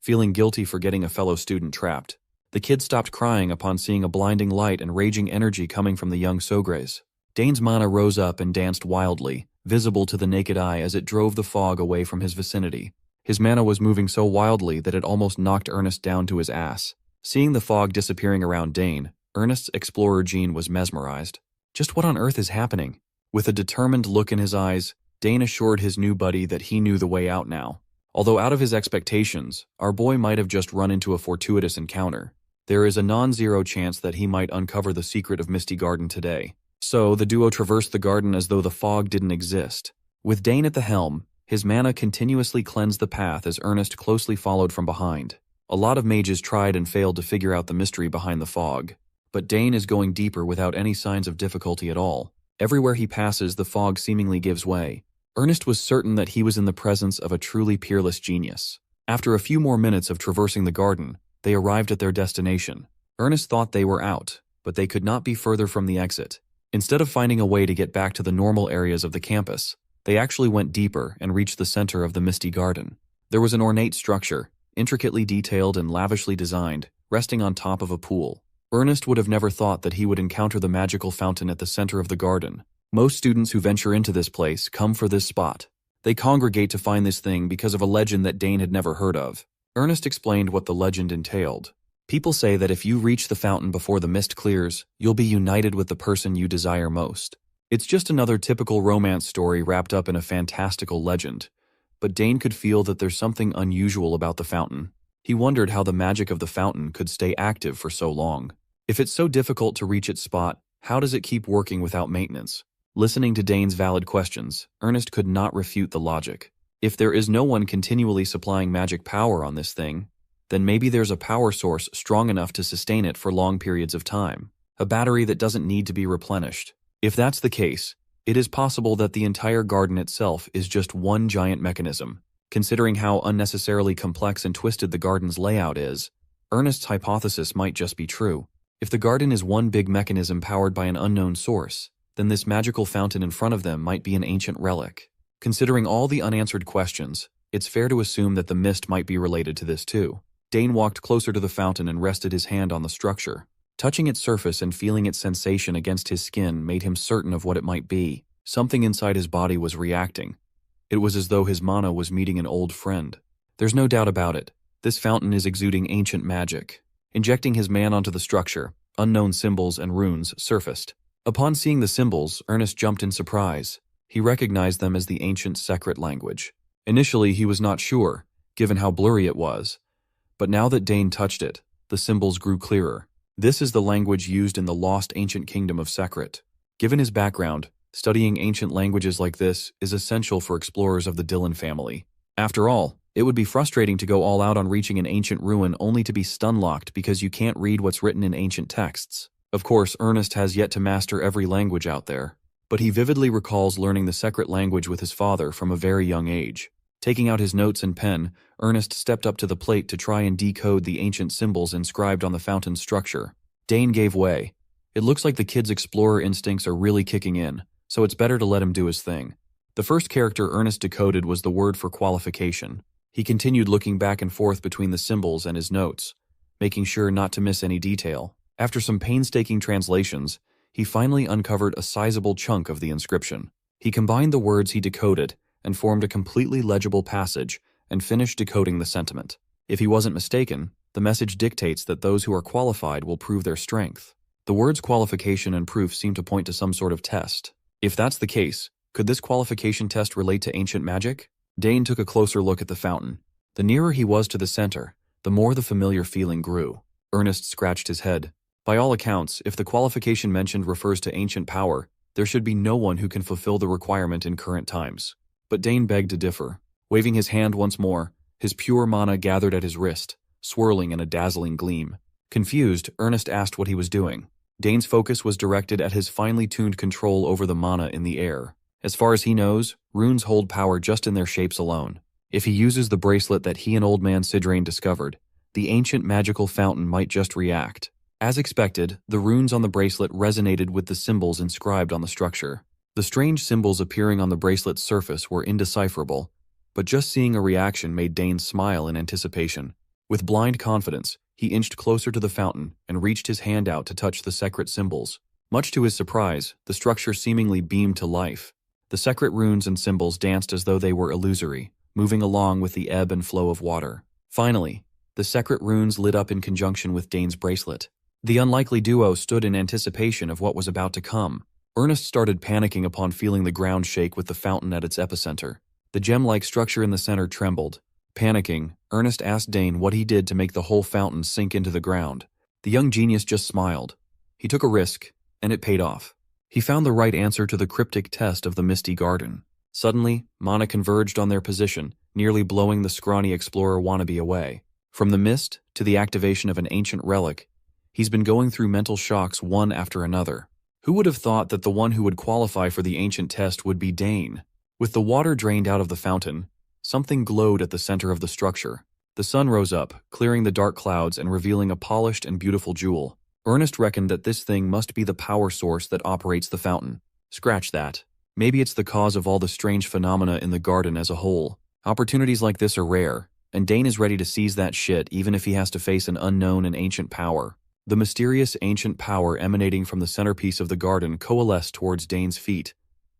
feeling guilty for getting a fellow student trapped. The kid stopped crying upon seeing a blinding light and raging energy coming from the young Sogres. Dane's mana rose up and danced wildly, visible to the naked eye as it drove the fog away from his vicinity. His mana was moving so wildly that it almost knocked Ernest down to his ass. Seeing the fog disappearing around Dane, Ernest's explorer gene was mesmerized. Just what on earth is happening? With a determined look in his eyes, Dane assured his new buddy that he knew the way out now. Although out of his expectations, our boy might have just run into a fortuitous encounter. There is a non-zero chance that he might uncover the secret of Misty Garden today. So, the duo traversed the garden as though the fog didn't exist. With Dane at the helm, his mana continuously cleansed the path as Ernest closely followed from behind. A lot of mages tried and failed to figure out the mystery behind the fog. But Dane is going deeper without any signs of difficulty at all. Everywhere he passes, the fog seemingly gives way. Ernest was certain that he was in the presence of a truly peerless genius. After a few more minutes of traversing the garden, they arrived at their destination. Ernest thought they were out, but they could not be further from the exit. Instead of finding a way to get back to the normal areas of the campus, they actually went deeper and reached the center of the Misty Garden. There was an ornate structure, intricately detailed and lavishly designed, resting on top of a pool. Ernest would have never thought that he would encounter the magical fountain at the center of the garden. Most students who venture into this place come for this spot. They congregate to find this thing because of a legend that Dane had never heard of. Ernest explained what the legend entailed. People say that if you reach the fountain before the mist clears, you'll be united with the person you desire most. It's just another typical romance story wrapped up in a fantastical legend. But Dane could feel that there's something unusual about the fountain. He wondered how the magic of the fountain could stay active for so long. If it's so difficult to reach its spot, how does it keep working without maintenance? Listening to Dane's valid questions, Ernest could not refute the logic. If there is no one continually supplying magic power on this thing, then maybe there's a power source strong enough to sustain it for long periods of time. A battery that doesn't need to be replenished. If that's the case, it is possible that the entire garden itself is just one giant mechanism. Considering how unnecessarily complex and twisted the garden's layout is, Ernest's hypothesis might just be true. If the garden is one big mechanism powered by an unknown source, then this magical fountain in front of them might be an ancient relic. Considering all the unanswered questions, it's fair to assume that the mist might be related to this too. Dane walked closer to the fountain and rested his hand on the structure. Touching its surface and feeling its sensation against his skin made him certain of what it might be. Something inside his body was reacting. It was as though his mana was meeting an old friend. There's no doubt about it. This fountain is exuding ancient magic. Injecting his man onto the structure, unknown symbols and runes surfaced. Upon seeing the symbols, Ernest jumped in surprise. He recognized them as the ancient Secret language. Initially, he was not sure, given how blurry it was. But now that Dane touched it, the symbols grew clearer. This is the language used in the lost ancient kingdom of Secret. Given his background, studying ancient languages like this is essential for explorers of the Dylan family. After all, it would be frustrating to go all out on reaching an ancient ruin only to be stun-locked because you can't read what's written in ancient texts. Of course, Ernest has yet to master every language out there, but he vividly recalls learning the Secret language with his father from a very young age. Taking out his notes and pen, Ernest stepped up to the plate to try and decode the ancient symbols inscribed on the fountain's structure. Dane gave way. It looks like the kid's explorer instincts are really kicking in, so it's better to let him do his thing. The first character Ernest decoded was the word for qualification. He continued looking back and forth between the symbols and his notes, making sure not to miss any detail. After some painstaking translations, he finally uncovered a sizable chunk of the inscription. He combined the words he decoded and formed a completely legible passage and finished decoding the sentiment. If he wasn't mistaken, the message dictates that those who are qualified will prove their strength. The words qualification and proof seem to point to some sort of test. If that's the case, could this qualification test relate to ancient magic? Dane took a closer look at the fountain. The nearer he was to the center, the more the familiar feeling grew. Ernest scratched his head. By all accounts, if the qualification mentioned refers to ancient power, there should be no one who can fulfill the requirement in current times. But Dane begged to differ. Waving his hand once more, his pure mana gathered at his wrist, swirling in a dazzling gleam. Confused, Ernest asked what he was doing. Dane's focus was directed at his finely tuned control over the mana in the air. As far as he knows, runes hold power just in their shapes alone. If he uses the bracelet that he and Old Man Sidrain discovered, the ancient magical fountain might just react. As expected, the runes on the bracelet resonated with the symbols inscribed on the structure. The strange symbols appearing on the bracelet's surface were indecipherable, but just seeing a reaction made Dane smile in anticipation. With blind confidence, he inched closer to the fountain and reached his hand out to touch the Secret symbols. Much to his surprise, the structure seemingly beamed to life. The Secret runes and symbols danced as though they were illusory, moving along with the ebb and flow of water. Finally, the Secret runes lit up in conjunction with Dane's bracelet. The unlikely duo stood in anticipation of what was about to come. Ernest started panicking upon feeling the ground shake with the fountain at its epicenter. The gem-like structure in the center trembled. Panicking, Ernest asked Dane what he did to make the whole fountain sink into the ground. The young genius just smiled. He took a risk, and it paid off. He found the right answer to the cryptic test of the misty garden. Suddenly, mana converged on their position, nearly blowing the scrawny explorer wannabe away. From the mist to the activation of an ancient relic, he's been going through mental shocks one after another. Who would have thought that the one who would qualify for the ancient test would be Dane? With the water drained out of the fountain, something glowed at the center of the structure. The sun rose up, clearing the dark clouds and revealing a polished and beautiful jewel. Ernest reckoned that this thing must be the power source that operates the fountain. Scratch that. Maybe it's the cause of all the strange phenomena in the garden as a whole. Opportunities like this are rare, and Dane is ready to seize that shit even if he has to face an unknown and ancient power. The mysterious ancient power emanating from the centerpiece of the garden coalesced towards Dane's feet,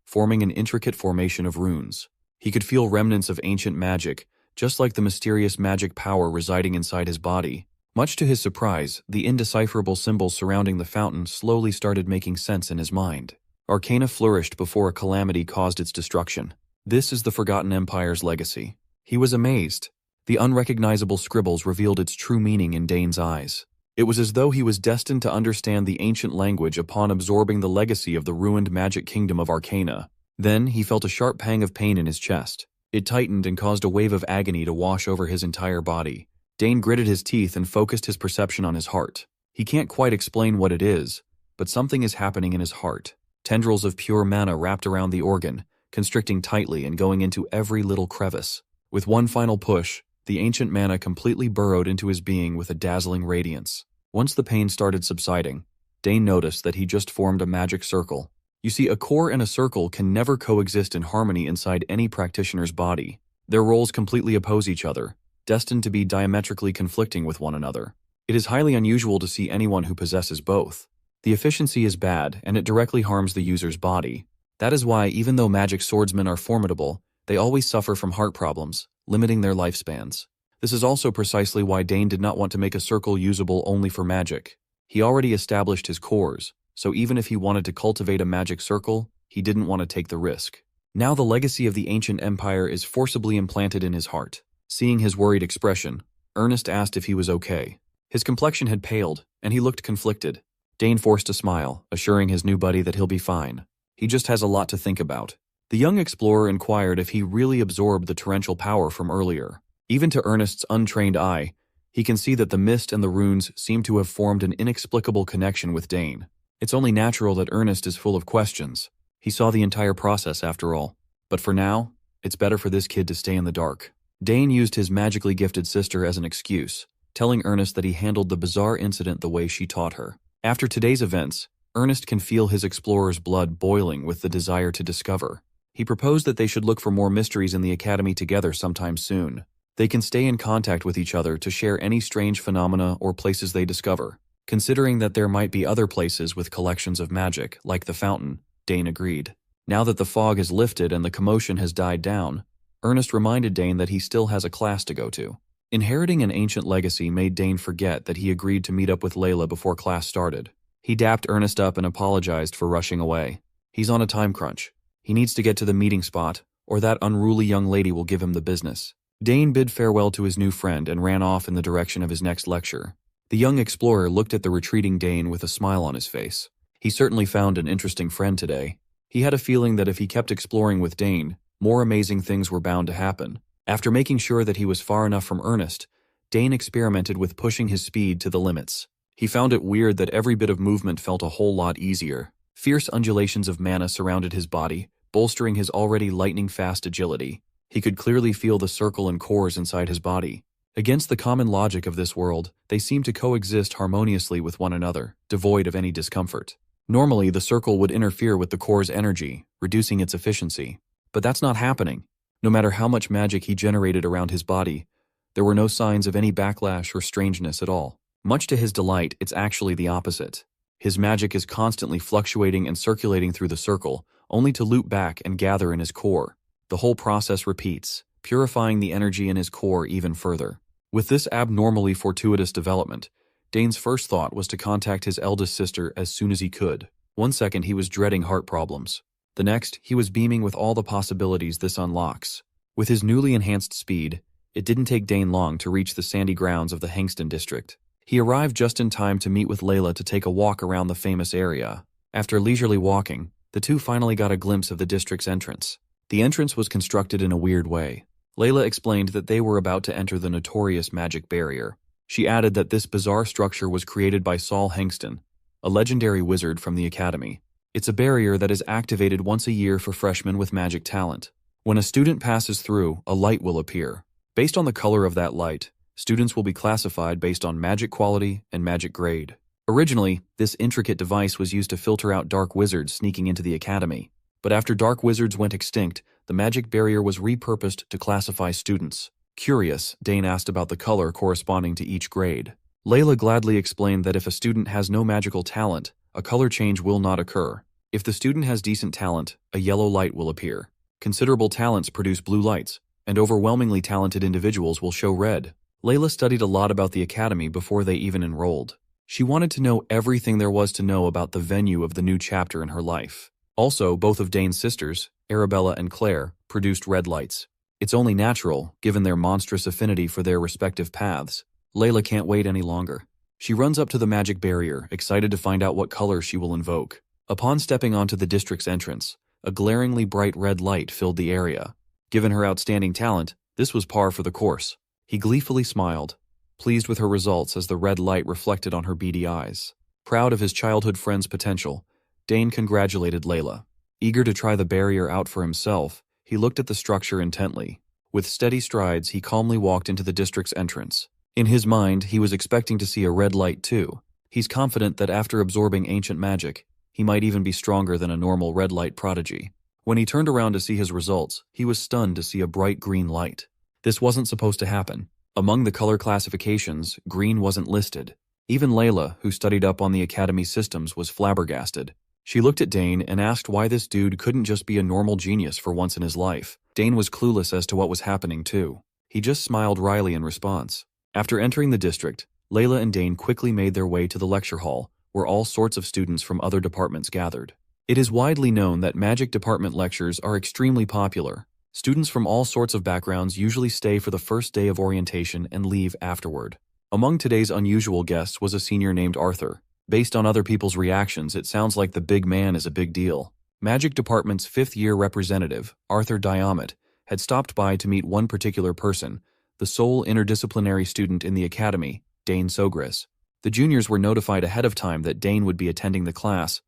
forming an intricate formation of runes. He could feel remnants of ancient magic, just like the mysterious magic power residing inside his body. Much to his surprise, the indecipherable symbols surrounding the fountain slowly started making sense in his mind. Arcana flourished before a calamity caused its destruction. This is the Forgotten Empire's legacy. He was amazed. The unrecognizable scribbles revealed its true meaning in Dane's eyes. It was as though he was destined to understand the ancient language upon absorbing the legacy of the ruined magic kingdom of Arcana. Then he felt a sharp pang of pain in his chest. It tightened and caused a wave of agony to wash over his entire body. Dane gritted his teeth and focused his perception on his heart. He can't quite explain what it is, but something is happening in his heart. Tendrils of pure mana wrapped around the organ, constricting tightly and going into every little crevice. With one final push, the ancient mana completely burrowed into his being with a dazzling radiance. Once the pain started subsiding, Dane noticed that he just formed a magic circle. You see, a core and a circle can never coexist in harmony inside any practitioner's body. Their roles completely oppose each other, destined to be diametrically conflicting with one another. It is highly unusual to see anyone who possesses both. The efficiency is bad, and it directly harms the user's body. That is why, even though magic swordsmen are formidable, they always suffer from heart problems, limiting their lifespans. This is also precisely why Dane did not want to make a circle usable only for magic. He already established his cores, so even if he wanted to cultivate a magic circle, he didn't want to take the risk. Now the legacy of the ancient empire is forcibly implanted in his heart. Seeing his worried expression, Ernest asked if he was okay. His complexion had paled, and he looked conflicted. Dane forced a smile, assuring his new buddy that he'll be fine. He just has a lot to think about. The young explorer inquired if he really absorbed the torrential power from earlier. Even to Ernest's untrained eye, he can see that the mist and the runes seem to have formed an inexplicable connection with Dane. It's only natural that Ernest is full of questions. He saw the entire process after all. But for now, it's better for this kid to stay in the dark. Dane used his magically gifted sister as an excuse, telling Ernest that he handled the bizarre incident the way she taught her. After today's events, Ernest can feel his explorer's blood boiling with the desire to discover. He proposed that they should look for more mysteries in the academy together sometime soon. They can stay in contact with each other to share any strange phenomena or places they discover. Considering that there might be other places with collections of magic, like the fountain, Dane agreed. Now that the fog has lifted and the commotion has died down, Ernest reminded Dane that he still has a class to go to. Inheriting an ancient legacy made Dane forget that he agreed to meet up with Layla before class started. He dapped Ernest up and apologized for rushing away. He's on a time crunch. He needs to get to the meeting spot, or that unruly young lady will give him the business. Dane bid farewell to his new friend and ran off in the direction of his next lecture. The young explorer looked at the retreating Dane with a smile on his face. He certainly found an interesting friend today. He had a feeling that if he kept exploring with Dane, more amazing things were bound to happen. After making sure that he was far enough from Ernest, Dane experimented with pushing his speed to the limits. He found it weird that every bit of movement felt a whole lot easier. Fierce undulations of mana surrounded his body, bolstering his already lightning-fast agility. He could clearly feel the circle and cores inside his body. Against the common logic of this world, they seem to coexist harmoniously with one another, devoid of any discomfort. Normally, the circle would interfere with the core's energy, reducing its efficiency. But that's not happening. No matter how much magic he generated around his body, there were no signs of any backlash or strangeness at all. Much to his delight, it's actually the opposite. His magic is constantly fluctuating and circulating through the circle, only to loop back and gather in his core. The whole process repeats, purifying the energy in his core even further. With this abnormally fortuitous development, Dane's first thought was to contact his eldest sister as soon as he could. One second he was dreading heart problems. The next, he was beaming with all the possibilities this unlocks. With his newly enhanced speed, it didn't take Dane long to reach the sandy grounds of the Hangston district. He arrived just in time to meet with Layla to take a walk around the famous area. After leisurely walking, the two finally got a glimpse of the district's entrance. The entrance was constructed in a weird way. Layla explained that they were about to enter the notorious magic barrier. She added that this bizarre structure was created by Saul Hangston, a legendary wizard from the academy. It's a barrier that is activated once a year for freshmen with magic talent. When a student passes through, a light will appear. Based on the color of that light, students will be classified based on magic quality and magic grade. Originally, this intricate device was used to filter out dark wizards sneaking into the academy. But after dark wizards went extinct, the magic barrier was repurposed to classify students. Curious, Dane asked about the color corresponding to each grade. Layla gladly explained that if a student has no magical talent, a color change will not occur. If the student has decent talent, a yellow light will appear. Considerable talents produce blue lights, and overwhelmingly talented individuals will show red. Layla studied a lot about the academy before they even enrolled. She wanted to know everything there was to know about the venue of the new chapter in her life. Also, both of Dane's sisters, Arabella and Claire, produced red lights. It's only natural, given their monstrous affinity for their respective paths. Layla can't wait any longer. She runs up to the magic barrier, excited to find out what color she will invoke. Upon stepping onto the district's entrance, a glaringly bright red light filled the area. Given her outstanding talent, this was par for the course. He gleefully smiled, pleased with her results as the red light reflected on her beady eyes. Proud of his childhood friend's potential, Dane congratulated Layla. Eager to try the barrier out for himself, he looked at the structure intently. With steady strides, he calmly walked into the district's entrance. In his mind, he was expecting to see a red light too. He's confident that after absorbing ancient magic, he might even be stronger than a normal red light prodigy. When he turned around to see his results, he was stunned to see a bright green light. This wasn't supposed to happen. Among the color classifications, green wasn't listed. Even Layla, who studied up on the academy systems, was flabbergasted. She looked at Dane and asked why this dude couldn't just be a normal genius for once in his life. Dane was clueless as to what was happening too. He just smiled wryly in response. After entering the district, Layla and Dane quickly made their way to the lecture hall, where all sorts of students from other departments gathered. It is widely known that magic department lectures are extremely popular. Students from all sorts of backgrounds usually stay for the first day of orientation and leave afterward. Among today's unusual guests was a senior named Arthur. Based on other people's reactions, it sounds like the big man is a big deal. Magic Department's fifth-year representative, Arthur Diomet, had stopped by to meet one particular person, the sole interdisciplinary student in the academy, Dane Sogris. The juniors were notified ahead of time that Dane would be attending the class,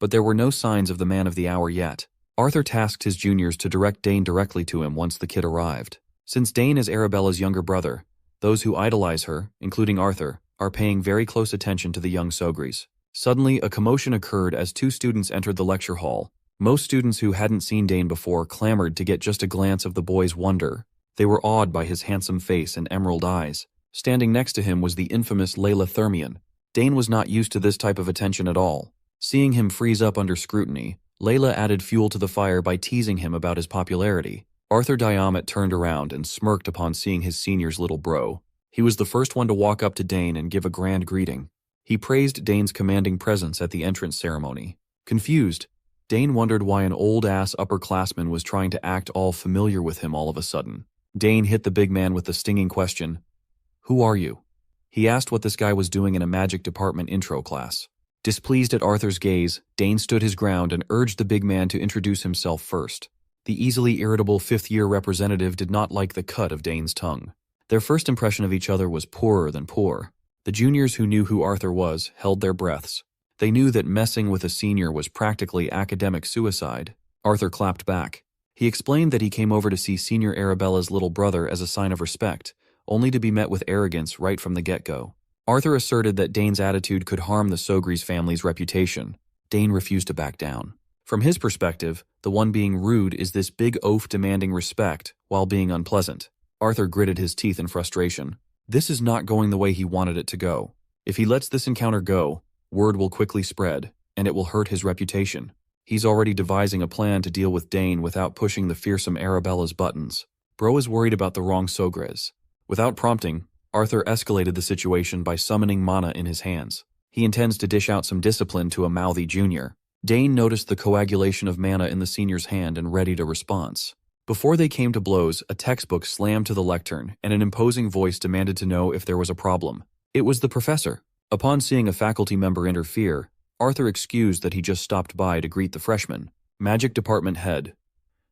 but there were no signs of the man of the hour yet. Arthur tasked his juniors to direct Dane directly to him once the kid arrived. Since Dane is Arabella's younger brother, those who idolize her, including Arthur, are paying very close attention to the young Sogris. Suddenly, a commotion occurred as two students entered the lecture hall. Most students who hadn't seen Dane before clamored to get just a glance of the boy's wonder. They were awed by his handsome face and emerald eyes. Standing next to him was the infamous Layla Thermion. Dane was not used to this type of attention at all. Seeing him freeze up under scrutiny, Layla added fuel to the fire by teasing him about his popularity. Arthur Diomet turned around and smirked upon seeing his senior's little bro. He was the first one to walk up to Dane and give a grand greeting. He praised Dane's commanding presence at the entrance ceremony. Confused, Dane wondered why an old-ass upperclassman was trying to act all familiar with him all of a sudden. Dane hit the big man with the stinging question, "Who are you?" He asked what this guy was doing in a magic department intro class. Displeased at Arthur's gaze, Dane stood his ground and urged the big man to introduce himself first. The easily irritable fifth-year representative did not like the cut of Dane's tongue. Their first impression of each other was poorer than poor. The juniors who knew who Arthur was held their breaths. They knew that messing with a senior was practically academic suicide. Arthur clapped back. He explained that he came over to see Senior Arabella's little brother as a sign of respect, only to be met with arrogance right from the get-go. Arthur asserted that Dane's attitude could harm the Sogris family's reputation. Dane refused to back down. From his perspective, the one being rude is this big oaf demanding respect while being unpleasant. Arthur gritted his teeth in frustration. This is not going the way he wanted it to go. If he lets this encounter go, word will quickly spread, and it will hurt his reputation. He's already devising a plan to deal with Dane without pushing the fearsome Arabella's buttons. Bro is worried about the wrong Sogres. Without prompting, Arthur escalated the situation by summoning mana in his hands. He intends to dish out some discipline to a mouthy junior. Dane noticed the coagulation of mana in the senior's hand and readied a response. Before they came to blows, a textbook slammed to the lectern, and an imposing voice demanded to know if there was a problem. It was the professor. Upon seeing a faculty member interfere, Arthur excused that he just stopped by to greet the freshman. Magic Department Head.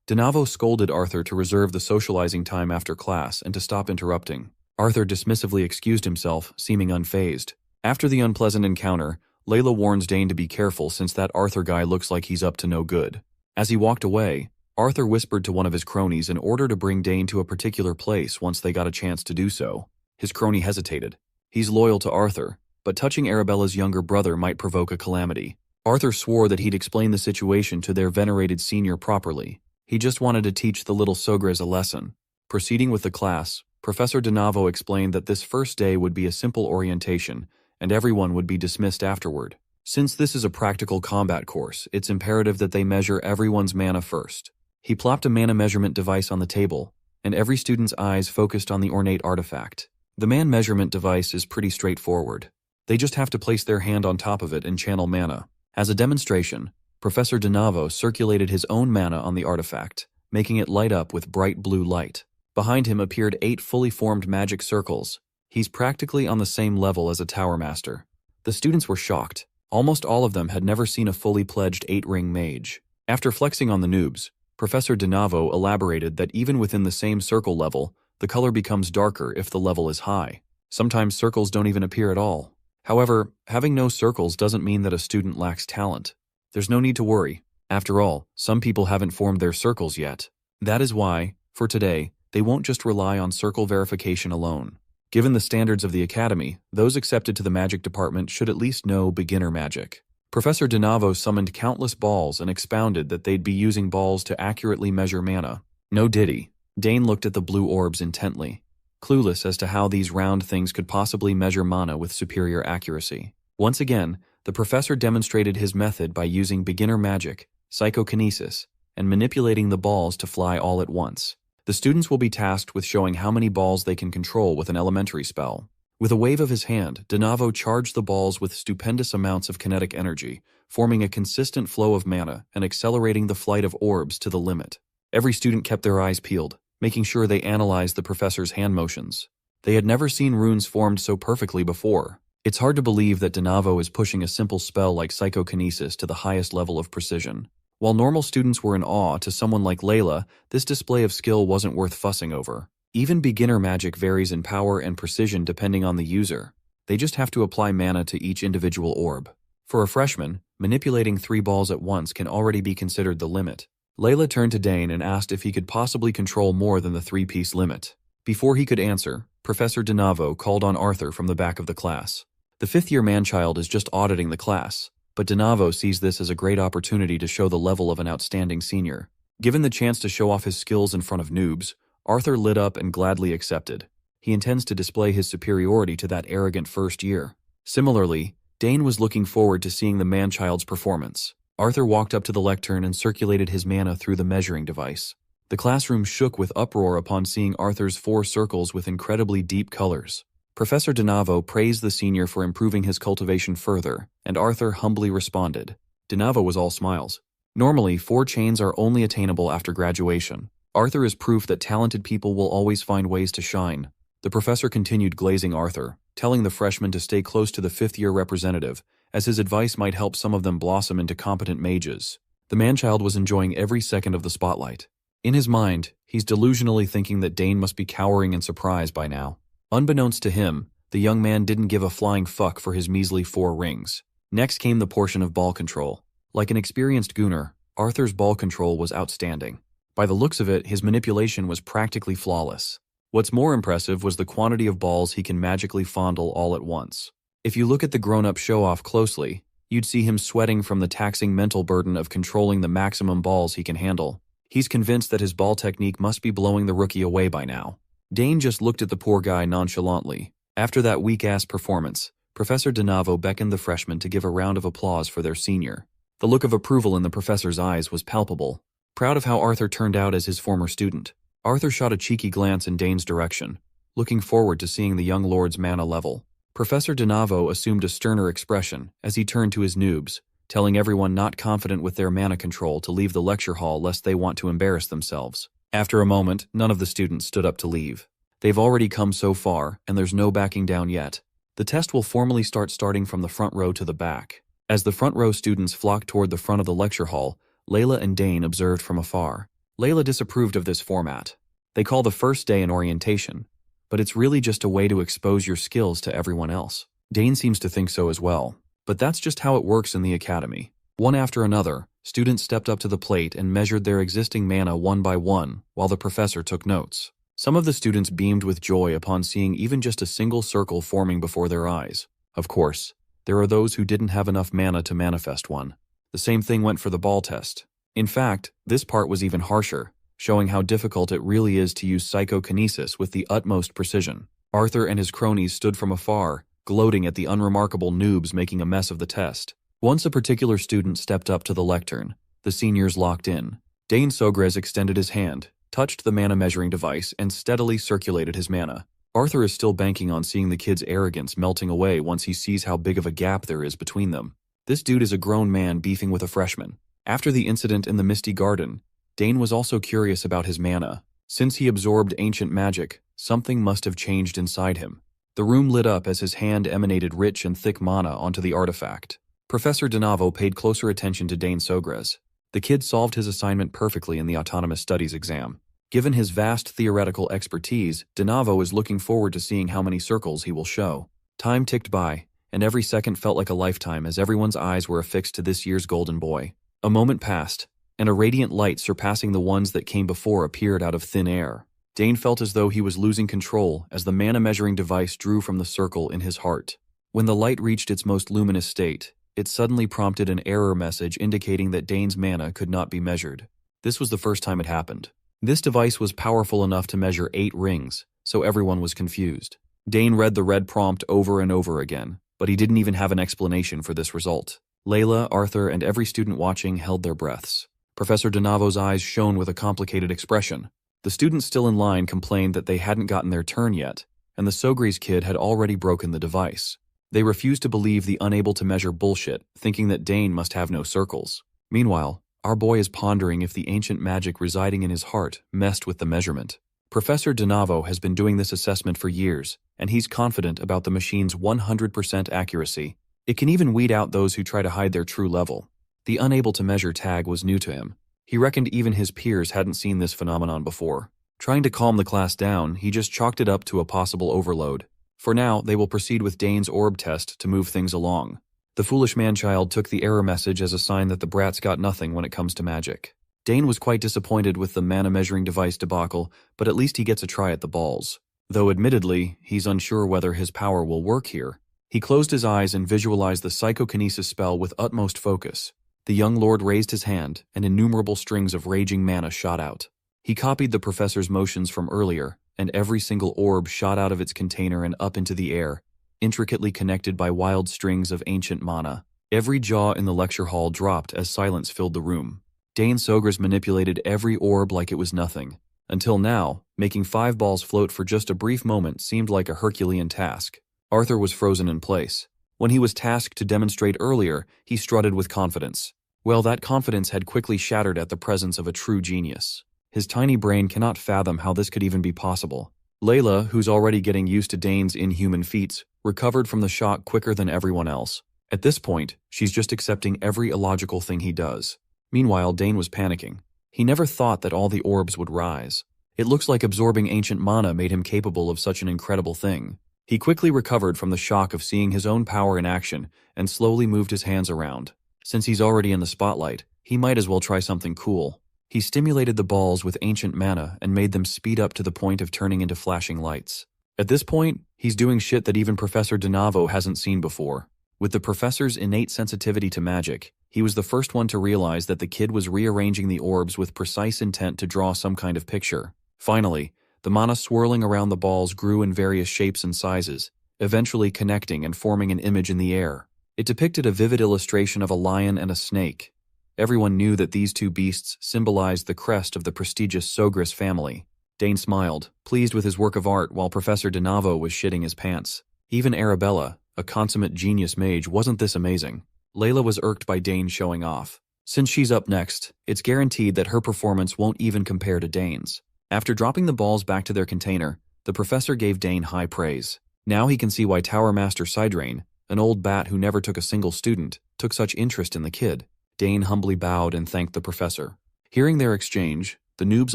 Denavo scolded Arthur to reserve the socializing time after class and to stop interrupting. Arthur dismissively excused himself, seeming unfazed. After the unpleasant encounter, Layla warns Dane to be careful since that Arthur guy looks like he's up to no good. As he walked away, Arthur whispered to one of his cronies in order to bring Dane to a particular place once they got a chance to do so. His crony hesitated. He's loyal to Arthur, but touching Arabella's younger brother might provoke a calamity. Arthur swore that he'd explain the situation to their venerated senior properly. He just wanted to teach the little Sogres a lesson. Proceeding with the class, Professor Denavo explained that this first day would be a simple orientation, and everyone would be dismissed afterward. Since this is a practical combat course, it's imperative that they measure everyone's mana first. He plopped a mana measurement device on the table, and every student's eyes focused on the ornate artifact. The mana measurement device is pretty straightforward. They just have to place their hand on top of it and channel mana. As a demonstration, Professor Denavo circulated his own mana on the artifact, making it light up with bright blue light. Behind him appeared 8 fully formed magic circles. He's practically on the same level as a Tower Master. The students were shocked. Almost all of them had never seen a fully pledged 8-ring mage. After flexing on the noobs, Professor Denavo elaborated that even within the same circle level, the color becomes darker if the level is high. Sometimes circles don't even appear at all. However, having no circles doesn't mean that a student lacks talent. There's no need to worry. After all, some people haven't formed their circles yet. That is why, for today, they won't just rely on circle verification alone. Given the standards of the academy, those accepted to the magic department should at least know beginner magic. Professor Denavo summoned countless balls and expounded that they'd be using balls to accurately measure mana. No diddy. Dane looked at the blue orbs intently, clueless as to how these round things could possibly measure mana with superior accuracy. Once again, the professor demonstrated his method by using beginner magic, psychokinesis, and manipulating the balls to fly all at once. The students will be tasked with showing how many balls they can control with an elementary spell. With a wave of his hand, Denavo charged the balls with stupendous amounts of kinetic energy, forming a consistent flow of mana and accelerating the flight of orbs to the limit. Every student kept their eyes peeled, making sure they analyzed the professor's hand motions. They had never seen runes formed so perfectly before. It's hard to believe that Denavo is pushing a simple spell like psychokinesis to the highest level of precision. While normal students were in awe, to someone like Layla, this display of skill wasn't worth fussing over. Even beginner magic varies in power and precision depending on the user. They just have to apply mana to each individual orb. For a freshman, manipulating 3 balls at once can already be considered the limit. Layla turned to Dane and asked if he could possibly control more than the 3-piece limit. Before he could answer, Professor Denavo called on Arthur from the back of the class. The 5th-year manchild is just auditing the class, but Denavo sees this as a great opportunity to show the level of an outstanding senior. Given the chance to show off his skills in front of noobs, Arthur lit up and gladly accepted. He intends to display his superiority to that arrogant first year. Similarly, Dane was looking forward to seeing the manchild's performance. Arthur walked up to the lectern and circulated his mana through the measuring device. The classroom shook with uproar upon seeing Arthur's 4 circles with incredibly deep colors. Professor Denavo praised the senior for improving his cultivation further, and Arthur humbly responded. Denavo was all smiles. Normally, 4 chains are only attainable after graduation. Arthur is proof that talented people will always find ways to shine. The professor continued glazing Arthur, telling the freshman to stay close to the 5th-year representative, as his advice might help some of them blossom into competent mages. The manchild was enjoying every second of the spotlight. In his mind, he's delusionally thinking that Dane must be cowering in surprise by now. Unbeknownst to him, the young man didn't give a flying fuck for his measly 4 rings. Next came the portion of ball control. Like an experienced gooner, Arthur's ball control was outstanding. By the looks of it, his manipulation was practically flawless. What's more impressive was the quantity of balls he can magically fondle all at once. If you look at the grown-up show-off closely, you'd see him sweating from the taxing mental burden of controlling the maximum balls he can handle. He's convinced that his ball technique must be blowing the rookie away by now. Dane just looked at the poor guy nonchalantly. After that weak-ass performance, Professor Denavo beckoned the freshmen to give a round of applause for their senior. The look of approval in the professor's eyes was palpable. Proud of how Arthur turned out as his former student, Arthur shot a cheeky glance in Dane's direction. looking forward to seeing the young lord's mana level. Professor Donavo assumed a sterner expression as he turned to his noobs, telling everyone not confident with their mana control to leave the lecture hall lest they want to embarrass themselves. After a moment, none of the students stood up to leave. They've already come so far, and there's no backing down yet. The test will formally starting from the front row to the back. As the front row students flocked toward the front of the lecture hall, Layla and Dane observed from afar. Layla disapproved of this format. They call the first day an orientation, but it's really just a way to expose your skills to everyone else. Dane seems to think so as well. But that's just how it works in the academy. One after another, students stepped up to the plate and measured their existing mana one by one while the professor took notes. Some of the students beamed with joy upon seeing even just a single circle forming before their eyes. Of course, there are those who didn't have enough mana to manifest one. The same thing went for the ball test. In fact, this part was even harsher, showing how difficult it really is to use psychokinesis with the utmost precision. Arthur and his cronies stood from afar, gloating at the unremarkable noobs making a mess of the test. Once a particular student stepped up to the lectern, the seniors locked in. Dane Sogres extended his hand, touched the mana measuring device, and steadily circulated his mana. Arthur is still banking on seeing the kid's arrogance melting away once he sees how big of a gap there is between them. This dude is a grown man beefing with a freshman. After the incident in the Misty Garden, Dane was also curious about his mana. Since he absorbed ancient magic, something must have changed inside him. The room lit up as his hand emanated rich and thick mana onto the artifact. Professor Donavo paid closer attention to Dane Sogres. The kid solved his assignment perfectly in the Autonomous Studies exam. Given his vast theoretical expertise, Donavo is looking forward to seeing how many circles he will show. Time ticked by, and every second felt like a lifetime as everyone's eyes were affixed to this year's golden boy. A moment passed, and a radiant light surpassing the ones that came before appeared out of thin air. Dane felt as though he was losing control as the mana measuring device drew from the circle in his heart. When the light reached its most luminous state, it suddenly prompted an error message indicating that Dane's mana could not be measured. This was the first time it happened. This device was powerful enough to measure 8 rings, so everyone was confused. Dane read the red prompt over and over again, but he didn't even have an explanation for this result. Layla, Arthur, and every student watching held their breaths. Professor Donavo's eyes shone with a complicated expression. The students still in line complained that they hadn't gotten their turn yet, and the Sogres kid had already broken the device. They refused to believe the unable to measure bullshit, thinking that Dane must have no circles. Meanwhile, our boy is pondering if the ancient magic residing in his heart messed with the measurement. Professor Donavo has been doing this assessment for years, and he's confident about the machine's 100% accuracy. It can even weed out those who try to hide their true level. The unable to measure tag was new to him. He reckoned even his peers hadn't seen this phenomenon before. Trying to calm the class down, he just chalked it up to a possible overload. For now, they will proceed with Dane's orb test to move things along. The foolish man-child took the error message as a sign that the brat's got nothing when it comes to magic. Dane was quite disappointed with the mana measuring device debacle, but at least he gets a try at the balls. Though admittedly, he's unsure whether his power will work here. He closed his eyes and visualized the psychokinesis spell with utmost focus. The young lord raised his hand, and innumerable strings of raging mana shot out. He copied the professor's motions from earlier, and every single orb shot out of its container and up into the air, intricately connected by wild strings of ancient mana. Every jaw in the lecture hall dropped as silence filled the room. Dane Sogres manipulated every orb like it was nothing. Until now, making 5 balls float for just a brief moment seemed like a Herculean task. Arthur was frozen in place. When he was tasked to demonstrate earlier, he strutted with confidence. Well, that confidence had quickly shattered at the presence of a true genius. His tiny brain cannot fathom how this could even be possible. Layla, who's already getting used to Dane's inhuman feats, recovered from the shock quicker than everyone else. At this point, she's just accepting every illogical thing he does. Meanwhile, Dane was panicking. He never thought that all the orbs would rise. It looks like absorbing ancient mana made him capable of such an incredible thing. He quickly recovered from the shock of seeing his own power in action and slowly moved his hands around. Since he's already in the spotlight, he might as well try something cool. He stimulated the balls with ancient mana and made them speed up to the point of turning into flashing lights. At this point, he's doing shit that even Professor Donavo hasn't seen before. With the professor's innate sensitivity to magic, he was the first one to realize that the kid was rearranging the orbs with precise intent to draw some kind of picture. Finally, the mana swirling around the balls grew in various shapes and sizes, eventually connecting and forming an image in the air. It depicted a vivid illustration of a lion and a snake. Everyone knew that these two beasts symbolized the crest of the prestigious Sogres family. Dane smiled, pleased with his work of art while Professor DeNavo was shitting his pants. Even Arabella, a consummate genius mage, wasn't this amazing. Layla was irked by Dane showing off. Since she's up next, it's guaranteed that her performance won't even compare to Dane's. After dropping the balls back to their container, the professor gave Dane high praise. Now he can see why Tower Master Sidrain, an old bat who never took a single student, took such interest in the kid. Dane humbly bowed and thanked the professor. Hearing their exchange, the noobs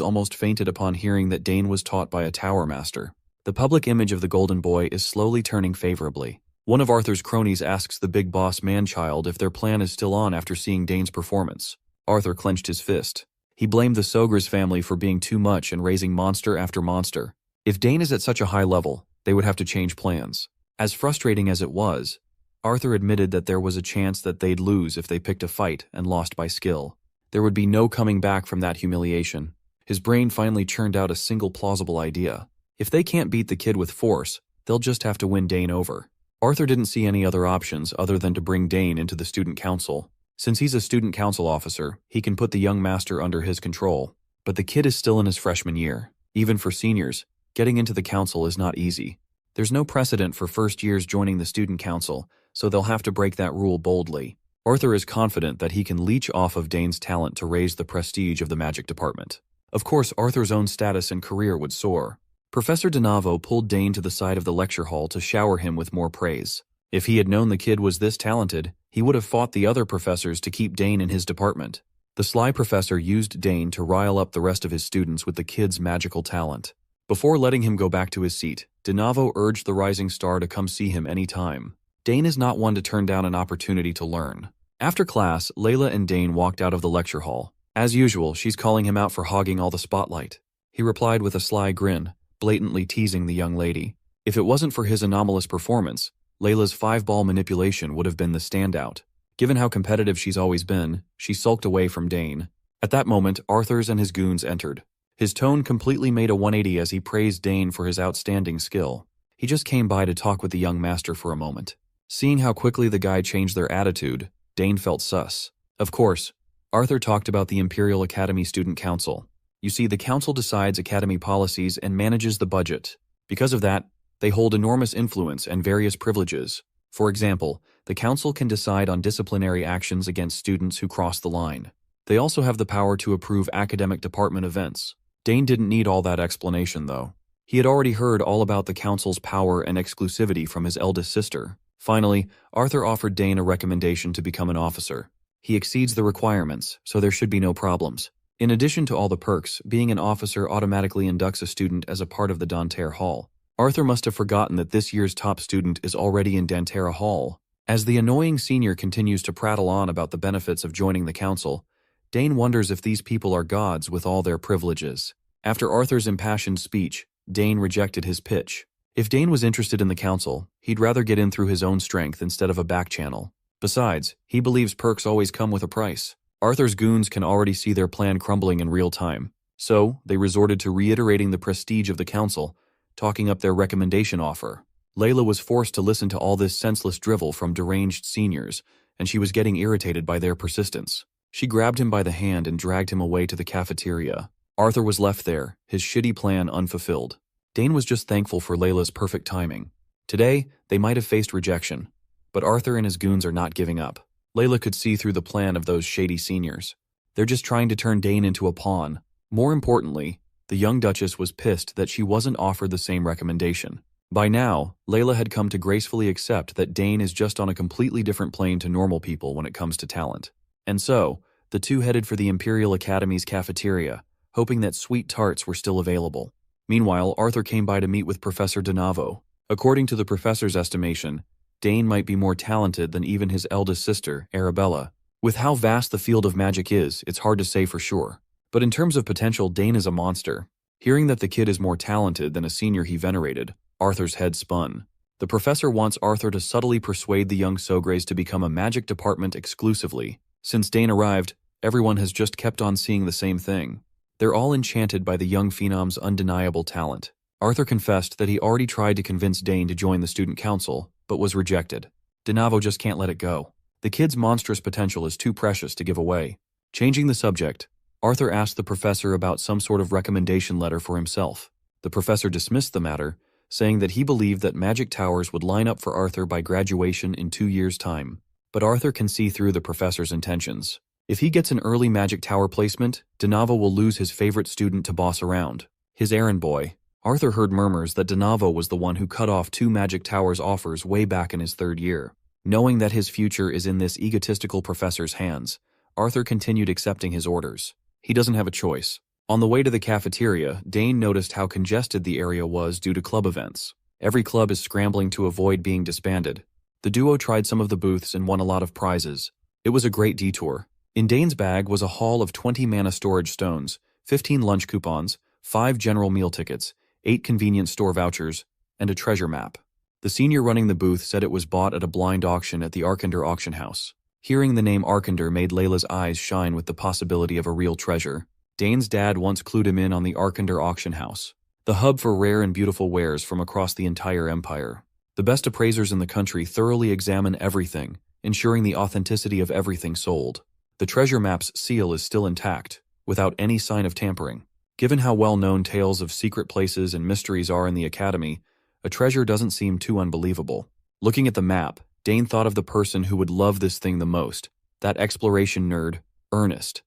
almost fainted upon hearing that Dane was taught by a Tower Master. The public image of the Golden Boy is slowly turning favorably. One of Arthur's cronies asks the big boss man-child if their plan is still on after seeing Dane's performance. Arthur clenched his fist. He blamed the Sogre's family for being too much and raising monster after monster. If Dane is at such a high level, they would have to change plans. As frustrating as it was, Arthur admitted that there was a chance that they'd lose if they picked a fight and lost by skill. There would be no coming back from that humiliation. His brain finally churned out a single plausible idea. If they can't beat the kid with force, they'll just have to win Dane over. Arthur didn't see any other options other than to bring Dane into the student council. Since he's a student council officer, he can put the young master under his control. But the kid is still in his freshman year. Even for seniors, getting into the council is not easy. There's no precedent for first years joining the student council, so they'll have to break that rule boldly. Arthur is confident that he can leech off of Dane's talent to raise the prestige of the magic department. Of course, Arthur's own status and career would soar. Professor DeNavo pulled Dane to the side of the lecture hall to shower him with more praise. If he had known the kid was this talented, he would have fought the other professors to keep Dane in his department. The sly professor used Dane to rile up the rest of his students with the kid's magical talent. Before letting him go back to his seat, DeNavo urged the rising star to come see him any time. Dane is not one to turn down an opportunity to learn. After class, Layla and Dane walked out of the lecture hall. As usual, she's calling him out for hogging all the spotlight. He replied with a sly grin, blatantly teasing the young lady. If it wasn't for his anomalous performance, Layla's 5-ball manipulation would have been the standout. Given how competitive she's always been, she sulked away from Dane. At that moment, Arthurs and his goons entered. His tone completely made a 180 as he praised Dane for his outstanding skill. He just came by to talk with the young master for a moment. Seeing how quickly the guy changed their attitude, Dane felt sus. Of course, Arthur talked about the Imperial Academy Student Council. You see, the council decides academy policies and manages the budget. Because of that, they hold enormous influence and various privileges. For example, the council can decide on disciplinary actions against students who cross the line. They also have the power to approve academic department events. Dane didn't need all that explanation, though. He had already heard all about the council's power and exclusivity from his eldest sister. Finally, Arthur offered Dane a recommendation to become an officer. He exceeds the requirements, so there should be no problems. In addition to all the perks, being an officer automatically inducts a student as a part of the Danterre Hall. Arthur must have forgotten that this year's top student is already in Danterre Hall. As the annoying senior continues to prattle on about the benefits of joining the council, Dane wonders if these people are gods with all their privileges. After Arthur's impassioned speech, Dane rejected his pitch. If Dane was interested in the council, he'd rather get in through his own strength instead of a back channel. Besides, he believes perks always come with a price. Arthur's goons can already see their plan crumbling in real time, so they resorted to reiterating the prestige of the council, talking up their recommendation offer. Layla was forced to listen to all this senseless drivel from deranged seniors, and she was getting irritated by their persistence. She grabbed him by the hand and dragged him away to the cafeteria. Arthur was left there, his shitty plan unfulfilled. Dane was just thankful for Layla's perfect timing. Today, they might have faced rejection, but Arthur and his goons are not giving up. Layla could see through the plan of those shady seniors. They're just trying to turn Dane into a pawn. More importantly, the young Duchess was pissed that she wasn't offered the same recommendation. By now, Layla had come to gracefully accept that Dane is just on a completely different plane to normal people when it comes to talent. And so, the two headed for the Imperial Academy's cafeteria, hoping that sweet tarts were still available. Meanwhile, Arthur came by to meet with Professor DeNavo. According to the professor's estimation, Dane might be more talented than even his eldest sister, Arabella. With how vast the field of magic is, it's hard to say for sure. But in terms of potential, Dane is a monster. Hearing that the kid is more talented than a senior he venerated, Arthur's head spun. The professor wants Arthur to subtly persuade the young Sogres to become a magic department exclusively. Since Dane arrived, everyone has just kept on seeing the same thing. They're all enchanted by the young phenom's undeniable talent. Arthur confessed that he already tried to convince Dane to join the student council, but was rejected. DeNavo just can't let it go. The kid's monstrous potential is too precious to give away. Changing the subject, Arthur asked the professor about some sort of recommendation letter for himself. The professor dismissed the matter, saying that he believed that magic towers would line up for Arthur by graduation in 2 years' time. But Arthur can see through the professor's intentions. If he gets an early magic tower placement, Denavo will lose his favorite student to boss around, his errand boy. Arthur heard murmurs that Denavo was the one who cut off 2 magic towers offers way back in his 3rd year. Knowing that his future is in this egotistical professor's hands, Arthur continued accepting his orders. He doesn't have a choice. On the way to the cafeteria, Dane noticed how congested the area was due to club events. Every club is scrambling to avoid being disbanded. The duo tried some of the booths and won a lot of prizes. It was a great detour. In Dane's bag was a haul of 20 mana storage stones, 15 lunch coupons, 5 general meal tickets, 8 convenience store vouchers, and a treasure map. The senior running the booth said it was bought at a blind auction at the Arkender auction house. Hearing the name Arkender made Layla's eyes shine with the possibility of a real treasure. Dane's dad once clued him in on the Arkender auction house, the hub for rare and beautiful wares from across the entire empire. The best appraisers in the country thoroughly examine everything, ensuring the authenticity of everything sold. The treasure map's seal is still intact, without any sign of tampering. Given how well-known tales of secret places and mysteries are in the academy, a treasure doesn't seem too unbelievable. Looking at the map, Dane thought of the person who would love this thing the most, that exploration nerd, Ernest.